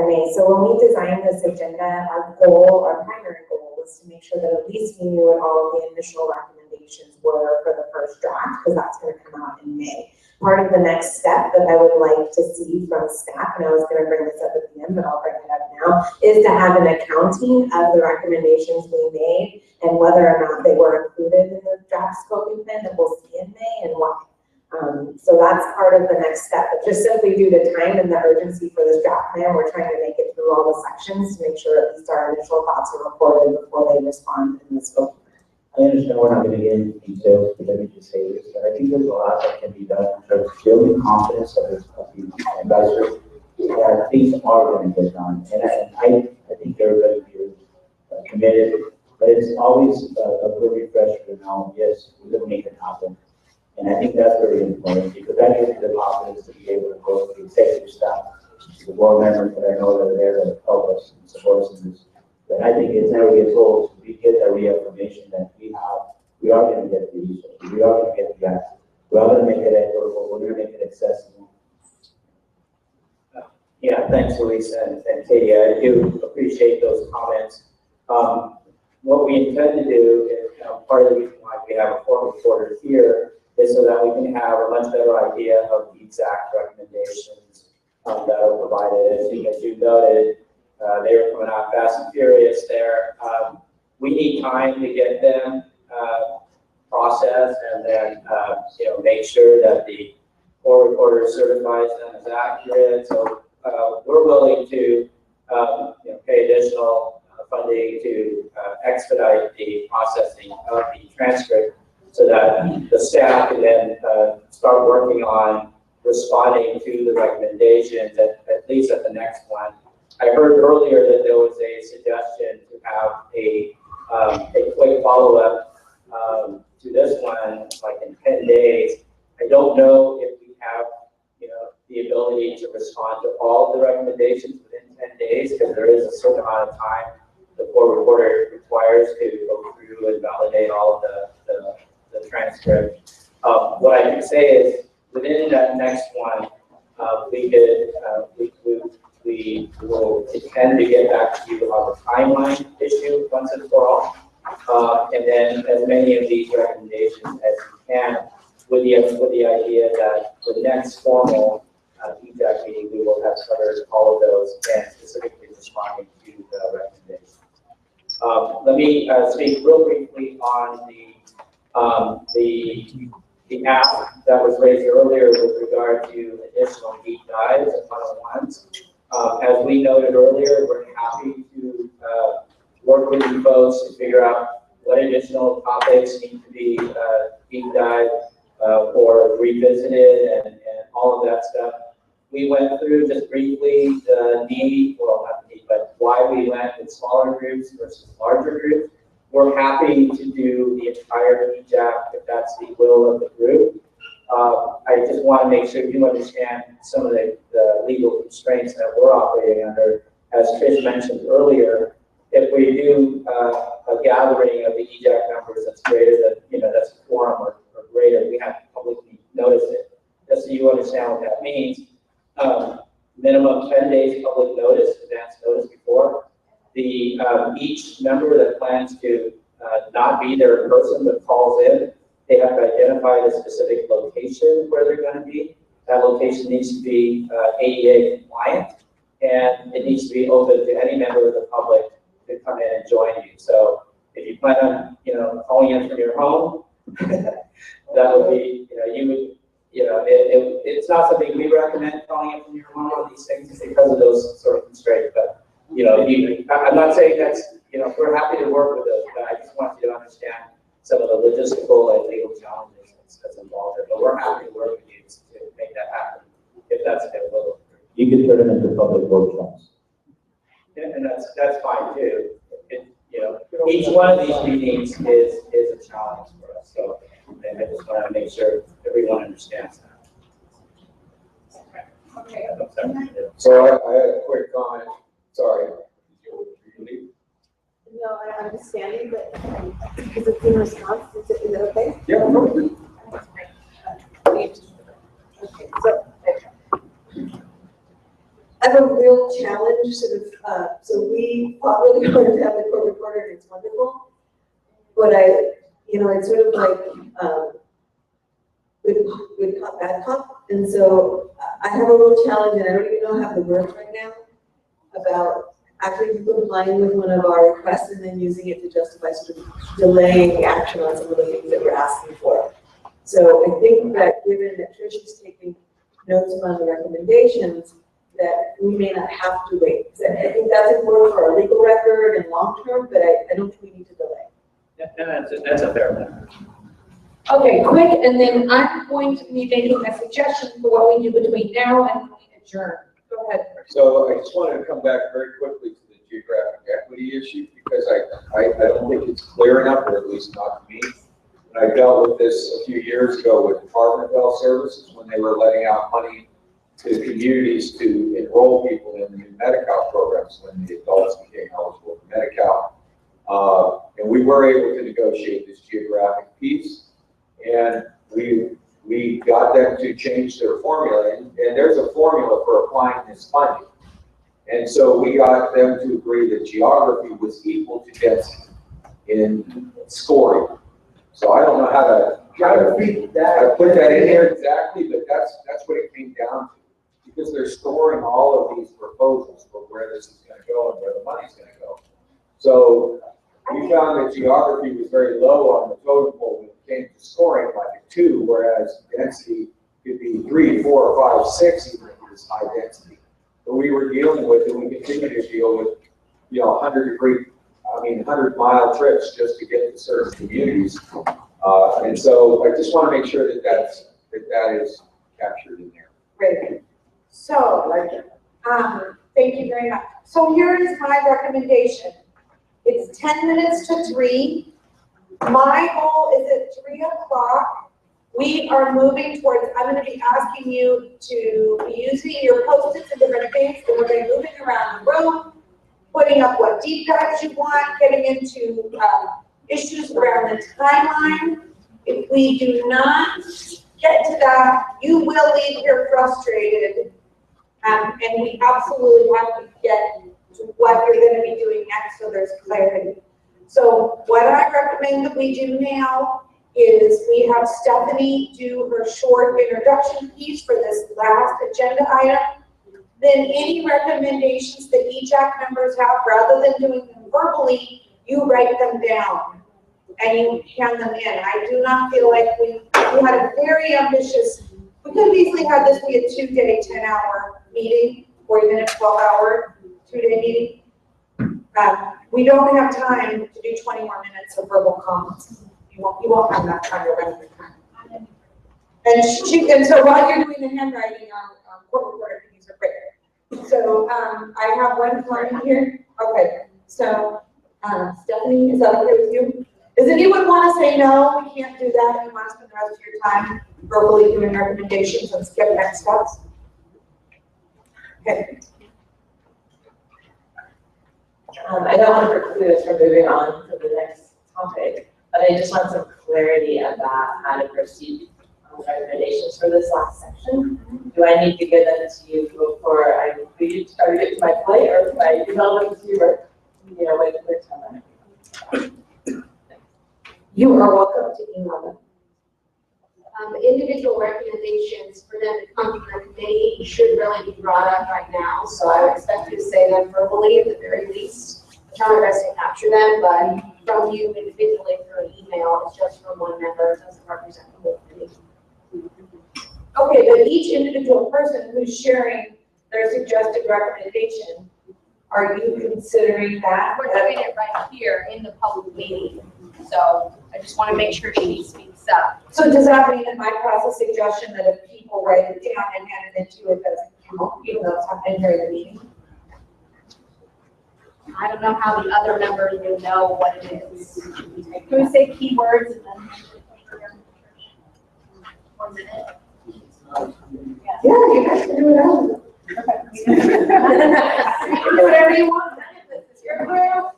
may, so when we designed this agenda, our primary goal was to make sure that at least we knew what all of the initial recommendations were for the first draft, because that's going to come out in May. Part of the next step that I would like to see from staff, and I was going to bring this up at the end, but I'll bring it up now, is to have an accounting of the recommendations we made and whether or not they were included in the draft scoping plan that we'll see in May and why. So that's part of the next step, but just simply due to time and the urgency for this draft plan, we're trying to make it through all the sections to make sure at least our initial thoughts are recorded before they respond in the scoping plan. I understand we're not going to get into details, but let me just say this, that I think there's a lot that can be done in terms of building confidence of the investors, that things are going to get done. And I think everybody here is committed, but it's always a good refresher to know, yes, we're going to make it happen. And I think that's very important, because that gives you the confidence to be able to go to the executive staff, to the board members that I know that are there to help us and support us in this. But I think it's never gets old, so we get that reaffirmation that we are going to get the resources, we are going to get the access, we are going to make it equitable, we're going to make it accessible. Yeah, thanks, Luis and Katie. I do appreciate those comments. What we intend to do is, part of the reason why we have a formal reporter here is so that we can have a much better idea of the exact recommendations that are provided. As you noted, they were coming out fast and furious there. We need time to get them processed and then make sure that the board reporter certifies them as accurate. So we're willing to pay additional funding to expedite the processing of the transcript so that the staff can then start working on responding to the recommendations at least at the next one. I heard earlier that there was a suggestion to have a quick follow-up to this one, like in 10 days. I don't know if we have, the ability to respond to all of the recommendations within 10 days, because there is a certain amount of time the board reporter requires to go through and validate all of the transcript. What I can say is, within that next one, we will intend to get back to you on the timeline issue once and for all, and then as many of these recommendations as we can, with the idea that the next formal feedback meeting, we will have covered all of those and specifically responding to the recommendations. Let me speak real briefly on the ask that was raised earlier with regard to additional deep dives and one-on-ones. As we noted earlier, we're happy to work with you folks to figure out what additional topics need to be deep dive or revisited and all of that stuff. We went through just briefly the need, well, not need, but why we went with smaller groups versus larger groups. We're happy to do the entire EJAC if that's the will of the group. I just want to make sure you understand some of the legal constraints that we're operating under. As Trish mentioned earlier, if we do a gathering of the EJAC numbers that's greater than, that's a quorum or greater, we have to publicly notice it. Just so you understand what that means. Minimum 10 days public notice, advance notice before. Each member that plans to not be there in person but calls in, they have to identify the specific location where they're going to be. That location needs to be ADA compliant, and it needs to be open to any member of the public to come in and join you. So if you plan on, calling in from your home, that would be, it's not something we recommend calling in from your home on these things because of those sort of constraints. But I'm not saying that's, we're happy to work with those, but I just want you to understand some of the logistical and legal challenges that's involved there. But we're happy to work with you to make that happen if that's available. You could turn them into public workshops. And that's fine too. Each one of these meetings is a challenge for us. So I just want to make sure everyone understands that. Okay. So I had a quick comment, sorry. Did you leave? No, I'm just standing, but because it's in response, is it okay? Yeah, no. Okay, so I have a real challenge, so we fought really hard to have the court reporter, and it's wonderful. But it's sort of like good cop, bad cop. And so I have a real challenge, and I don't even know how to work right now about actually complying with one of our requests and then using it to justify sort of delaying action on some of the things that we're asking for. So I think that given that Trish is taking notes on the recommendations, that we may not have to wait. I think that's important for our legal record and long term, but I don't think we need to delay. Yeah, that's a fair one. Okay, quick, and then I'm going to be making a suggestion for what we do between now and we adjourn. Go ahead. So I just wanted to come back very quickly to the geographic equity issue because I don't think it's clear enough, or at least not to me. And I dealt with this a few years ago with Department of Health Services when they were letting out money to communities to enroll people in the new Medi-Cal programs when the adults became eligible for Medi-Cal. And we were able to negotiate this geographic piece, and we got them to change their formula, and there's a formula for applying this funding. And so we got them to agree that geography was equal to density in scoring. So I don't know how to put that in here exactly, but that's what it came down to. Because they're storing all of these proposals for where this is going to go and where the money's going to go. So we found that geography was very low on the totem pole when it came to scoring, like a 2, whereas density could be 3, 4, 5, 6, even if it was high density. But we were dealing with, and we continue to deal with, 100-mile trips just to get to certain communities. And so I just want to make sure that that is captured in there. Great. So, thank you very much. So here is my recommendation. It's 10 minutes to 3. My goal is at 3 o'clock. We are moving towards, I'm going to be asking you to be using your Post-its and different things, and we're going to be moving around the room, putting up what deep dives you want, getting into issues around the timeline. If we do not get to that, you will leave here frustrated, and we absolutely have to get to what you're going to be doing next so there's clarity. So what I recommend that we do now is we have Stephanie do her short introduction piece for this last agenda item. Then any recommendations that EJAC members have, rather than doing them verbally, you write them down and you hand them in. I do not feel like we had a very ambitious, we could have easily had this be a 2-day, 10-hour meeting, or even a 12-hour, 2-day meeting. We don't have time to do 20 more minutes of verbal comments. You won't have enough time to run the time. And so while you're doing the handwriting on court reporter, these are great. So I have one client here. Okay, so Stephanie, is that okay with you? Does anyone want to say no, we can't do that, you want to spend the rest of your time verbally doing recommendations and skip next steps? Okay. I don't want to preclude us from moving on to the next topic, but I just want some clarity about how to proceed on recommendations for this last section. Do I need to give them to you before I read it to my plate, or do I email them to you, or, wait for time? You are welcome to email them. Individual recommendations for them to come from the committee should really be brought up right now, so I would expect you to say them verbally at the very least. I'll try my best to capture them, but from you individually through an email, it's just from one member, it doesn't represent the whole committee. Okay, but each individual person who's sharing their suggested recommendation, are you considering that? We're doing it right here in the public meeting, so I just want to make sure she speaks up. So does that mean that my process suggestion that if people write it down and hand it to you, it doesn't count, even though it's happening during the meeting? I don't know how the other members will know what it is. Can we say keywords and then? 1 minute. Yeah, you guys can do it all. You can do whatever you want. It's your group. I know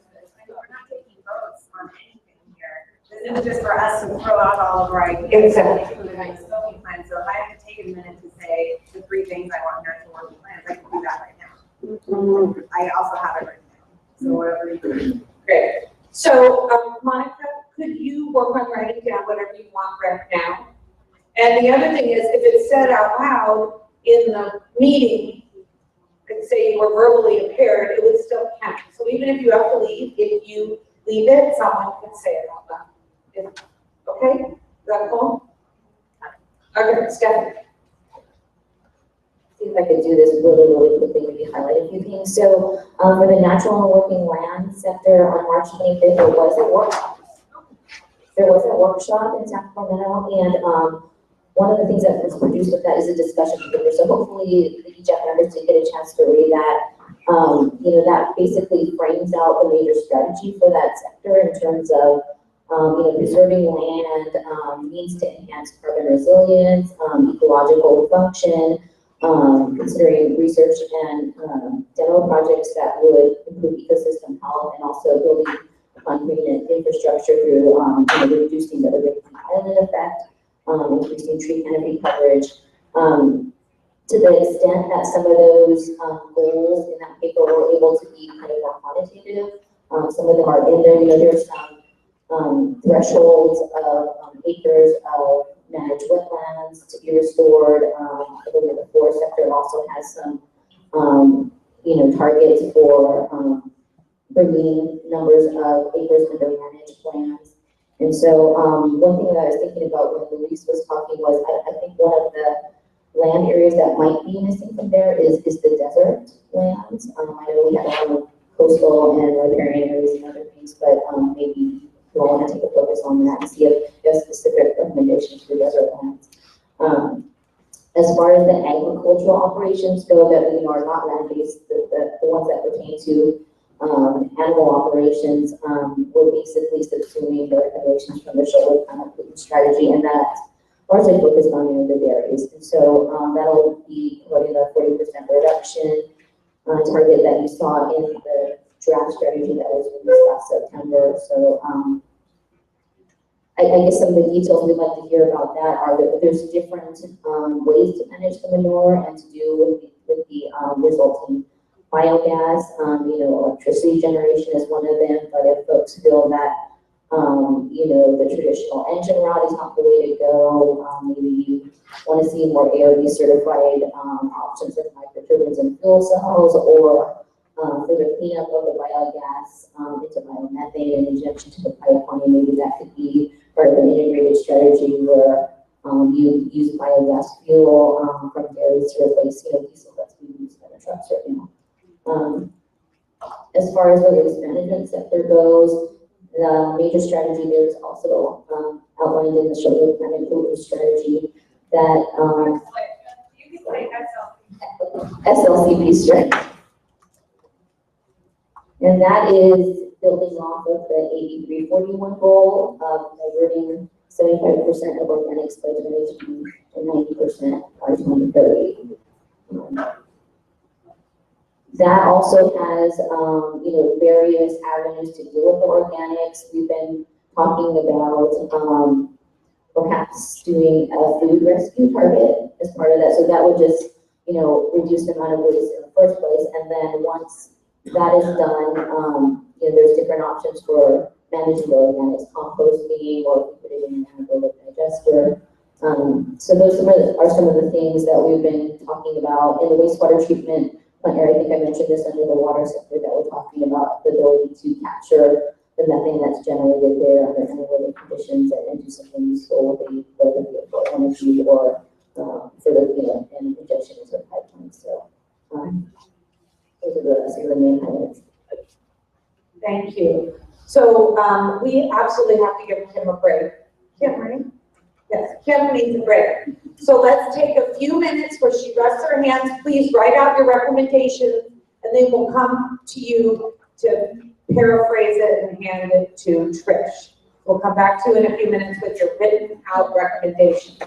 we're not taking votes on anything here. This is just for us to throw out all of our ideas. Exactly. For the next voting plan. So if I have to take a minute to say the 3 things I want here to working plans, I can do that right now. I also have it right now. So whatever you do. Great. So, Monica, could you work on writing down whatever you want right now? And the other thing is, if it's said out loud in the meeting, and say you were verbally impaired, it would still count. So even if you have to leave, if you leave it, someone can say it out loud. Okay? Is that cool? Okay, Stephanie. See if I could do this really quickly, maybe highlight a few things. So for the natural and working land sector on March 25th, there was a workshop in Sacramento, and one of the things that was produced with that is a discussion paper. So hopefully the EJAC members did get a chance to read that. That basically frames out the major strategy for that sector in terms of preserving land, means to enhance carbon resilience, ecological function, considering research and demo projects that would improve ecosystem health, and also building upon green infrastructure through reducing the urban island effect, increasing tree canopy coverage. To the extent that some of those goals in that paper were able to be kind of more quantitative, some of them are in there. There's some thresholds of acres of managed wetlands to be restored. I believe the forest sector also has some, targets for bringing numbers of acres under managed lands. And so one thing that I was thinking about when Luis was talking was, I think one of the land areas that might be missing from there is the desert lands. I know we have a lot of coastal and riparian areas and other things, but maybe we'll want to take a focus on that and see if there's specific recommendations for desert lands. As far as the agricultural operations go that are not land-based, the ones that pertain to animal operations, we're basically subsuming the recommendations from the shoulder kind of strategy, and that largely focused on the berries. And so that'll be promoting the 40% reduction target that you saw in the draft strategy that was released last September. So I guess some of the details we'd like to hear about that are that there's different ways to manage the manure and to do with the resulting biogas. Electricity generation is one of them, but if folks feel that the traditional engine route is not the way to go, maybe you want to see more AOD certified options like microturbines and fuel cells, or for the cleanup of the biogas into biomethane and injection to the pipeline, maybe that could be part of an integrated strategy where you use biogas fuel from dairies to replace diesel that's being used in the trucks right now. As far as the waste management sector goes, the major strategy there is also outlined in the shoulder plan improvement strategy that SLCB strategy. And that is building off of the 8341 goal of diverting 75% of organics by 2020 and 90% by 2030. That also has, various avenues to deal with the organics. We've been talking about perhaps doing a food rescue target as part of that. So that would just, reduce the amount of waste in the first place. And then once that is done, there's different options for managing the organics, composting, or put it in an anaerobic digester. So those are some of the things that we've been talking about in the wastewater treatment plant area. I think I mentioned this under the water sector, that we're talking about the ability to capture the methane that's generated there under anaerobic conditions and do something useful with the vehicle energy or for the and injection into the pipeline. So those are some of the main highlights. Thank you. So we absolutely have to give Kim a break. Kim, right? Yes, Kim needs a break. So let's take a few minutes where she rests her hands. Please write out your recommendations, and then we'll come to you to paraphrase it and hand it to Trish. We'll come back to you in a few minutes with your written out recommendation.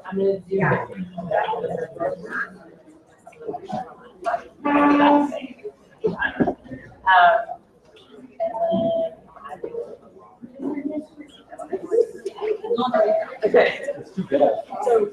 I'm gonna do that. Okay. So,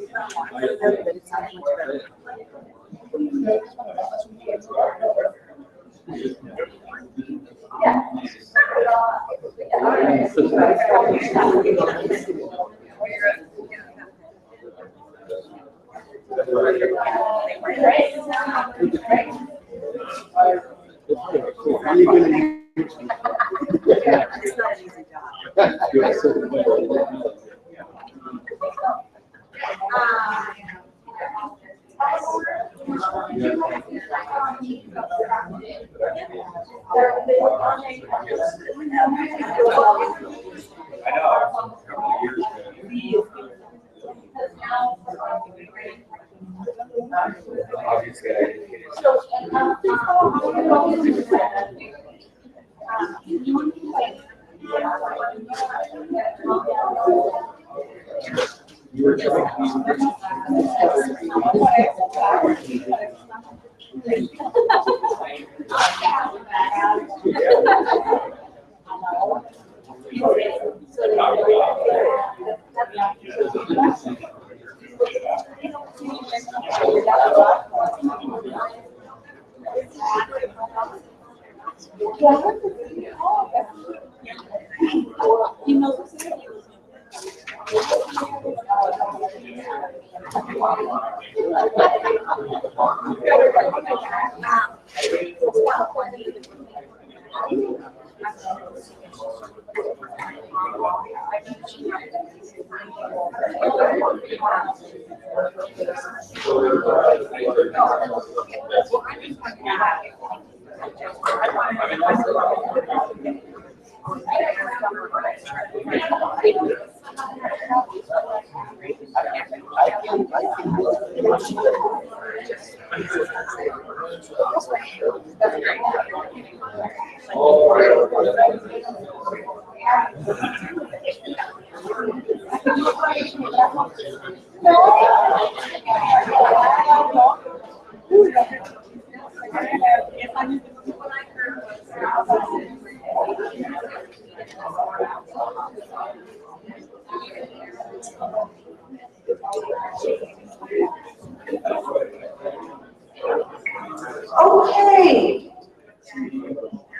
Okay.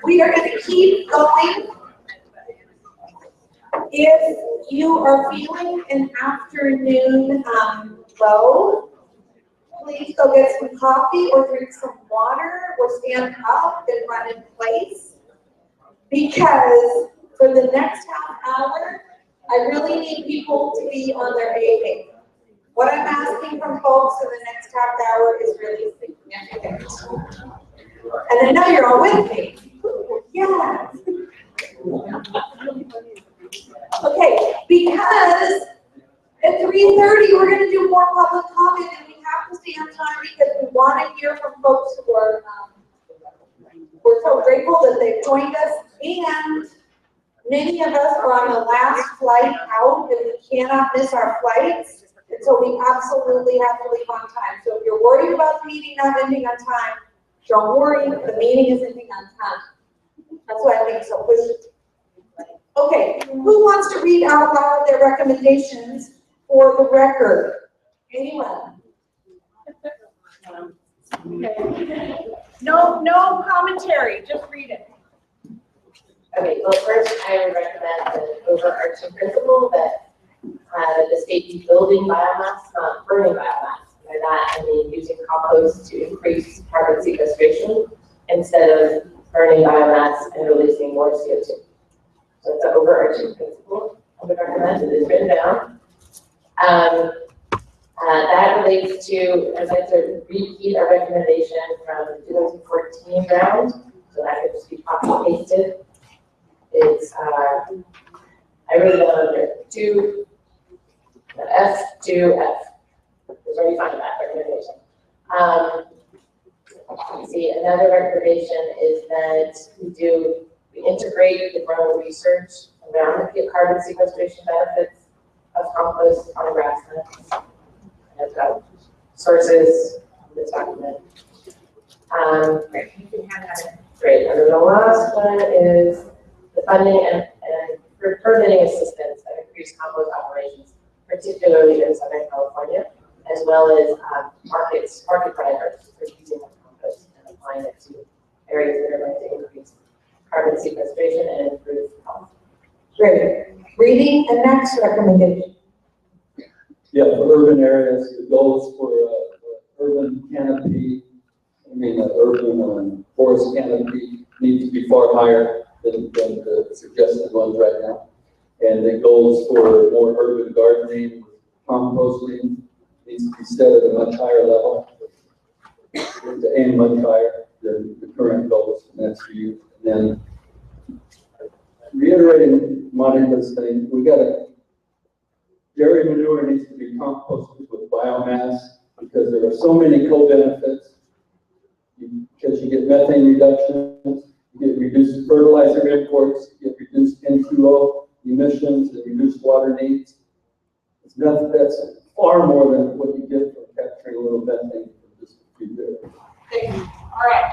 We are going to keep going. If you are feeling an afternoon low, please go get some coffee or drink some water or stand up and run in place. Because for the next half hour, I really need people to be on their A game. What I'm asking from folks in the next half hour is really significant. And I know you're all with me. Yeah. Okay, because at 3:30 we're going to do more public comment, and we have to stay on time because we want to hear from folks who are we're so grateful that they've joined us, and many of us are on the last flight out and we cannot miss our flights, and so we absolutely have to leave on time. So if you're worried about the meeting not ending on time, don't worry, the meeting is ending on time. That's why I make so push. Okay, who wants to read out loud their recommendations for the record? Anyone? No commentary, just read it. Okay, well, first I would recommend the overarching principle that the state be building biomass, not burning biomass. By that, I mean using compost to increase carbon sequestration instead of burning biomass and releasing more CO2. So it's an overarching principle I would recommend. It is written down. That relates to, I'd like to repeat our recommendation from the 2014 round, so that could just be copy pasted. It's, I wrote it down under F2F. There's already found that recommendation. See, another recommendation is that we integrate the ground research around the carbon sequestration benefits of compost on grasslands. I've got sources in this document. Great. And then the last one is the funding and permitting assistance that increase compost operations, particularly in Southern California, as well as market drivers for using the compost and applying it to areas that are going to increase carbon sequestration and improve health. Great. Reading the next recommendation. Yeah, for urban areas, the goals for urban canopy, urban forest canopy need to be far higher than the suggested ones right now. And the goals for more urban gardening, composting, needs to be set at a much higher level, to aim much higher than the current goals, and that's for you. And then reiterating Monica's thing, dairy manure needs to be composted with biomass because there are so many co-benefits. Because you get methane reductions, you get reduced fertilizer imports, you get reduced N2O emissions and reduced water needs. That's far more than what you get for capturing a little methane from just a few there. Thank you. All right.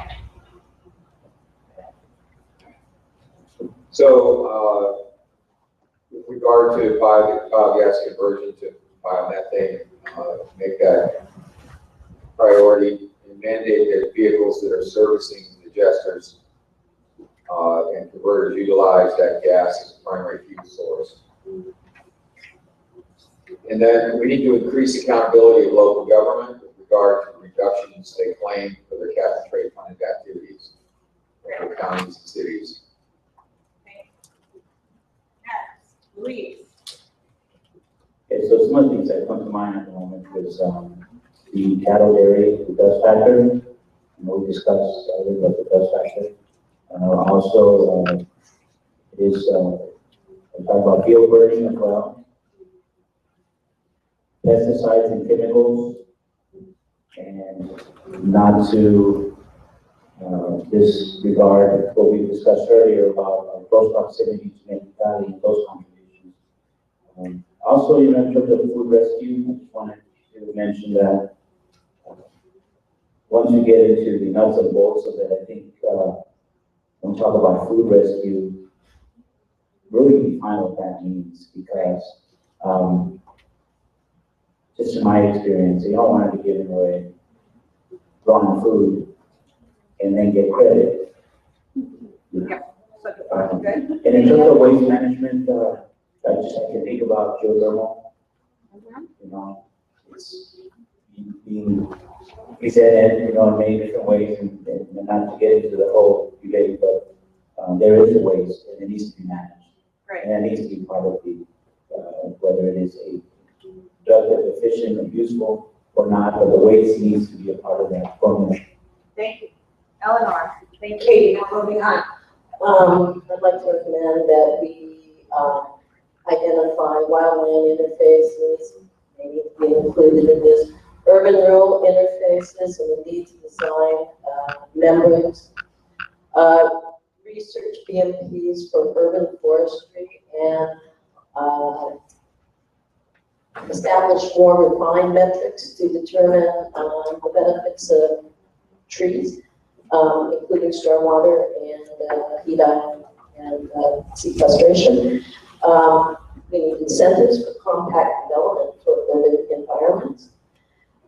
So, with regard to biogas conversion to biomethane, make that priority and mandate that vehicles that are servicing digesters and converters utilize that gas as a primary fuel source. And then we need to increase accountability of local government with regard to the reductions they claim for their cap and trade funded activities for counties and cities. Luis. Okay, so some of the things that come to mind at the moment is the cattle dairy, the dust factor. We discussed a little bit the dust factor. Also, it is we talk about field burning as well, pesticides and chemicals, and not to disregard what we discussed earlier about close proximity to Native Valley and those contributions. Also, in terms of food rescue, I just wanted to mention that once you get into the nuts and bolts of it, I think when we talk about food rescue, really define what that means, because just in my experience, you don't want to be giving away wrong food and then get credit. And in terms of waste management, I can think about geothermal. You know, it's being presented, in many different ways, and not to get into the whole debate, but there is a waste, and it needs to be managed. Right. And it needs to be part of the, whether it is a productive, efficient, and useful or not, but the waste needs to be a part of that formula. Thank you. Eleanor. Thank you. Moving on. I'd like to recommend that we identify wildland interfaces, maybe be included in this, urban-rural interfaces, and the need to design membranes. Research BMPs for urban forestry, and establish more refined metrics to determine the benefits of trees, including stormwater and heat island and sequestration. We need incentives for compact development for urban environments.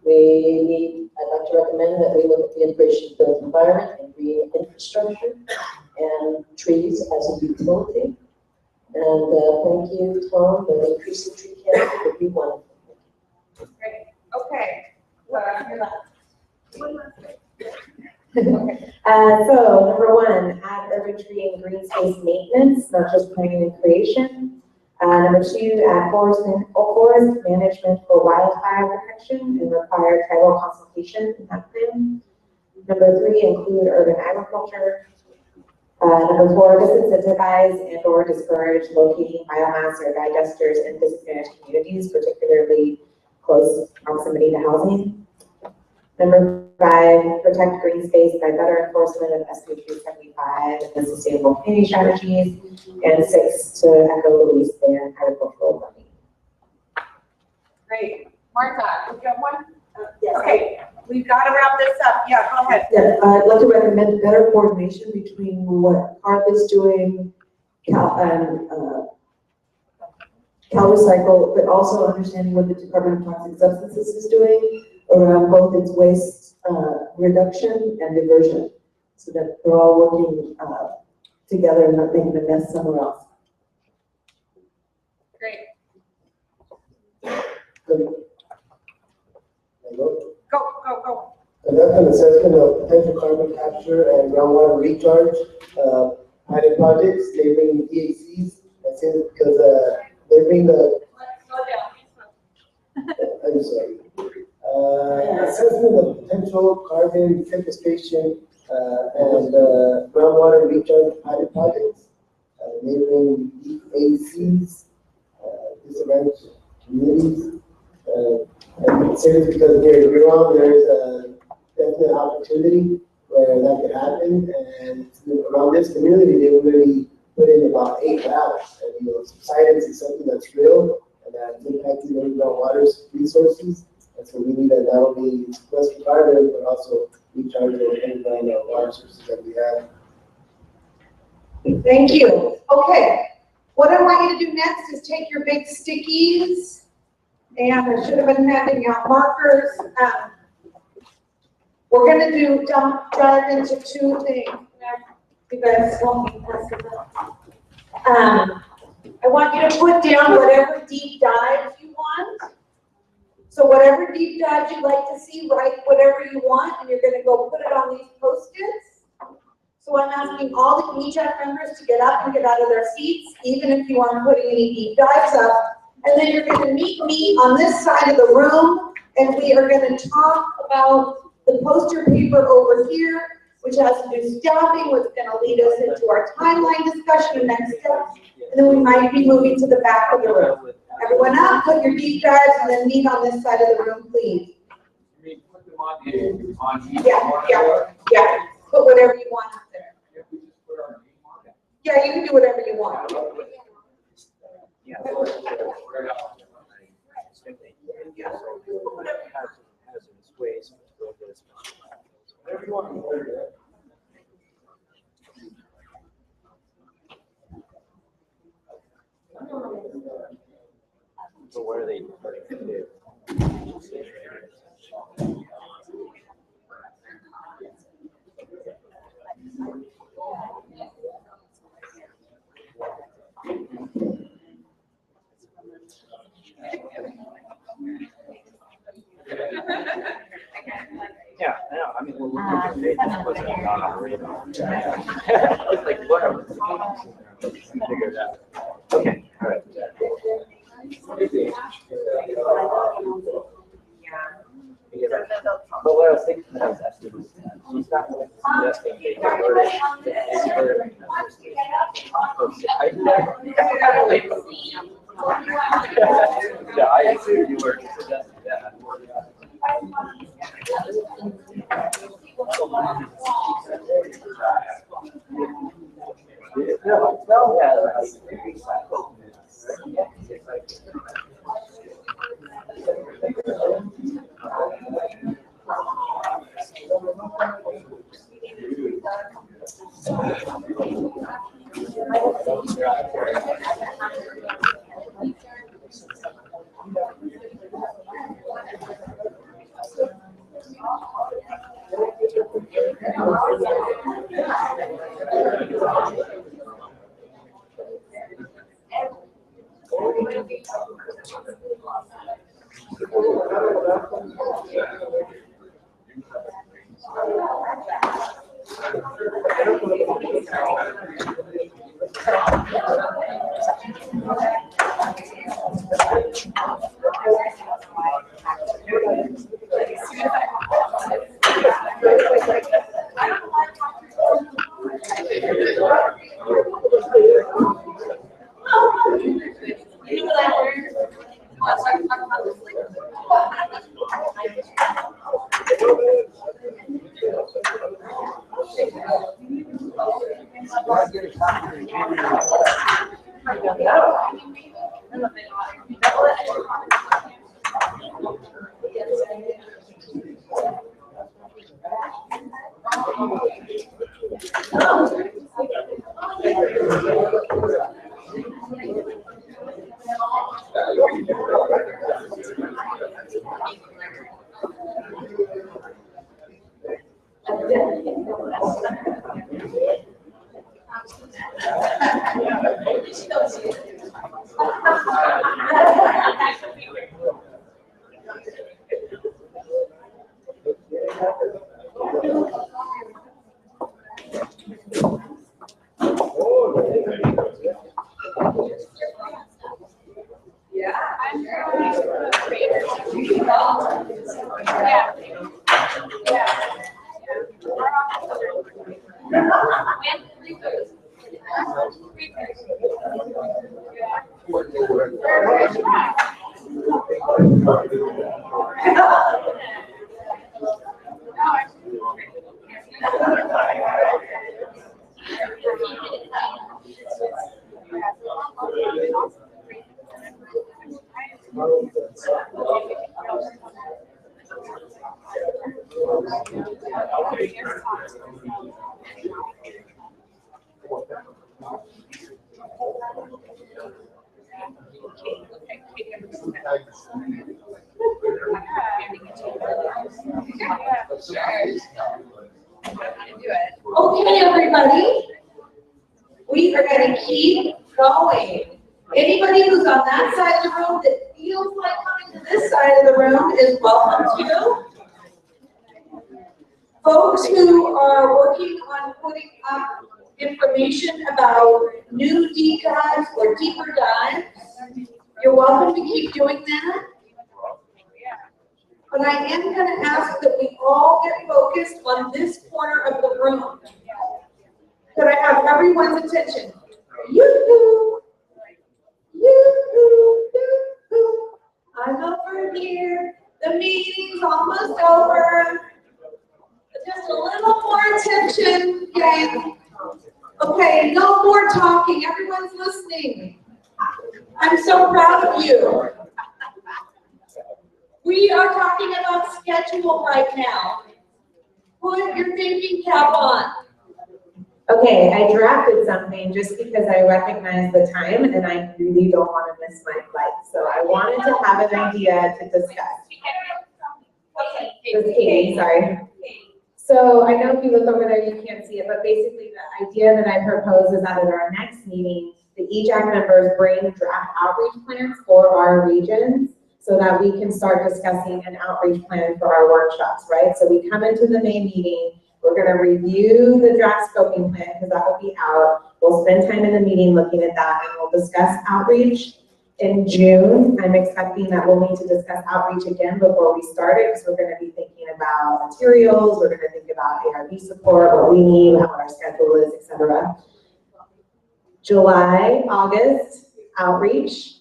I'd like to recommend that we look at the integration of built environment and green infrastructure and trees as a utility. And thank you, Tom, the increasing tree count would be wonderful. Great. Okay. So number one, add urban tree and green space maintenance, not just planning and creation. Number two, add forest management for wildfire protection and require tribal consultation in that plan. Number three, include urban agriculture. Number four, disincentivize and or discourage locating biomass or digesters in disadvantaged communities, particularly close proximity to housing. Number five, protect green space by better enforcement of SB 375 and sustainable community strategies. And six, to echo Louise, ban agricultural farming. Great. Martha, you have one? Yes. Okay, we've got to wrap this up. Yeah, go ahead. Yeah, I'd like to recommend better coordination between what CARP is doing, Cal Recycle, but also understanding what the Department of Toxic Substances is doing around both its waste reduction and diversion, so that they're all working together and not making a mess somewhere else. Great. Go. Conduct an assessment of potential carbon capture and groundwater recharge pilot projects, labeling EACs. That's it, because they bring the. I'm sorry. Assessment of potential carbon sequestration and groundwater recharge pilot projects, neighboring EACs, disadvantaged communities. And seriously, because there's a definite opportunity where that could happen, and around this community, they really put in about 8 valves, and subsidence is something that's real, and that's impacting the underground water resources. And so we need to not only less environment, but also recharge the underground water sources that we have. Thank you. Okay, what I want you to do next is take your big stickies, and I should have been handing out markers. We're gonna dive into two things. You guys want me to pass it up? I want you to put down whatever deep dives you want. So whatever deep dives you'd like to see, write whatever you want, and you're gonna go put it on these Post-its. So I'm asking all the EJAC members to get up and get out of their seats, even if you aren't putting any deep dives up. And then you're gonna meet me on this side of the room, and we are gonna talk about the poster paper over here, which has to do staffing, what's gonna lead us into our timeline discussion and next steps. And then we might be moving to the back of the room. Everyone up, put your deep dives, and then meet on this side of the room, please. Yeah. Put whatever you want up there. Yeah, you can do whatever you want. So where are they? Yeah, I know. I mean, we're looking at it. This wasn't on our radar. It's like, whatever. Figure it out. Okay, all right. But what I was thinking that I was asking was, she's not suggesting they convert it yeah, I assumed you were suggesting that. Okay, everybody. We are gonna keep going. Anybody who's on that side of the room that feels like coming to this side of the room is welcome to. Folks who are working on putting up information about new deep dives or deeper dives, you're welcome to keep doing that. But I am gonna ask that we all get focused on this corner of the room. Could I have everyone's attention? Yoo-hoo! Yoo-hoo! Yoo-hoo! I'm over here. The meeting's almost over. Just a little more attention, gang. Okay, no more talking. Everyone's listening. I'm so proud of you. We are talking about schedule right now. Put your thinking cap on. Okay, I drafted something just because I recognize the time and I really don't want to miss my flight. So I wanted to have an idea to discuss. This is Katie, sorry. So I know if you look over there, you can't see it, but basically the idea that I propose is that at our next meeting, the EJAC members bring draft outreach plans for our regions so that we can start discussing an outreach plan for our workshops, right? So we come into the May meeting, we're gonna review the draft scoping plan because that will be out. We'll spend time in the meeting looking at that and we'll discuss outreach in June. I'm expecting that we'll need to discuss outreach again before we start it because we're gonna be thinking about materials, we're gonna think about ARB support, what we need, what our schedule is, etc. July, August, outreach,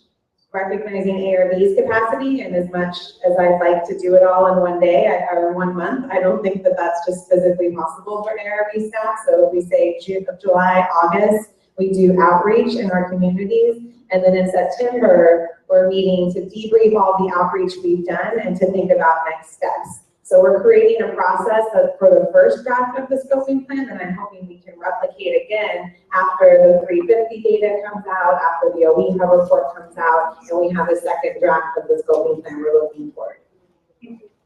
recognizing ARB's capacity, and as much as I'd like to do it all in one day or 1 month, I don't think that that's just physically possible for ARB staff. So if we say July, August, we do outreach in our communities, and then in September, we're meeting to debrief all the outreach we've done and to think about next steps. So we're creating a process that for the first draft of the scoping plan that I'm hoping we can replicate again after the 350 data comes out, after the OEHA report comes out, and we have a second draft of the scoping plan we're looking for.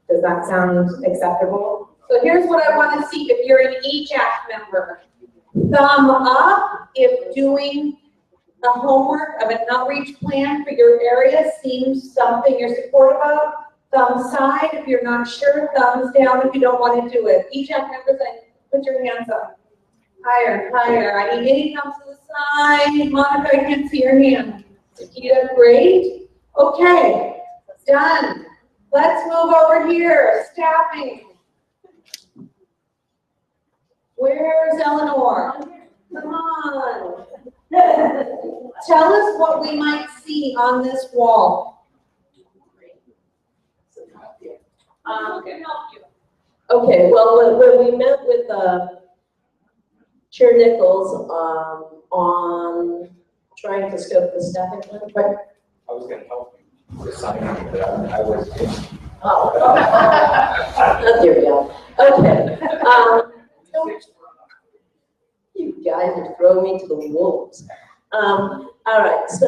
Does that sound acceptable? So here's what I want to see if you're an EJAC member. Thumb up if doing a homework of an outreach plan for your area seems something you're supportive of. Thumb side if you're not sure, thumbs down if you don't want to do it. EJAC members, put your hands up. Higher, higher. I need any thumbs to the side. Monica, I can't see your hand. Nikita, great. Okay, done. Let's move over here. Staffing. Where's Eleanor? Come on. Tell us what we might see on this wall. Can help you. Okay, well, when we met with Chair Nichols on trying to scope the staffing plan, right? I was gonna help you decide, but I was. Oh. There we go. Okay. You guys are throwing me to the wolves. All right, so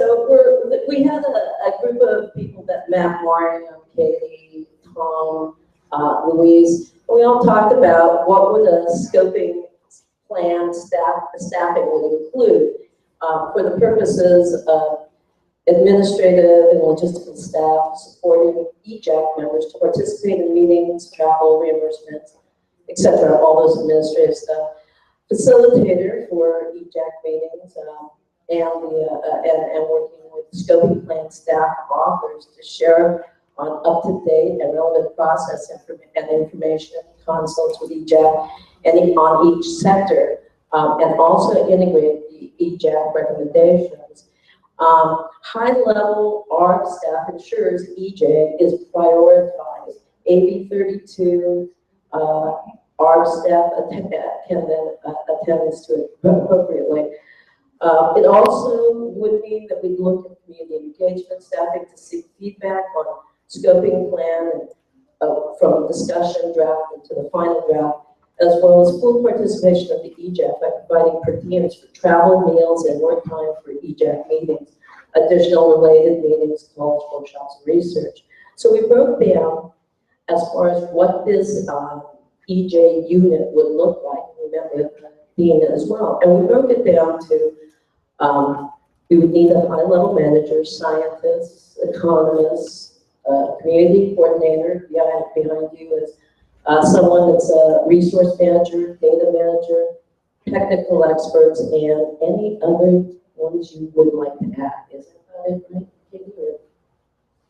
we had a group of people that met, Mario, Katie, Tom, Louise. We all talked about what would a scoping plan staffing would include for the purposes of administrative and logistical staff supporting EJAC members to participate in meetings, travel, reimbursements, etc. All those administrative stuff. Facilitator for EJAC meetings and working with scoping plan staff authors to share on up-to-date and relevant process and information consults with EJAC and on each sector, and also integrate the EJAC recommendations. High-level ARB staff ensures EJ is prioritized. AB 32 ARB staff can then attend to it appropriately. It also would mean that we look at community engagement staffing to seek feedback on scoping plan from discussion draft into the final draft, as well as full participation of the EJAC by providing per diems for travel, meals, and work time for EJAC meetings, additional related meetings, calls, workshops, and research. So we broke down as far as what this EJ unit would look like, remember being it as well. And we broke it down to, we would need a high-level manager, scientists, economists, community coordinator, behind you is someone that's a resource manager, data manager, technical experts, and any other ones you would like to add. Is that it, right?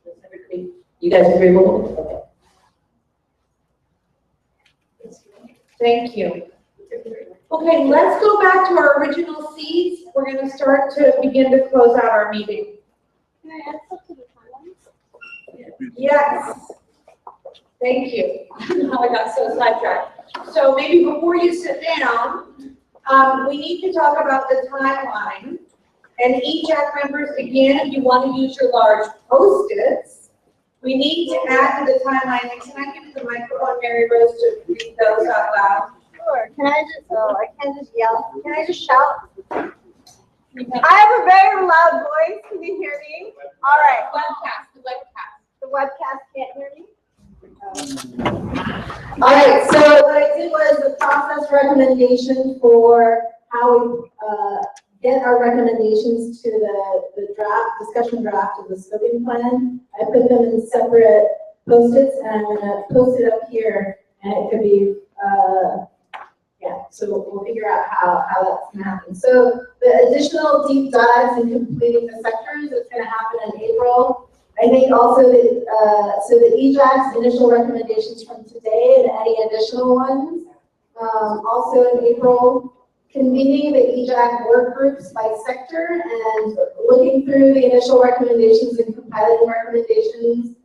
Does everybody, you guys agree with it? Okay. Thank you. Okay, let's go back to our original seats. We're going to start to begin to close out our meeting. Can I add something to the timelines? Yes. Thank you. I got so sidetracked. So maybe before you sit down, we need to talk about the timeline. And EJAC members, again, if you want to use your large Post-its, we need to add to the timeline. And can I give you the microphone, Mary Rose, to read those out loud? Sure. Can I just, I can't just yell. Can I just shout? I have a very loud voice. Can you hear me? All right. The webcast can't hear me? All right, so what I did was the process recommendation for how we get our recommendations to the discussion draft of the scoping plan. I put them in separate Post-its, and I'm gonna post it up here, and it could be, so we'll figure out how that's gonna happen. So the additional deep dives in completing the sectors, it's gonna happen in April. I think also that, so the EJAC's initial recommendations from today and any additional ones, also in April, convening the EJAC work groups by sector and looking through the initial recommendations and compiling recommendations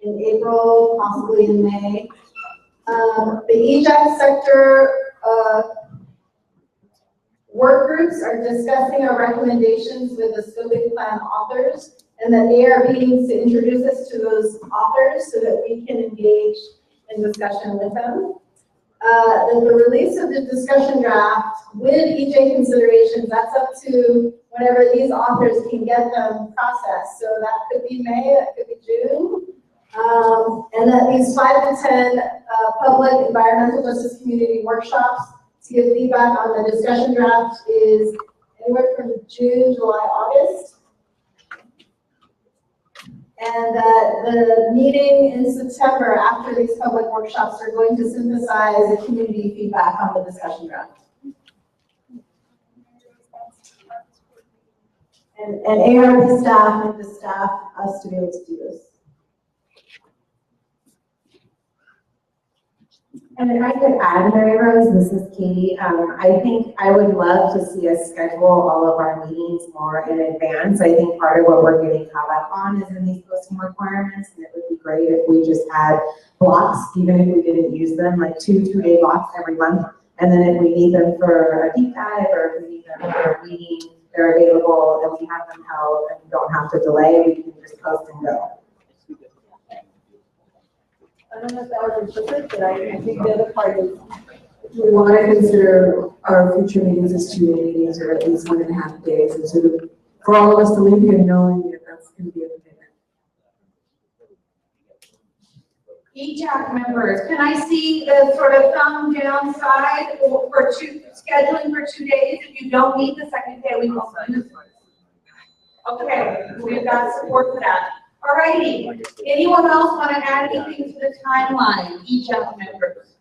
in April, possibly in May. The EJAC sector work groups are discussing our recommendations with the scoping plan authors, and that they are meetings to introduce us to those authors so that we can engage in discussion with them. Then the release of the discussion draft with EJ considerations, that's up to whenever these authors can get them processed. So that could be May, that could be June. And that these 5 to 10 public environmental justice community workshops to give feedback on the discussion draft is anywhere from June, July, August. And that the meeting in September after these public workshops are going to synthesize the community feedback on the discussion draft. And ARP staff and the staff us to be able to do this. And if I could add, Mary Rose, this is Katie. I think I would love to see us schedule all of our meetings more in advance. I think part of what we're getting caught up on is in these posting requirements, and it would be great if we just had blocks, even if we didn't use them, like 2 two-day blocks every month. And then if we need them for a deep dive or if we need them for a meeting, they're available and we have them held and we don't have to delay, we can just post and go. I don't know if that was implicit, but I think the other part is. We want to consider our future meetings as 2-day meetings or at least 1.5 days, and sort of for all of us to leave here knowing that that's going to be a commitment. EJAC members, can I see the sort of thumb down side for scheduling for 2 days? If you don't need the second day, we will use it. Okay, we've got support for that. All righty. Anyone else want to add anything to the timeline? EJAC members.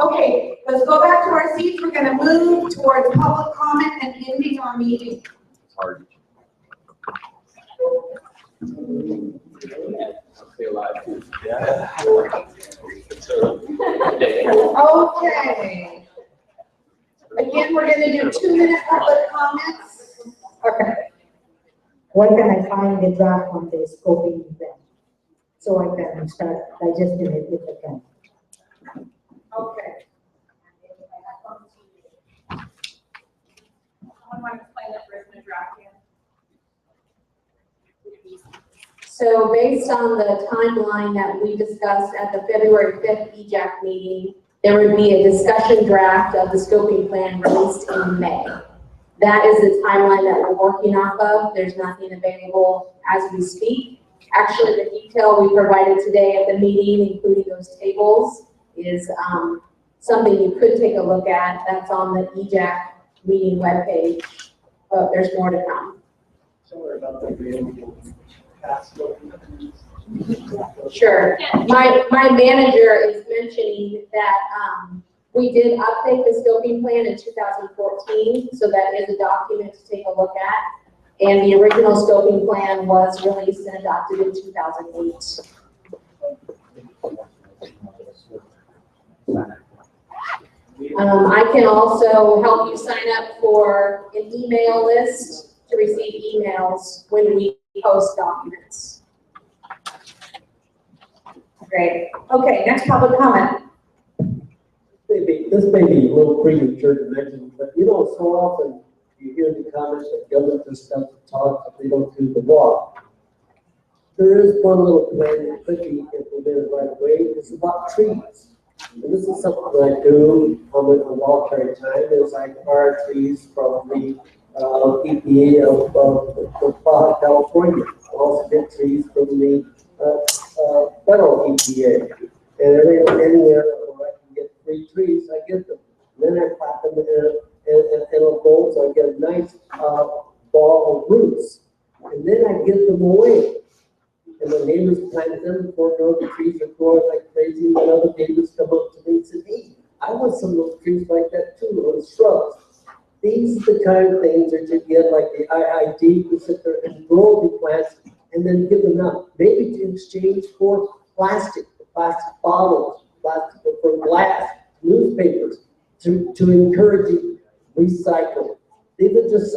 Okay, let's go back to our seats. We're going to move towards public comment and ending our meeting. Okay. Again, we're going to do 2-minute public comments. Okay. Where can I find the draft on the scoping event? So I can start digesting it if I can. Okay. Someone want to explain the original draft again? So based on the timeline that we discussed at the February 5th EJAC meeting, there would be a discussion draft of the scoping plan released in May. That is the timeline that we're working off of. There's nothing available as we speak. Actually, the detail we provided today at the meeting, including those tables, is something you could take a look at. That's on the EJAC meeting webpage, but there's more to come. Somewhere about the available capacity. Sure. My manager is mentioning that we did update the scoping plan in 2014, so that is a document to take a look at. And the original scoping plan was released and adopted in 2008. I can also help you sign up for an email list to receive emails when we post documents. Great. Okay, next public comment. This may be a little premature to mention, but you know, so often you hear the comments that government does stuff to talk, but they don't do the walk. There is one little plan that could be implemented right away. It's about trees. And this is something that I do on the voluntary time, is I acquire trees from the EPA of Baja California. I also get trees from the federal EPA. And anywhere where I can get free trees, I get them. And then I plant them in a bowl, so I get a nice ball of roots. And then I give them away. And the neighbors plant them before the trees are growing like crazy. And other neighbors come up to me and say, hey, I want some of those trees like that too, or shrubs. These are the kind of things that you get, like the IID, to sit there and grow the plants and then give them out. Maybe to exchange for plastic bottles, plastic for glass, newspapers, to encourage you to recycle. These are just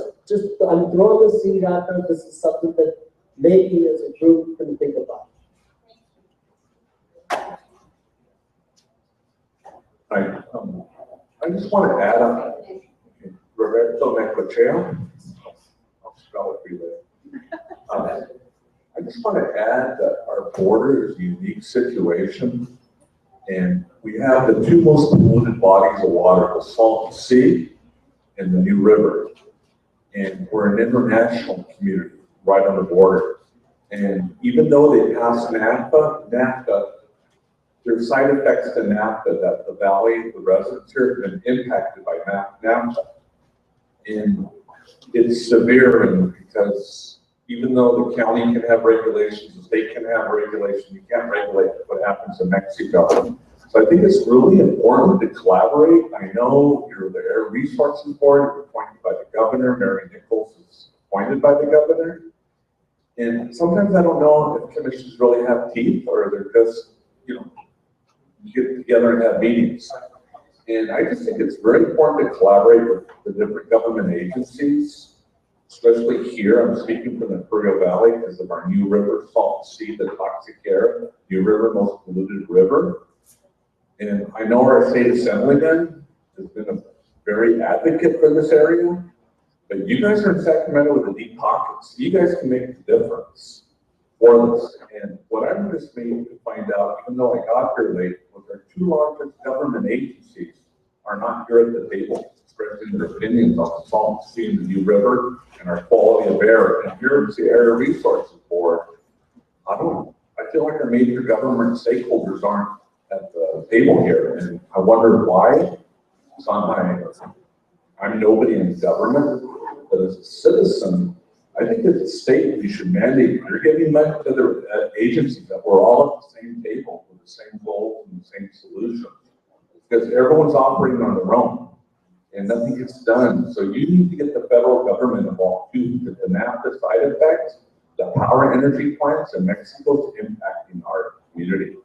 I'm throwing the seed out there. This is something that maybe as a group can think about. I just want to add on Roberto Necochea. I'll spell it for you later. I just want to add that our border is a unique situation, and we have the two most polluted bodies of water, the Salton Sea and the New River. And we're an international community right on the border. And even though they passed NAFTA, there's side effects to NAFTA that the valley, the residents here have been impacted by NAFTA. And it's severe, and because even though the county can have regulations, the state can have regulations, you can't regulate what happens in Mexico. So I think it's really important to collaborate. I know you're the Air Resources Board, you're appointed by the governor. Mary Nichols is appointed by the governor. And sometimes I don't know if commissions really have teeth, or they're just, get together and have meetings. And I just think it's very important to collaborate with the different government agencies, especially here. I'm speaking from the Imperial Valley because of our New River, Salton Sea, the toxic air, New River, most polluted river. And I know our state assemblyman has been a very advocate for this area, but you guys are in Sacramento with the deep pockets. You guys can make the difference for this. And what I'm just made to find out, even though I got here late, was our two largest government agencies are not here at the table expressing their opinions on the Salton Sea and the New River and our quality of air. And here is the Air Resources Board. I feel like our major government stakeholders aren't at the table here, and I wonder why. It's not I'm nobody in government, but as a citizen, I think as a state, we should mandate, you're giving back to the agencies that we're all at the same table with the same goals and the same solutions. Because everyone's operating on their own and nothing gets done. So you need to get the federal government involved too, because the NAFTA side effects, the power energy plants in Mexico is impacting our community.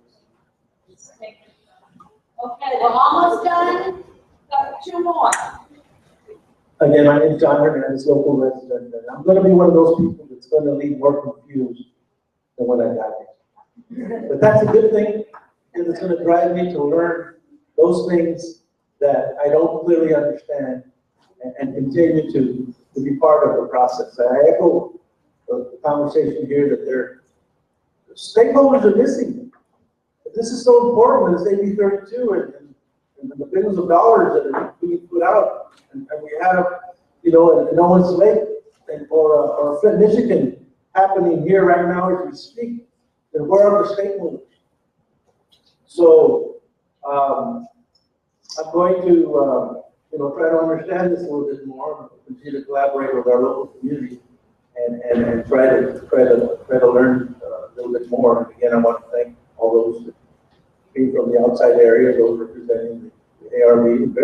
Okay, we're almost done. Got two more. Again, my name is John Hernandez, local resident, and I'm going to be one of those people that's going to leave more confused than when I got here. But that's a good thing, because it's going to drive me to learn those things that I don't clearly understand and continue to be part of the process. I echo the conversation here that the stakeholders are missing. This is so important as AB 32 and the billions of dollars that are being put out, and we have, and no one's late, or Flint, Michigan happening here right now as we speak, then where are the stakeholders? So, I'm going to, try to understand this a little bit more, continue to collaborate with our local community and try to learn a little bit more. And again, I want to thank all those that came from the outside area, those representing the ARB,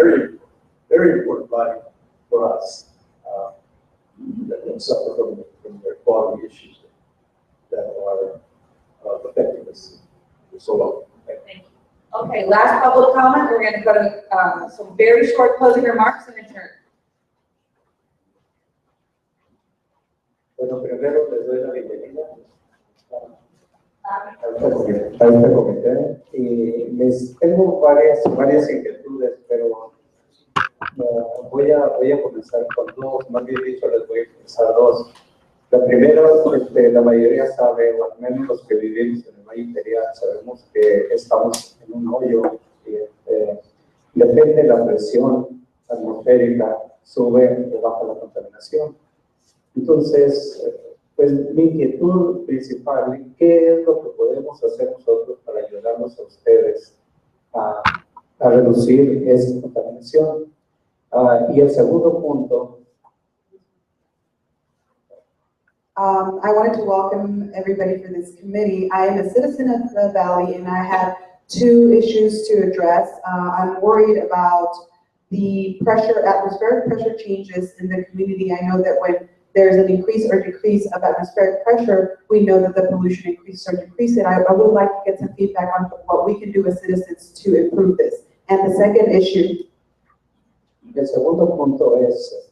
very important body for us that suffer from their quality issues that are affecting us for so long. Thank you. Okay, last public comment. We're going to go to some very short closing remarks and adjourn. Bueno, primero les doy la bienvenida a este comité y les tengo varias inquietudes, pero voy a comenzar con dos, más bien dicho les voy a comenzar dos. La primera, la mayoría sabe, o al menos los que vivimos en el Valle Imperial, sabemos que estamos en un hoyo y depende de la presión atmosférica, sube o baja la contaminación. Entonces, pues mi inquietud principal, ¿qué es lo que podemos hacer nosotros para ayudarnos a ustedes a reducir esa contaminación? Y el segundo punto. I wanted to welcome everybody for this committee. I am a citizen of the Valley and I have two issues to address. I'm worried about the atmospheric pressure changes in the community. I know that when there's an increase or decrease of atmospheric pressure, we know that the pollution increases or decreases. And I would like to get some feedback on what we can do as citizens to improve this. And the second issue. El segundo punto es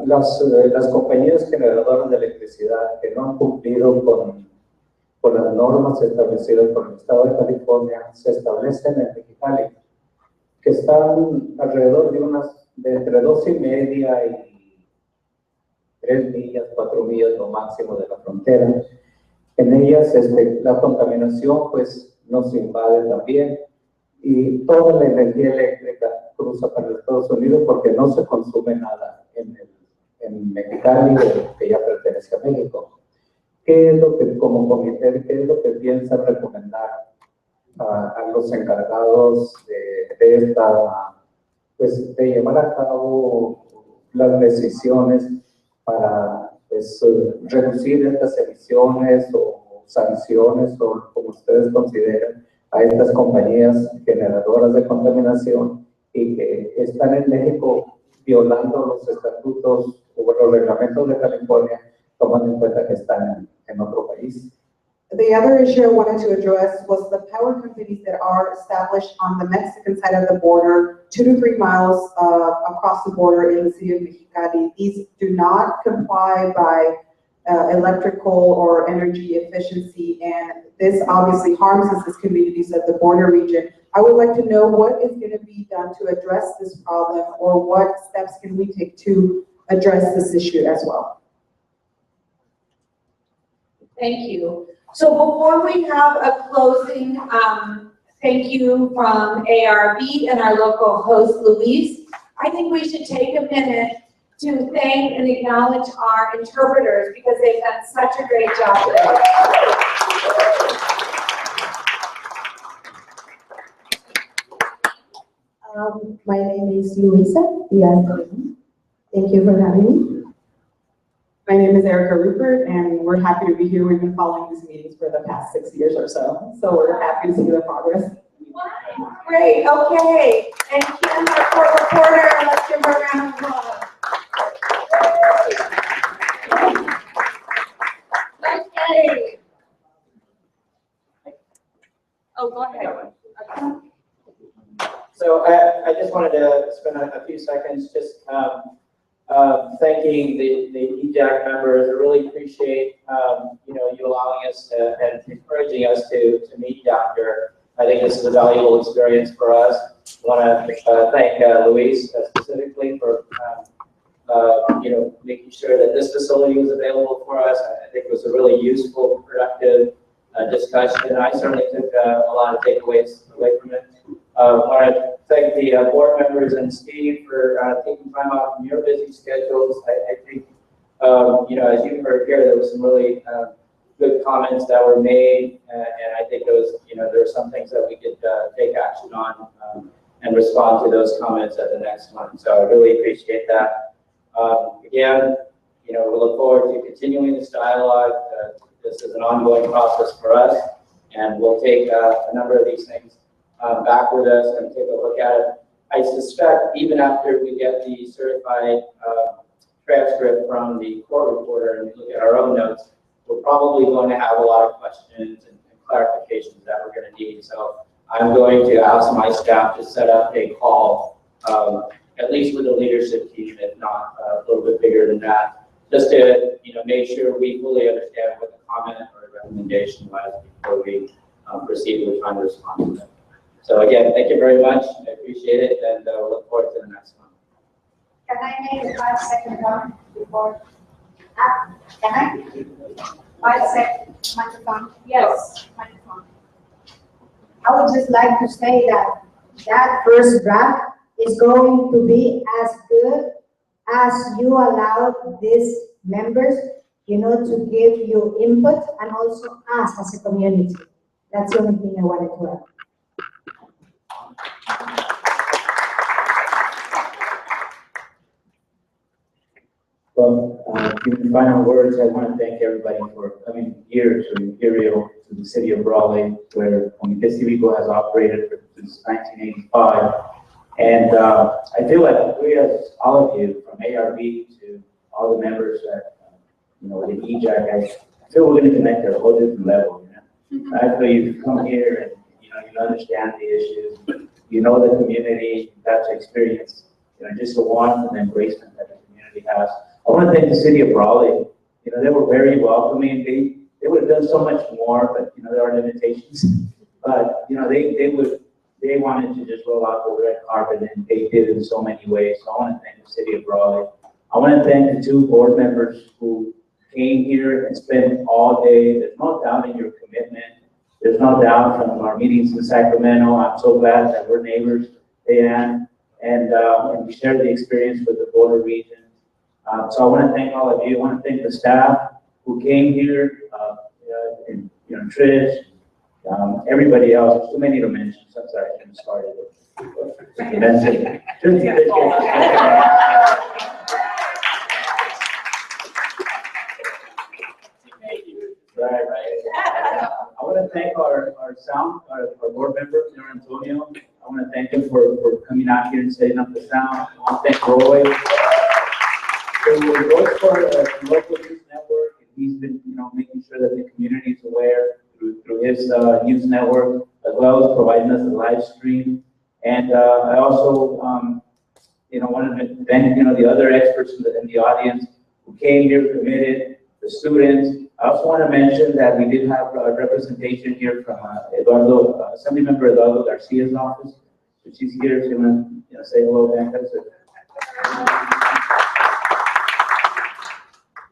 las compañías generadoras de electricidad que no han cumplido con las normas establecidas por el Estado de California se establecen en Mexicali, que están alrededor de entre 2.5 y 3 millas, 4 millas lo máximo de la frontera. En ellas la contaminación pues nos invade también y toda la energía eléctrica cruza para los Estados Unidos porque no se consume nada en Mexicali, que ya pertenece a México. ¿Qué es lo que, como comité, qué es lo que piensan recomendar a los encargados de llevar a cabo las decisiones para reducir estas emisiones o sanciones o como ustedes consideren a estas compañías generadoras de contaminación y que están en México violando los estatutos o los reglamentos de California, tomando en cuenta que están en otro país? The other issue I wanted to address was the power companies that are established on the Mexican side of the border, 2 to 3 miles across the border in the city of Mexicali. These do not comply by electrical or energy efficiency, and this obviously harms us as communities of the border region. I would like to know what is going to be done to address this problem, or what steps can we take to address this issue as well. Thank you. So before we have a closing, thank you from ARB and our local host, Luis. I think we should take a minute to thank and acknowledge our interpreters because they've done such a great job today. My name is Luisa. Thank you for having me. My name is Erica Rupert, and we're happy to be here. We've been following these meetings for the past 6 years or so, so we're happy to see the progress. Wow, great, okay. And Kim, our court reporter, let's give her a round of applause. Okay. Oh, go ahead. So I just wanted to spend a few seconds just thanking the EJAC members. I really appreciate you allowing us to, and encouraging us to meet Dr. I think this is a valuable experience for us. I want to thank Luis specifically for making sure that this facility was available for us. I think it was a really useful, productive discussion. I certainly took a lot of takeaways away from it. I want to thank the board members and Steve for taking time out from your busy schedules. I think as you heard here, there was some really good comments that were made, and I think those, there are some things that we could take action on and respond to those comments at the next one. So I really appreciate that. Again, we look forward to continuing this dialogue. This is an ongoing process for us, and we'll take a number of these things back with us and take a look at it. I suspect even after we get the certified transcript from the court reporter and we look at our own notes, we're probably going to have a lot of questions and clarifications that we're going to need. So I'm going to ask my staff to set up a call, at least with the leadership team, if not a little bit bigger than that, just to make sure we fully understand what the comment or recommendation was before we proceed with trying to respond to them. So again, thank you very much. I appreciate it, and we'll look forward to the next one. Can I make a 5-second comment before? Can I? 5-second microphone? Yes, microphone. I would just like to say that that first draft is going to be as good as you allowed these members, to give you input, and also us as a community. That's the only thing I wanted to add. Well, in final words, I want to thank everybody for coming here to Imperial, to the city of Raleigh, where Comite Civico has operated since 1985. And I feel like we, as all of you, from ARB to all the members that, the EJAC, I feel we're going to connect at a whole different level. I feel you've come here and, you understand the issues, you know the community, you've got to experience, just the warmth and embracement that the community has. I want to thank the city of Raleigh. They were very welcoming. They would have done so much more, but there are limitations. But they wanted to just roll out the red carpet, and they did it in so many ways. So I want to thank the city of Raleigh. I want to thank the 2 board members who came here and spent all day. There's no doubt in your commitment. There's no doubt from our meetings in Sacramento. I'm so glad that we're neighbors, Diane, and we share the experience with the border region. So I want to thank all of you. I want to thank the staff who came here, and Trish, everybody else. There's too many to mention. So I'm sorry, I shouldn't have started it. Right. I want to thank our board member, Mayor Antonio. I want to thank him for coming out here and setting up the sound. I want to thank Roy. He works for the local news network, and he's been, making sure that the community is aware through his news network, as well as providing us a live stream. And I also, wanted to thank, the other experts in the audience who came here, committed, the students. I also want to mention that we did have representation here from Assemblymember Eduardo Garcia's office. So she's here. She's going to say hello, Bianca.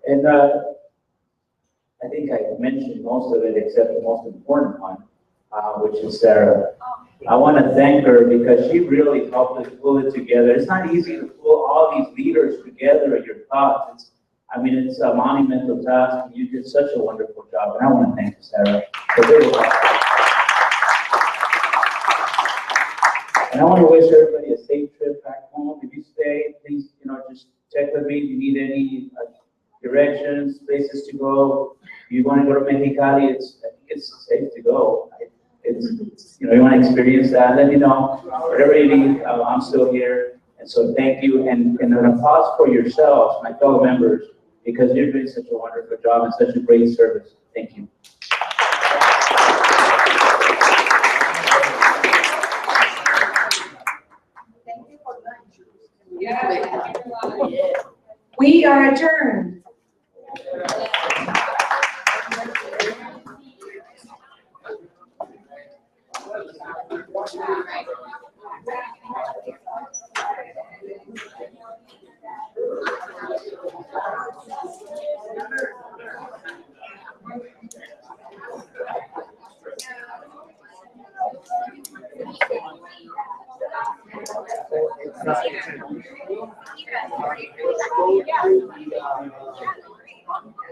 And I think I mentioned most of it except the most important one, which is Sarah. I want to thank her because she really helped us pull it together. It's not easy to pull all these leaders together in your thoughts. It's a monumental task, and you did such a wonderful job. And I want to thank you, Sarah. And I want to wish everybody a safe trip back home. If you stay, please, just check with me if you need any directions, places to go. If you want to go to Mexicali, I think it's safe to go. You want to experience that, let me know. Whatever you need, I'm still here. And so thank you. And an applause for yourselves, my fellow members, because you're doing such a wonderful job and such a great service. Thank you. Thank you for lunch. Yeah. We are adjourned. It's not-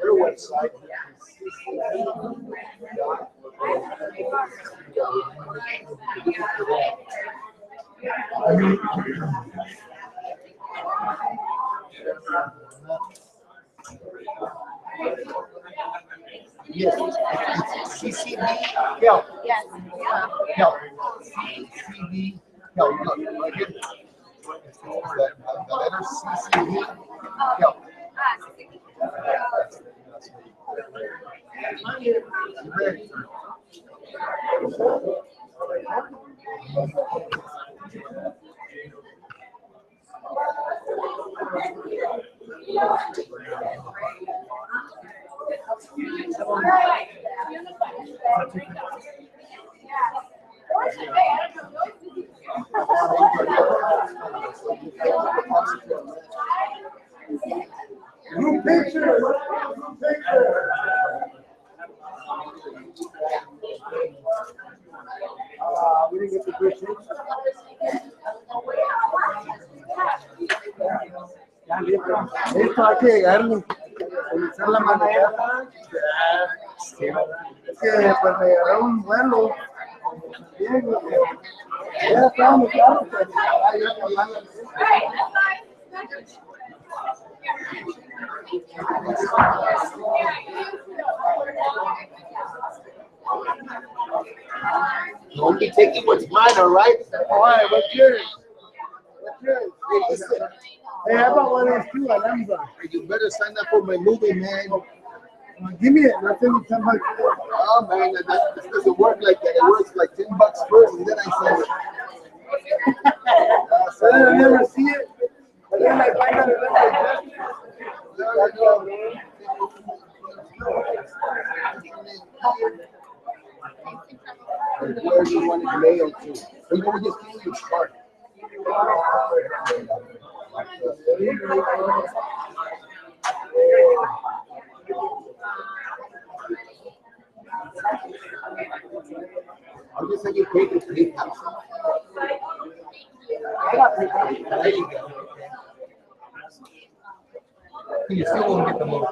Their website. Yes, it's CCD help. Yes. Help. CCD help. Look, right here. The letter CCD help. Ready. Group picture. Group picture. We didn't get the group picture. Ya listo. Listo, hay que llegarle. Comenzar la manera. Sí, es que pues me agarró un vuelo. Bien, ya estaba en mi carro, pues ahí yo hablando. Don't be taking what's mine, all right? All right, what's yours? What's yours? Hey, listen. Hey, how about one of those two Alhambra? You better sign up for my movie, man. Give me it. I'll send you $10. Oh, man, this doesn't work like that. It works like $10 first, and then I send it. I never see it. But then I find out another. Where do you want it mailed to? So you want to just give me your card. I'll just send you paper to PayPal. There you go. You still won't get the most.